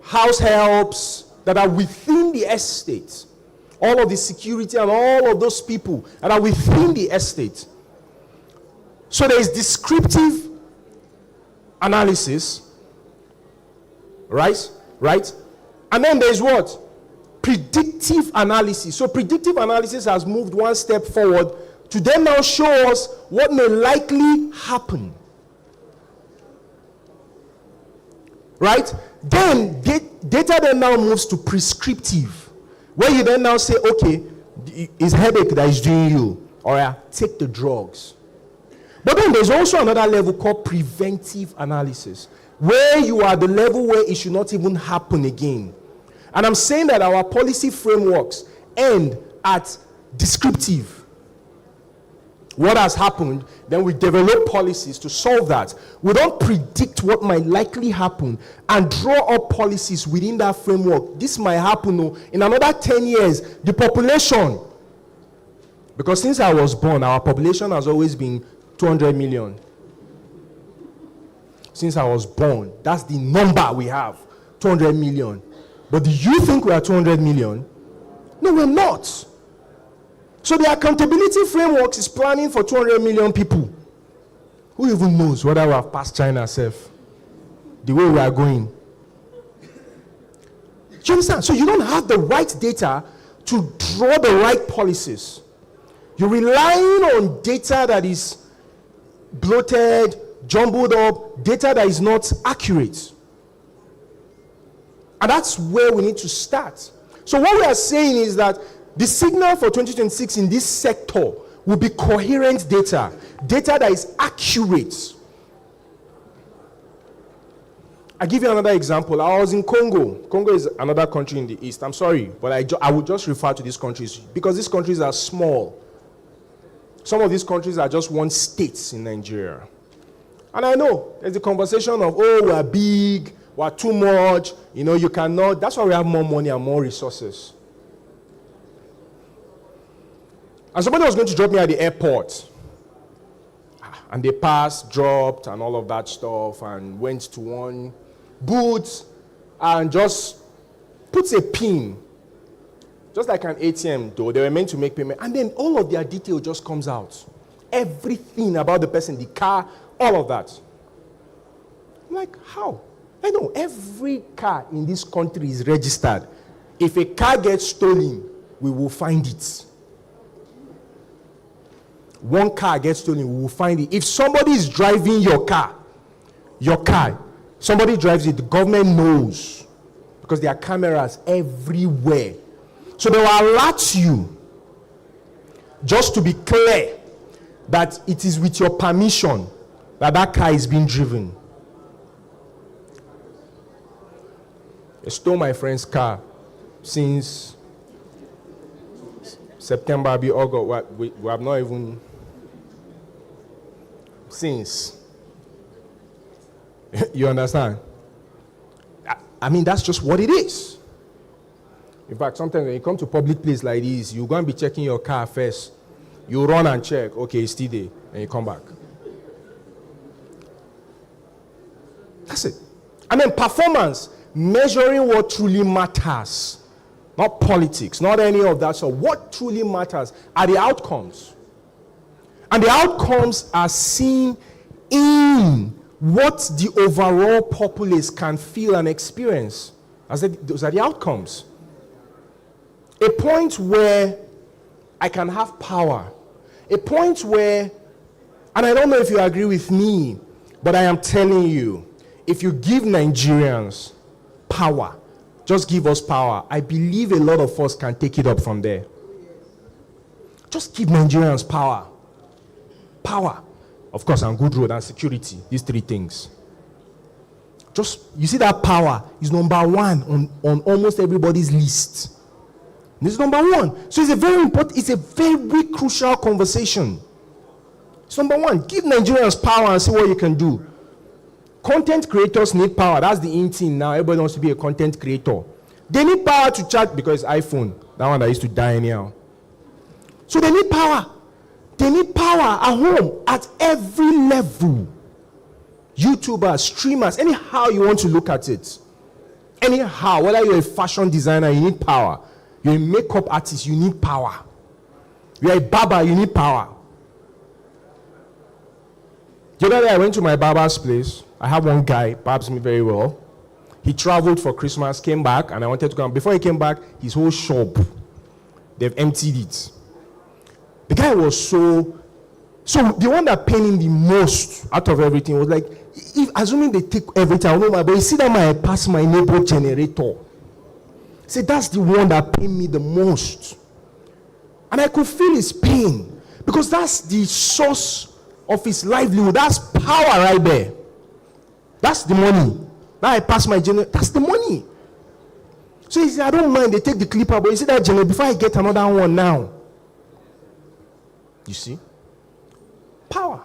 house helps that are within the estate. All of the security and all of those people that are within the estate. So there is descriptive analysis. Right? And then there's what? Predictive analysis. So predictive analysis has moved one step forward to then now show us what may likely happen. Right? Then data then now moves to prescriptive, where you then now say, okay, it's headache that is doing you, or take the drugs. But then there's also another level called preventive analysis, where you are the level where it should not even happen again. And I'm saying that our policy frameworks end at descriptive. What has happened, then we develop policies to solve that. We don't predict what might likely happen and draw up policies within that framework. This might happen in another 10 years. The population, because since I was born, our population has always been 200 million. Since I was born, that's the number we have, 200 million. But do you think we are 200 million? No, we're not. So the accountability framework is planning for 200 million people. Who even knows whether we have passed China itself? The way we are going. Do you understand? So you don't have the right data to draw the right policies. You're relying on data that is bloated, jumbled up, data that is not accurate. And that's where we need to start. So what we are saying is that the signal for 2026 in this sector will be coherent data that is accurate. I'll give you another example. I was in Congo. Congo is another country in the east. I'm sorry, but I would just refer to these countries because these countries are small. Some of these countries are just one state in Nigeria. And I know there's a conversation of, we are big, we are too much, you cannot. That's why we have more money and more resources. And somebody was going to drop me at the airport. And they passed, dropped, and all of that stuff, and went to one booth and just puts a pin, just like an ATM though. They were meant to make payment, and then all of their detail just comes out. Everything about the person, the car, all of that. I'm like, how? I know every car in this country is registered. If a car gets stolen, we will find it. One car gets stolen, we will find it. If somebody is driving your car, somebody drives it, the government knows, because there are cameras everywhere. So they will alert you, just to be clear that it is with your permission that that car is being driven. I stole my friend's car since September, August. We have not even since. You understand? I mean, that's just what it is. In fact, sometimes when you come to a public place like this, you're going to be checking your car first. You run and check, okay, it's still there, and you come back. That's it. I mean, performance, measuring what truly matters. Not politics, not any of that. So what truly matters are the outcomes. And the outcomes are seen in what the overall populace can feel and experience. Those are the outcomes. A point where I can have power. A point where, and I don't know if you agree with me, but I am telling you, if you give Nigerians power, just give us power, I believe a lot of us can take it up from there. Just give Nigerians power. Power. Of course, and good road and security. These three things. Just, you see that power is number one on almost everybody's list. This is number one. So it's a very important, it's a very crucial conversation. It's number one. Give Nigerians power and see what you can do. Content creators need power. That's the in thing now. Everybody wants to be a content creator. They need power to chat because it's iPhone. That one that used to die anyhow. So they need power. They need power at home at every level. YouTubers, streamers, anyhow you want to look at it. Anyhow, whether you're a fashion designer, you need power. You're a makeup artist, you need power. You're a barber, you need power. The other day I went to my barber's place. I have one guy, barbs me very well. He traveled for Christmas, came back, and I wanted to come. Before he came back, his whole shop, they've emptied it. The guy was so the one that paid him the most out of everything was like, assuming they take everything, I don't know, but you see that I pass my neighbor generator. Say that's the one that paid me the most. And I could feel his pain because that's the source of his livelihood. That's power right there. That's the money. Now I pass my generator. That's the money. So he said, I don't mind, they take the clipper, but you see that generator before I get another one now. You see? Power.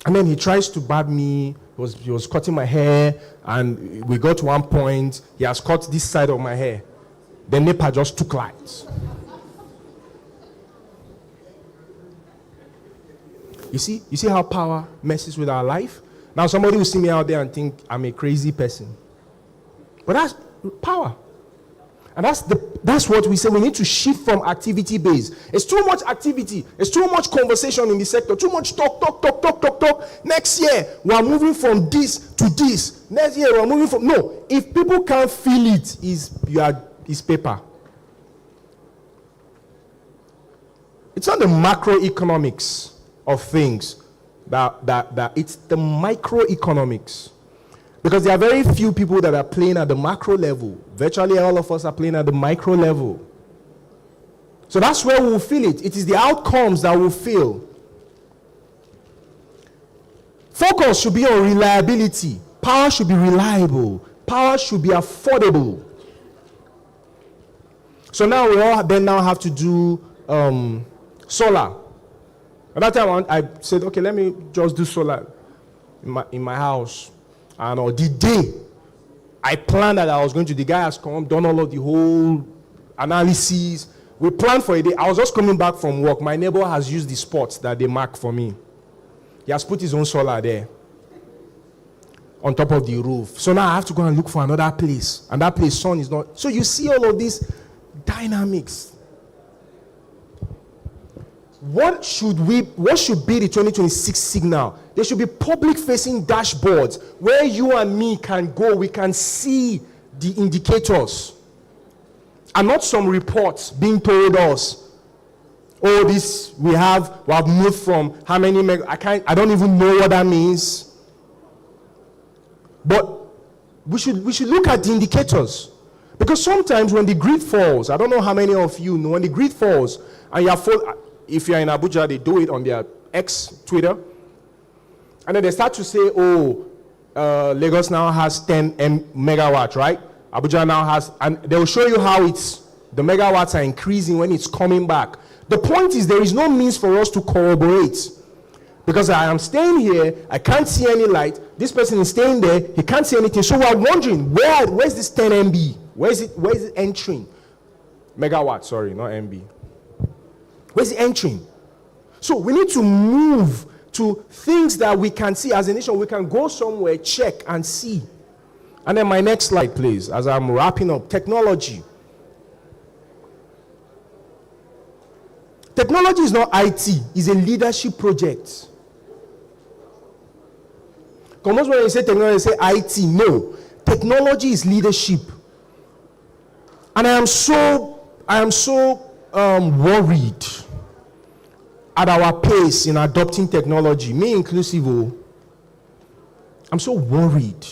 And then he tries to barb me. He was cutting my hair, and we got to one point, he has cut this side of my hair. The NEPA just took light. You see how power messes with our life? Now somebody will see me out there and think I'm a crazy person. But that's power. And that's what we say. We need to shift from activity based. It's too much activity. It's too much conversation in the sector. Too much talk. Next year, we are moving from this to this. Next year, we are moving from... No. If people can't feel it, it's paper. It's not the macroeconomics of things. That it's the microeconomics. Because there are very few people that are playing at the macro level. Virtually all of us are playing at the micro level. So that's where we will feel it. It is the outcomes that we'll feel. Focus should be on reliability. Power should be reliable. Power should be affordable. So now we all then now have to do solar. At that time I said, okay, let me just do solar in my house. And the day I planned that I was going to, the guy has come, done all of the whole analysis, We planned for a day. I was just coming back from work. My neighbor has used the spots that they mark for me. He has put his own solar there on top of the roof. So now I have to go and look for another place. And that place, sun is not. So you see all of these dynamics. What should be the 2026 signal? There should be public-facing dashboards where you and me can go. We can see the indicators. And not some reports being told us, oh, we have moved from how many I don't even know what that means. But we should look at the indicators. Because sometimes when the grid falls, I don't know how many of you know, when the grid falls, and if you're in Abuja, they do it on their X Twitter, and then they start to say, oh, Lagos now has 10 megawatts, right? Abuja now has, and they'll show you how the megawatts are increasing when it's coming back. The point is there is no means for us to corroborate. Because I am staying here, I can't see any light. This person is staying there, he can't see anything. So we're wondering, where's this 10 MB? Where is it entering? Megawatt, sorry, not MB. Where's it entering? So we need to move to things that we can see as a nation. We can go somewhere, check and see. And then my next slide, please, as I'm wrapping up. Technology. Technology is not IT, it's a leadership project. Because when you say technology, you say IT. No. Technology is leadership. And I am so worried at our pace in adopting technology, me inclusive. I'm so worried.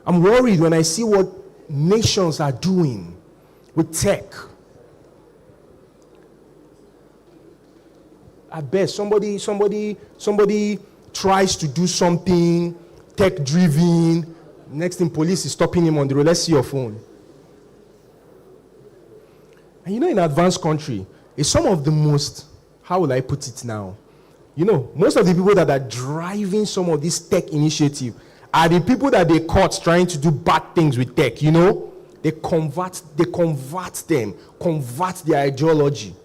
I'm worried when I see what nations are doing with tech. I bet somebody tries to do something tech-driven. Next thing, police is stopping him on the road. Let's see your phone. And in advanced country, it's some of the most, how will I put it now? Most of the people that are driving some of this tech initiative are the people that they caught trying to do bad things with tech. They convert their ideology.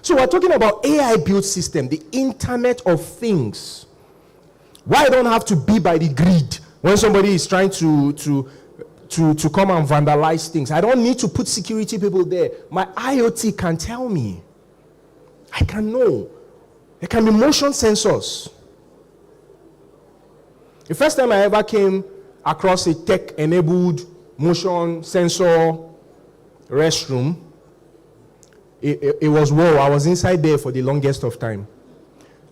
So we're talking about AI-built system, the Internet of Things. Why I don't have to be by the grid when somebody is trying to come and vandalize things. I don't need to put security people there. My IoT can tell me. I can know. There can be motion sensors. The first time I ever came across a tech-enabled motion sensor restroom, it was whoa. I was inside there for the longest of time.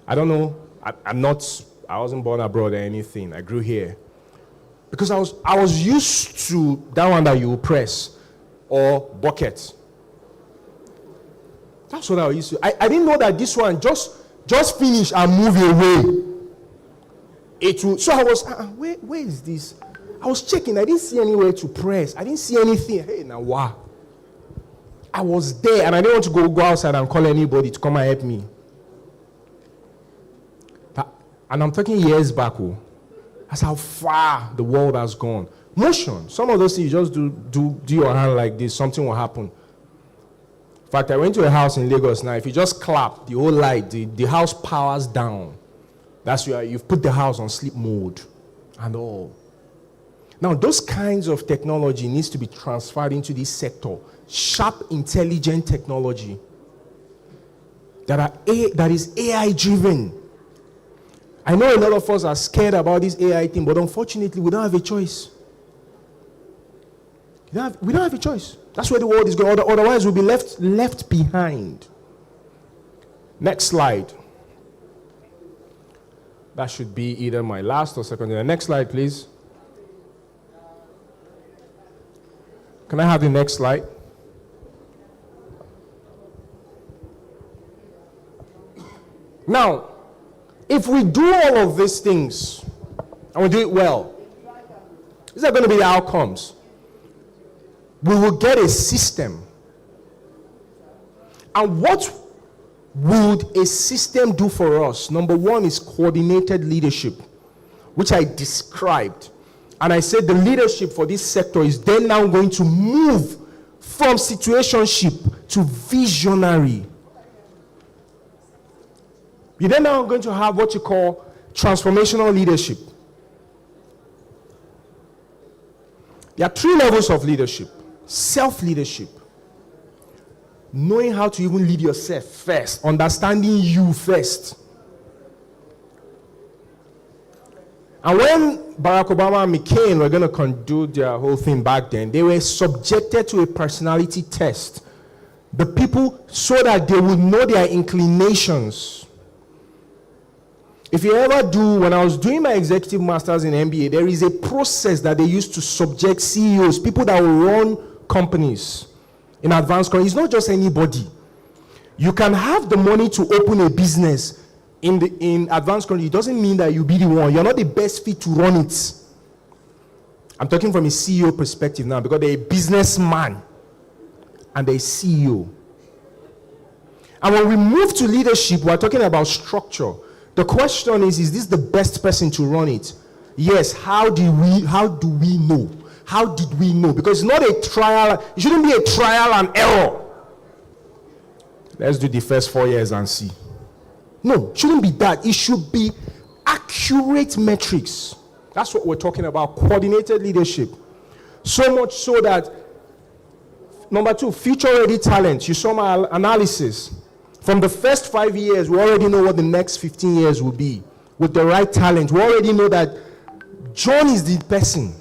I don't know. I wasn't born abroad or anything. I grew here. Because I was used to that one that you press or bucket. That's what I used to. I didn't know that this one just finish and move away. So I was, where is this? I was checking. I didn't see anywhere to press. I didn't see anything. Hey, now wow. I was there and I didn't want to go outside and call anybody to come and help me. And I'm talking years back. That's how far the world has gone. Motion. Some of those things you just do your hand like this, something will happen. In fact, I went to a house in Lagos now. If you just clap, the whole light, the house powers down. That's where you've put the house on sleep mode and all. Now, those kinds of technology needs to be transferred into this sector. Sharp, intelligent technology that is AI-driven. I know a lot of us are scared about this AI thing, but unfortunately, we don't have a choice. We don't have a choice. That's where the world is going. Otherwise, we'll be left behind. Next slide. That should be either my last or second. Next slide, please. Can I have the next slide? Now, if we do all of these things, and we do it well, these are going to be the outcomes. We will get a system. And what would a system do for us? Number one is coordinated leadership, which I described. And I said the leadership for this sector is then now going to move from situationship to visionary. You're then now going to have what you call transformational leadership. There are 3 levels of leadership. Self-leadership. Knowing how to even lead yourself first. Understanding you first. And when Barack Obama and McCain were going to conduct their whole thing back then, they were subjected to a personality test. The people, so that they would know their inclinations. If you ever do, when I was doing my executive masters in MBA, there is a process that they used to subject CEOs, people that will run companies in advanced companies. It's not just anybody. You can have the money to open a business in advanced country. It doesn't mean that you'll be the one. You're not the best fit to run it. I'm talking from a CEO perspective now, because they're a businessman and they're a CEO. And when we move to leadership, we're talking about structure. The question is this the best person to run it? Yes. How do we know? How did we know? Because it's not a trial. It shouldn't be a trial and error. Let's do the first 4 years and see. No, it shouldn't be that. It should be accurate metrics. That's what we're talking about, coordinated leadership. So much so that, number 2, future-ready talent. You saw my analysis. From the first 5 years, we already know what the next 15 years will be. With the right talent, we already know that John is the person.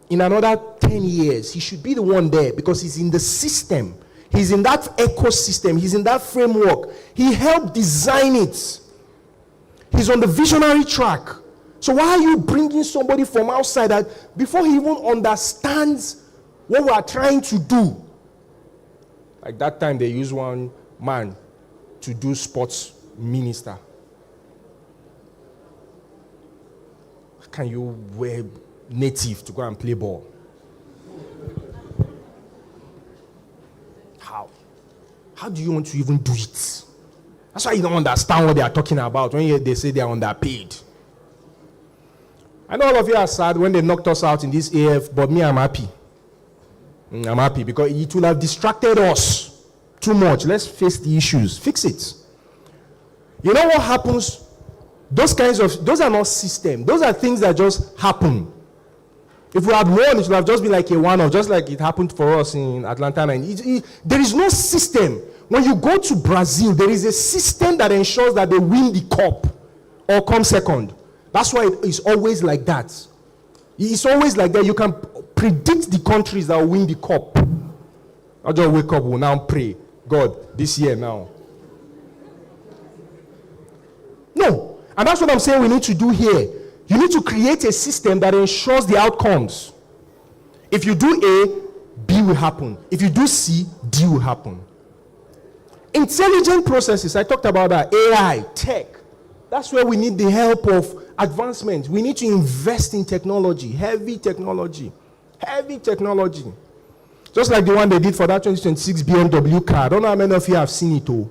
In another 10 years, he should be the one there because he's in the system. He's in that ecosystem. He's in that framework. He helped design it. He's on the visionary track. So why are you bringing somebody from outside that before he even understands what we are trying to do? Like that time they used one man to do sports minister. How can you wear native to go and play ball? How do you want to even do it? That's why you don't understand what they are talking about when they say they are underpaid. I know all of you are sad when they knocked us out in this AF, but me, I'm happy. I'm happy because it will have distracted us too much. Let's face the issues. Fix it. You know what happens? Those are not systems. Those are things that just happen. If we had won, it would have just been like a one-off, just like it happened for us in Atlanta. There is no system. When you go to Brazil, there is a system that ensures that they win the cup or come second. That's why it's always like that. It's always like that. You can predict the countries that will win the cup. I'll just wake up, we'll now pray. God, this year now. No. And that's what I'm saying we need to do here. You need to create a system that ensures the outcomes. If you do A, B will happen. If you do C, D will happen. Intelligent processes, I talked about that. AI, tech. That's where we need the help of advancement. We need to invest in technology, heavy technology. Heavy technology. Just like the one they did for that 2026 BMW car. I don't know how many of you have seen it all.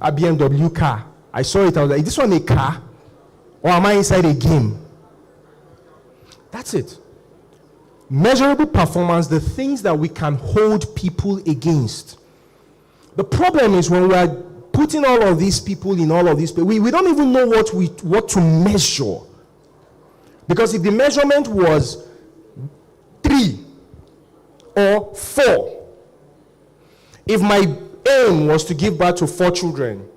A BMW car. I saw it, I was like, is this one a car? Or am I inside a game? That's it. Measurable performance, the things that we can hold people against. The problem is when we are putting all of these people in all of these, we don't even know what to measure. Because if the measurement was 3 or 4, if my aim was to give birth to 4 children,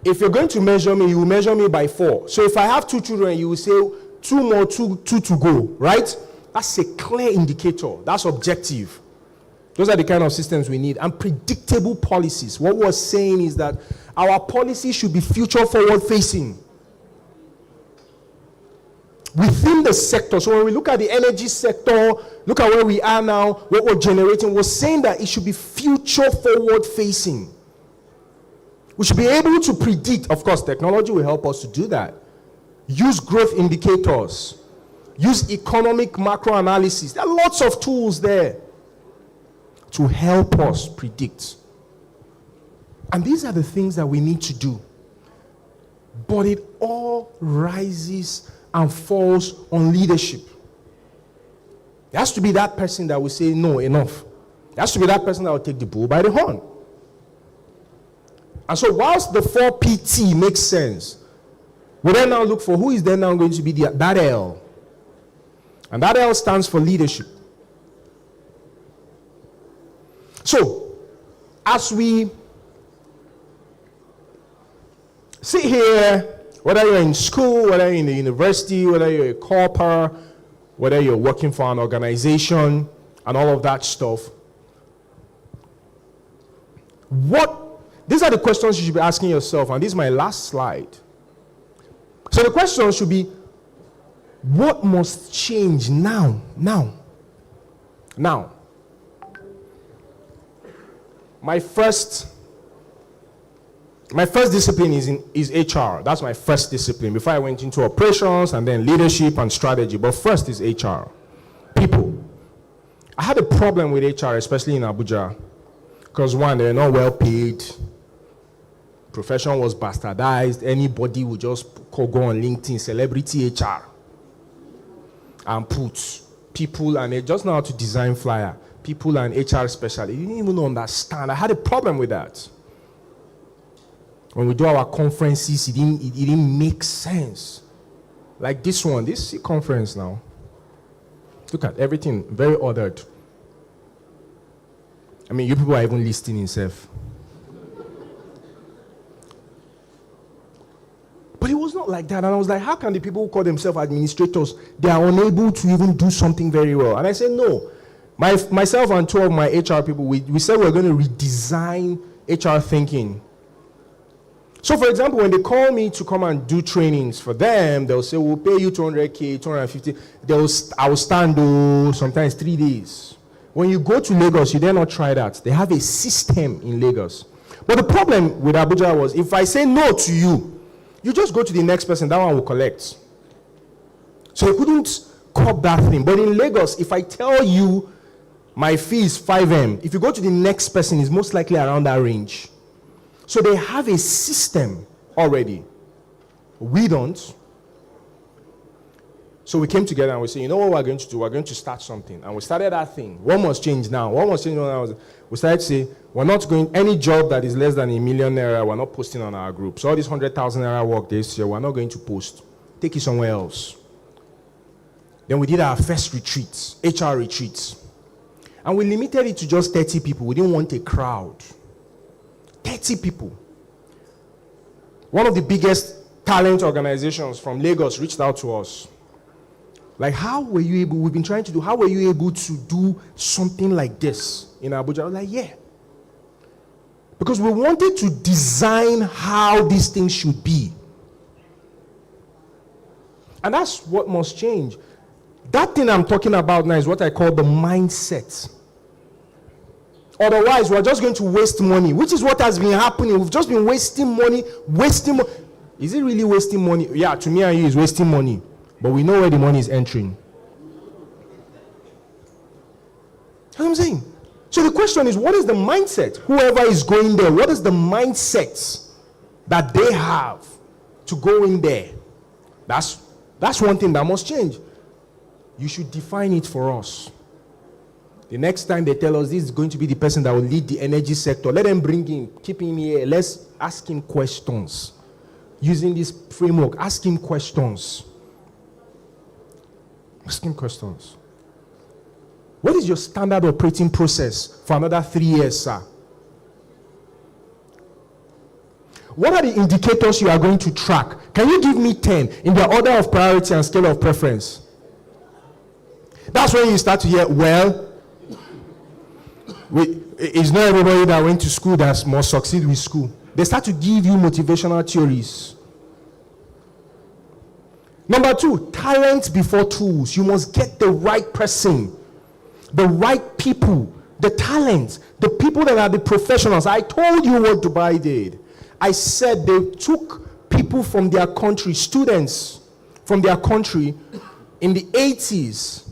if you're going to measure me, you will measure me by 4. So if I have 2 children, you will say 2 more, 2 to go, right? That's a clear indicator. That's objective. Those are the kind of systems we need. And predictable policies. What we're saying is that our policy should be future forward facing. Within the sector. So when we look at the energy sector, look at where we are now, what we're generating, we're saying that it should be future forward facing. We should be able to predict. Of course, technology will help us to do that. Use growth indicators. Use economic macro analysis. There are lots of tools there to help us predict. And these are the things that we need to do. But it all rises and falls on leadership. It has to be that person that will say, no, enough. It has to be that person that will take the bull by the horn. And so whilst the 4PT makes sense, we then now look for who is then now going to be that L. And that L stands for leadership. So, as we sit here, whether you're in school, whether you're in the university, whether you're a corporate, whether you're working for an organization, and all of that stuff, these are the questions you should be asking yourself, and this is my last slide. So the question should be, what must change now? My first discipline is HR. That's my first discipline before I went into operations and then leadership and strategy. But first is HR. People. I had a problem with HR, especially in Abuja, because one, they're not well paid. Profession was bastardized. Anybody would just go on LinkedIn, celebrity HR, and put people, and they just know how to design flyer. People and HR specialists. You didn't even understand. I had a problem with that. When we do our conferences, it didn't make sense. Like this one, this conference now. Look at everything, very ordered. I mean, you people are even listening yourself. But it was not like that. And I was like, how can the people who call themselves administrators, they are unable to even do something very well? And I said, no. Myself and two of my HR people, we said we're going to redesign HR thinking. So, for example, when they call me to come and do trainings for them, they'll say, we'll pay you 200K, 250. I will stand sometimes 3 days. When you go to Lagos, you dare not try that. They have a system in Lagos. But the problem with Abuja was, if I say no to you, you just go to the next person, that one will collect. So you couldn't cop that thing. But in Lagos, if I tell you my fee is 5M, if you go to the next person, it's most likely around that range. So they have a system already. We don't. So we came together and we said, you know what we're going to do? We're going to start something. And we started that thing. What must change now? What must change now? We started to say, we're not going, any job that is less than ₦1 million, we're not posting on our group. So all this 100,000 naira work this year, we're not going to post. Take it somewhere else. Then we did our first retreats, HR retreats. And we limited it to just 30 people. We didn't want a crowd. 30 people. One of the biggest talent organizations from Lagos reached out to us. Like, how were you able, we've been trying to do, how were you able to do something like this in Abuja? I was like, yeah. Because we wanted to design how these things should be. And that's what must change. That thing I'm talking about now is what I call the mindset. Otherwise, we're just going to waste money, which is what has been happening. We've just been wasting money, Is it really wasting money? Yeah, to me and you, it's wasting money. But we know where the money is entering. That's what I'm saying. So the question is, what is the mindset? Whoever is going there, what is the mindset that they have to go in there? That's one thing that must change. You should define it for us. The next time they tell us this is going to be the person that will lead the energy sector, let them bring him, keep him here. Let's ask him questions. Using this framework, ask him questions. Ask him questions. What is your standard operating process for another 3 years, sir? What are the indicators you are going to track? Can you give me 10 in the order of priority and scale of preference? That's when you start to hear, well, it's not everybody that went to school that must succeed with school. They start to give you motivational theories. Number 2, talent before tools. You must get the right person, the right people, the talent, the people that are the professionals. I told you what Dubai did. I said they took people from their country, students from their country in the 80s.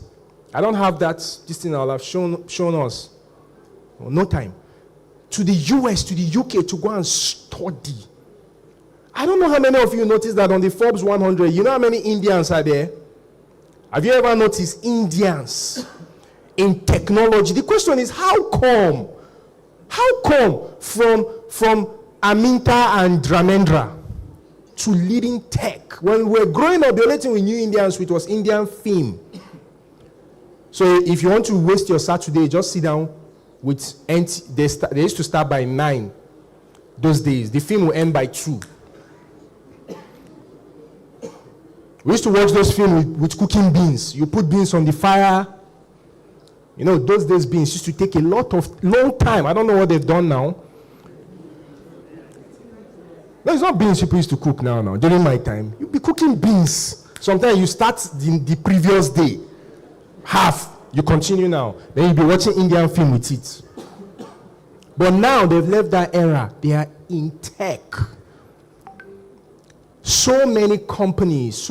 I don't have this thing I'll have shown us. No time. To the US, to the UK to go and study. I don't know how many of you noticed that on the Forbes 100, you know how many Indians are there? Have you ever noticed Indians? in technology. The question is, how come? How come from Aminta and Dramendra to leading tech? When we were growing up, the only thing we knew Indians with was Indian film. So if you want to waste your Saturday, just sit down with they used to start by 9 those days. The film will end by 2. We used to watch those films with cooking beans. You put beans on the fire. You know, those days beans used to take a long time. I don't know what they've done now. No, it's not beans people used to cook now. During my time, you'd be cooking beans. Sometimes you start the previous day. Half, you continue now. Then you'll be watching Indian film with it. But now they've left that era. They are in tech. So many companies,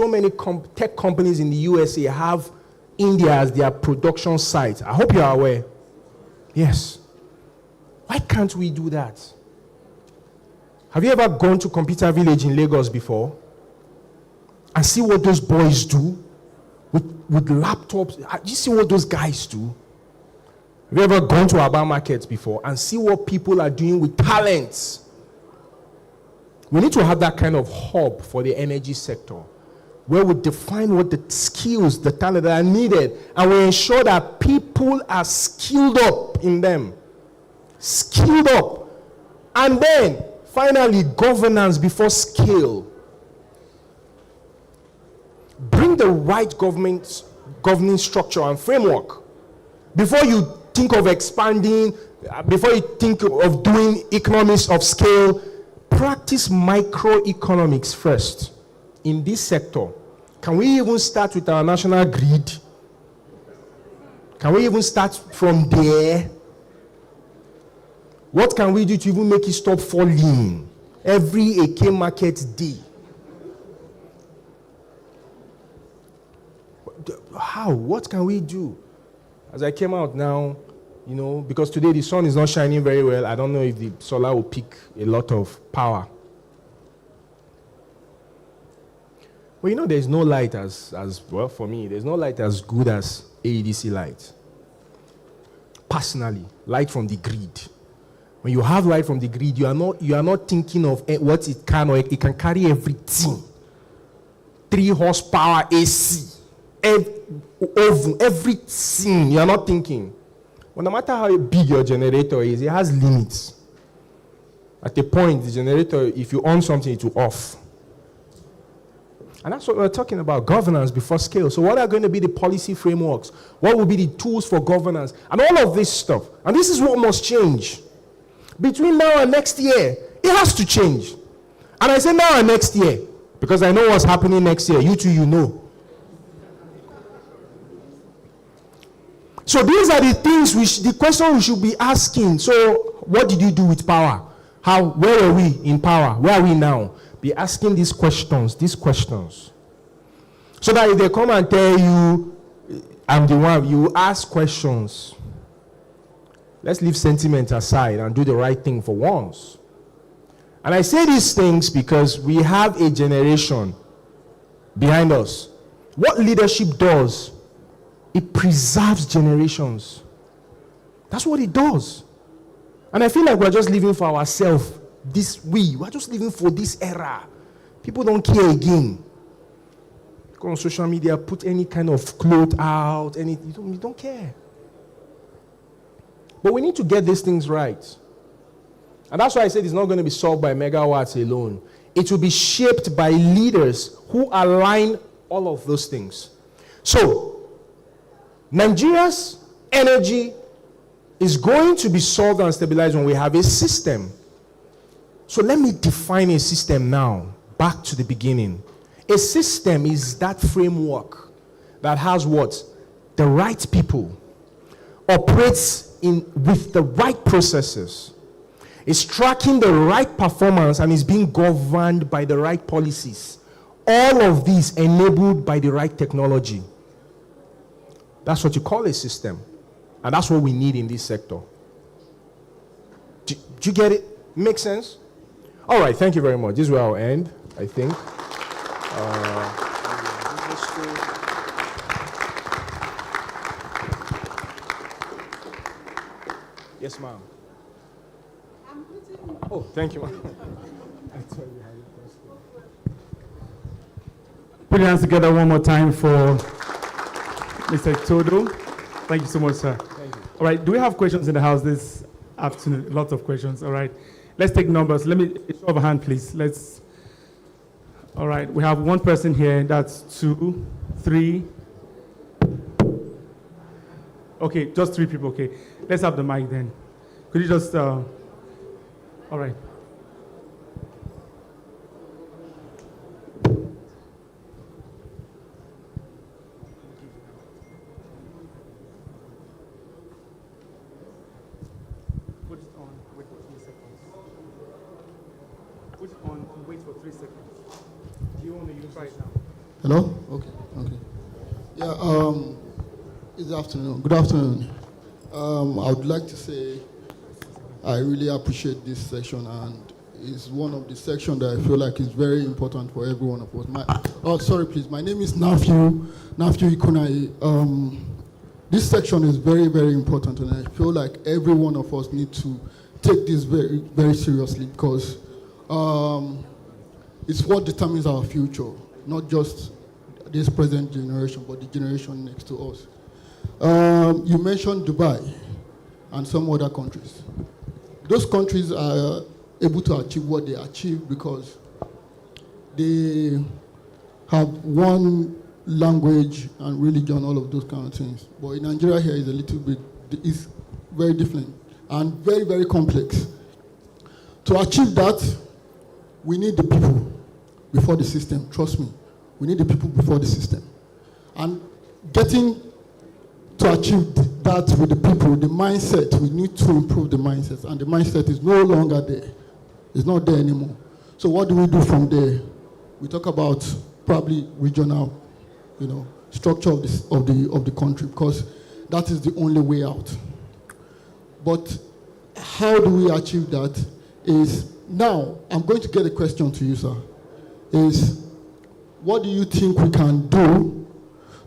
tech companies in the USA have India as their production site. I hope you are aware. Yes. Why can't we do that? Have you ever gone to Computer Village in Lagos before and see what those boys do with laptops? Do you see what those guys do? Have you ever gone to Aba markets before and see what people are doing with talents? We need to have that kind of hub for the energy sector where we define what the skills, the talent that are needed, and we ensure that people are skilled up in them. Skilled up. And then, finally, governance before scale. Bring the right governing structure and framework. Before you think of expanding, before you think of doing economies of scale, practice microeconomics first in this sector. Can we even start with our national grid? Can we even start from there? What can we do to even make it stop falling every AK market day? How? What can we do? As I came out now, you know, because today the sun is not shining very well, I don't know if the solar will pick a lot of power. But you know, there's no light as well, for me, there's no light as good as AEDC light. Personally, light from the grid. When you have light from the grid, you are not thinking of what it can, or it can carry everything. 3 horsepower AC, oven, everything. You are not thinking. Well, no matter how big your generator is, it has limits. At a point, the generator, if you on something, it will off. And that's what we're talking about, governance before scale. So what are going to be the policy frameworks? What will be the tools for governance? And all of this stuff. And this is what must change. Between now and next year, it has to change. And I say now and next year, because I know what's happening next year. You too, you know. So these are the things the question we should be asking. So what did you do with power? Where were we in power? Where are we now? Be asking these questions. So that if they come and tell you, I'm the one, you ask questions. Let's leave sentiment aside and do the right thing for once. And I say these things because we have a generation behind us. What leadership does, it preserves generations. That's what it does. And I feel like we're just living for ourselves. We're just living for this era. People don't care again. Go on social media, put any kind of cloth out, you don't care. But we need to get these things right. And that's why I said it's not going to be solved by megawatts alone. It will be shaped by leaders who align all of those things. So, Nigeria's energy is going to be solved and stabilized when we have a system. So let me define a system now, back to the beginning. A system is that framework that has what? The right people, operates with the right processes, is tracking the right performance, and is being governed by the right policies. All of these enabled by the right technology. That's what you call a system. And that's what we need in this sector. Do you get it? Make sense? All right, thank you very much. This is where I'll end, I think. Yes, ma'am. Oh, thank you, ma'am. Put your hands together one more time for Mr. Todo. Thank you so much, sir. Thank you. All right, do we have questions in the house this afternoon? Lots of questions. All right, let's take numbers. Let me show of a hand, please. All right, we have one person here. That's 2, 3. Okay, just 3 people. Okay, let's have the mic then. Could you just? All right. Hello? Okay. Yeah, it's afternoon. Good afternoon. I would like to say I really appreciate this section, and it's one of the sections that I feel like is very important for every one of us. Sorry, please. My name is Nafyu Ikunai. This section is very, very important, and I feel like every one of us needs to take this very, very seriously, because it's what determines our future, not just this present generation, but the generation next to us. You mentioned Dubai and some other countries. Those countries are able to achieve what they achieve because they have one language and religion, all of those kind of things. But in Nigeria here is a little bit, it's very different and very, very complex. To achieve that, we need the people before the system, trust me. We need the people before the system. And getting to achieve that with the people, the mindset, we need to improve the mindset. And the mindset is no longer there. It's not there anymore. So what do we do from there? We talk about probably regional, structure of the country, because that is the only way out. But how do we achieve that? Is now, I'm going to get a question to you, sir. Is what do you think we can do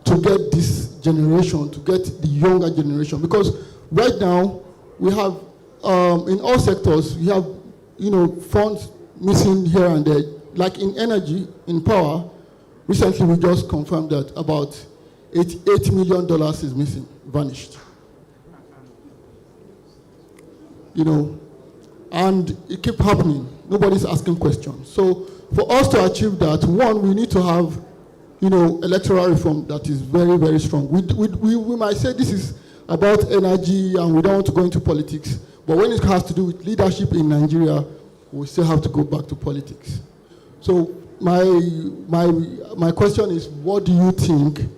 to get this generation, to get the younger generation? Because right now, we have, in all sectors, we have, funds missing here and there. Like in energy, in power, recently we just confirmed that about $8 million is missing, vanished. And it keeps happening. Nobody's asking questions. So for us to achieve that, one, we need to have, electoral reform that is very, very strong. We might say this is about energy and we don't want to go into politics, but when it has to do with leadership in Nigeria, we still have to go back to politics. So my question is, what do you think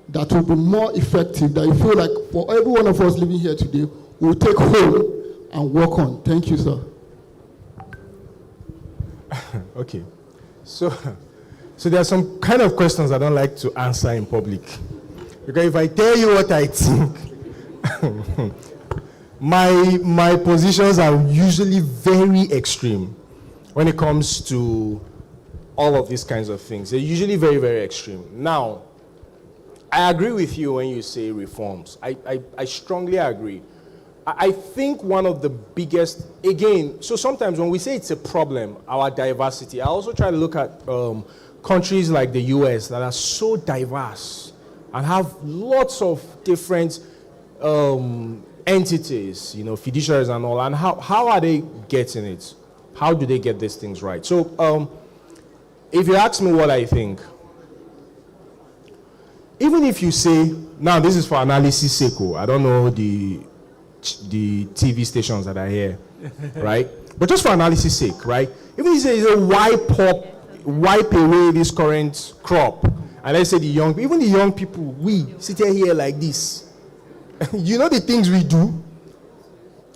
that will be more effective, that you feel like for every one of us living here today, we'll take hold and work on? Thank you, sir. Okay. So there are some kind of questions I don't like to answer in public. Because if I tell you what I think, my positions are usually very extreme when it comes to all of these kinds of things. They're usually very, very extreme. Now, I agree with you when you say reforms. I strongly agree. I think one of the biggest, again, so sometimes when we say it's a problem, our diversity, I also try to look at countries like the US that are so diverse and have lots of different entities, fiduciaries and all, and how are they getting it? How do they get these things right? So if you ask me what I think, even if you say, now this is for analysis sake, I don't know the TV stations that are here, right? But just for analysis sake, right? Even if you say wipe away this current crop, and let's say even the young people, we sit here like this. The things we do.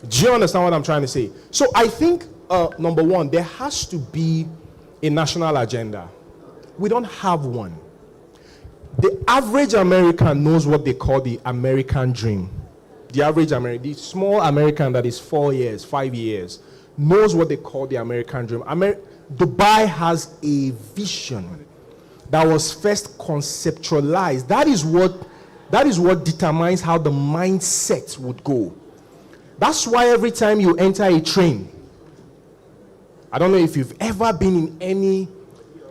Do you understand what I'm trying to say? So I think, number one, there has to be a national agenda. We don't have one. The average American knows what they call the American dream. The average American, the small American that is 4 years, 5 years, knows what they call the American dream. Dubai has a vision that was first conceptualized. That is what determines how the mindset would go. That's why every time you enter a train, I don't know if you've ever been in any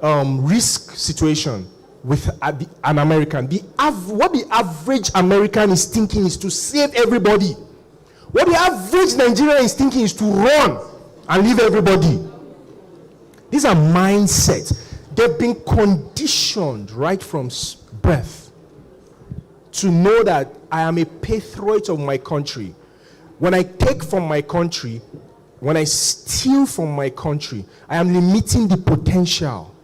risk situation with an American. What the average American is thinking is to save everybody. What the average Nigerian is thinking is to run and leave everybody. These are mindsets. They've been conditioned right from birth to know that I am a patriot of my country. When I take from my country, when I steal from my country, I am limiting the potential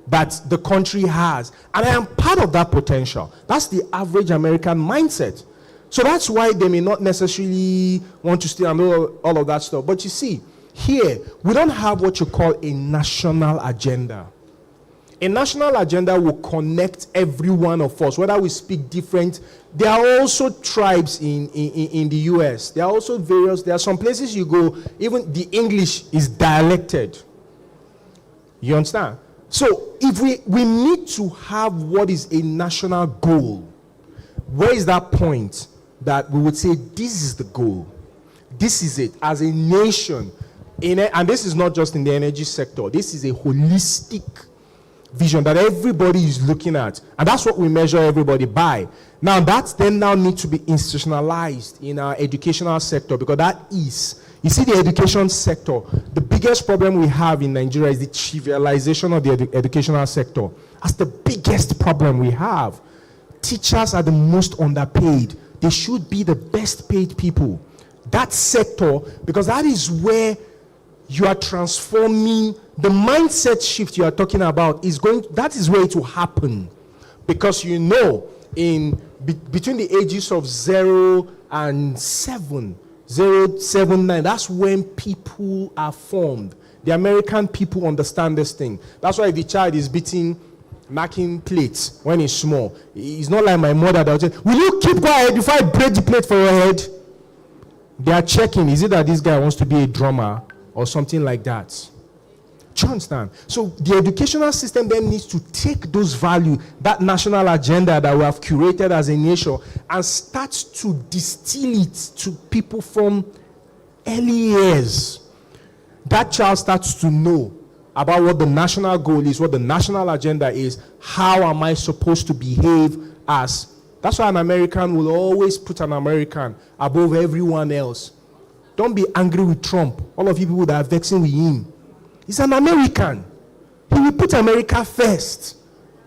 that the country has. And I am part of that potential. That's the average American mindset. So that's why they may not necessarily want to steal and all of that stuff. But you see, here, we don't have what you call a national agenda. A national agenda will connect every one of us, whether we speak different. There are also tribes in the US. There are also there are some places you go, even the English is dialected. You understand? So if we need to have what is a national goal, where is that point that we would say this is the goal? This is it. As a nation, and this is not just in the energy sector, this is a holistic vision that everybody is looking at, and that's what we measure everybody by. Now that then now needs to be institutionalized in our educational sector, because that is, you see, the education sector, the biggest problem we have in Nigeria is the trivialization of the educational sector. That's the biggest problem we have. Teachers are the most underpaid. They should be the best paid people. That sector, because that is where you are transforming the mindset shift you are talking about, that is where it will happen. Because you know, between the ages of 0 and 7, 0, 7, 9, that's when people are formed. The American people understand this thing. That's why the child is knocking plates when he's small. It's not like my mother that will say, will you keep quiet before I break the plate for your head? They are checking, is it that this guy wants to be a drummer or something like that? Do you understand? So the educational system then needs to take those values, that national agenda that we have curated as a nation, and start to distill it to people from early years. That child starts to know about what the national goal is, what the national agenda is, how am I supposed to behave as. That's why an American will always put an American above everyone else. Don't be angry with Trump. All of you people that are vexing with him. He's an American. He will put America first.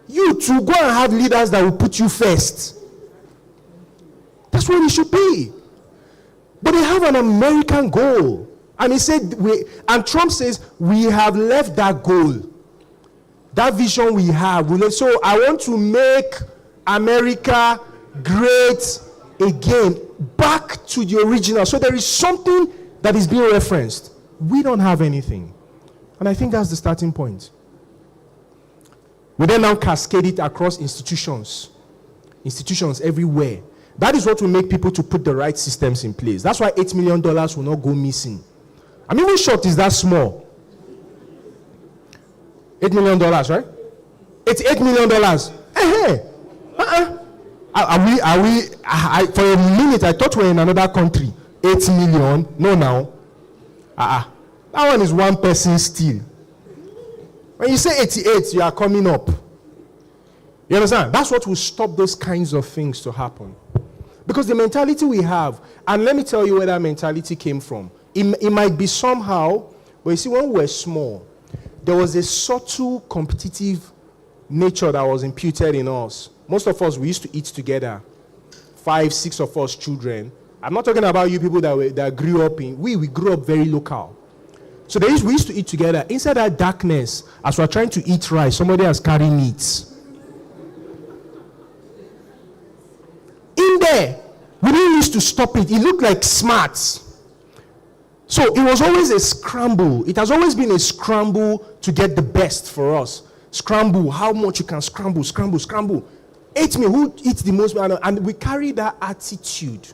You too, go and have leaders that will put you first. That's what it should be. But they have an American goal. And he said, and Trump says, we have left that goal. That vision we have. So I want to make America great again, back to the original. So there is something that is being referenced. We don't have anything. And I think that's the starting point. We then now cascade it across institutions everywhere. That is what will make people to put the right systems in place. That's why $8 million will not go missing. I mean, which short is that small? $8 million, right? It's $8 million. Hey. For a minute, I thought we were in another country. 8 million. No, now. That one is one person still. When you say 88, you are coming up. You understand? That's what will stop those kinds of things to happen. Because the mentality we have, and let me tell you where that mentality came from. It might be somehow, but you see, when we were small, there was a subtle competitive nature that was imputed in us. Most of us, we used to eat together. 5, 6 of us children. I'm not talking about you people that grew up in, we grew up very local. So we used to eat together. Inside that darkness, as we're trying to eat rice, somebody has carried meat. In there, we didn't used to stop it. It looked like smarts. So it was always a scramble. It has always been a scramble to get the best for us. Scramble, how much you can scramble. 8 me, who eats the most? And we carry that attitude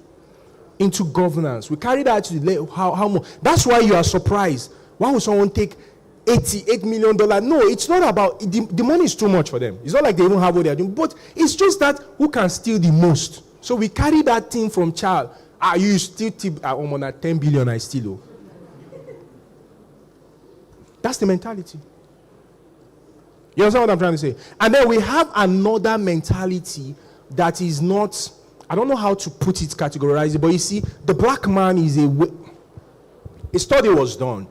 into governance. We carry that attitude, how much. That's why you are surprised. Why would someone take $88 million? No, it's not about, the money is too much for them. It's not like they don't have what they're doing. But it's just that who can steal the most. So we carry that thing from child. You still tip I'm on a 10 billion, I still owe. That's the mentality. You understand what I'm trying to say? And then we have another mentality that is not, I don't know how to put it, categorize it, but you see, the black man is a study was done.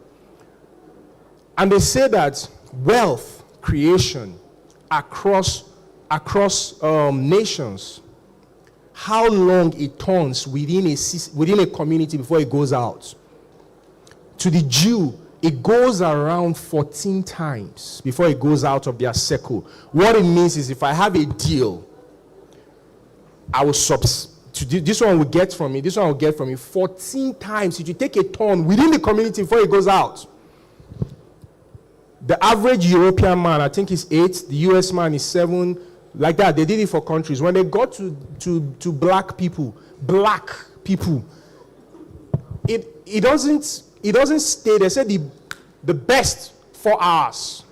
And they say that wealth creation across nations, how long it turns within a community before it goes out. To the Jew, it goes around 14 times before it goes out of their circle. What it means is if I have a deal, I will this one will get from me, this one will get from me 14 times. If you take a turn within the community before it goes out. The average European man, I think, is 8. The US man is 7. Like that. They did it for countries. When they got to black people, it doesn't stay. They said the best 4 hours,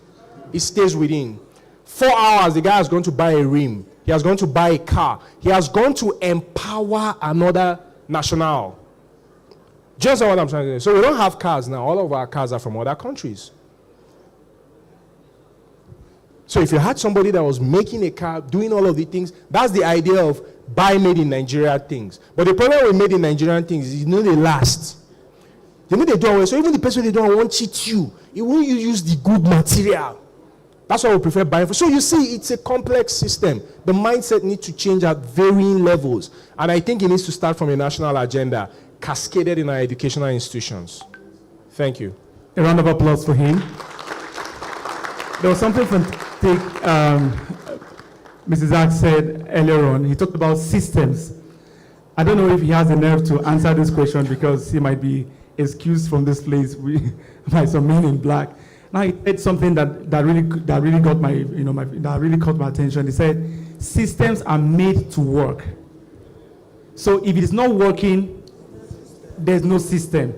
it stays within. 4 hours, the guy is going to buy a rim. He has gone to buy a car. He has gone to empower another national. Just what I'm trying to say. So we don't have cars now. All of our cars are from other countries. So if you had somebody that was making a car, doing all of the things, that's the idea of buy made in Nigeria things. But the problem with made in Nigerian things is, they last. They do away. So even the person they don't want cheat you, it won't use the good material. That's why we prefer buying. So you see, it's a complex system. The mindset needs to change at varying levels. And I think it needs to start from a national agenda, cascaded in our educational institutions. Thank you. A round of applause for him. There was something fantastic Mrs. Zach said earlier on. He talked about systems. I don't know if he has the nerve to answer this question because he might be excused from this place by some men in black. Now he said something that really got that really caught my attention. He said, systems are made to work. So if it is not working, there's no system.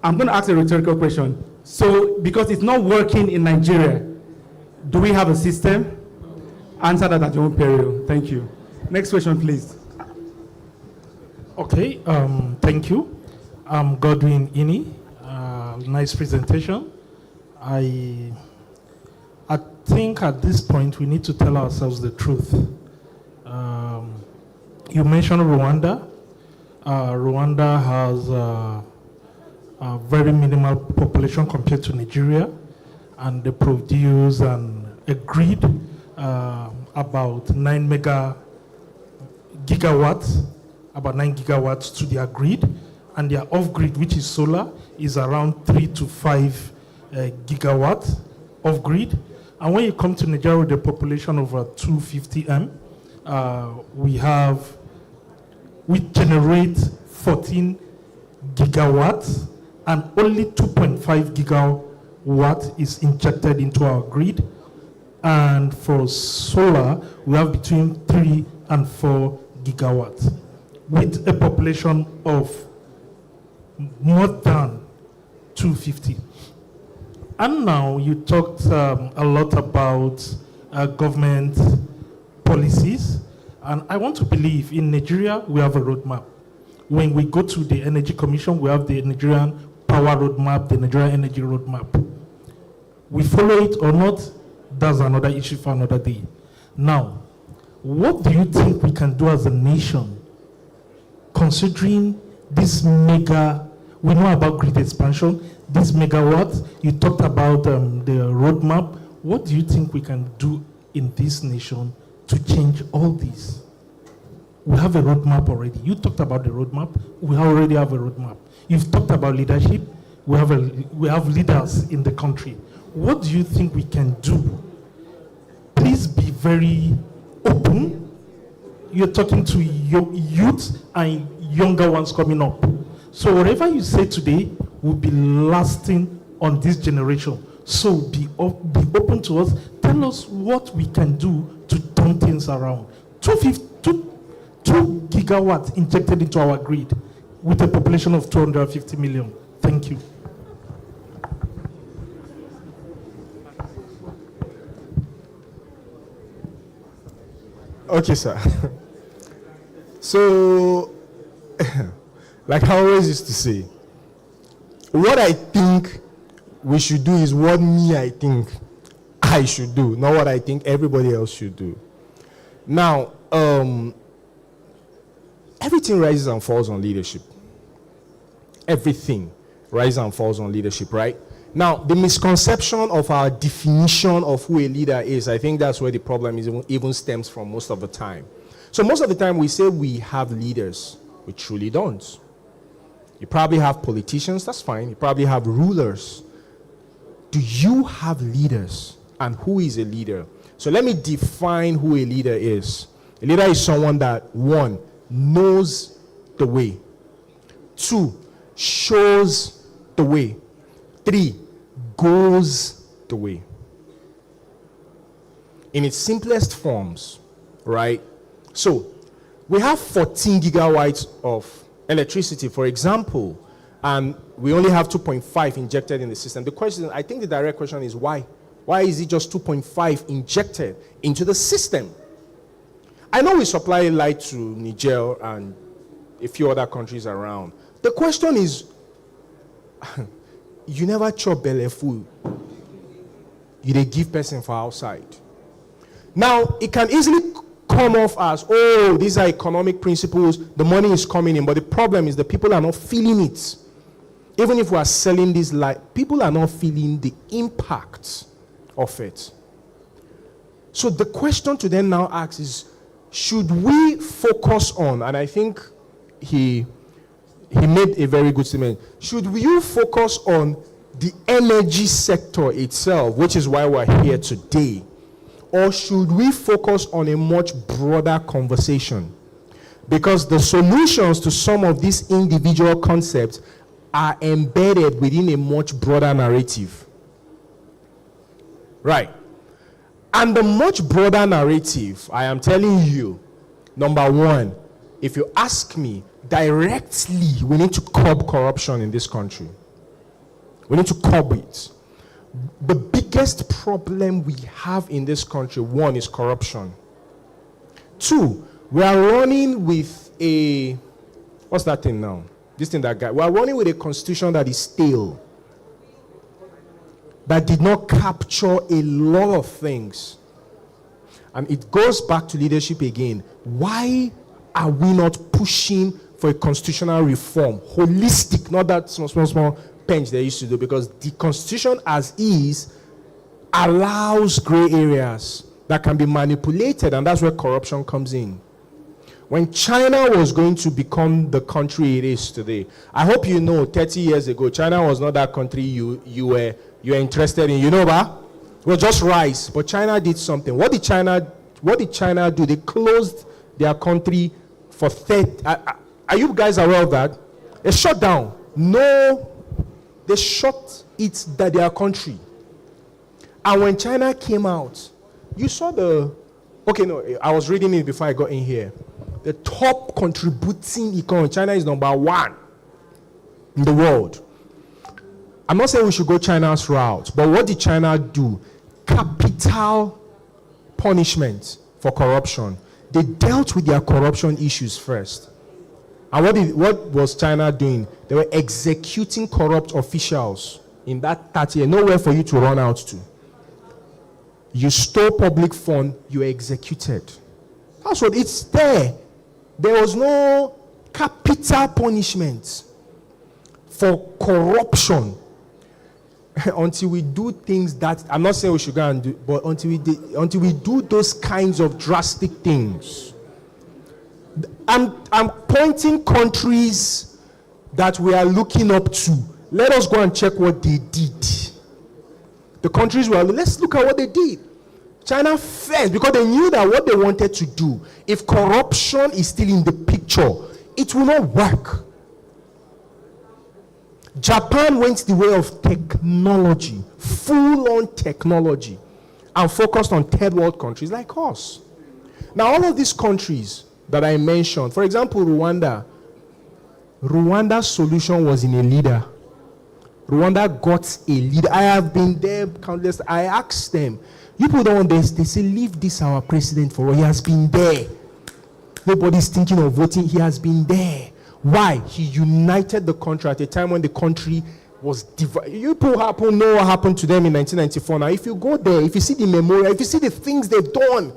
I'm going to ask a rhetorical question. So because it's not working in Nigeria, do we have a system? Answer that at your own peril. Thank you. Next question, please. Okay, thank you. I'm Godwin Ini. Nice presentation. I think at this point we need to tell ourselves the truth. You mentioned Rwanda. Rwanda has a very minimal population compared to Nigeria, and they produce and agreed about 9 gigawatts to their grid, and their off-grid, which is solar, is around 3 to 5 gigawatts off-grid. And when you come to Nigeria with a population of 250 we generate 14 gigawatts, and only 2.5 gigawatt is injected into our grid. And for solar, we have between 3 and 4 gigawatts, with a population of more than 250. And now you talked a lot about government policies, and I want to believe in Nigeria we have a roadmap. When we go to the Energy Commission, we have the Nigerian Power Roadmap, the Nigerian Energy Roadmap. We follow it or not, that's another issue for another day. Now, what do you think we can do as a nation, considering this we know about grid expansion, this megawatt, you talked about the roadmap. What do you think we can do in this nation to change all this? We have a roadmap already. You talked about the roadmap. We already have a roadmap. You've talked about leadership. We have leaders in the country. What do you think we can do? Please be very open. You're talking to youth and younger ones coming up. So whatever you say today will be lasting on this generation. So be open to us. Tell us what we can do to turn things around. 2 gigawatts injected into our grid with a population of 250 million. Thank you. Okay, sir. So Like I always used to say, what I think we should do is what I think I should do, not what I think everybody else should do. Now, everything rises and falls on leadership. Everything rises and falls on leadership, right? Now, the misconception of our definition of who a leader is, I think that's where the problem is even stems from most of the time. So most of the time we say we have leaders. We truly don't. You probably have politicians, that's fine. You probably have rulers. Do you have leaders? And who is a leader? So let me define who a leader is. A leader is someone that, 1, knows the way. 2, shows the way. 3, goes the way. In its simplest forms, right? So, we have 14 gigawatts of electricity, for example, and we only have 2.5 injected in the system. The question, I think the direct question is why? Why is it just 2.5 injected into the system? I know we supply light to Niger and a few other countries around. The question is, you never chop belly full. You dey give person for outside. Now, it can easily come off as, oh, these are economic principles, the money is coming in, but the problem is the people are not feeling it. Even if we are selling this light, people are not feeling the impact of it. So the question to then now ask is, should we focus on, and I think he made a very good statement, should you focus on the energy sector itself, which is why we're here today, or should we focus on a much broader conversation? Because the solutions to some of these individual concepts are embedded within a much broader narrative. Right. And the much broader narrative, I am telling you, number 1, if you ask me, directly, we need to curb corruption in this country. We need to curb it. The biggest problem we have in this country, 1, is corruption. 2, we are running with a, what's that thing now? This thing that guy, we are running with a constitution that is stale, that did not capture a lot of things. And it goes back to leadership again. Why are we not pushing for a constitutional reform? Holistic, not that small pinch they used to do, because the constitution as is allows gray areas that can be manipulated, and that's where corruption comes in. When China was going to become the country it is today, I hope you know 30 years ago, China was not that country you were interested in. You know that? It was just rice. But China did something. What did China do? They closed their country for 30. Are you guys aware of that? They shut down. No, they shut their country. And when China came out, you saw I was reading it before I got in here. The top contributing economy, China is number 1 in the world. I'm not saying we should go China's route, but what did China do? Capital punishment for corruption. They dealt with their corruption issues first. And what was China doing? They were executing corrupt officials in that 30 years. Nowhere for you to run out to. You stole public fund, you were executed. That's what it's there. There was no capital punishment for corruption until we do things that, I'm not saying we should go and do, but until we do those kinds of drastic things. I'm pointing countries that we are looking up to. Let us go and check what they did. The countries let's look at what they did. China first, because they knew that what they wanted to do, if corruption is still in the picture, it will not work. Japan went the way of technology, full-on technology, and focused on third world countries like us. Now, all of these countries that I mentioned, for example, Rwanda's solution was in a leader. Rwanda got a leader. I have been there countless. I asked them, you people don't want this. They say, leave this our president for all. He has been there. Nobody's thinking of voting. He has been there. Why? He united the country at a time when the country was divided. You people know what happened to them in 1994. Now, if you go there, if you see the memorial, if you see the things they've done,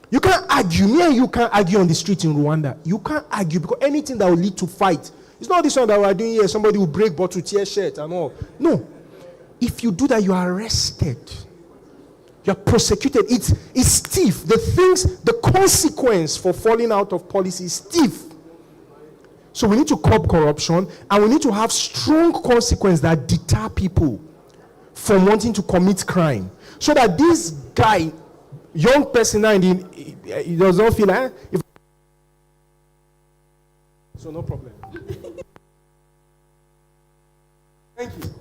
you can't argue. Me and you can't argue on the street in Rwanda. You can't argue because anything that will lead to fight. It's not this one that we are doing here. Somebody will break bottle, tear shirt and all. No. If you do that, you are arrested. You are prosecuted. It's stiff. The consequence for falling out of policy is stiff. So we need to curb corruption, and we need to have strong consequences that deter people from wanting to commit crime. So that this guy, young person now, he does not feel like, so no problem. Thank you.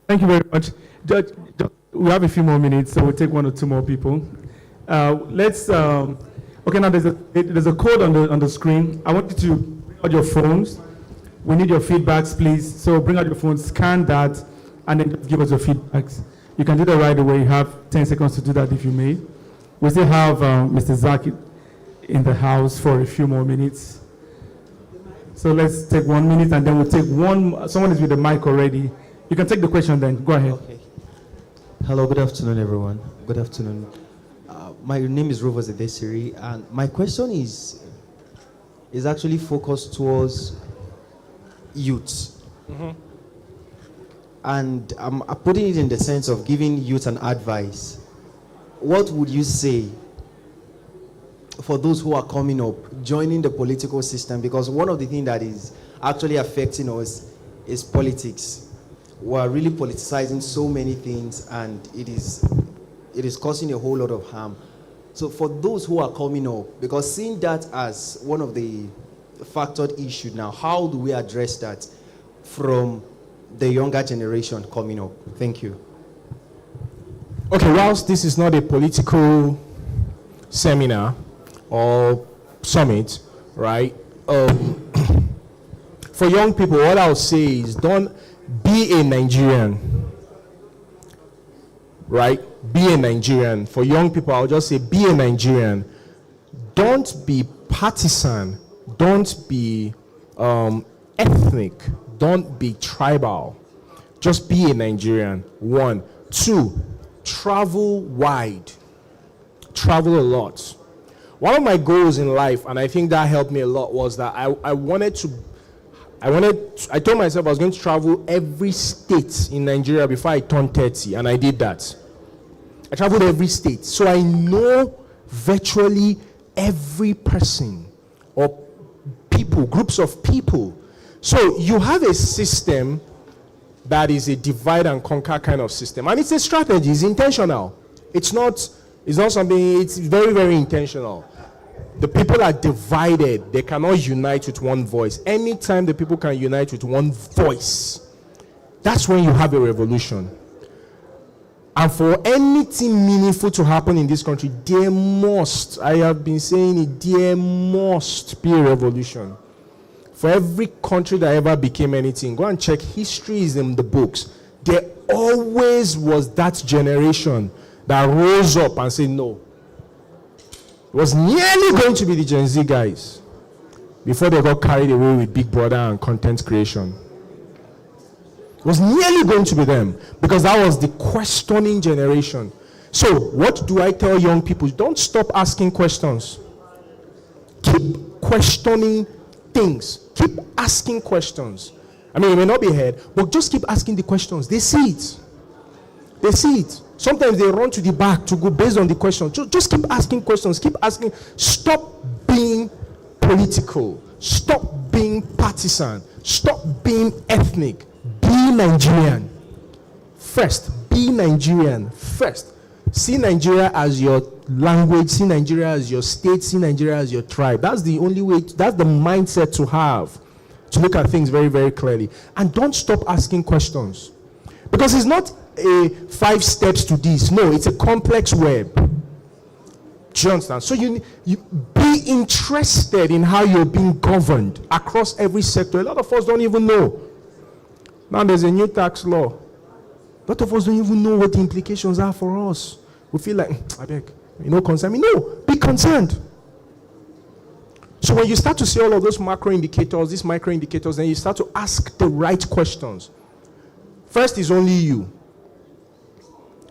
Thank you very much. Judge, we have a few more minutes, so we'll take 1 or 2 more people. Okay, now there's a code on the screen. I want you to bring out your phones. We need your feedbacks, please. So bring out your phones, scan that, and then give us your feedbacks. You can do that right away. You have 10 seconds to do that if you may. We still have Mr. Zaki in the house for a few more minutes. So let's take 1 minute, and then we'll take one. Someone is with the mic already. You can take the question then. Go ahead. Okay. Hello, good afternoon, everyone. Good afternoon. My name is Rovers Edesiri, and my question is actually focused towards youth. Mm-hmm. And I'm putting it in the sense of giving youth an advice. What would you say for those who are coming up, joining the political system? Because one of the things that is actually affecting us is politics. We are really politicizing so many things, and it is causing a whole lot of harm. So for those who are coming up, because seeing that as one of the factored issues now, how do we address that from the younger generation coming up? Thank you. Okay, whilst this is not a political seminar or summit, right? For young people, what I'll say is don't be a Nigerian, right? Be a Nigerian. For young people, I'll just say be a Nigerian. Don't be partisan. Don't be ethnic. Don't be tribal. Just be a Nigerian. 1. 2, travel wide. Travel a lot. One of my goals in life, and I think that helped me a lot, was that I told myself I was going to travel every state in Nigeria before I turned 30, and I did that. I traveled every state. So I know virtually every person or people, groups of people. So you have a system that is a divide and conquer kind of system. And it's a strategy, it's intentional. It's not something, it's very, very intentional. The people are divided, they cannot unite with one voice. Anytime the people can unite with one voice, that's when you have a revolution. And for anything meaningful to happen in this country, there must, I have been saying it, there must be a revolution. For every country that ever became anything, go and check, history is in the books. There always was that generation that rose up and said no. It was nearly going to be the Gen Z guys before they got carried away with Big Brother and content creation. It was nearly going to be them because that was the questioning generation. So what do I tell young people? Don't stop asking questions. Keep questioning things. Keep asking questions. I mean, it may not be heard, but just keep asking the questions. They see it. They see it. Sometimes they run to the back to go based on the question. Just keep asking questions. Keep asking. Stop being political. Stop being partisan. Stop being ethnic. Be Nigerian first. Be Nigerian first. See Nigeria as your language. See Nigeria as your state. See Nigeria as your tribe. That's the only way. That's the mindset to have, to look at things very, very clearly. And don't stop asking questions. Because it's not a 5 steps to this. No, it's a complex web. Do you understand? So you be interested in how you're being governed across every sector. A lot of us don't even know. Now there's a new tax law. A lot of us don't even know what the implications are for us. We feel like, I beg, concern me. No, be concerned. So when you start to see all of those macro indicators, these micro indicators, then you start to ask the right questions. First is only you.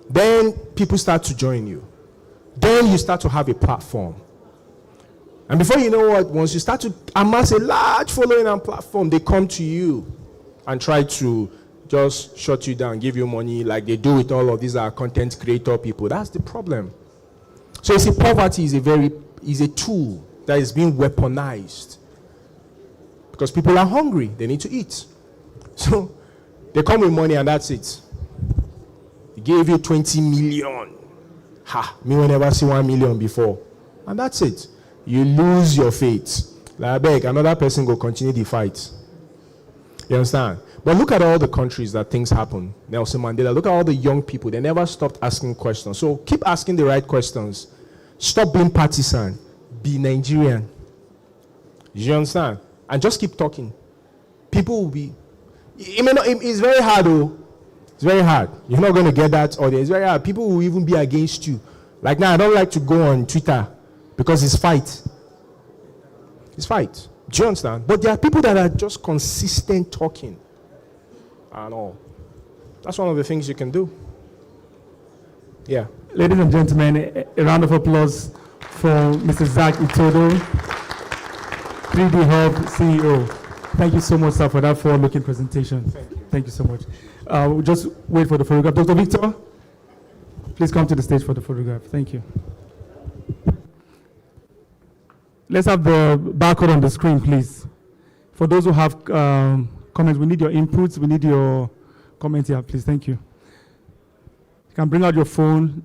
Then people start to join you. Then you start to have a platform. And before you know what, once you start to amass a large following and platform, they come to you and try to just shut you down, give you money like they do with all of these content creator people. That's the problem. So you see, poverty is a tool that is being weaponized because people are hungry. They need to eat. So they come with money and that's it. They gave you 20 million. Me will never see 1 million before. And that's it. You lose your faith. Like, I beg, another person will continue the fight. You understand? But look at all the countries that things happen. Nelson Mandela, look at all the young people. They never stopped asking questions. So keep asking the right questions. Stop being partisan. Be Nigerian. You understand? And just keep talking. People will be... It's very hard, though. It's very hard. You're not going to get that audience. It's very hard. People will even be against you. Like now, I don't like to go on Twitter because it's fight. It's fight. Do you understand? But there are people that are just consistent talking and all. That's one of the things you can do. Yeah. Ladies and gentlemen, a round of applause for Mr. Zach Itodo, 3D Hub CEO. Thank you so much, sir, for that forward-looking presentation. Thank you so much. We'll just wait for the photograph. Dr. Victor, please come to the stage for the photograph. Thank you. Let's have the barcode on the screen, please. For those who have comments, we need your inputs. We need your comments here, please. Thank you. You can bring out your phone.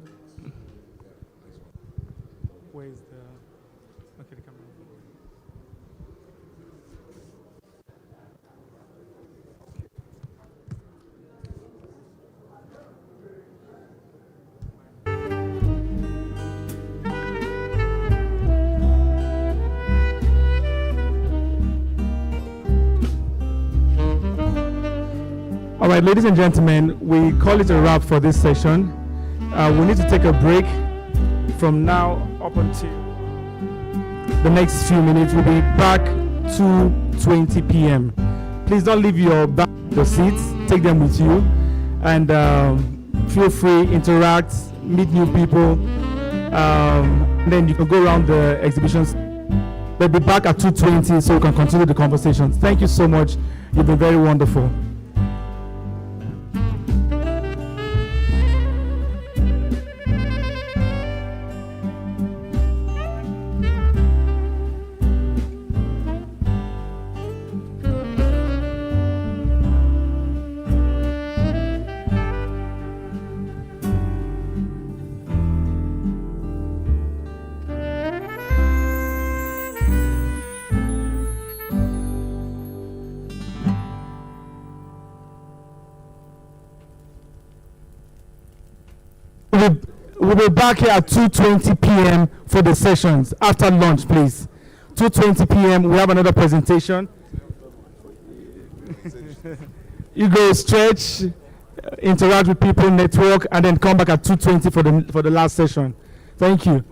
Where is the... Okay, the camera. All right, ladies and gentlemen, we call it a wrap for this session. We need to take a break from now up until the next few minutes. We'll be back 2:20 p.m. Please don't leave your seats. Take them with you. And feel free, interact, meet new people. Then you can go around the exhibitions. We'll be back at 2:20 so we can continue the conversations. Thank you so much. You've been very wonderful. We'll be back here at 2:20 p.m. for the sessions. After lunch, please. 2:20 p.m. we have another presentation. You go stretch, interact with people, network, and then come back at 2:20 for the last session. Thank you.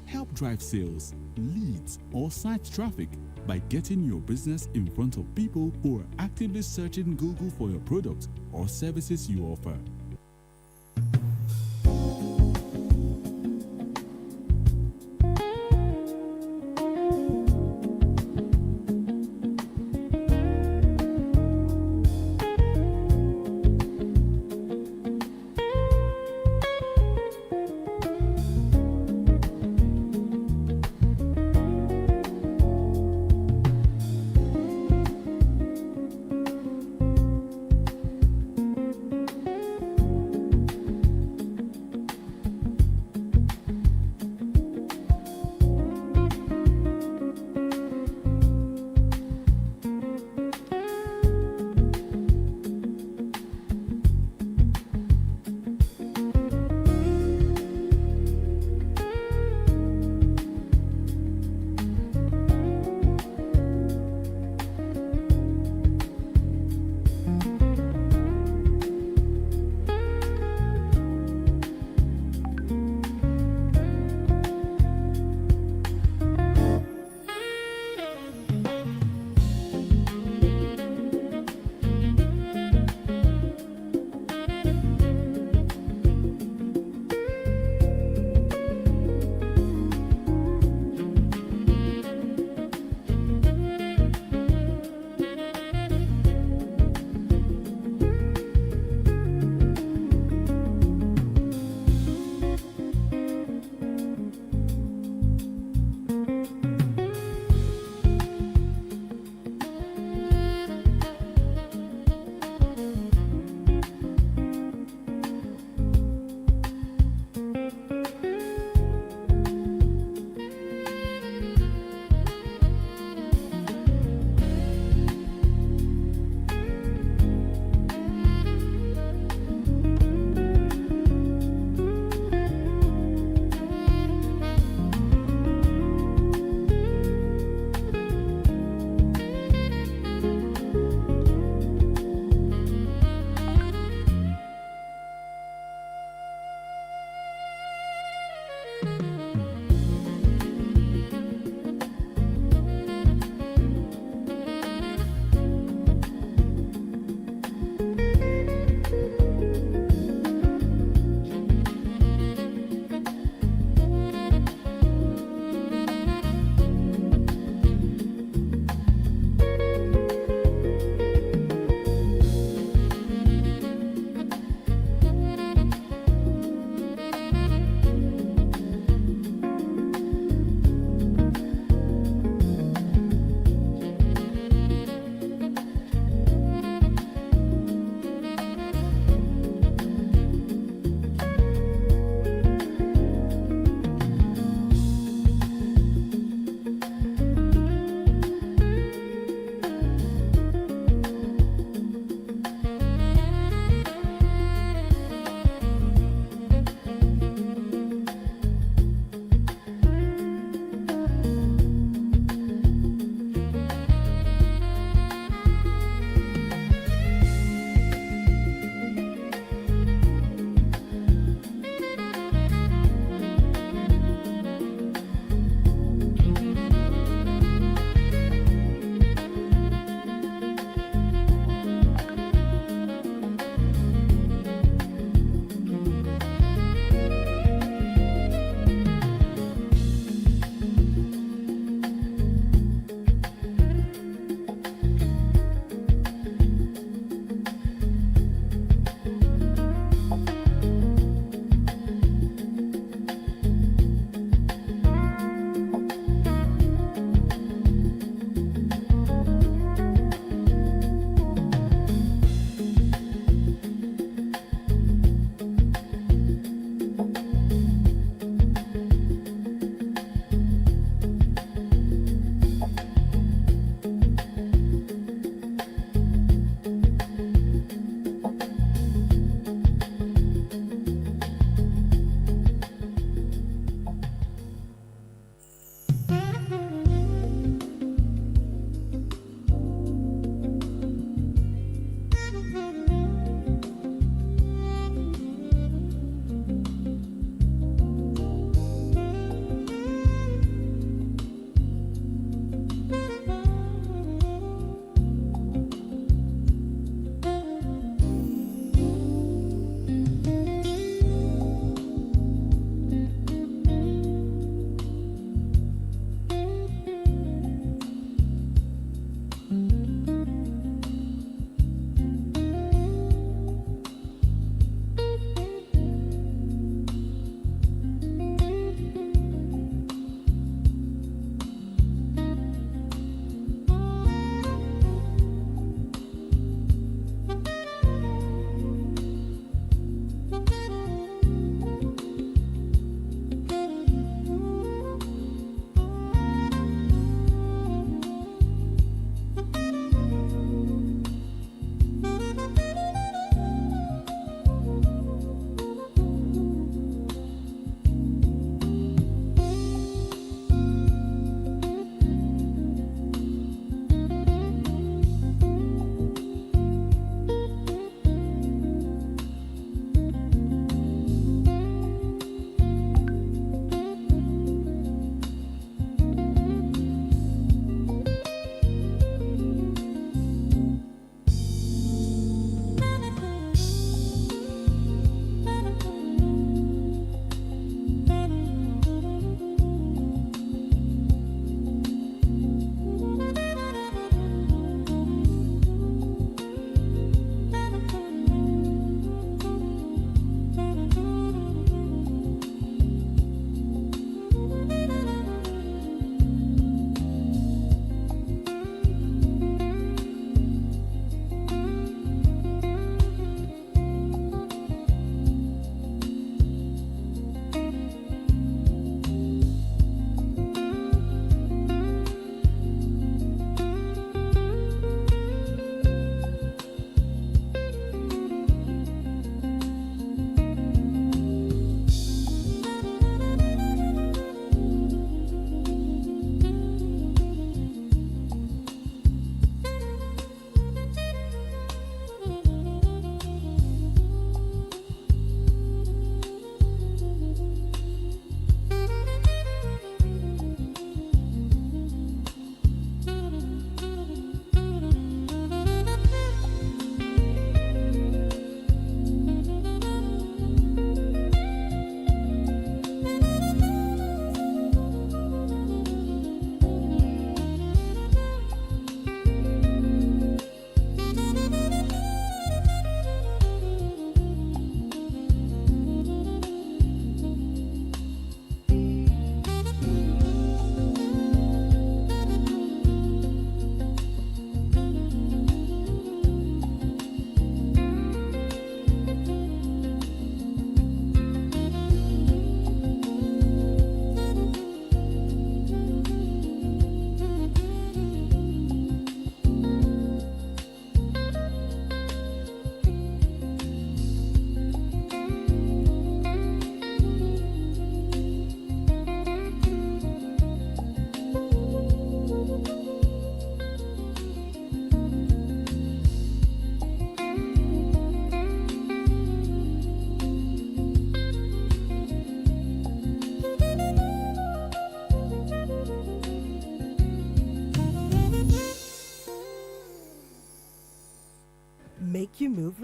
Help drive sales, leads, or site traffic by getting your business in front of people who are actively searching Google for your product or services you offer.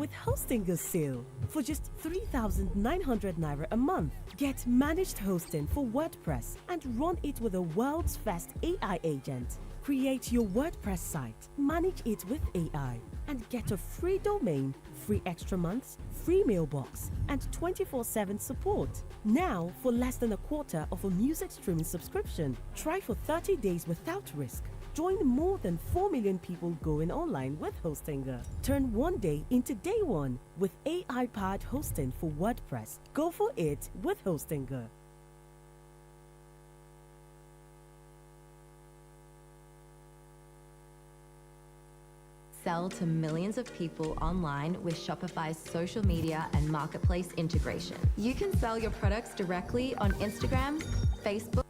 with Hostinger's sale. For just 3,900 Naira a month, get managed hosting for WordPress and run it with the world's first AI agent. Create your WordPress site, manage it with AI, and get a free domain, free extra months, free mailbox, and 24/7 support. Now, for less than a quarter of a music streaming subscription, try for 30 days without risk. Join more than 4 million people going online with Hostinger. Turn one day into day one with AI-powered hosting for WordPress. Go for it with Hostinger. Sell to millions of people online with Shopify's social media and marketplace integration. You can sell your products directly on Instagram, Facebook.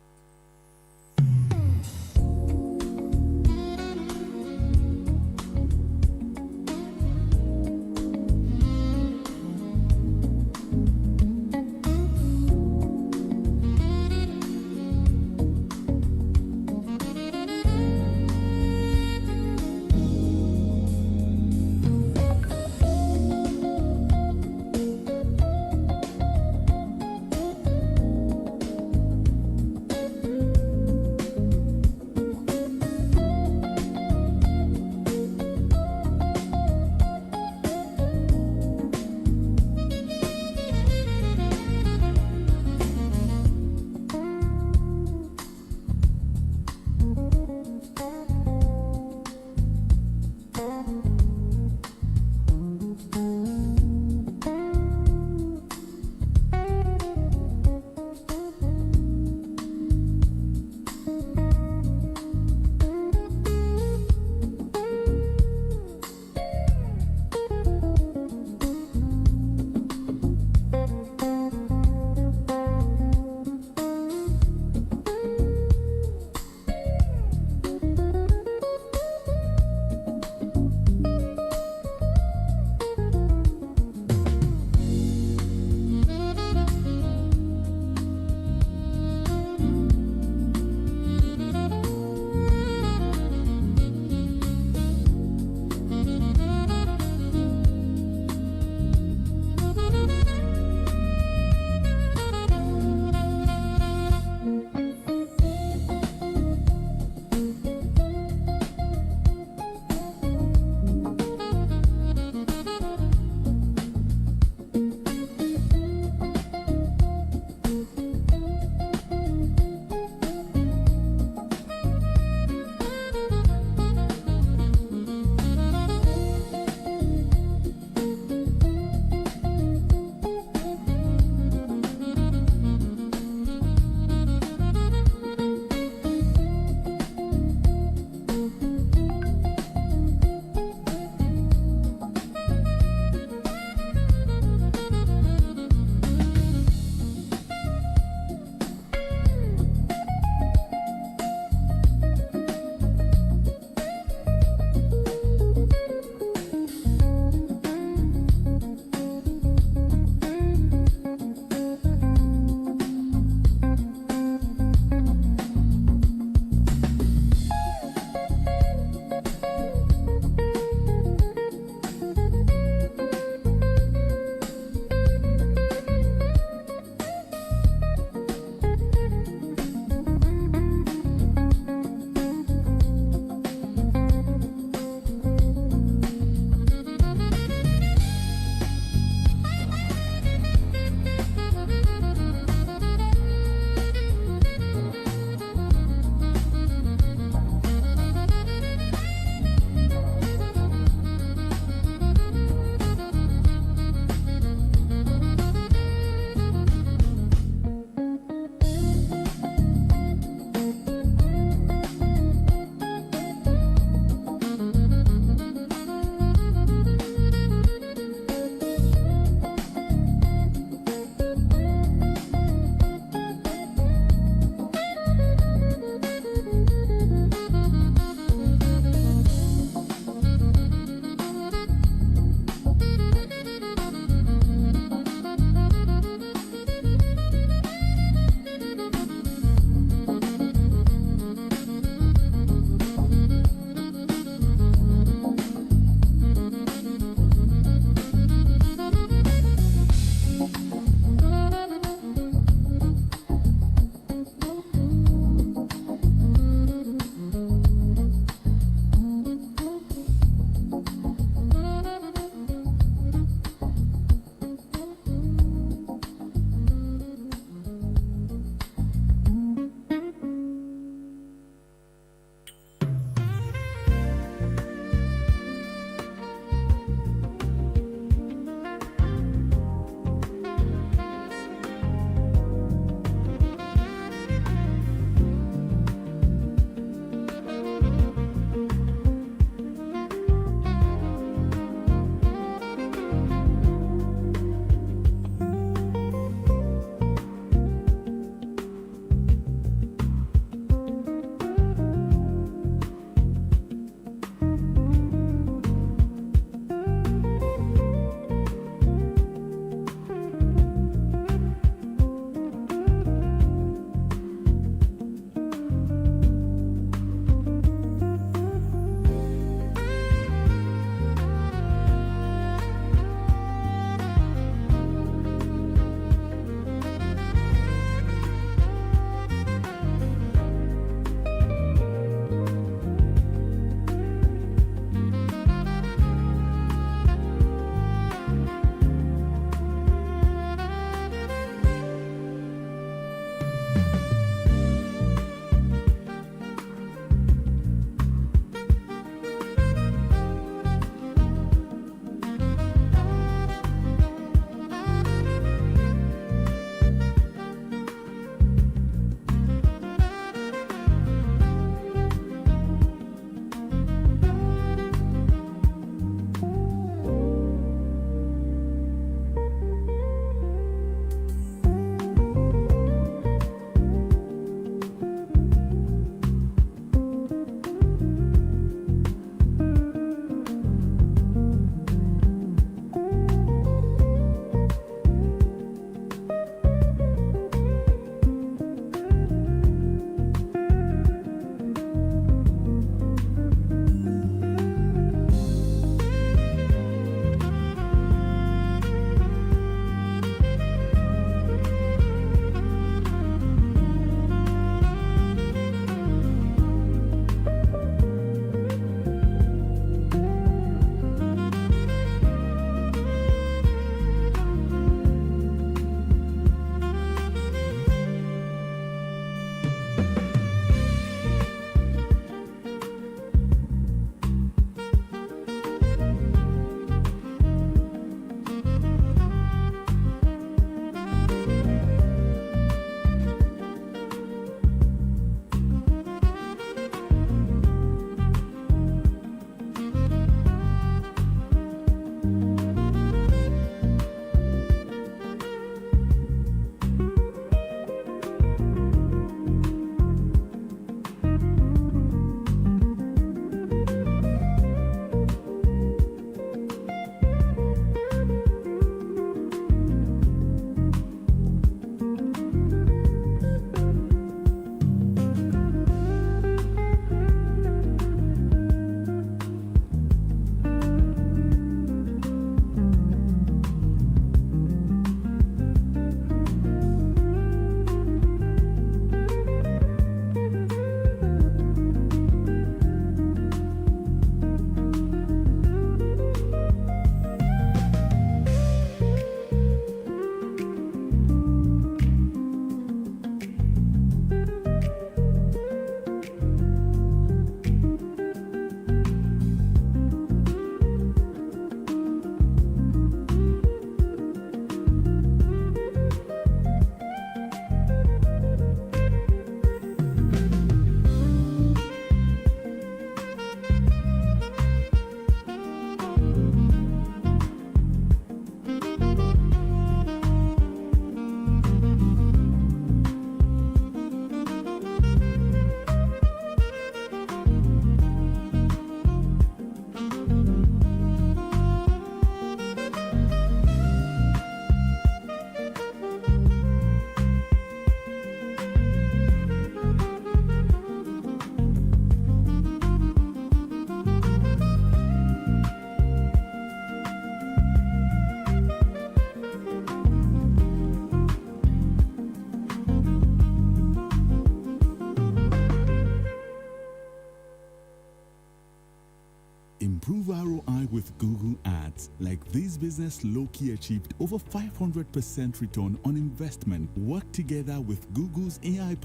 Prove ROI with Google Ads. Like this business low-key achieved over 500% return on investment. Work together with Google's AI.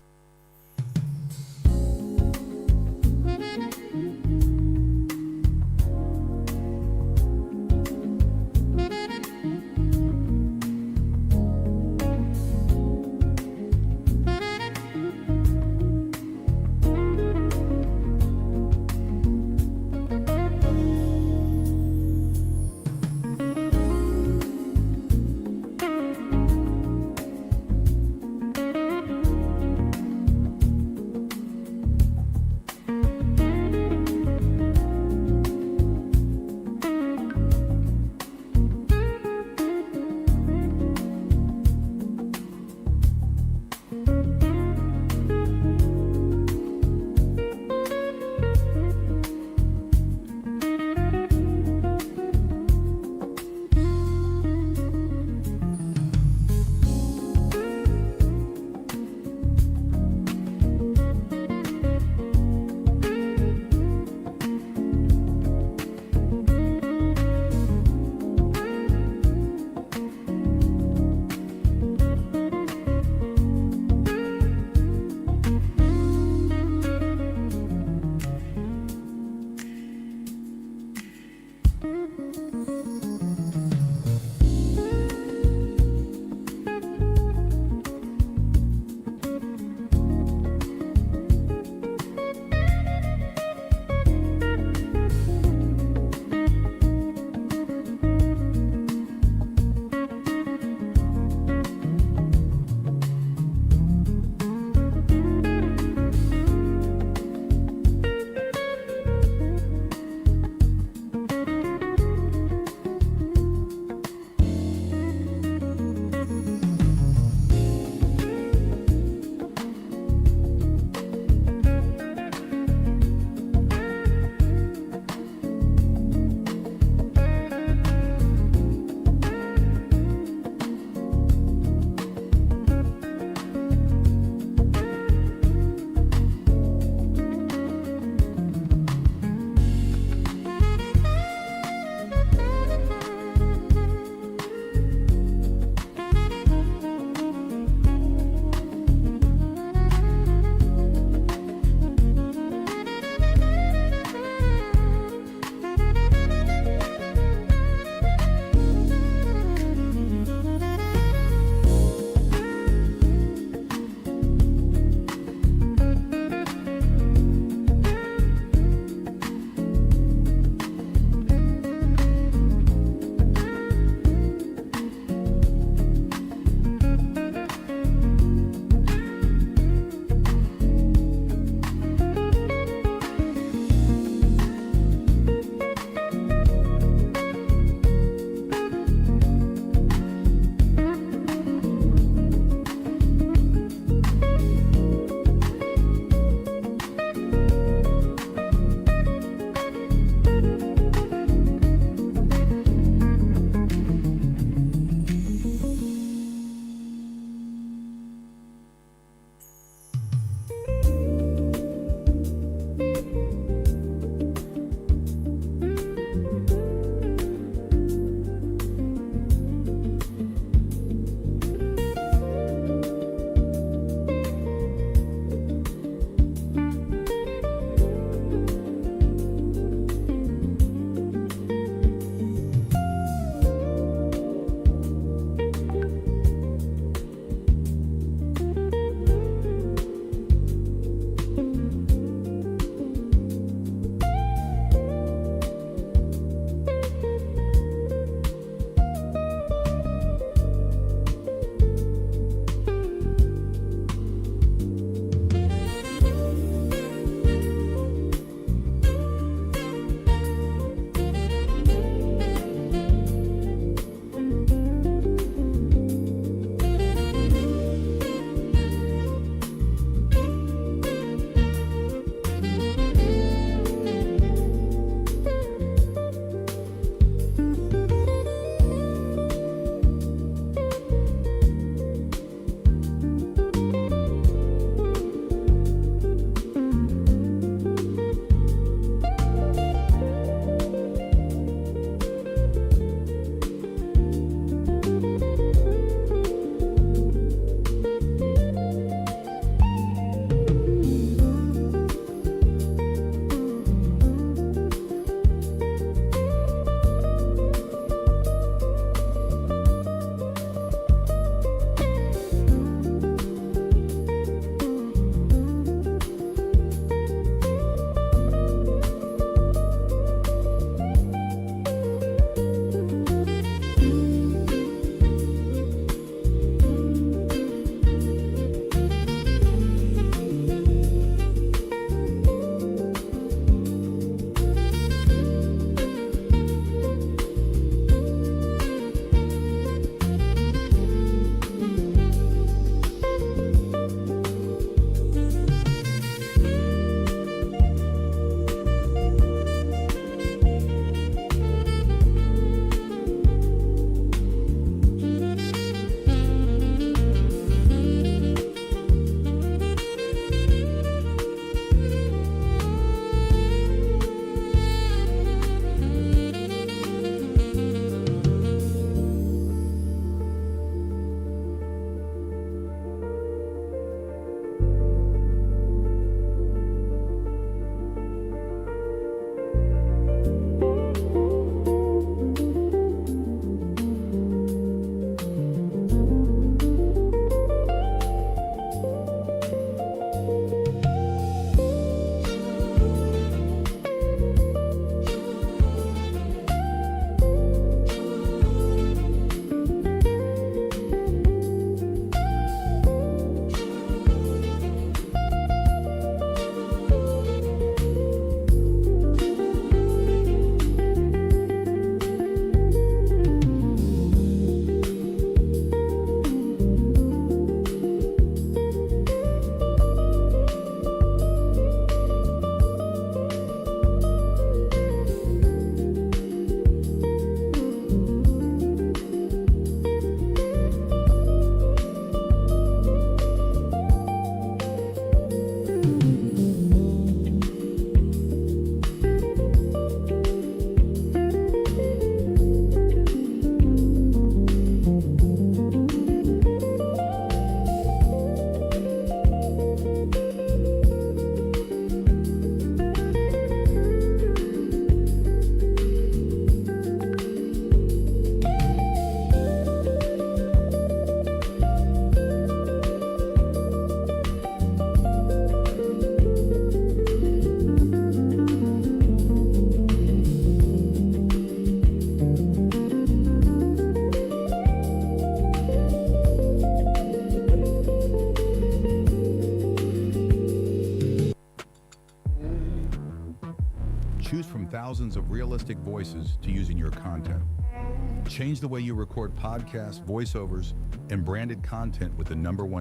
thousands of realistic voices to use in your content. Change the way you record podcasts, voiceovers, and branded content with the #1.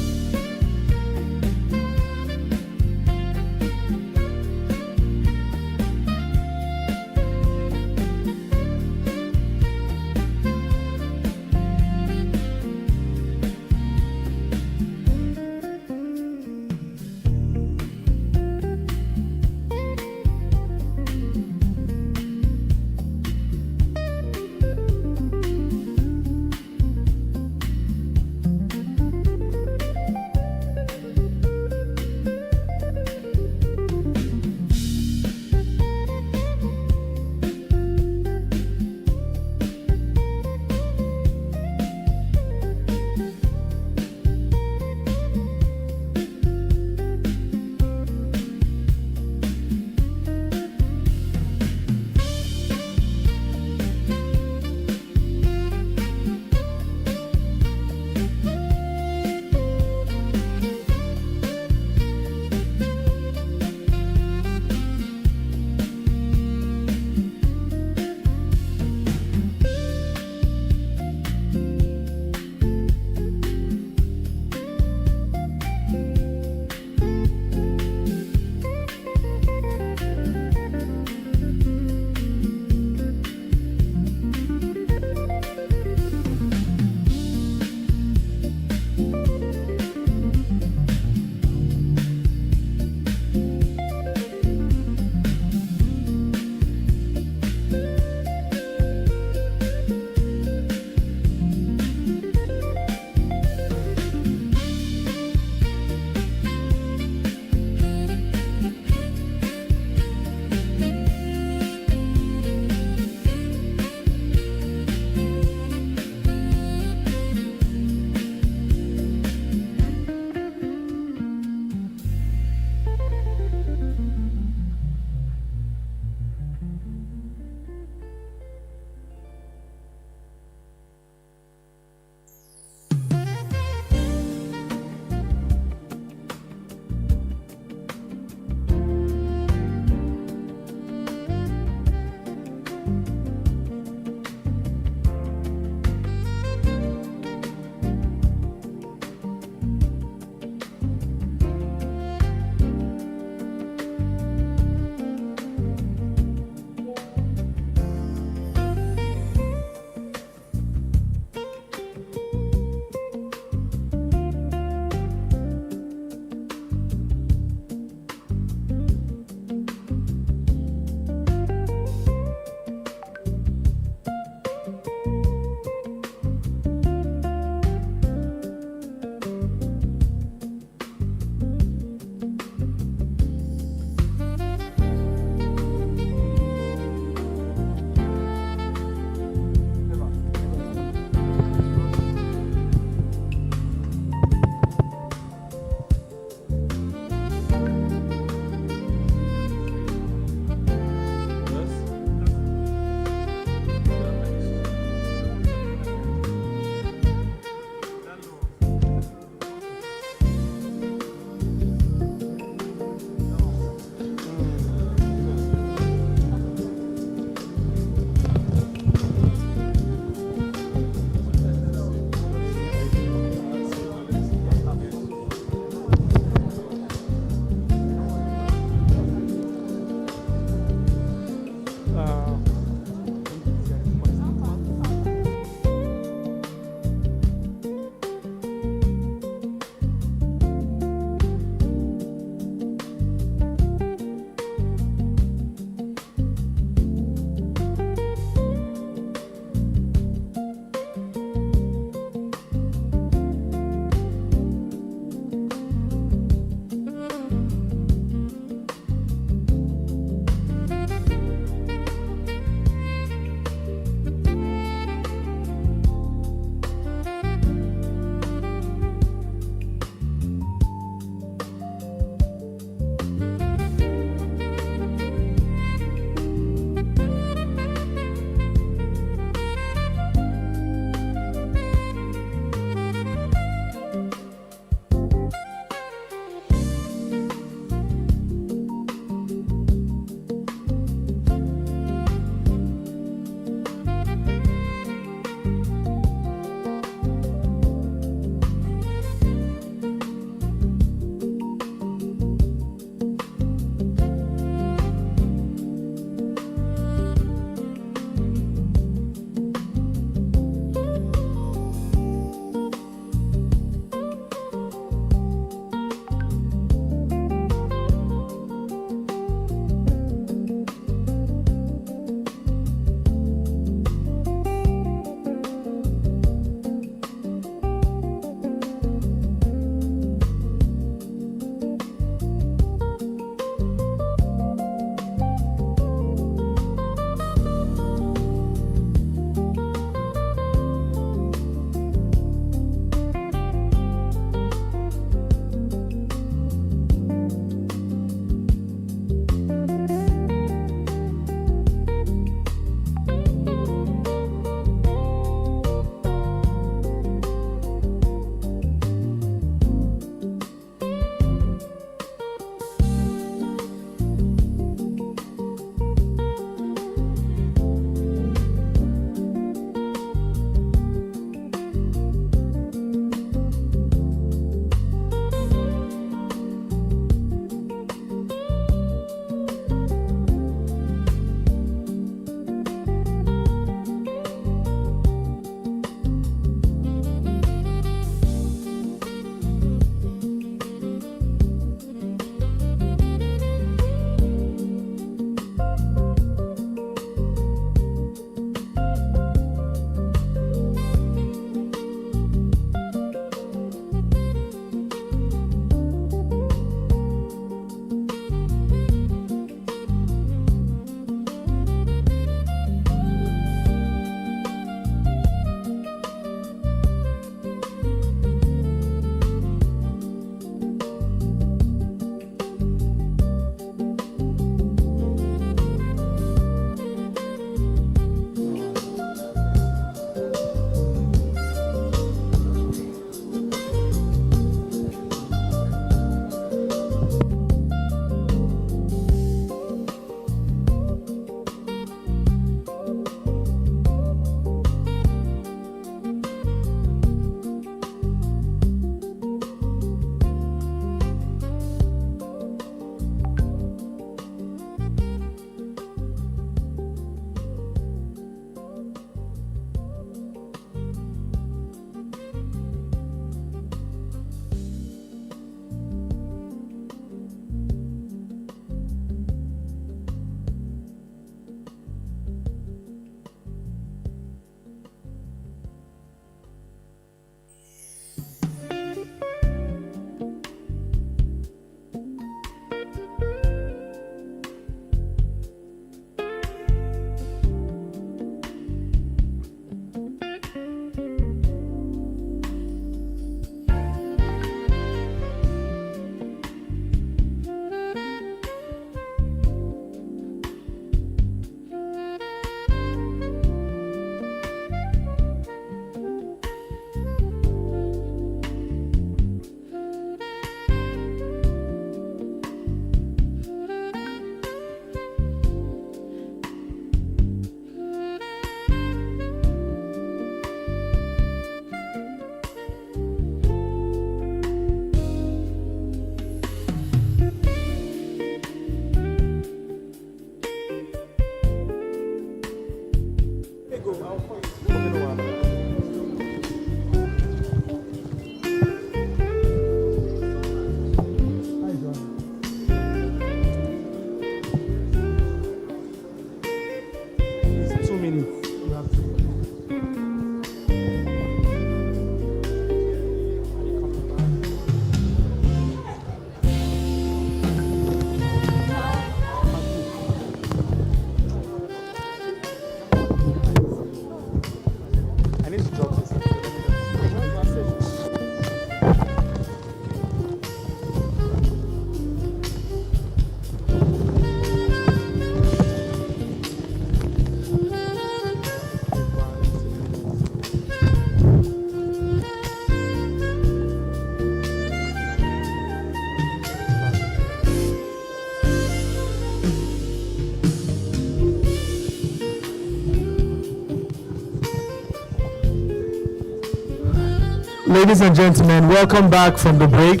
ladies and gentlemen, welcome back from the break.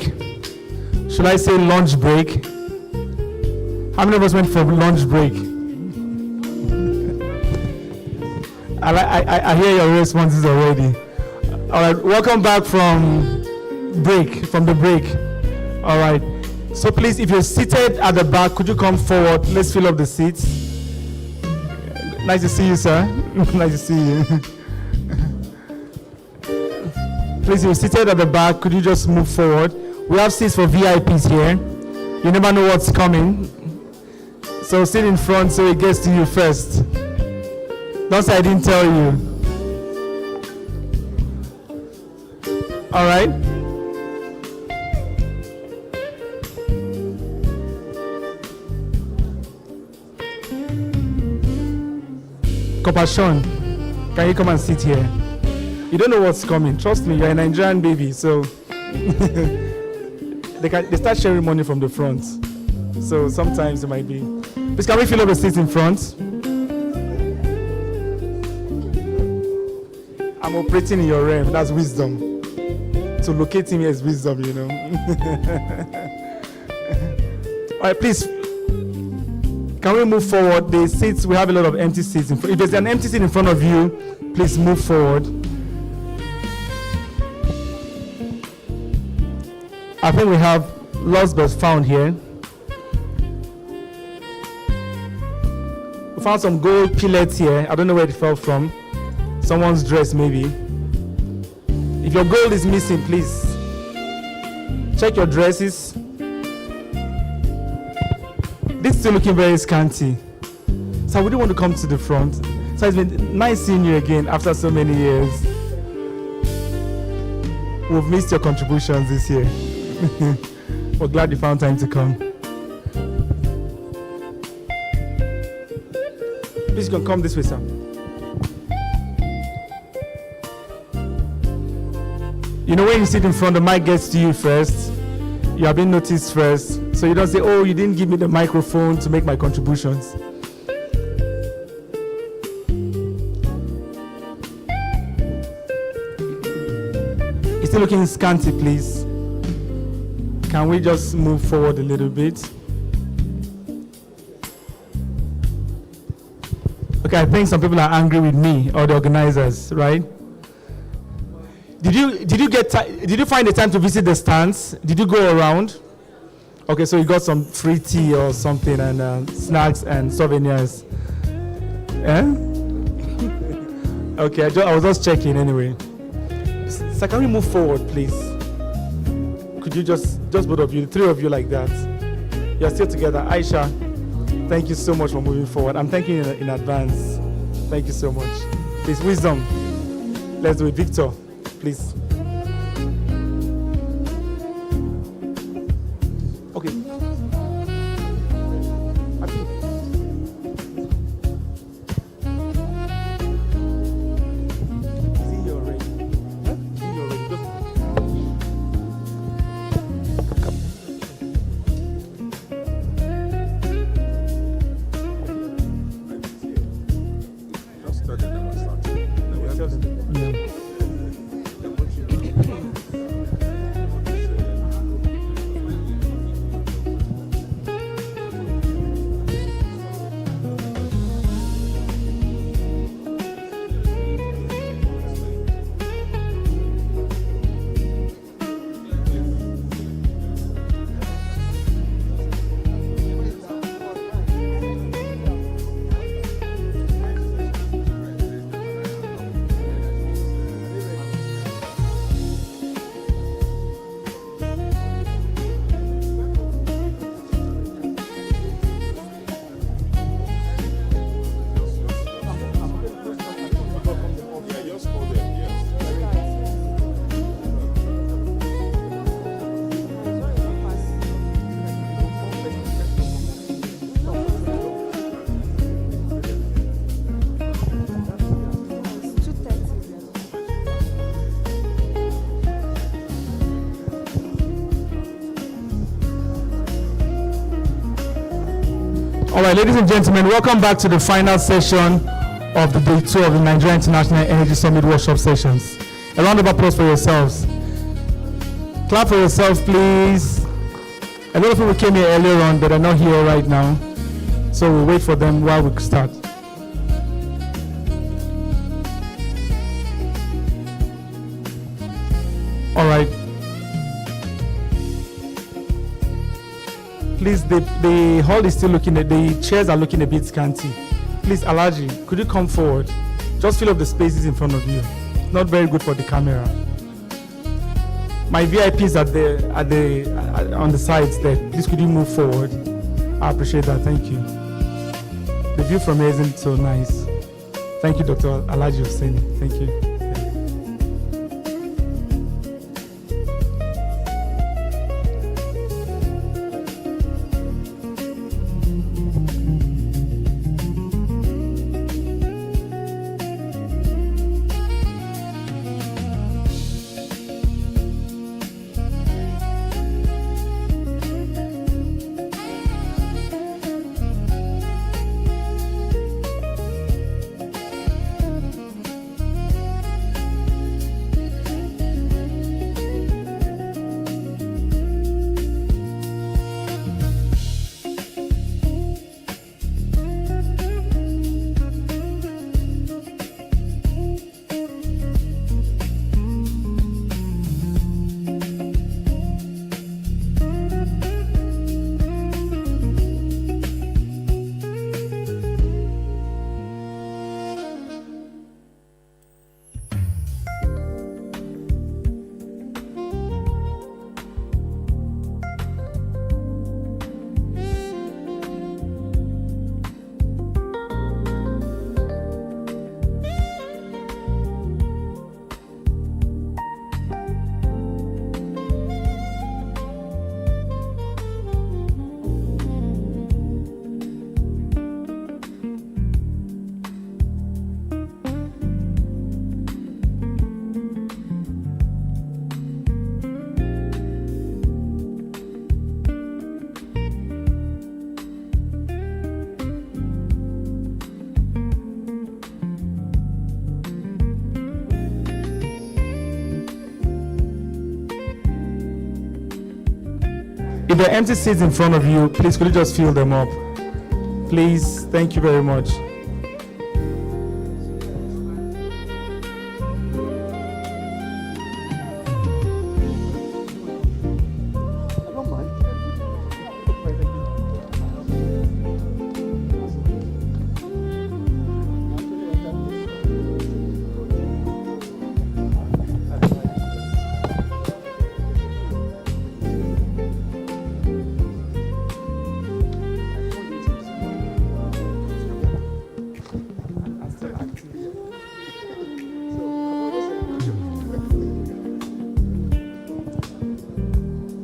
Should I say lunch break? How many of us went for lunch break? I hear your responses already. All right, welcome back from the break. All right, so please, if you're seated at the back, could you come forward? Let's fill up the seats. Nice to see you, sir. Nice to see you. Please, if you're seated at the back, could you just move forward? We have seats for VIPs here. You never know what's coming. So sit in front so it gets to you first. Don't say I didn't tell you. All right. Compassion, can you come and sit here? You don't know what's coming. Trust me, you're a Nigerian baby, so they start sharing money from the front. So sometimes it might be. Please, can we fill up the seats in front? I'm operating in your realm. That's wisdom. To locate him is wisdom, you know. All right, please. Can we move forward? The seats, we have a lot of empty seats. If there's an empty seat in front of you, please move forward. I think we have lost but found here. We found some gold pellets here. I don't know where it fell from. Someone's dress, maybe. If your gold is missing, please check your dresses. This is still looking very scanty. So I wouldn't want to come to the front. So it's been nice seeing you again after so many years. We've missed your contributions this year. We're glad you found time to come. Please, you can come this way, sir. You know, when you sit in front, the mic gets to you first. You have been noticed first. So you don't say, oh, you didn't give me the microphone to make my contributions. It's still looking scanty, please. Can we just move forward a little bit? Okay, I think some people are angry with me or the organizers, right? Did you find the time to visit the stands? Did you go around? Okay, so you got some free tea or something and snacks and souvenirs. Eh? Okay, I was just checking anyway. So can we move forward, please? Could you just both of you, the three of you like that? You're still together. Aisha, thank you so much for moving forward. I'm thanking you in advance. Thank you so much. Please, wisdom. Let's do it. Victor, please. Okay. All right, ladies and gentlemen, welcome back to the final session of the day 2 of the Nigeria International Energy Summit workshop sessions. A round of applause for yourselves. Clap for yourself, please. A lot of people came here earlier on, but are not here right now. So we'll wait for them while we start. All right. Please, the hall is still looking at, the chairs are looking a bit scanty. Please, Alaji, could you come forward? Just fill up the spaces in front of you. Not very good for the camera. My VIPs on the sides there. Please, could you move forward? I appreciate that. Thank you. The view from here isn't so nice. Thank you, Dr. Alaji Husseini. Thank you. If there are empty seats in front of you, please could you just fill them up? Please, thank you very much.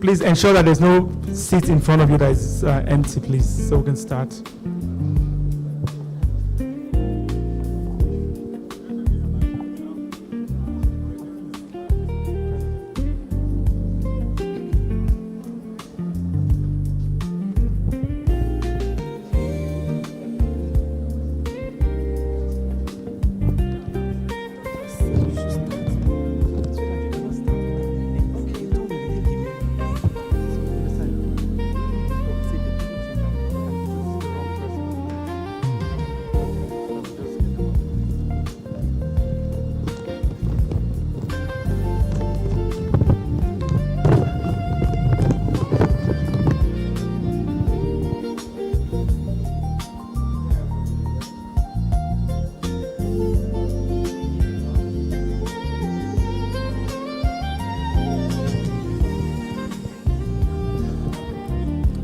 Please ensure that there's no seat in front of you that is empty, please, so we can start.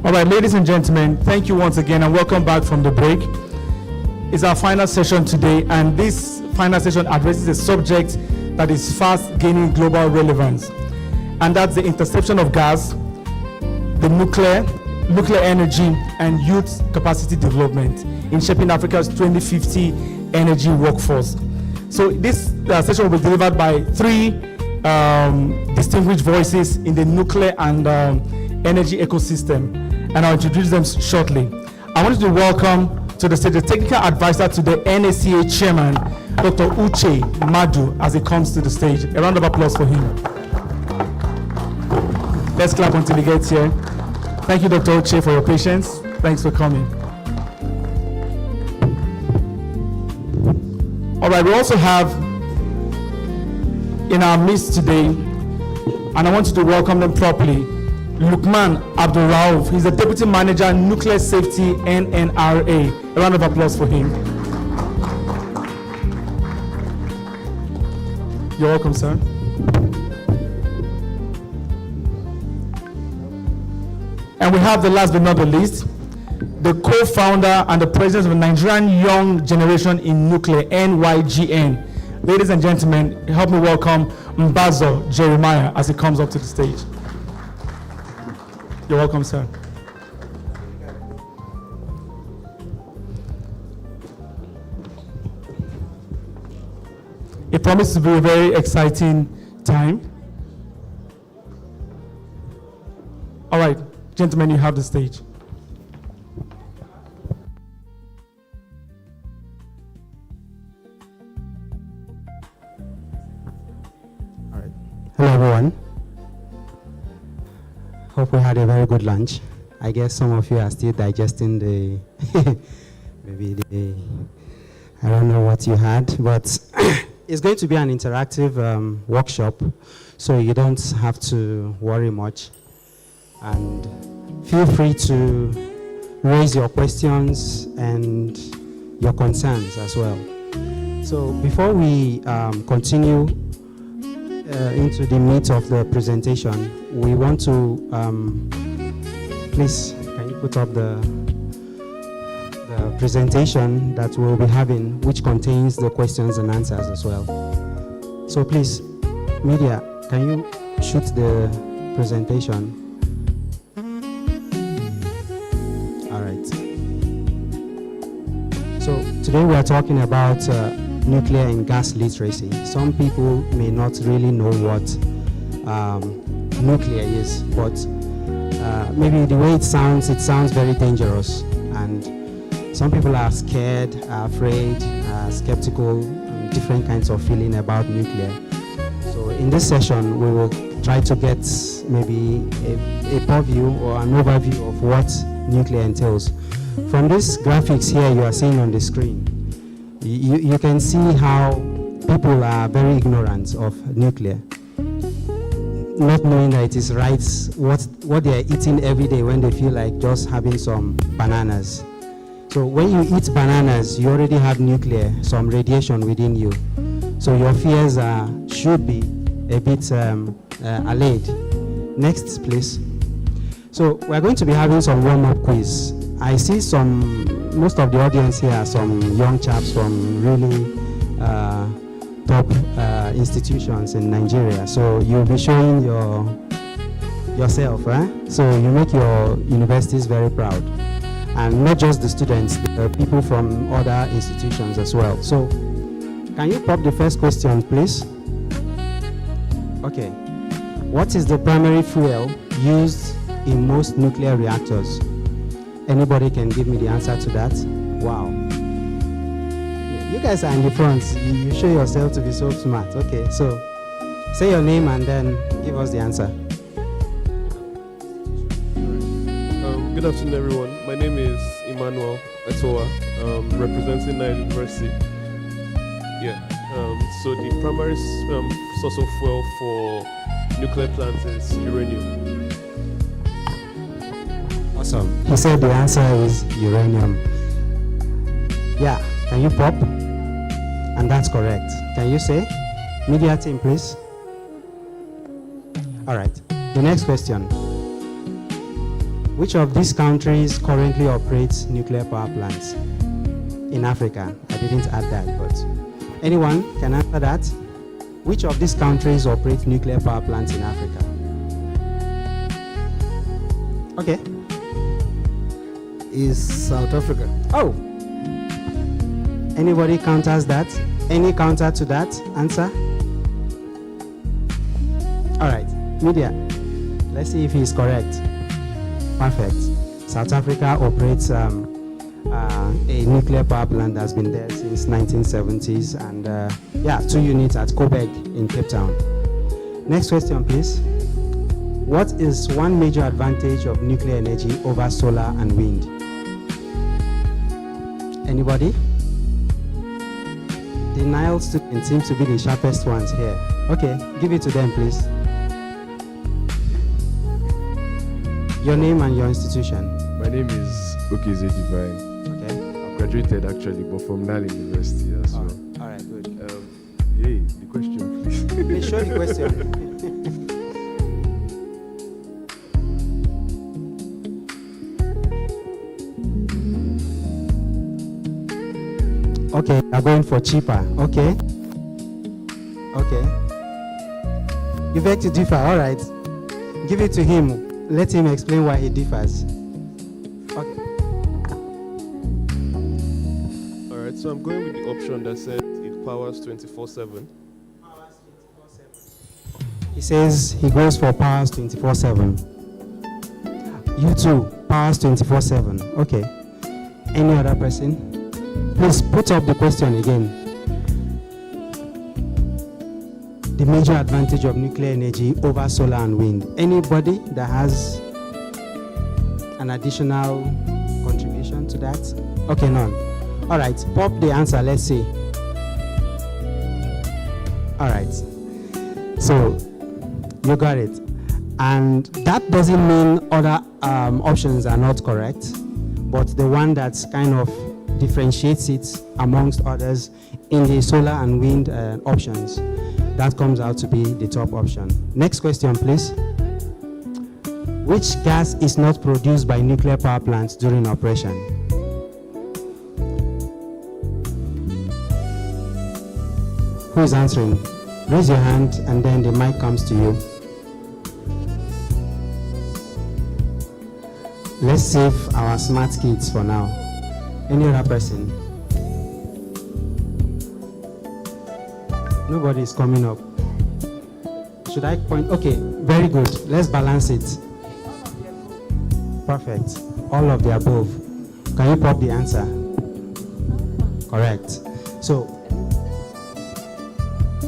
All right, ladies and gentlemen, thank you once again and welcome back from the break. It's our final session today, and this final session addresses a subject that is fast gaining global relevance, and that's the interception of gas, the nuclear energy, and youth capacity development in shaping Africa's 2050 energy workforce. So this session will be delivered by three distinguished voices in the nuclear and energy ecosystem, and I'll introduce them shortly. I want to welcome to the stage the technical advisor to the NACA chairman, Dr. Uche Madu, as he comes to the stage. A round of applause for him. Let's clap until he gets here. Thank you, Dr. Oche, for your patience. Thanks for coming. All right, we also have in our midst today, and I want you to welcome them properly, Lukman Abdul Rauf. He's the Deputy Manager, Nuclear Safety, NNRA. A round of applause for him. You're welcome, sir. And we have the last but not the least, the co-founder and the president of the Nigerian Young Generation in Nuclear, NYGN. Ladies and gentlemen, help me welcome Mbazo Jeremiah as he comes up to the stage. You're welcome, sir. It promises to be a very exciting time. All right, gentlemen, you have the stage. Hello everyone. Hope we had a very good lunch. I guess some of you are still digesting the I don't know what you had, but it's going to be an interactive workshop, so you don't have to worry much. And feel free to raise your questions and your concerns as well. So before we continue into the meat of the presentation, we want to please, can you put up the presentation that we'll be having, which contains the questions and answers as well. So please, media, can you shoot the presentation? All right. So today we are talking about nuclear and gas literacy. Some people may not really know what nuclear is, but maybe the way it sounds very dangerous, and some people are scared, are afraid, are skeptical, different kinds of feeling about nuclear. So in this session, we will try to get maybe a purview or an overview of what nuclear entails. From these graphics here you are seeing on the screen, you can see how people are very ignorant of nuclear, not knowing that it is right what they are eating every day when they feel like just having some bananas. So when you eat bananas, you already have nuclear, some radiation within you. So your fears should be a bit allayed. Next, please. So we're going to be having some warm-up quiz. I see most of the audience here are some young chaps from really top institutions in Nigeria. So you'll be showing yourself, right? So you make your universities very proud. And not just the students, the people from other institutions as well. So can you pop the first question, please? Okay. What is the primary fuel used in most nuclear reactors? Anybody can give me the answer to that? Wow. You guys are in the front. You show yourself to be so smart. Okay, so say your name and then give us the answer. Good afternoon, everyone. My name is Emmanuel Etoa, representing Nile University. Yeah. So the primary source of fuel for nuclear plants is uranium. Awesome. He said the answer is uranium. Yeah. Can you pop? And that's correct. Can you say? Media team, please. All right. The next question. Which of these countries currently operates nuclear power plants in Africa? I didn't add that, but anyone can answer that? Which of these countries operate nuclear power plants in Africa? Okay. Is South Africa. Oh. Anybody counters that? Any counter to that answer? All right. Media. Let's see if he's correct. Perfect. South Africa operates a nuclear power plant that's been there since 1970s, and 2 units at Coburg in Cape Town. Next question, please. What is one major advantage of nuclear energy over solar and wind? Anybody? The Nile students seems to be the sharpest ones here. Okay, give it to them, please. Your name and your institution. My name is Okeze Divine. Okay. I've graduated actually, but from Nile University as well. All right, good. Hey, the question, please. Please show the question. Okay, I'm going for cheaper. Okay. Okay. You beg to differ. All right. Give it to him. Let him explain why he differs. Okay. All right, so I'm going with the option that said it powers 24/7. He says he goes for powers 24/7. You too, powers 24/7. Okay. Any other person? Please put up the question again. The major advantage of nuclear energy over solar and wind. Anybody that has an additional contribution to that? Okay, none. All right, pop the answer, let's see. All right. So, you got it. And that doesn't mean other options are not correct, but the one that's kind of differentiates it amongst others in the solar and wind options, that comes out to be the top option. Next question, please. Which gas is not produced by nuclear power plants during operation? Who is answering? Raise your hand and then the mic comes to you. Let's save our smart kids for now. Any other person? Nobody is coming up. Should I point? Okay, very good. Let's balance it. Perfect. All of the above. Can you pop the answer? Correct. So,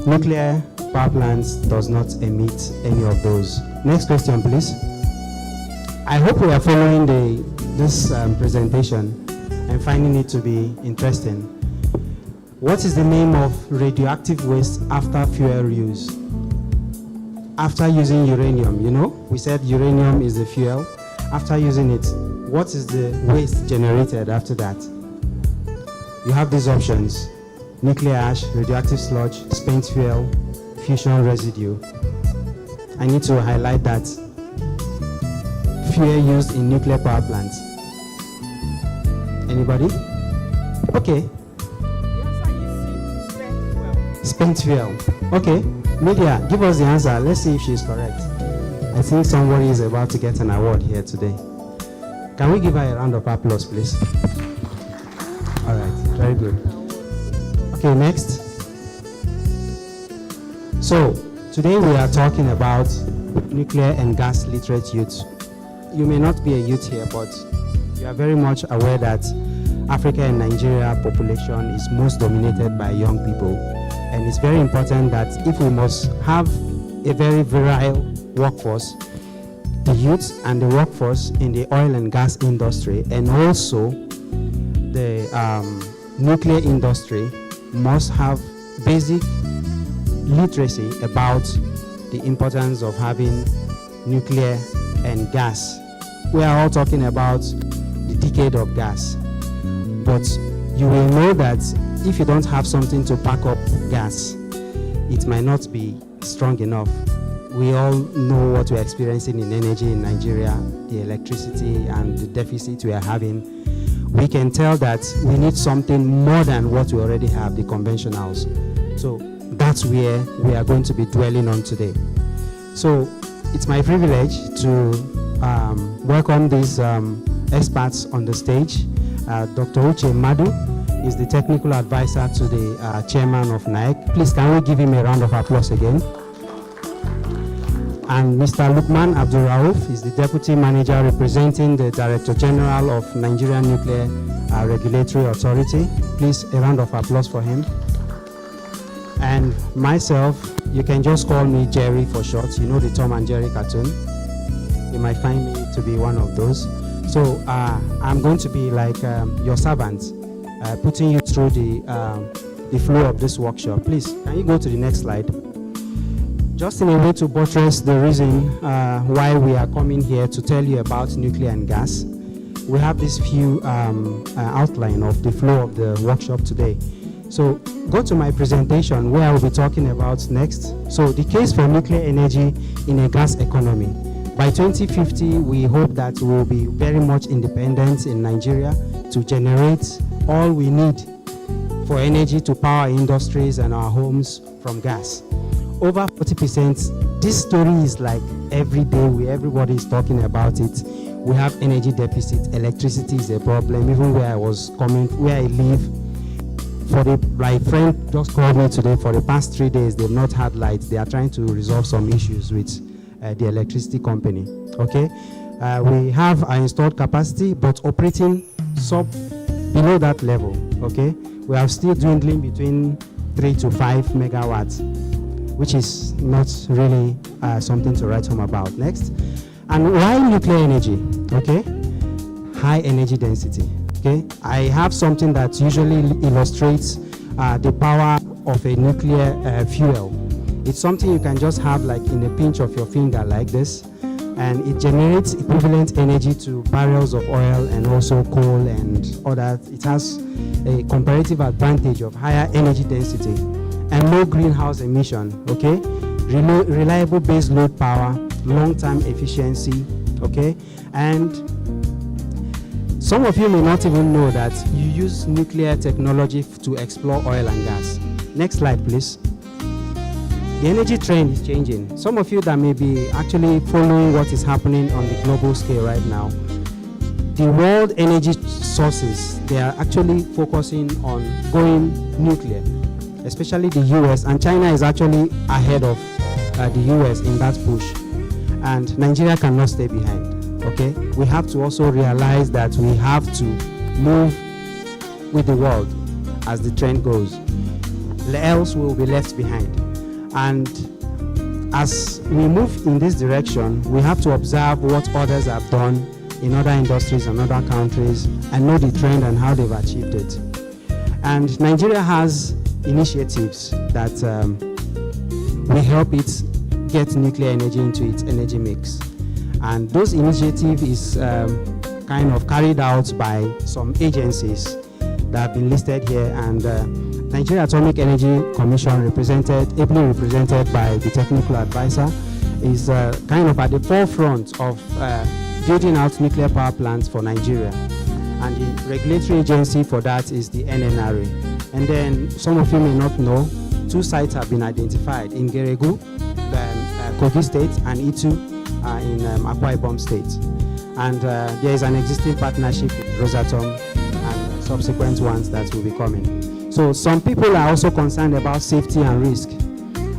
nuclear power plants does not emit any of those. Next question, please. I hope we are following this presentation and finding it to be interesting. What is the name of radioactive waste after fuel use? After using uranium, you know, we said uranium is the fuel. After using it, what is the waste generated after that? You have these options: nuclear ash, radioactive sludge, spent fuel, fusion residue. I need to highlight that fuel used in nuclear power plants. Anybody? Okay. Spent fuel. Okay. Media, give us the answer. Let's see if she's correct. I think somebody is about to get an award here today. Can we give her a round of applause, please? All right. Very good. Okay, next. So, today we are talking about nuclear and gas literate youth. You may not be a youth here, but you are very much aware that Africa and Nigeria population is most dominated by young people. And it's very important that if we must have a very virile workforce, the youth and the workforce in the oil and gas industry and also the nuclear industry must have basic literacy about the importance of having nuclear and gas. We are all talking about the decade of gas, but you will know that if you don't have something to back up gas, it might not be strong enough. We all know what we're experiencing in energy in Nigeria, the electricity and the deficit we are having. We can tell that we need something more than what we already have, the conventionals. So that's where we are going to be dwelling on today. So it's my privilege to welcome these experts on the stage. Dr. Uche Madu is the technical advisor to the chairman of NIES. Please, can we give him a round of applause again? And Mr. Lukman Abdul Rauf is the deputy manager representing the Director General of Nigerian Nuclear Regulatory Authority. Please, a round of applause for him. And myself, you can just call me Jerry for short. You know the Tom and Jerry cartoon. You might find me to be one of those. So I'm going to be like your servant, putting you through the flow of this workshop. Please, can you go to the next slide? Just in a way to buttress the reason why we are coming here to tell you about nuclear and gas, we have this few outline of the flow of the workshop today. So go to my presentation where I will be talking about next. So the case for nuclear energy in a gas economy. By 2050, we hope that we will be very much independent in Nigeria to generate all we need for energy to power industries and our homes from gas. Over 40%, this story is like every day everybody is talking about it. We have energy deficit, electricity is a problem. Even where I live, my friend just called me today. For the past 3 days, they've not had light. They are trying to resolve some issues with the electricity company. Okay, we have our installed capacity, but operating below that level. Okay, we are still dwindling between 3 to 5 megawatts, which is not really something to write home about. Next, and why nuclear energy? Okay, high energy density. Okay, I have something that usually illustrates the power of a nuclear fuel. It's something you can just have like in a pinch of your finger like this, and it generates equivalent energy to barrels of oil and also coal and other. It has a comparative advantage of higher energy density and low greenhouse emission. Okay, reliable base load power, long-term efficiency. Okay, and some of you may not even know that you use nuclear technology to explore oil and gas. Next slide, please. The energy trend is changing. Some of you that may be actually following what is happening on the global scale right now, the world energy sources, they are actually focusing on going nuclear, especially the US, and China is actually ahead of the US in that push. And Nigeria cannot stay behind, okay? We have to also realize that we have to move with the world as the trend goes, else we will be left behind. And as we move in this direction, we have to observe what others have done in other industries and other countries and know the trend and how they've achieved it. And Nigeria has initiatives that will help it get nuclear energy into its energy mix. And those initiatives is kind of carried out by some agencies that have been listed here, and Nigeria Atomic Energy Commission, ably represented by the technical advisor, is kind of at the forefront of building out nuclear power plants for Nigeria. And the regulatory agency for that is the NNRA. And then some of you may not know, 2 sites have been identified in Geregu, Kogi State, and Itu in Akwa Ibom State. And there is an existing partnership with Rosatom and subsequent ones that will be coming. So some people are also concerned about safety and risk.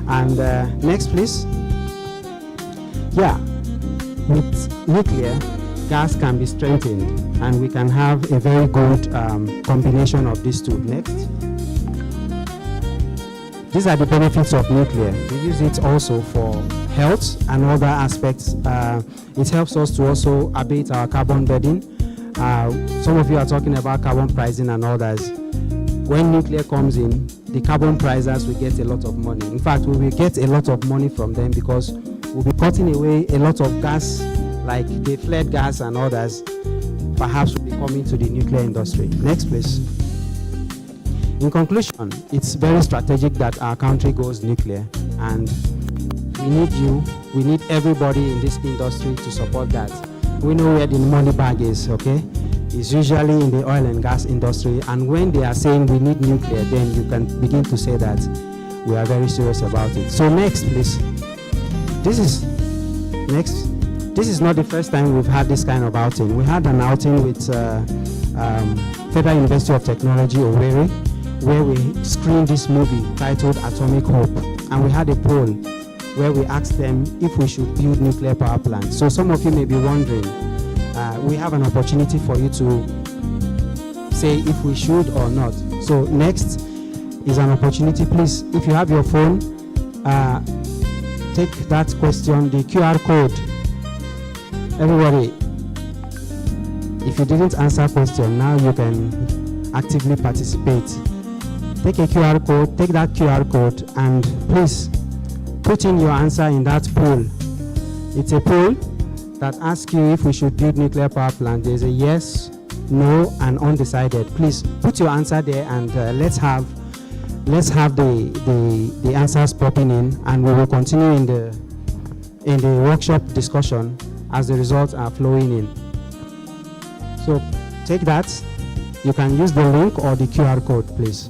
And next, please. Yeah, with nuclear, gas can be strengthened, and we can have a very good combination of these two. Next. These are the benefits of nuclear. We use it also for health and other aspects. It helps us to also abate our carbon burden. Some of you are talking about carbon pricing and others. When nuclear comes in, the carbon pricers will get a lot of money. In fact, we will get a lot of money from them because we'll be cutting away a lot of gas, like the flared gas and others, perhaps will be coming to the nuclear industry. Next, please. In conclusion, it's very strategic that our country goes nuclear, and we need you, we need everybody in this industry to support that. We know where the money bag is, okay? It's usually in the oil and gas industry, and when they are saying we need nuclear, then you can begin to say that we are very serious about it. So next, please. This is not the first time we've had this kind of outing. We had an outing with Federal University of Technology, Owerri, where we screened this movie titled Atomic Hope, and we had a poll where we asked them if we should build nuclear power plants. So some of you may be wondering, we have an opportunity for you to say if we should or not. So next is an opportunity. Please, if you have your phone, take that question, the QR code everybody, if you didn't answer question, now you can actively participate. Take a QR code, take that QR code, and please put in your answer in that poll. It's a poll that asks you if we should build nuclear power plant. There's a yes, no, and undecided. Please put your answer there, and let's have the answers popping in, and we will continue in the workshop discussion as the results are flowing in. So take that. You can use the link or the QR code, please.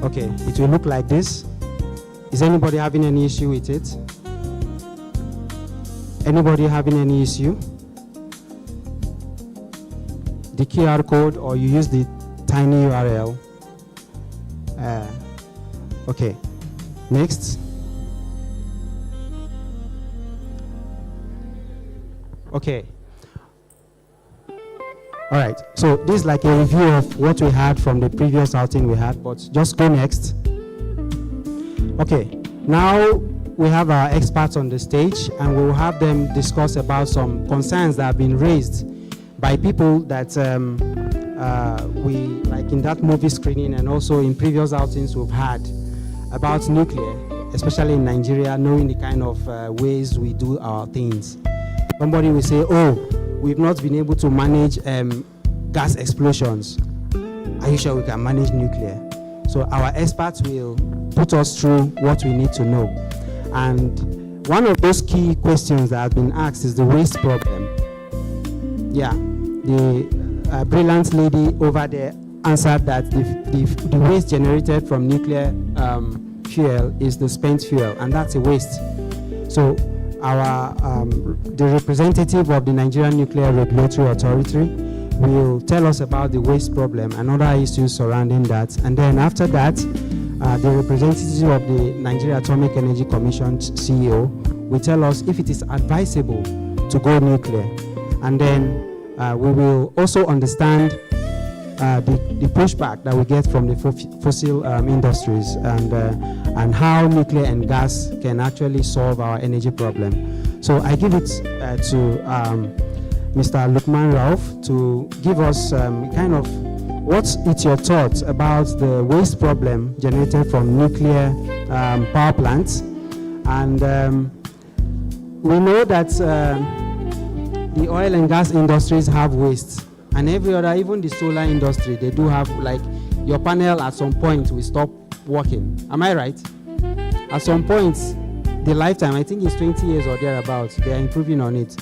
Okay, it will look like this. Is anybody having any issue with it? Anybody having any issue? The QR code, or you use the tiny URL? Okay, next. Okay. All right, so this is like a review of what we had from the previous outing we had, but just go next. Okay, now we have our experts on the stage, and we will have them discuss about some concerns that have been raised by people that we, like in that movie screening and also in previous outings we've had about nuclear, especially in Nigeria, knowing the kind of ways we do our things. Somebody will say, oh, we've not been able to manage gas explosions. Are you sure we can manage nuclear? So our experts will put us through what we need to know. And one of those key questions that have been asked is the waste problem. Yeah, the brilliant lady over there answered that the waste generated from nuclear fuel is the spent fuel, and that's a waste. So the representative of the Nigerian Nuclear Regulatory Authority will tell us about the waste problem and other issues surrounding that. And then after that, the representative of the Nigeria Atomic Energy Commission CEO will tell us if it is advisable to go nuclear. And then we will also understand the pushback that we get from the fossil industries and how nuclear and gas can actually solve our energy problem. So I give it to Mr. Lukman Rauf to give us kind of what's your thoughts about the waste problem generated from nuclear power plants. And we know that the oil and gas industries have waste, and every other, even the solar industry, they do have, like, your panel at some point will stop working. Am I right? At some point, the lifetime, I think it's 20 years or thereabouts, they are improving on it.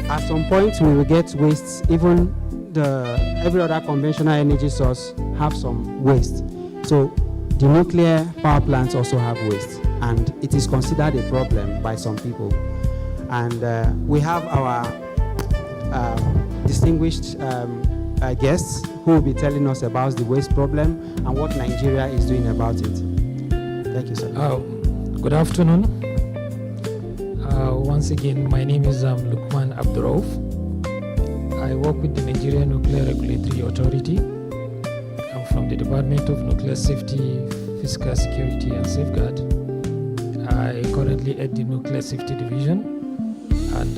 At some point, we will get waste. Even every other conventional energy source have some waste. So the nuclear power plants also have waste, and it is considered a problem by some people. And we have our distinguished guests who will be telling us about the waste problem and what Nigeria is doing about it. Thank you, sir. Good afternoon. Once again, my name is Lukman Abdurauf. I work with the Nigeria Nuclear Regulatory Authority. I'm from the Department of Nuclear Safety, Physical Security and Safeguard. I currently head the Nuclear Safety Division. And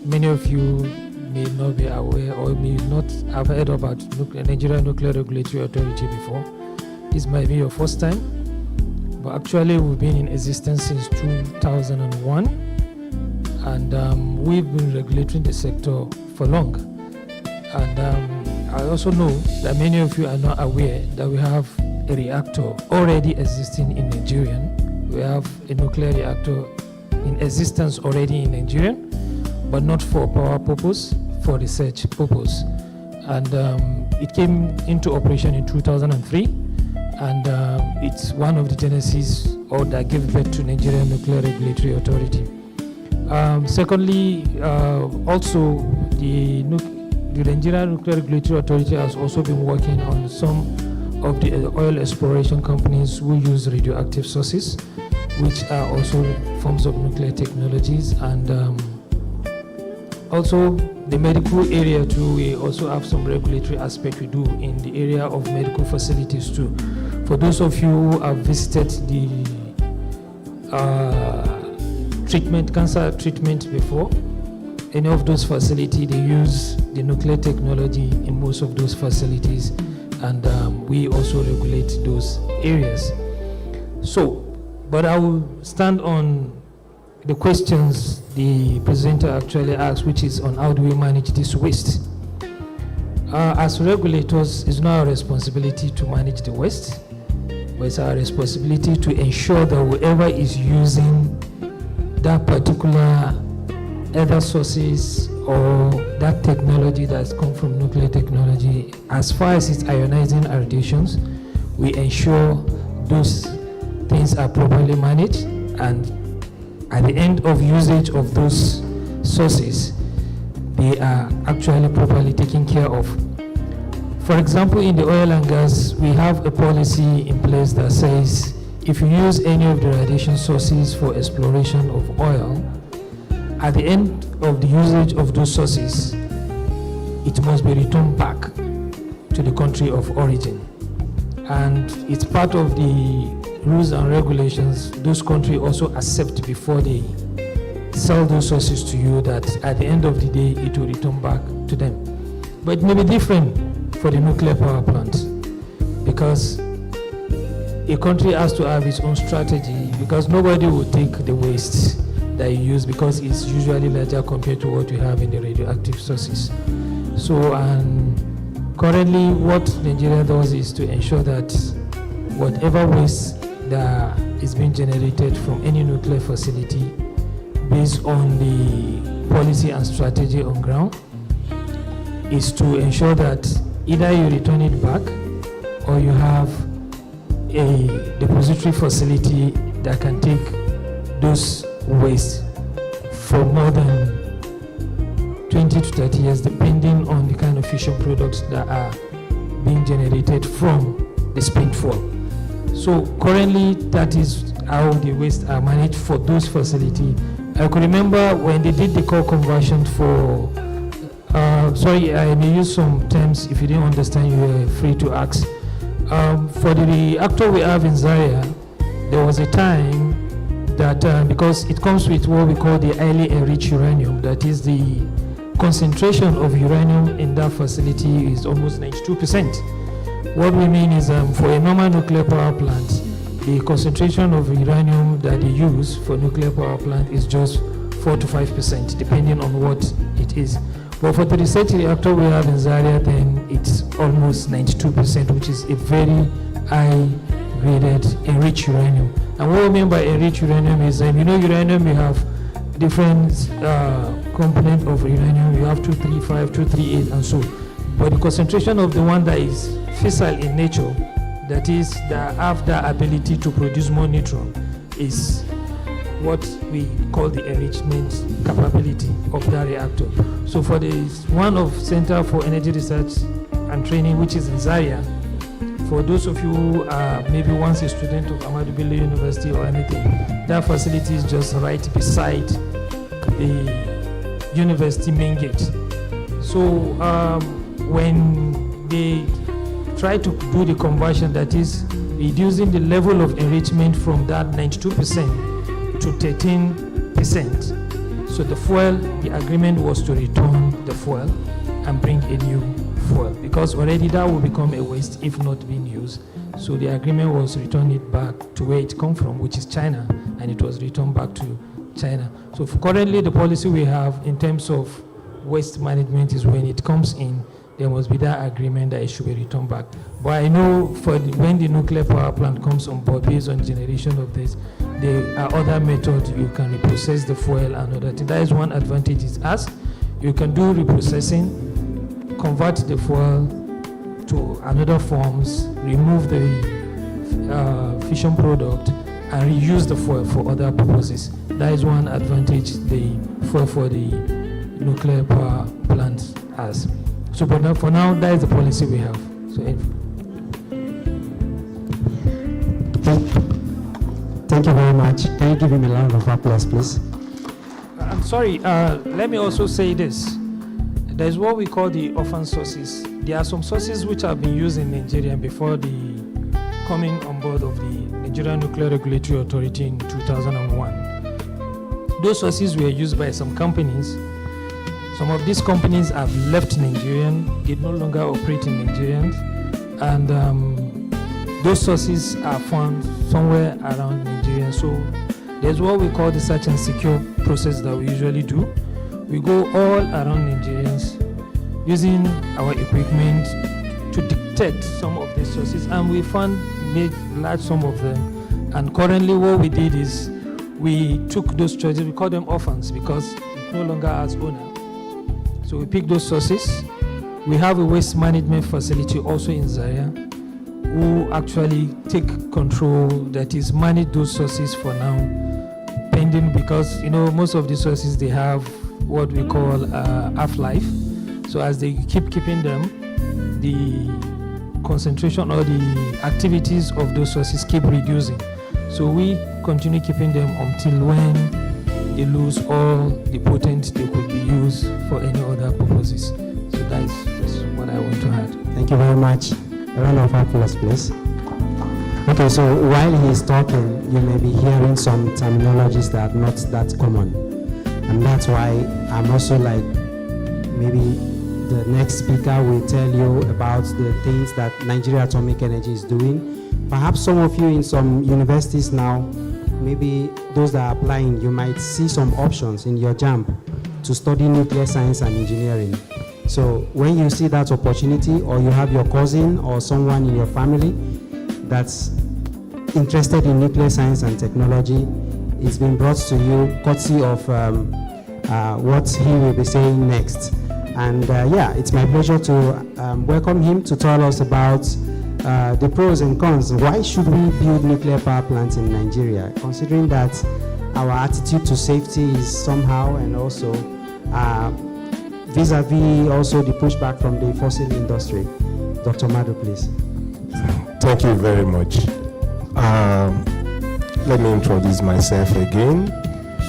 many of you may not be aware or may not have heard about Nigeria Nuclear Regulatory Authority before. This might be your first time, but actually we've been in existence since 2001, and we've been regulating the sector for long. And I also know that many of you are not aware that we have a reactor already existing in Nigeria. We have a nuclear reactor in existence already in Nigeria, but not for power purpose, for research purpose. And it came into operation in 2003, and it's one of the genesis or that gave birth to Nigeria Nuclear Regulatory Authority. Secondly, also the Nigeria Nuclear Regulatory Authority has also been working on some of the oil exploration companies who use radioactive sources, which are also forms of nuclear technologies. And also the medical area too, we also have some regulatory aspect we do in the area of medical facilities too. For those of you who have visited the cancer treatment before. Any of those facilities, they use the nuclear technology in most of those facilities, and we also regulate those areas. So, but I will stand on the questions the presenter actually asked, which is on how do we manage this waste. As regulators, it's not our responsibility to manage the waste, but it's our responsibility to ensure that whoever is using that particular other sources or that technology that's come from nuclear technology, as far as it's ionizing irradiations, we ensure those things are properly managed, and at the end of usage of those sources, they are actually properly taken care of. For example, in the oil and gas, we have a policy in place that says if you use any of the radiation sources for exploration of oil, at the end of the usage of those sources, it must be returned back to the country of origin. And it's part of the rules and regulations those countries also accept before they sell those sources to you, that at the end of the day, it will return back to them. But it may be different for the nuclear power plant, because a country has to have its own strategy, because nobody will take the waste that you use because it's usually larger compared to what we have in the radioactive sources. So, and currently what Nigeria does is to ensure that whatever waste that is being generated from any nuclear facility, based on the policy and strategy on ground, is to ensure that either you return it back or you have a depository facility that can take those waste for more than 20 to 30 years, depending on the kind of fission products that are being generated from the spent fuel. So currently, that is how the waste are managed for those facilities. I could remember when they did the coal conversion for, sorry, I may use some terms. If you didn't understand, you are free to ask. For the reactor we have in Zaria, there was a time that, because it comes with what we call the highly enriched uranium, that is the concentration of uranium in that facility is almost 92%. What we mean is for a normal nuclear power plant, the concentration of uranium that they use for nuclear power plant is just 4 to 5%, depending on what it is. But for the research reactor we have in Zaria, then it's almost 92%, which is a very high graded enriched uranium. And what we mean by enriched uranium is, you know, uranium, you have different components of uranium. You have 235, 238, and so. But the concentration of the one that is fissile in nature, that is, that have the ability to produce more neutron, is what we call the enrichment capability of that reactor. So for the one of Center for Energy Research and Training, which is in Zaria, for those of you who are maybe once a student of Ahmadu Bello University or anything, that facility is just right beside the university main gate. So when they try to do the conversion, that is reducing the level of enrichment from that 92% to 13%. So the fuel, the agreement was to return the fuel and bring a new fuel, because already that will become a waste if not being used. So the agreement was to return it back to where it come from, which is China, and it was returned back to China. So currently the policy we have in terms of waste management is when it comes in, there must be that agreement that it should be returned back. But I know for when the nuclear power plant comes on board based on generation of this, there are other methods you can reprocess the fuel and other things. That is one advantage is as you can do reprocessing, convert the fuel to another forms, remove the fission product, and reuse the fuel for other purposes. That is one advantage the fuel for the nuclear power plant has. So but for now, that is the policy we have. So Thank you very much. Can you give him a round of applause, please? I'm sorry, let me also say this. There is what we call the orphan sources. There are some sources which have been used in Nigeria before the coming on board of the Nigerian Nuclear Regulatory Authority in 2001. Those sources were used by some companies. Some of these companies have left Nigeria, they no longer operate in Nigeria, and those sources are found somewhere around Nigeria. So there's what we call the search and secure process that we usually do. We go all around Nigerians using our equipment to detect some of these sources, and we found large some of them. And currently what we did is we took those choices, we call them orphans because it no longer has owner. So we pick those sources. We have a waste management facility also in Zaria who actually take control, that is manage those sources for now, pending, because most of the sources, they have what we call half-life. So as they keep keeping them, the concentration or the activities of those sources keep reducing. So we continue keeping them until when they lose all the potent they could be used for any other purposes. So that's what I want to add. Thank you very much. A round of applause, please. Okay, so while he's talking, you may be hearing some terminologies that are not that common. And that's why I'm also like, maybe the next speaker will tell you about the things that Nigeria Atomic Energy is doing. Perhaps some of you in some universities now, maybe those that are applying, you might see some options in your JAMB to study nuclear science and engineering. So when you see that opportunity, or you have your cousin or someone in your family that's interested in nuclear science and technology, it's been brought to you courtesy of what he will be saying next. And it's my pleasure to welcome him to tell us about the pros and cons. Why should we build nuclear power plants in Nigeria, considering that our attitude to safety is somehow, and also vis-a-vis also the pushback from the fossil industry. Dr. Madu, please. Thank you very much. Let me introduce myself again.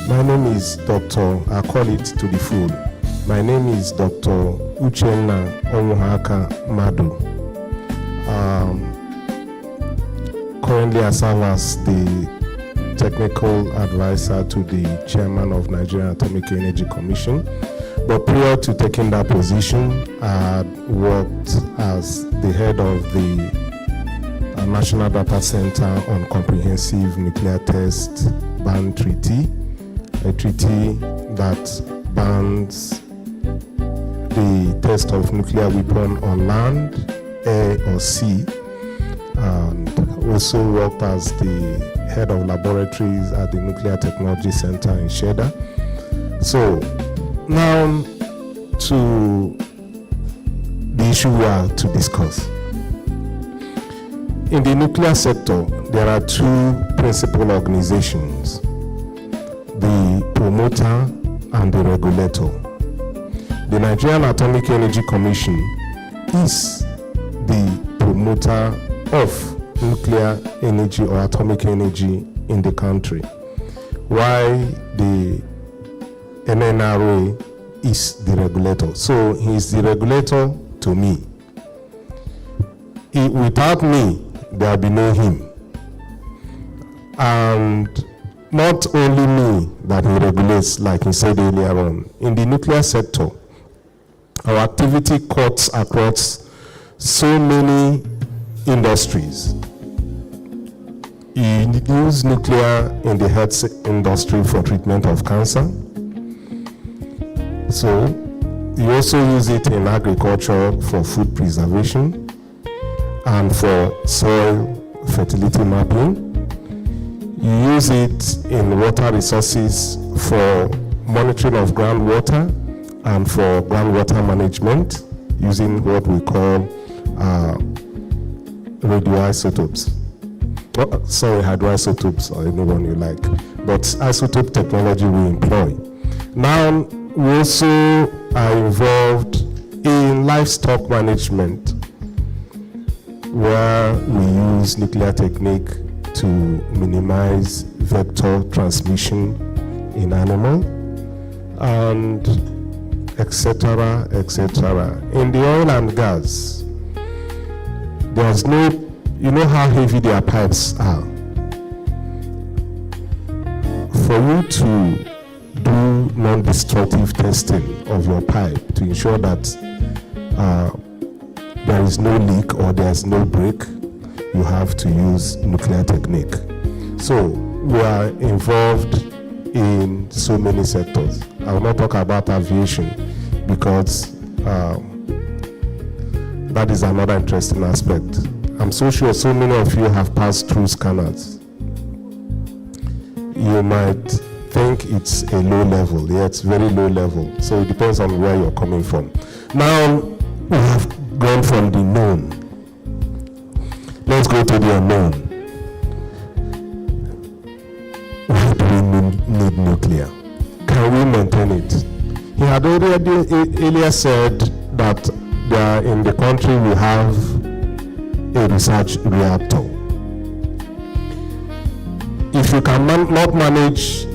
My name is Dr. I call it to the full. My name is Dr. Uchenna Onwuhaka Madu. Currently I serve as the technical advisor to the chairman of Nigerian Atomic Energy Commission. But prior to taking that position, I had worked as the head of the National Data Center on Comprehensive Nuclear Test Ban Treaty, a treaty that bans the test of nuclear weapon on land, air, or sea, and also worked as the head of laboratories at the Nuclear Technology Center in Sheda. So now to the issue we are to discuss. In the nuclear sector, there are two principal organizations, the promoter and the regulator. The Nigerian Atomic Energy Commission is the promoter of nuclear energy or atomic energy in the country, while the NNRA is the regulator. So he is the regulator to me. Without me, there will be no him. And not only me that he regulates, like he said earlier on. In the nuclear sector, our activity cuts across so many industries. He uses nuclear in the health industry for treatment of cancer. So you also use it in agriculture for food preservation and for soil fertility mapping. You use it in water resources for monitoring of groundwater and for groundwater management using what we call radioisotopes. Hydroisotopes, or anyone you like. But isotope technology we employ. Now, we also are involved in livestock management, where we use nuclear technique to minimize vector transmission in animal, and etc., etc. In the oil and gas, there's no, you know how heavy their pipes are. for you to do non-destructive testing of your pipe to ensure that there is no leak or there is no break, you have to use nuclear technique. So we are involved in so many sectors. I will not talk about aviation because that is another interesting aspect. I'm so sure so many of you have passed through scanners. You might think it's a low level. Yeah, it's very low level. So it depends on where you're coming from. Now, we have gone from the known. Let's go to the unknown. Why do we need nuclear? Can we maintain it? He had already earlier said that in the country we have a research reactor. If you cannot manage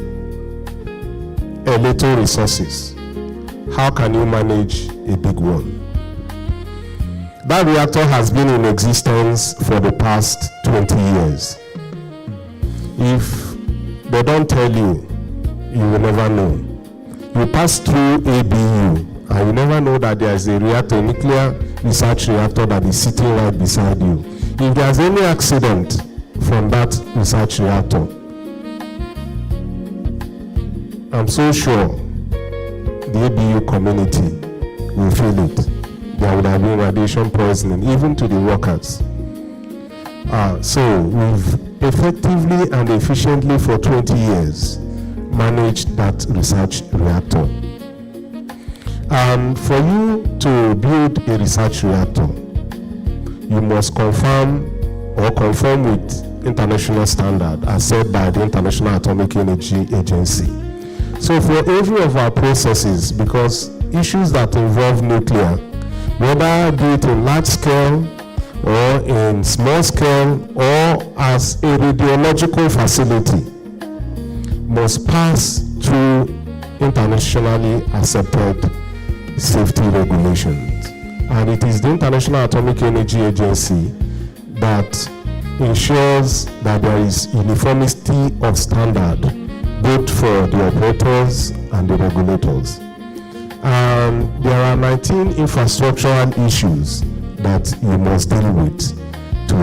a little resources, how can you manage a big one? That reactor has been in existence for the past 20 years. If they don't tell you, you will never know. You pass through ABU and you never know that there is a reactor, a nuclear research reactor that is sitting right beside you. If there's any accident from that research reactor, I'm so sure the ABU community will feel it. There would have been radiation poisoning, even to the workers. So we've effectively and efficiently for 20 years managed that research reactor. And for you to build a research reactor, you must conform with international standard as set by the International Atomic Energy Agency. So for every of our processes, because issues that involve nuclear, whether do it in large scale or in small scale or as a radiological facility, must pass through internationally accepted safety regulations. And it is the International Atomic Energy Agency that ensures that there is uniformity of standard both for the operators and the regulators. And there are 19 infrastructural issues that you must deal with to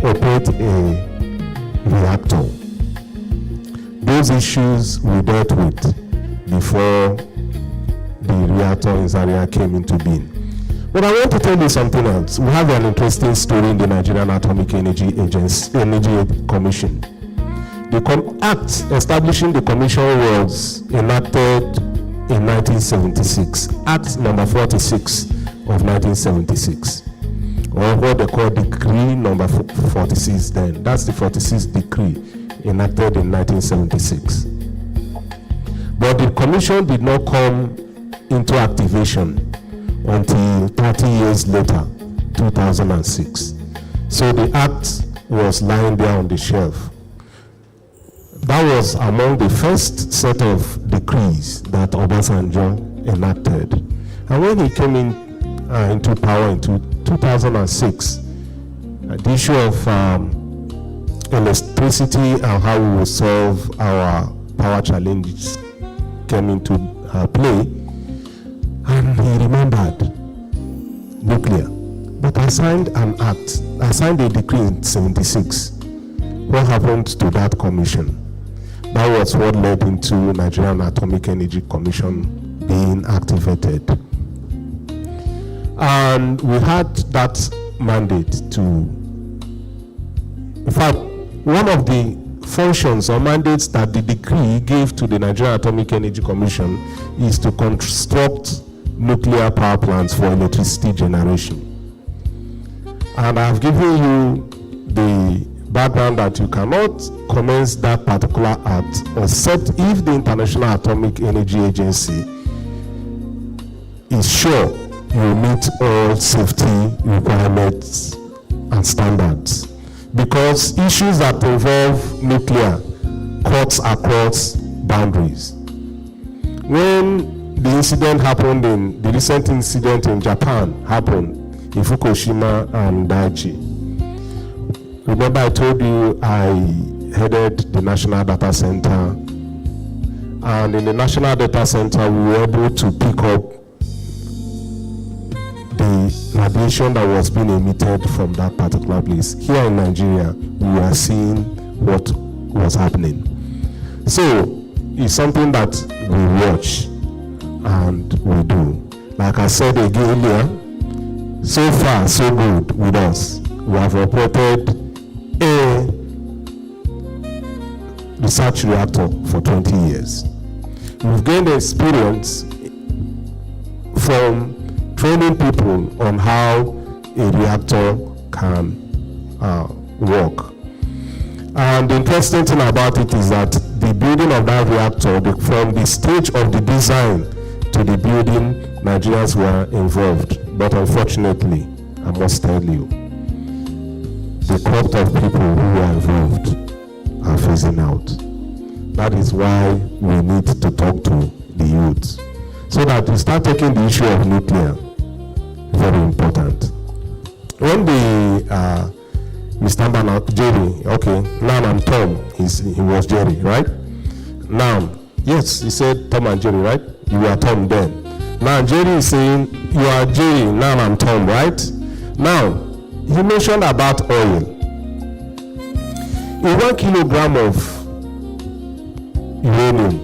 operate a reactor. Those issues we dealt with before the reactor in Zaria came into being. But I want to tell you something else. We have an interesting story in the Nigerian Atomic Energy Commission. The Act establishing the commission was enacted in 1976, Act number 46 of 1976, or what they call Decree number 46 then. That's the 46th decree enacted in 1976. But the commission did not come into activation until 30 years later, 2006. So the Act was lying there on the shelf. That was among the first set of decrees that Obasanjo enacted. And when he came into power in 2006, the issue of electricity and how we will solve our power challenges came into play. And he remembered nuclear. But I signed a decree in 76. What happened to that commission? That was what led into Nigerian Atomic Energy Commission being activated. And we had that mandate to, in fact, one of the functions or mandates that the decree gave to the Nigerian Atomic Energy Commission is to construct nuclear power plants for electricity generation. And I've given you the background that you cannot commence that particular act except if the International Atomic Energy Agency is sure you meet all safety requirements and standards. Because issues that involve nuclear cuts across boundaries. When the recent incident in Japan happened in Fukushima and Daiichi, remember I told you I headed the National Data Center And in the National Data Center, we were able to pick up the radiation that was being emitted from that particular place. Here in Nigeria, we were seeing what was happening. So it's something that we watch and we do. Like I said again earlier, so far so good with us. We have operated a research reactor for 20 years. We've gained experience from training people on how a reactor can work. And the interesting thing about it is that the building of that reactor, from the stage of the design to the building, Nigerians were involved. But unfortunately, I must tell you, the crop of people who are involved are phasing out. That is why we need to talk to the youth, so that we start taking the issue of nuclear very important. When the Mr. Banner, Jerry, okay, now I'm Tom, he was Jerry, right? Now, yes, he said Tom and Jerry, right? You were Tom then. Now Jerry is saying, you are Jerry, now I'm Tom, right? Now, he mentioned about oil. In 1 kilogram of uranium,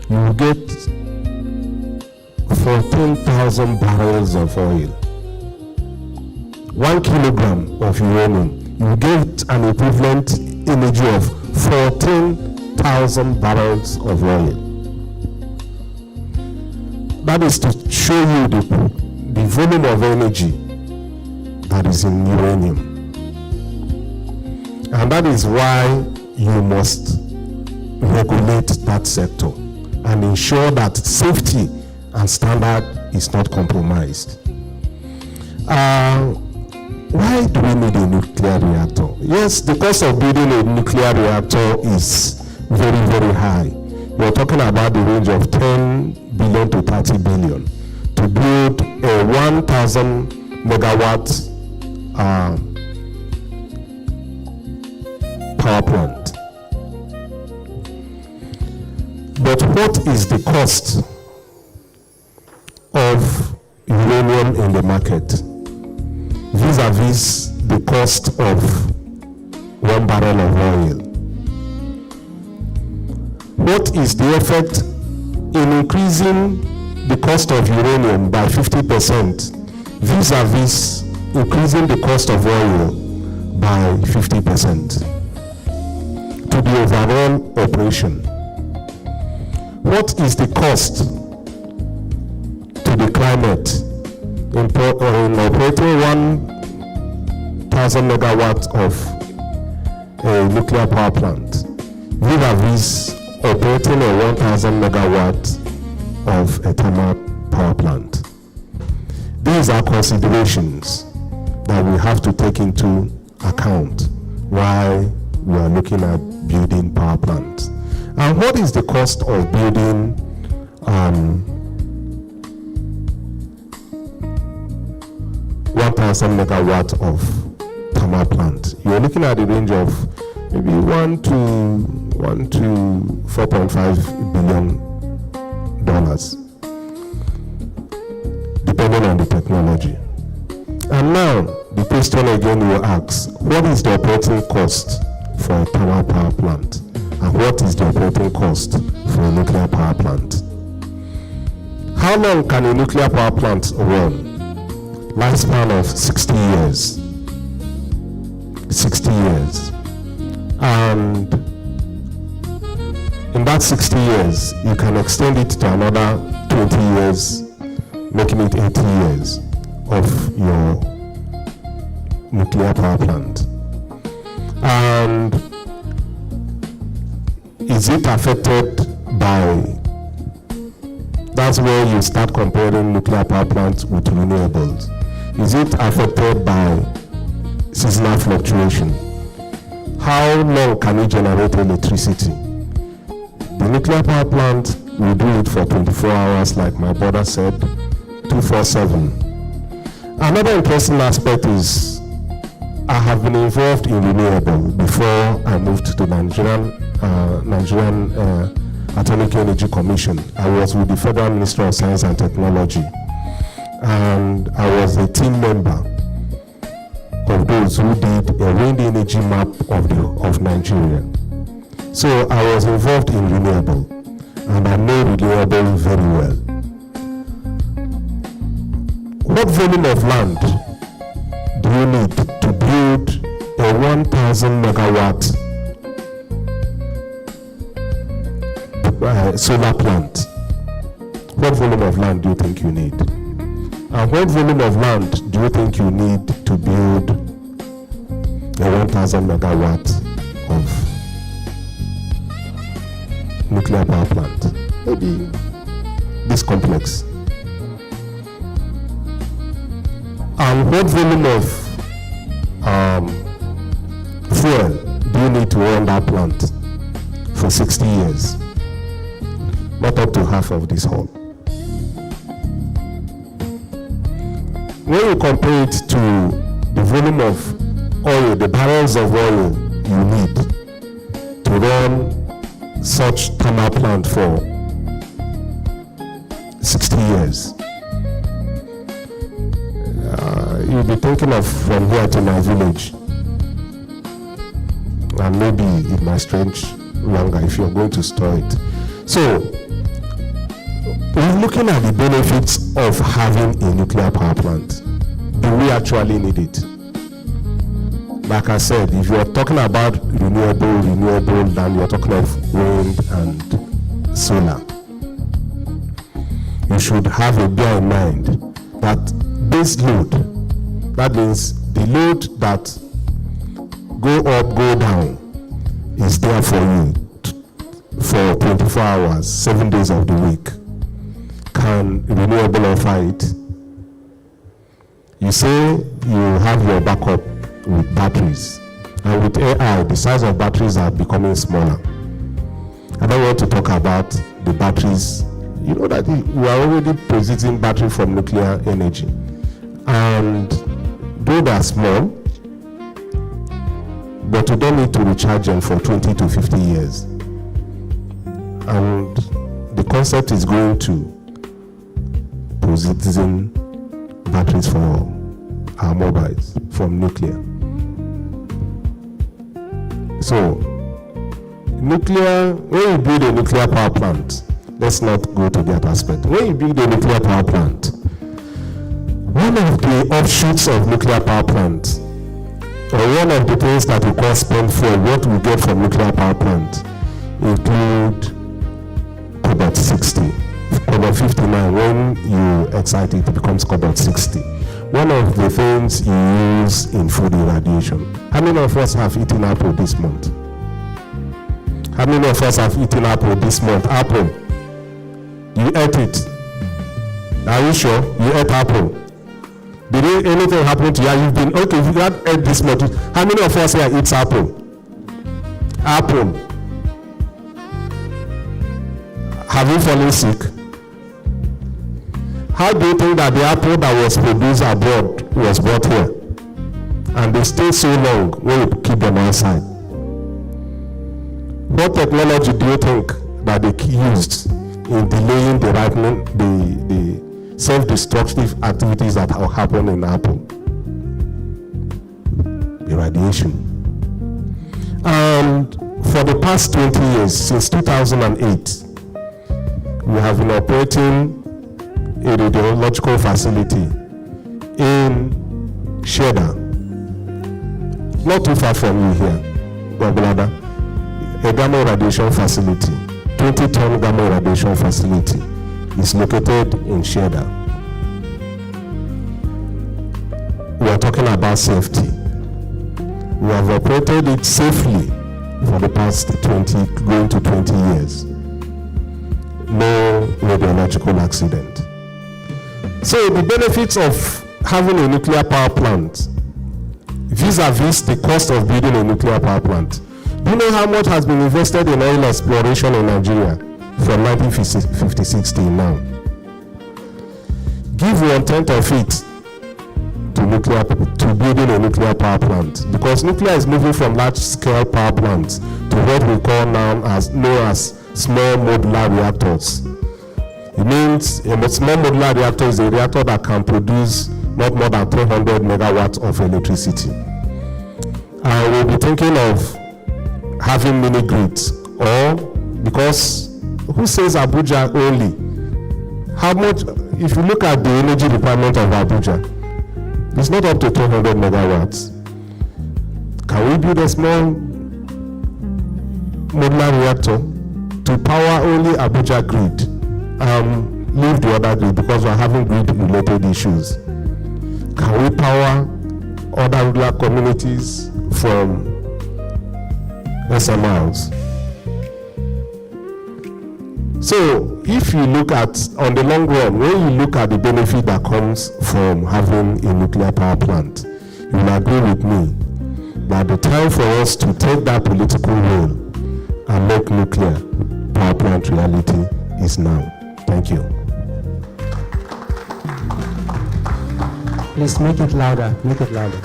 you will get 14,000 barrels of oil. 1 kilogram of uranium, you will get an equivalent energy of 14,000 barrels of oil. That is to show you the volume of energy that is in uranium. And that is why you must regulate that sector and ensure that safety and standard is not compromised. Why do we need a nuclear reactor? Yes, the cost of building a nuclear reactor is very, very high. We're talking about the range of 10 billion to 30 billion to build a 1,000 megawatt power plant. But what is the cost of uranium in the market vis-a-vis the cost of 1 barrel of oil? What is the effect in increasing the cost of uranium by 50% vis-a-vis increasing the cost of oil by 50% to the overall operation? What is the cost to the climate in operating 1,000 megawatts of a nuclear power plant vis-a-vis operating a 1,000 megawatt of a thermal power plant? These are considerations that we have to take into account while we are looking at building power plants. And what is the cost of building 1,000 megawatt of thermal plant? You're looking at the range of maybe 1 to 4.5 billion dollars, depending on the technology. And now the question again you ask, what is the operating cost for a thermal power plant? And what is the operating cost for a nuclear power plant? How long can a nuclear power plant run? Lifespan of 60 years. 60 years. And in that 60 years, you can extend it to another 20 years, making it 80 years of your nuclear power plant. And is it affected by, that's where you start comparing nuclear power plants with renewables. Is it affected by seasonal fluctuation? How long can it generate electricity? The nuclear power plant will do it for 24 hours, like my brother said, 247. Another interesting aspect is I have been involved in renewable before I moved to Nigerian Atomic Energy Commission. I was with the Federal Ministry of Science and Technology, and I was a team member of those who did a wind energy map of Nigeria. So I was involved in renewable, and I know renewable very well. What volume of land do you need to build a 1,000 megawatt solar plant? What volume of land do you think you need? And what volume of land do you think you need to build a 1,000 megawatt of nuclear power plant? Maybe this complex. And what volume of fuel do you need to run that plant for 60 years? Not up to half of this whole. When you compare it to the volume of oil, the barrels of oil you need to run such thermal plant for 60 years, you'll be thinking of from here to my village, and maybe it might stretch longer if you're going to store it. So we're looking at the benefits of having a nuclear power plant. Do we actually need it? Like I said, if you're talking about renewable, then you're talking of wind and solar. You should have a bear in mind that base load, that means the load that go up, go down, is there for you for 24 hours, 7 days of the week. Can renewable offer it? You say you have your backup with batteries, and with AI, the size of batteries are becoming smaller. I don't want to talk about the batteries. You know that we are already producing battery from nuclear energy, and though they are small, but you don't need to recharge them for 20 to 50 years. And the concept is going to producing batteries for our mobiles from nuclear. So, nuclear, when you build a nuclear power plant, let's not go to that aspect. When you build a nuclear power plant, one of the offshoots of nuclear power plant, or one of the things that we call spent fuel, what we get from nuclear power plant, include cobalt 60. Cobalt 59, when you excite it, it becomes cobalt 60. One of the things you use in food irradiation. How many of us have eaten apple this month? How many of us have eaten apple this month? Apple. You ate it. Are you sure? You ate apple. Did anything happen to you? You've been, okay, if you had ate this month, how many of us here eats apple? Apple. Have you fallen sick? How do you think that the apple that was produced abroad was brought here? And they stay so long when you keep them outside. What technology do you think that they used in delaying the ripening, the self-destructive activities that are happening in apple? The radiation. And for the past 20 years, since 2008, we have been operating a radiological facility in Sheda, not too far from you here, Babalada, a gamma radiation facility, 20-ton gamma radiation facility is located in Sheda. We are talking about safety. We have operated it safely for the past 20 years. No radiological accident. So the benefits of having a nuclear power plant vis-a-vis the cost of building a nuclear power plant. Do you know how much has been invested in oil exploration in Nigeria from 1956 till now? Give 1/10 of it to building a nuclear power plant, because nuclear is moving from large-scale power plants to what we call now as known as small modular reactors. It means a small modular reactor is a reactor that can produce not more than 300 megawatts of electricity. We'll be thinking of having mini grids, or because who says Abuja only? How much, if you look at the energy requirement of Abuja, it's not up to 200 megawatts. Can we build a small modular reactor to power only Abuja grid? Leave the other grid because we're having grid-related issues. Can we power other rural communities from SMRs? So if you look at, on the long run, when you look at the benefit that comes from having a nuclear power plant, you will agree with me that the time for us to take that political role and make nuclear power plant reality is now. Thank you. Please make it louder, make it louder.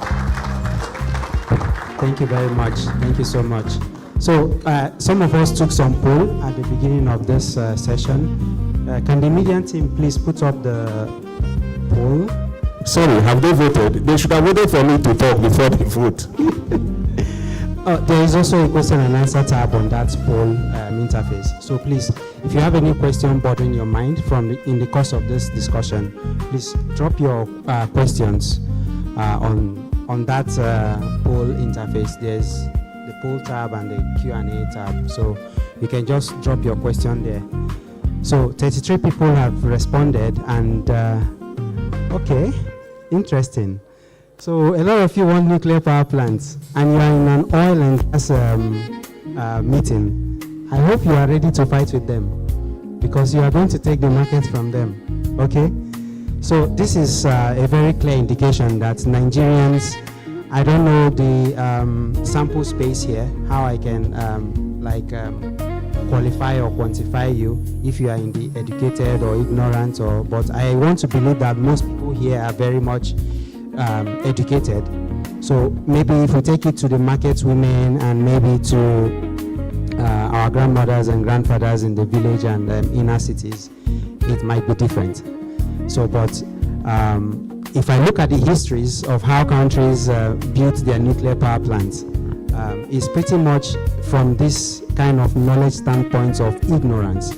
Thank you very much. Thank you so much. So some of us took some poll at the beginning of this session. Can the media team please put up the poll? Sorry, have they voted? They should have waited for me to talk before they vote. There is also a question and answer tab on that poll interface. So please, if you have any question bothering your mind in the course of this discussion, please drop your questions on that poll interface. There's the poll tab and the Q&A tab. So you can just drop your question there. So 33 people have responded, and okay, interesting. So a lot of you want nuclear power plants, and you are in an oil and gas meeting. I hope you are ready to fight with them, because you are going to take the market from them, okay? So this is a very clear indication that Nigerians, I don't know the sample space here, how I can qualify or quantify you if you are in the educated or ignorant, but I want to believe that most people here are very much educated. So maybe if we take it to the market women and maybe to our grandmothers and grandfathers in the village and inner cities, it might be different. So, but if I look at the histories of how countries built their nuclear power plants, it's pretty much from this kind of knowledge standpoint of ignorance.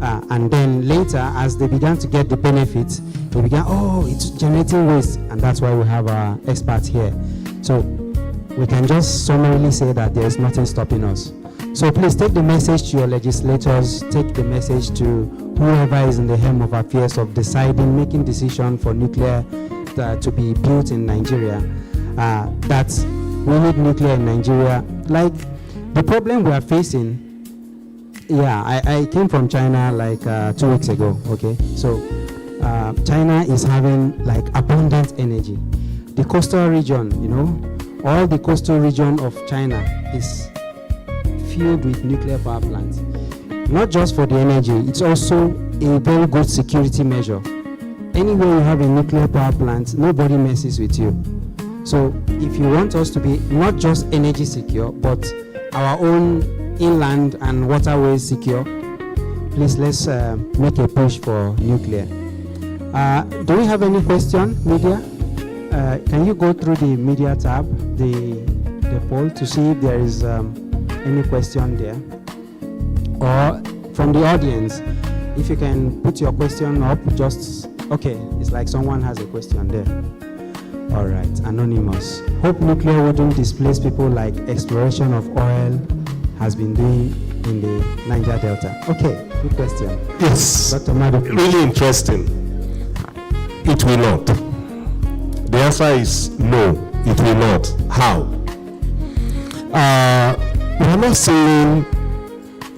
And then later, as they began to get the benefits, they began, oh, it's generating waste, and that's why we have our experts here. So we can just summarily say that there's nothing stopping us. So please take the message to your legislators, take the message to whoever is in the helm of affairs of deciding, making decision for nuclear to be built in Nigeria, that we need nuclear in Nigeria. Like the problem we are facing, I came from China like 2 weeks ago, okay? So China is having like abundant energy. The coastal region, all the coastal region of China is filled with nuclear power plants. Not just for the energy, it's also a very good security measure. Anywhere you have a nuclear power plant, nobody messes with you. So if you want us to be not just energy secure, but our own inland and waterways secure, please let's make a push for nuclear. Do we have any question, media? Can you go through the media tab, the poll, to see if there is any question there? Or from the audience, if you can put your question up, just, okay, it's like someone has a question there. All right, anonymous. Hope nuclear wouldn't displace people like exploration of oil has been doing in the Niger Delta. Okay, good question. Yes, Dr. Mado, really interesting. It will not. The answer is no, it will not. How? We're not saying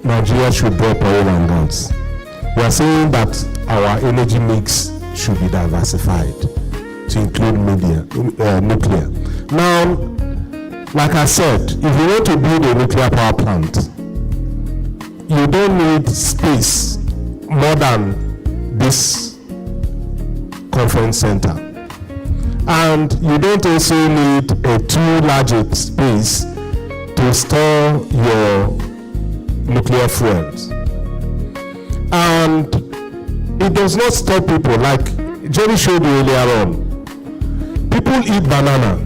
Nigeria should drop oil and gas. We are saying that our energy mix should be diversified to include nuclear. Now, like I said, if you want to build a nuclear power plant, you don't need space more than this conference center. And you don't also need a too large space to store your nuclear fuels. And it does not stop people, like Jerry showed you earlier on. People eat banana,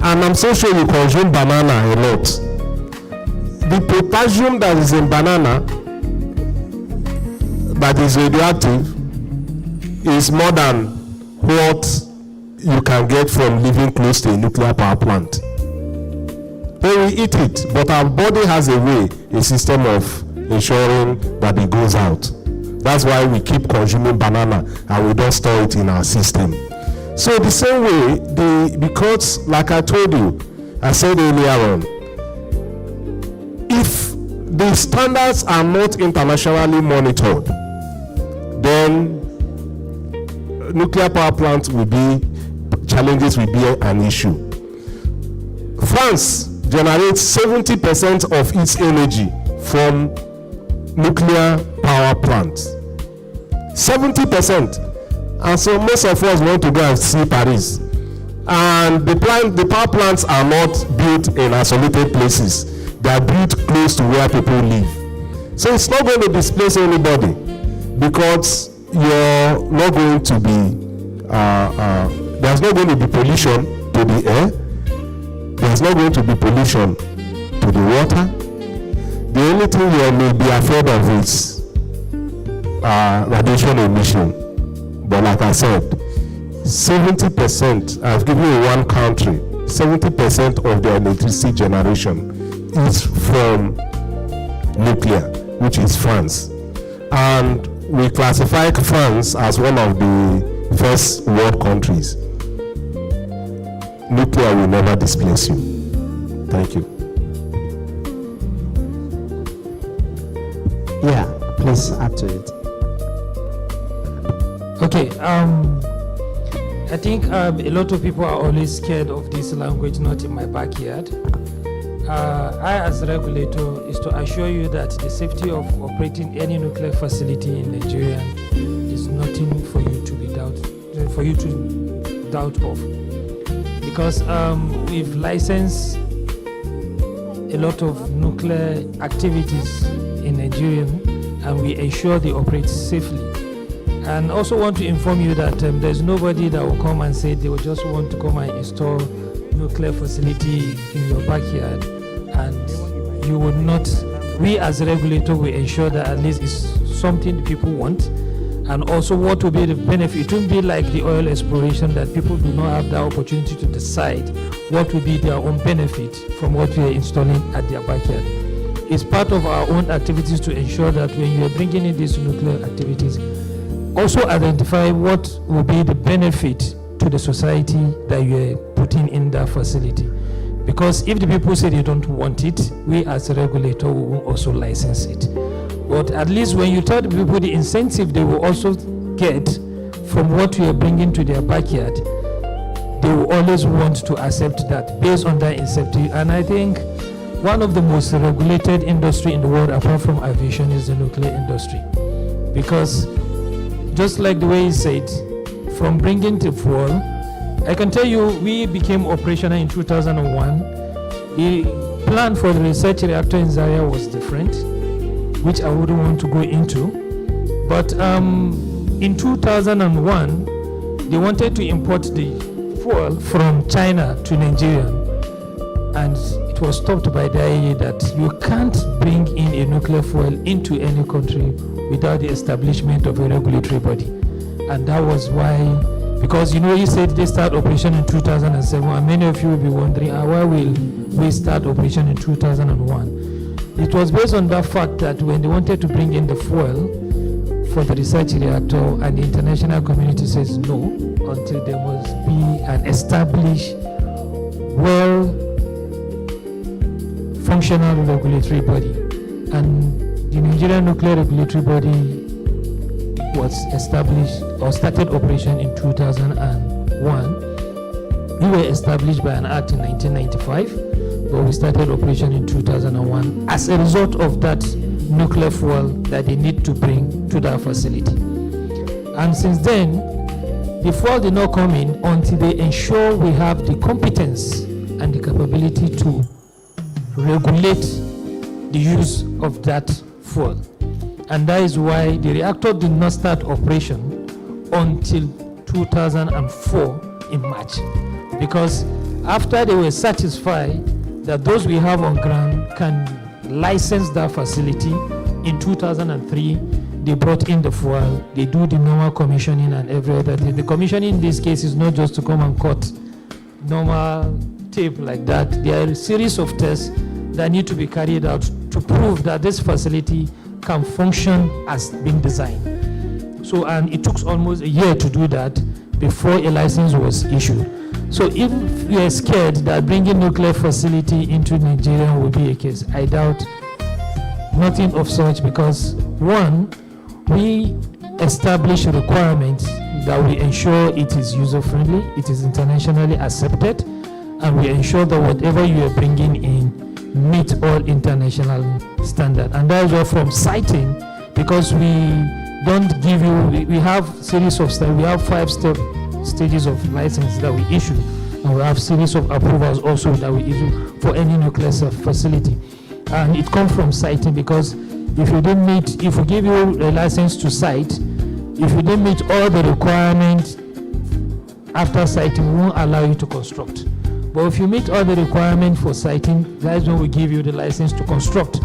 and I'm so sure you consume banana a lot. The potassium that is in banana that is radioactive is more than what you can get from living close to a nuclear power plant. Then we eat it, but our body has a system of ensuring that it goes out. That's why we keep consuming banana and we don't store it in our system. So the same way, because like I told you, I said earlier on, if the standards are not internationally monitored, then nuclear power plants challenges will be an issue. France generates 70% of its energy from nuclear power plants. 70%. And so most of us want to go and see Paris. And the power plants are not built in isolated places. They are built close to where people live. So it's not going to displace anybody, because you're not going to be, there's not going to be pollution to the air. There's not going to be pollution to the water. The only thing you may be afraid of is radiation emission. But like I said, 70%, I've given you one country, 70% of their electricity generation is from nuclear, which is France. And we classify France as one of the first world countries. Nuclear will never displace you. Thank you. Yeah, please add to it. Okay, I think a lot of people are always scared of this language, not in my backyard. I, as a regulator, is to assure you that the safety of operating any nuclear facility in Nigeria is nothing for you to doubt of. Because we've licensed a lot of nuclear activities in Nigeria, and we ensure they operate safely. And also want to inform you that there's nobody that will come and say they will just want to come and install nuclear facility in your backyard, and you would not. We as a regulator will ensure that at least it's something the people want, and also what will be the benefit. It won't be like the oil exploration that people do not have the opportunity to decide what will be their own benefit from what we are installing at their backyard. It's part of our own activities to ensure that when you are bringing in these nuclear activities, also identify what will be the benefit to the society that you are putting in that facility. Because if the people say they don't want it, we as a regulator will also license it. But at least when you tell the people the incentive they will also get from what you are bringing to their backyard, they will always want to accept that based on that incentive. And I think one of the most regulated industry in the world, apart from aviation, is the nuclear industry. Because just like the way he said, from bringing to fuel, I can tell you we became operational in 2001. The plan for the research reactor in Zaria was different, which I wouldn't want to go into. But in 2001, they wanted to import the fuel from China to Nigeria. And it was stopped by the IAEA that you can't bring in a nuclear fuel into any country without the establishment of a regulatory body. And that was why, because he said they start operation in 2007, and many of you will be wondering, why will we start operation in 2001? It was based on that fact that when they wanted to bring in the fuel for the research reactor, and the international community says no, until there must be an established, functional regulatory body. And the Nigerian Nuclear Regulatory Body was established or started operation in 2001. We were established by an act in 1995, but we started operation in 2001 as a result of that nuclear fuel that they need to bring to that facility. And since then, the fuel did not come in until they ensure we have the competence and the capability to regulate the use of that fuel. And that is why the reactor did not start operation until 2004 in March. Because after they were satisfied that those we have on ground can license that facility, in 2003, they brought in the fuel, they do the normal commissioning and every other thing. The commissioning in this case is not just to come and cut normal tape like that. There are a series of tests that need to be carried out to prove that this facility can function as being designed. So, and it took almost a year to do that before a license was issued. So if you are scared that bringing nuclear facility into Nigeria will be a case, I doubt nothing of such, because one, we establish requirements that we ensure it is user-friendly, it is internationally accepted, and we ensure that whatever you are bringing in meet all international standards. And that is why from siting, because we don't give you, we have series of steps, we have 5 stages of license that we issue, and we have series of approvals also that we issue for any nuclear facility. And it comes from siting, because if you don't meet, if we give you a license to site, if you don't meet all the requirements after siting, we won't allow you to construct. But if you meet all the requirements for siting, that's when we give you the license to construct.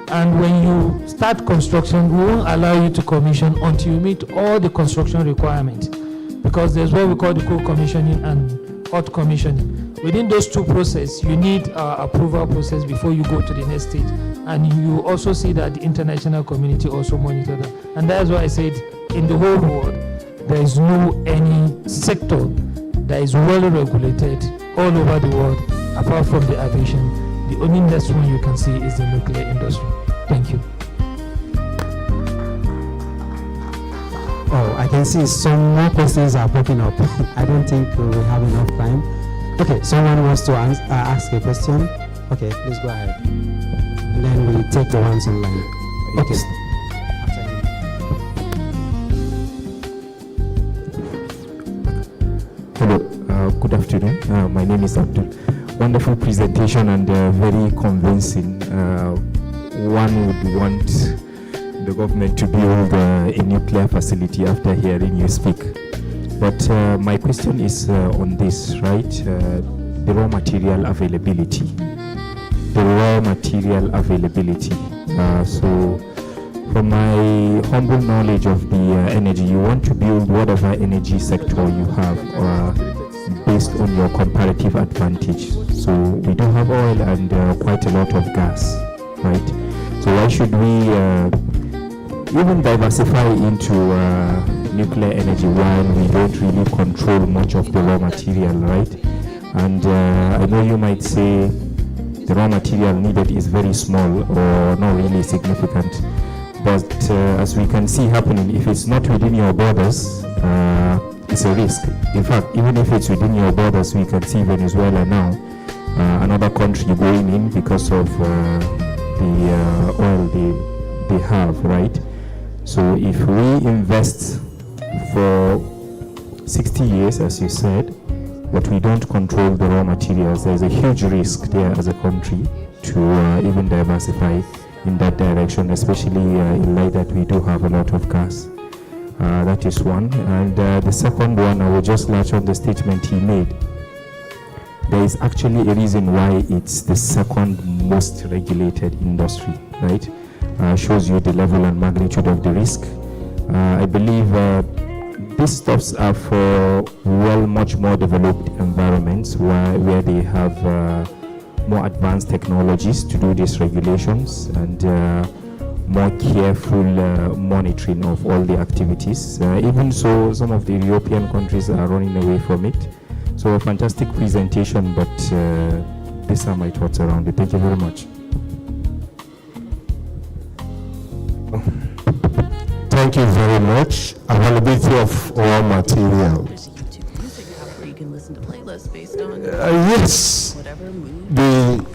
And when you start construction, we won't allow you to commission until you meet all the construction requirements, because there's what we call the cold commissioning and hot commissioning. Within those two processes, you need approval process before you go to the next stage. And you also see that the international community also monitor that. And that's why I said in the whole world, there is no any sector that is well regulated all over the world, apart from the aviation. The only next one you can see is the nuclear industry. Thank you. Oh, I can see some more questions are popping up. I don't think we have enough time. Okay, someone wants to ask a question. Okay, please go ahead. And then we take the ones in line. Okay. Hello, good afternoon. My name is Abdul. Wonderful presentation and very convincing. One would want the government to build a nuclear facility after hearing you speak. But my question is on this, right? The raw material availability. The raw material availability. So from my humble knowledge of the energy, you want to build whatever energy sector you have based on your comparative advantage. So we do have oil and quite a lot of gas, right? So why should we even diversify into nuclear energy while we don't really control much of the raw material, right? And I know you might say the raw material needed is very small or not really significant, but as we can see happening, if it's not within your borders, it's a risk. In fact, even if it's within your borders, we can see Venezuela now, another country going in because of the oil they have, right? So if we invest for 60 years, as you said, but we don't control the raw materials, there's a huge risk there as a country to even diversify in that direction, especially in light that we do have a lot of gas. That is one. And the second one, I will just latch on the statement he made. There is actually a reason why it's the second most regulated industry, right? Shows you the level and magnitude of the risk. I believe these stuffs are for much more developed environments where they have more advanced technologies to do these regulations and more careful monitoring of all the activities. Even so, some of the European countries are running away from it. So a fantastic presentation, but these are my thoughts around it. Thank you very much. Thank you very much. Availability of raw material. Where you can listen to playlists based on Yes. whatever mood.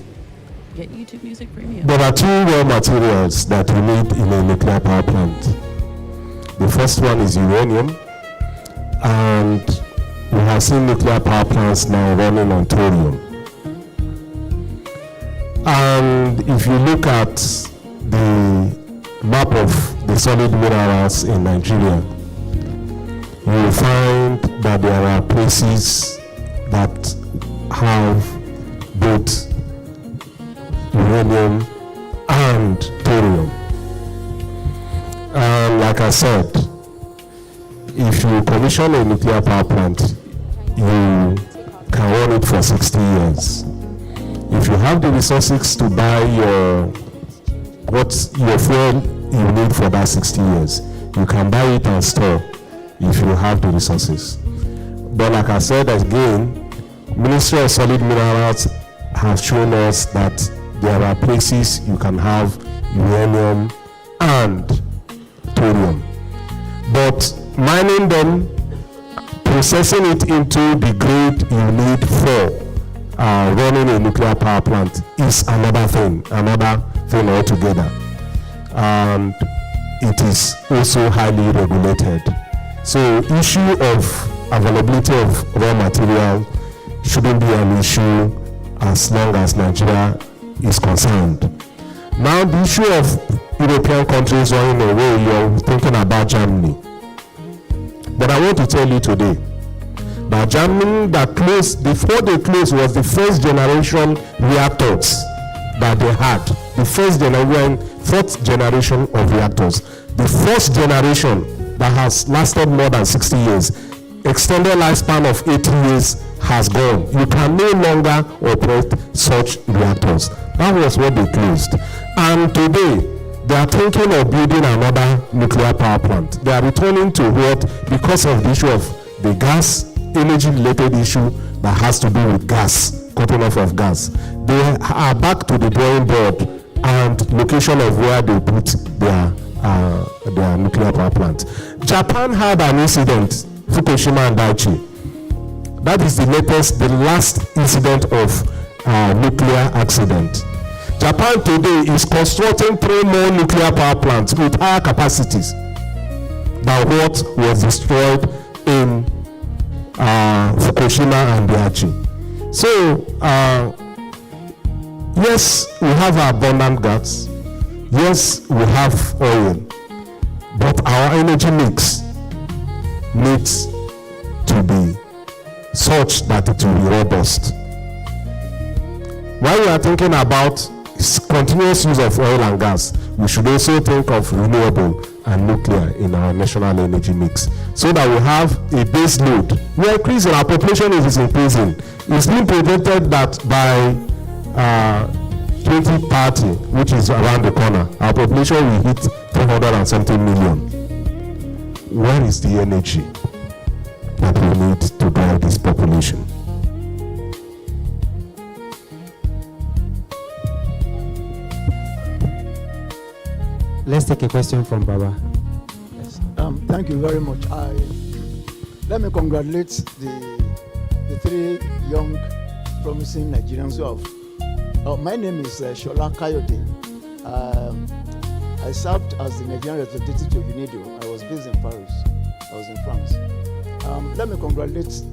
Get YouTube Music Premium. There are two raw materials that we need in a nuclear power plant. The first one is uranium, and we have seen nuclear power plants now running on thorium. And And if you look at the map of the solid minerals in Nigeria, you will find that there are places that have both uranium and thorium. And like I said, if you commission a nuclear power plant, you can run it for 60 years. If you have the resources to buy your fuel you need for that 60 years, you can buy it and store if you have the resources. But like I said again, Ministry of Solid Minerals have shown us that there are places you can have uranium and thorium. But mining them, processing it into the grade you need for running a nuclear power plant is another thing altogether. And it is also highly regulated. So issue of availability of raw material shouldn't be an issue as long as Nigeria is concerned. Now the issue of European countries running away, you're thinking about Germany. But I want to tell you today that Germany that closed, before they closed, was the first generation reactors that they had. The first generation, fourth generation of reactors. The first generation that has lasted more than 60 years. Extended lifespan of 80 years has gone. You can no longer operate such reactors. That was what they closed. And today, they are thinking of building another nuclear power plant. They are returning to what, because of the issue of the gas, energy-related issue that has to do with gas, cutting off of gas. They are back to the drawing board and location of where they put their nuclear power plant. Japan had an incident, Fukushima and Daiichi. That is the latest, the last incident of nuclear accident. Japan today is constructing 3 more nuclear power plants with higher capacities than what was destroyed in Fukushima and Daiichi. So, yes, we have abundant gas. Yes, we have oil. But our energy mix needs to be such that it will be robust. While we are thinking about continuous use of oil and gas, we should also think of renewable and nuclear in our national energy mix, so that we have a base load. We are increasing, our population is increasing. It's been predicted that by 2030, which is around the corner, our population will hit 370 million. Where is the energy that we need to drive this population? Let's take a question from Baba. Yes. Thank you very much. Let me congratulate the 3 young, promising Nigerians who have. My name is Shola Kayode. I served as the Nigerian representative to UNIDO. I was based in Paris. I was in France. Let me congratulate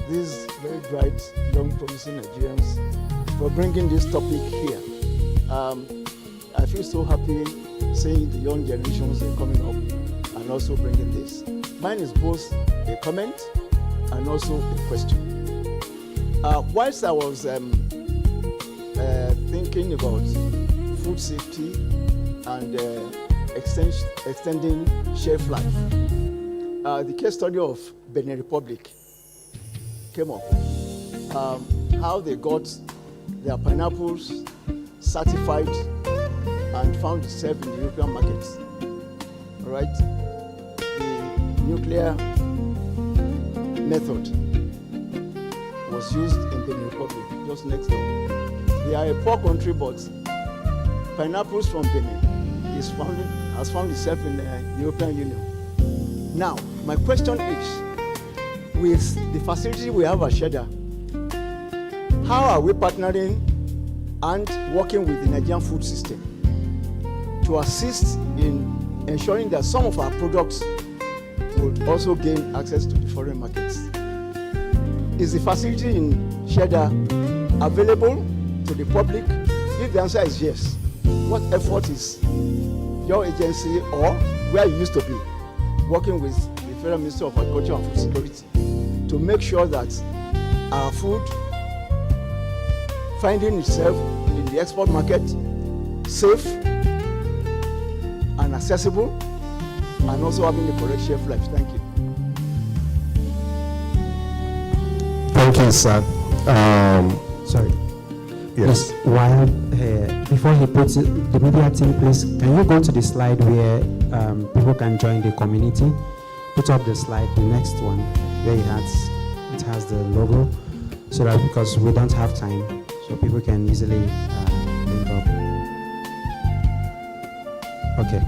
these very bright, young, promising Nigerians for bringing this topic here. I feel so happy seeing the young generations coming up and also bringing this. Mine is both a comment and also a question. Whilst I was thinking about food safety and extending shelf life, the case study of Benin Republic came up. How they got their pineapples certified and found itself in the European markets. All right? The nuclear method was used in Benin Republic, just next door. They are a poor country, but pineapples from Benin has found itself in the European Union. Now, my question is, with the facility we have at Sheda, how are we partnering and working with the Nigerian food system to assist in ensuring that some of our products will also gain access to the foreign markets? Is the facility in Sheda available to the public? If the answer is yes, what effort is your agency or where you used to be working with the Federal Ministry of Agriculture and Food Security to make sure that our food finding itself in the export market safe and accessible and also having a correct shelf life? Thank you. Thank you, sir. Sorry. Yes. While before he puts it, the media team, please, can you go to the slide where people can join the community? Put up the slide, the next one, where it has the logo, so that because we don't have time, so people can easily link up. Okay.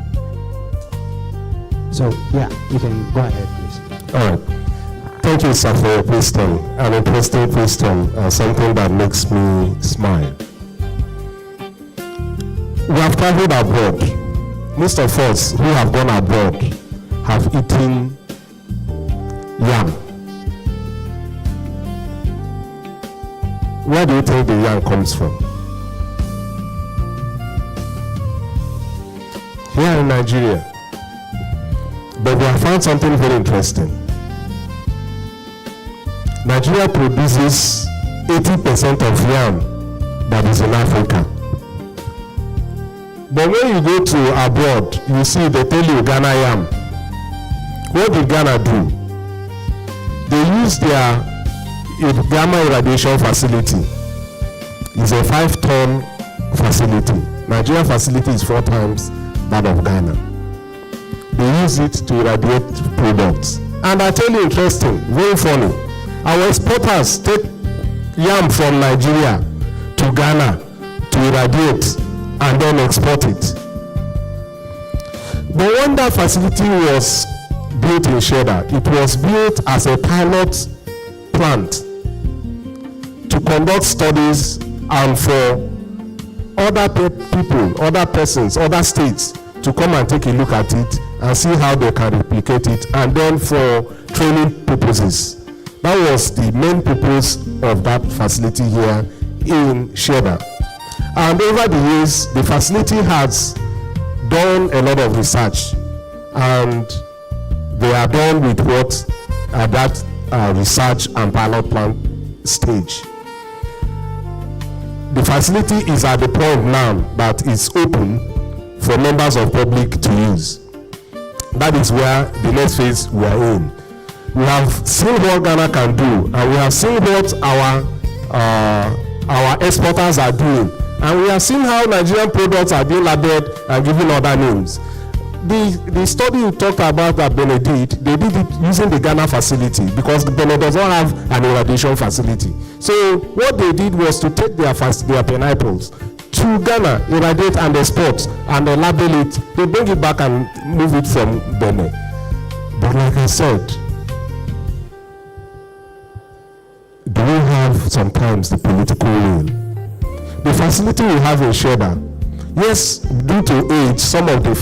So yeah, you can go ahead, please. All right. Thank you, sir, for your question. An interesting question, something that makes me smile. We have traveled abroad. Most of us who have gone abroad have eaten yam. Where do you think the yam comes from? Here in Nigeria. But we have found something very interesting. Nigeria produces 80% of yam that is in Africa. But when you go to abroad, you see they tell you Ghana yam. What did Ghana do? They use their gamma irradiation facility. It's a 5-ton facility. Nigeria facility is 4 times that of Ghana. They use it to irradiate products. And I tell you, interesting, very funny. Our exporters take yam from Nigeria to Ghana to irradiate and then export it. But when that facility was built in Sheda, it was built as a pilot plant to conduct studies and for other people, other persons, other states to come and take a look at it and see how they can replicate it, and then for training purposes. That was the main purpose of that facility here in Sheda. And over the years, the facility has done a lot of research, and they are done with what at that research and pilot plant stage. The facility is at the point now that it's open for members of public to use. That is where the next phase we are in. We have seen what Ghana can do, and we have seen what our exporters are doing, and we have seen how Nigerian products are being labeled and given other names. The study you talked about at Benedict, they did it using the Ghana facility because Benin does not have an irradiation facility. So what they did was to take their pineapples to Ghana, irradiate and export, and then label it. They bring it back and move it from Benin. But like I said, do we have sometimes the political will? The facility we have in Sheda, yes, due to age, some of the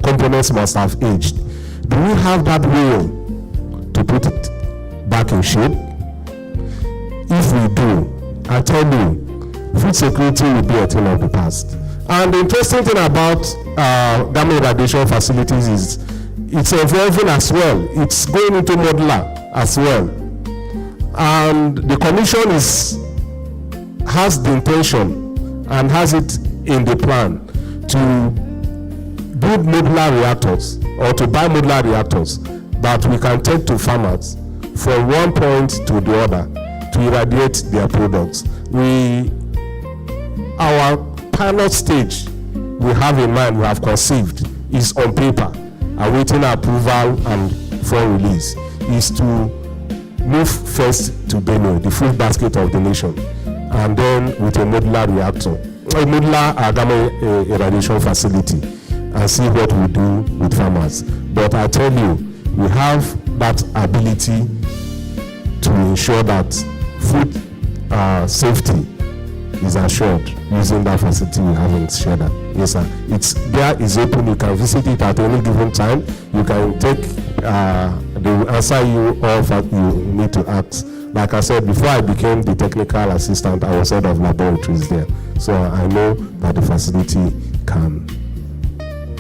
components must have aged. Do we have that will to put it back in shape? If we do, I tell you, food security will be a thing of the past. And the interesting thing about gamma irradiation facilities is it's evolving as well. It's going into modular as well. And the commission has the intention and has it in the plan to build modular reactors or to buy modular reactors that we can take to farmers from one point to the other to irradiate their products. Our pilot stage we have in mind, we have conceived, is on paper, awaiting approval and for release, is to move first to Benue, the food basket of the nation, and then with a modular reactor, a modular gamma irradiation facility, and see what we do with farmers. But I tell you, we have that ability to ensure that food safety is assured using that facility we have in Sheda. Yes, sir. It's there, is open. You can visit it at any given time. You can take, they will answer you all that you need to ask like I said, before I became the technical assistant, I was head of laboratories there. So I know that the facility can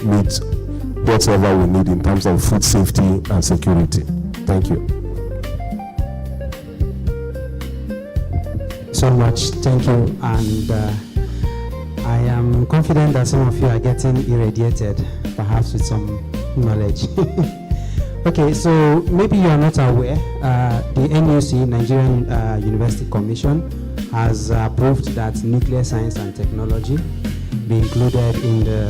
meet whatever we need in terms of food safety and security. Thank you. So much, thank you. And I am confident that some of you are getting irradiated, perhaps with some knowledge. Okay, so maybe you are not aware, the NUC, Nigerian University Commission, has approved that nuclear science and technology be included in the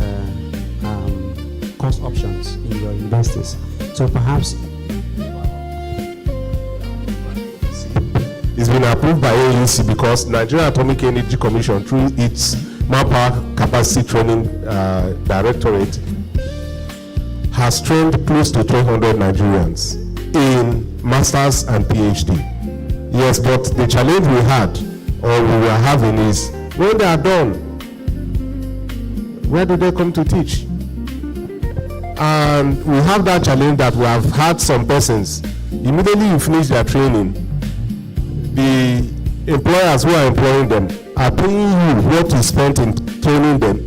course options in your universities. So perhaps it's been approved by AEC because Nigerian Atomic Energy Commission, through its Manpower Capacity Training Directorate, has trained close to 300 Nigerians in masters and PhD. Yes, but the challenge we had, or we were having, is when they are done, where do they come to teach? And we have that challenge that we have had some persons, immediately you finish their training, the employers who are employing them are paying you what you spent in training them.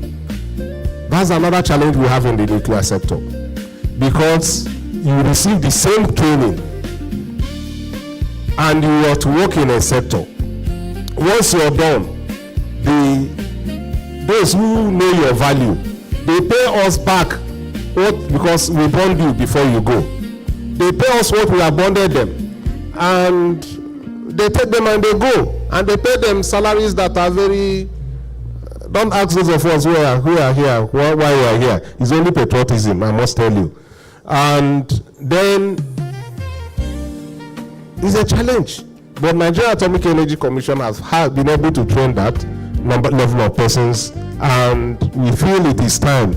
That's another challenge we have in the nuclear sector, because you receive the same training and you are to work in a sector. Once you're done, those who know your value, they pay us back because we bond you before you go. They pay us what we have bonded them, and they take them and they go, and they pay them salaries that are very. Don't ask those of us who are here why we are here. It's only patriotism, I must tell you. And then it's a challenge. But Nigeria Atomic Energy Commission has been able to train that level of persons, and we feel it is time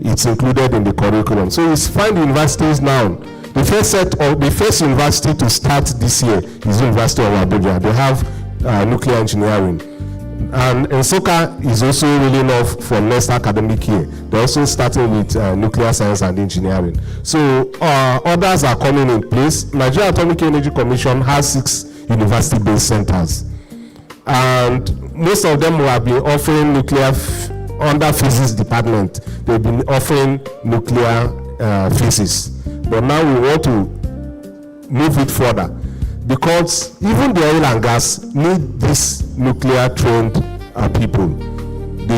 it's included in the curriculum. So it's fine universities now. The first university to start this year is University of Abuja. They have nuclear engineering. And Nsoka is also rolling off for next academic year. They're also starting with nuclear science and engineering. So others are coming in place. Nigeria Atomic Energy Commission has 6 university-based centers. And most of them will have been offering nuclear under physics department. They've been offering nuclear physics. But now we want to move it further, because even the oil and gas need these nuclear trained people. We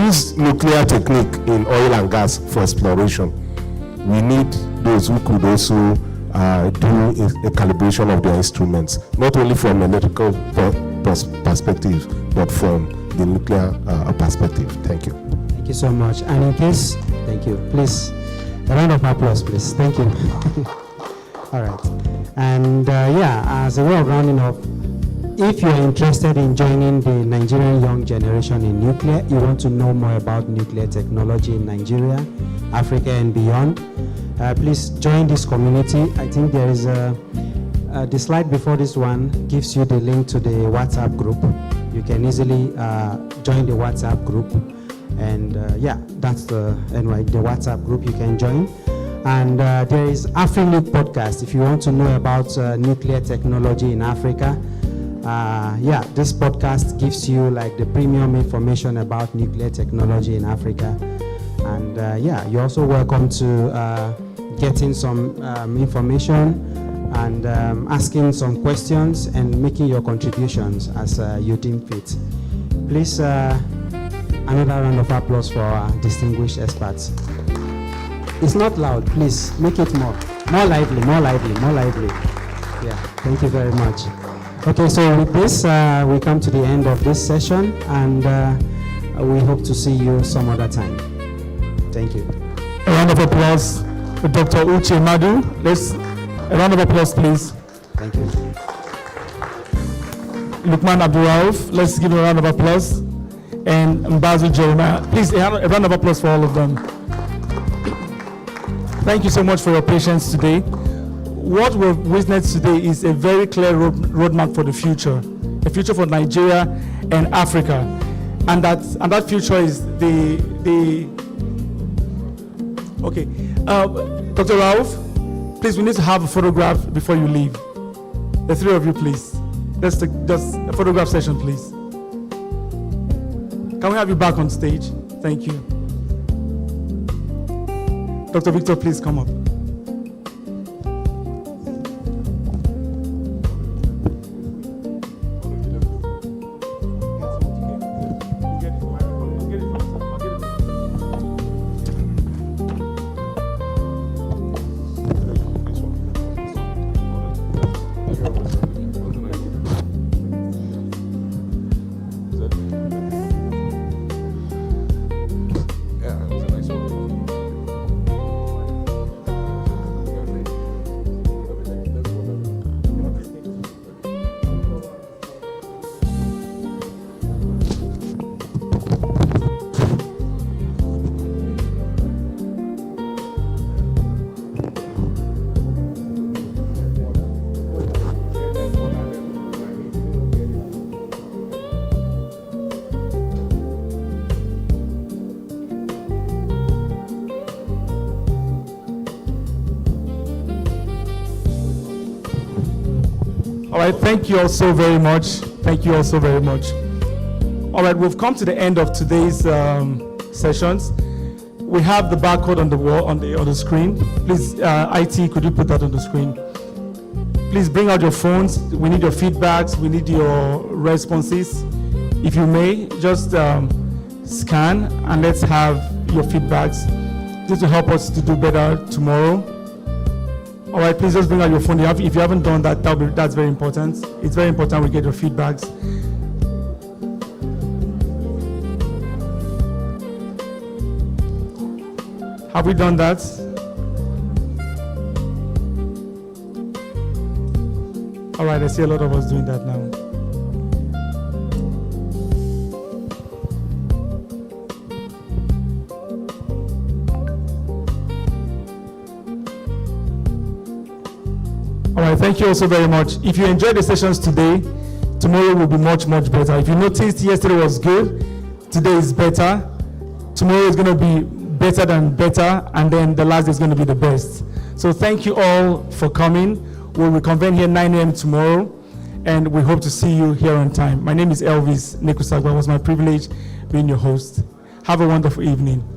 use nuclear technique in oil and gas for exploration. We need those who could also do a calibration of their instruments, not only from an electrical perspective, but from the nuclear perspective. Thank you. Thank you so much. And in case, thank you. Please, a round of applause, please. Thank you. All right. And as a way of rounding up, if you're interested in joining the Nigerian young generation in nuclear, you want to know more about nuclear technology in Nigeria, Africa, and beyond, please join this community. I think there is the slide before this one gives you the link to the WhatsApp group. You can easily join the WhatsApp group. And that's the WhatsApp group you can join. And there is AfriNuke podcast. If you want to know about nuclear technology in Africa, this podcast gives you like the premium information about nuclear technology in Africa. And you're also welcome to getting some information and asking some questions and making your contributions as you deem fit. Please, another round of applause for our distinguished experts. It's not loud, please make it more lively. Yeah, thank you very much. Okay, so with this, we come to the end of this session, and we hope to see you some other time. Thank you. A round of applause for Dr. Uche Madu. A round of applause, please. Thank you. Lukman Abdurrauf, let's give him a round of applause. And Mbazu Jeremiah. Please, a round of applause for all of them. Thank you so much for your patience today. What we've witnessed today is a very clear roadmap for the future, a future for Nigeria and Africa. And that future is okay. Dr. Rauf, please, we need to have a photograph before you leave. The 3 of you, please. Let's take just a photograph session, please. Can we have you back on stage? Thank you. Dr. Victor, please come up. All right, thank you all so very much. Thank you all so very much. All right, we've come to the end of today's sessions. We have the barcode on the wall, on the screen. Please, IT, could you put that on the screen? Please bring out your phones. We need your feedbacks. We need your responses. If you may, just scan and let's have your feedbacks. This will help us to do better tomorrow. All right, please just bring out your phone. If you haven't done that, that's very important. It's very important we get your feedbacks. Have we done that? All right, I see a lot of us doing that now. All right, thank you also very much. If you enjoyed the sessions today, tomorrow will be much, much better. If you noticed yesterday was good, today is better. Tomorrow is going to be better than better, and then the last day is going to be the best. So thank you all for coming. We'll reconvene here 9 a.m. tomorrow, and we hope to see you here on time. My name is Elvis Nekusagwa. It was my privilege being your host. Have a wonderful evening.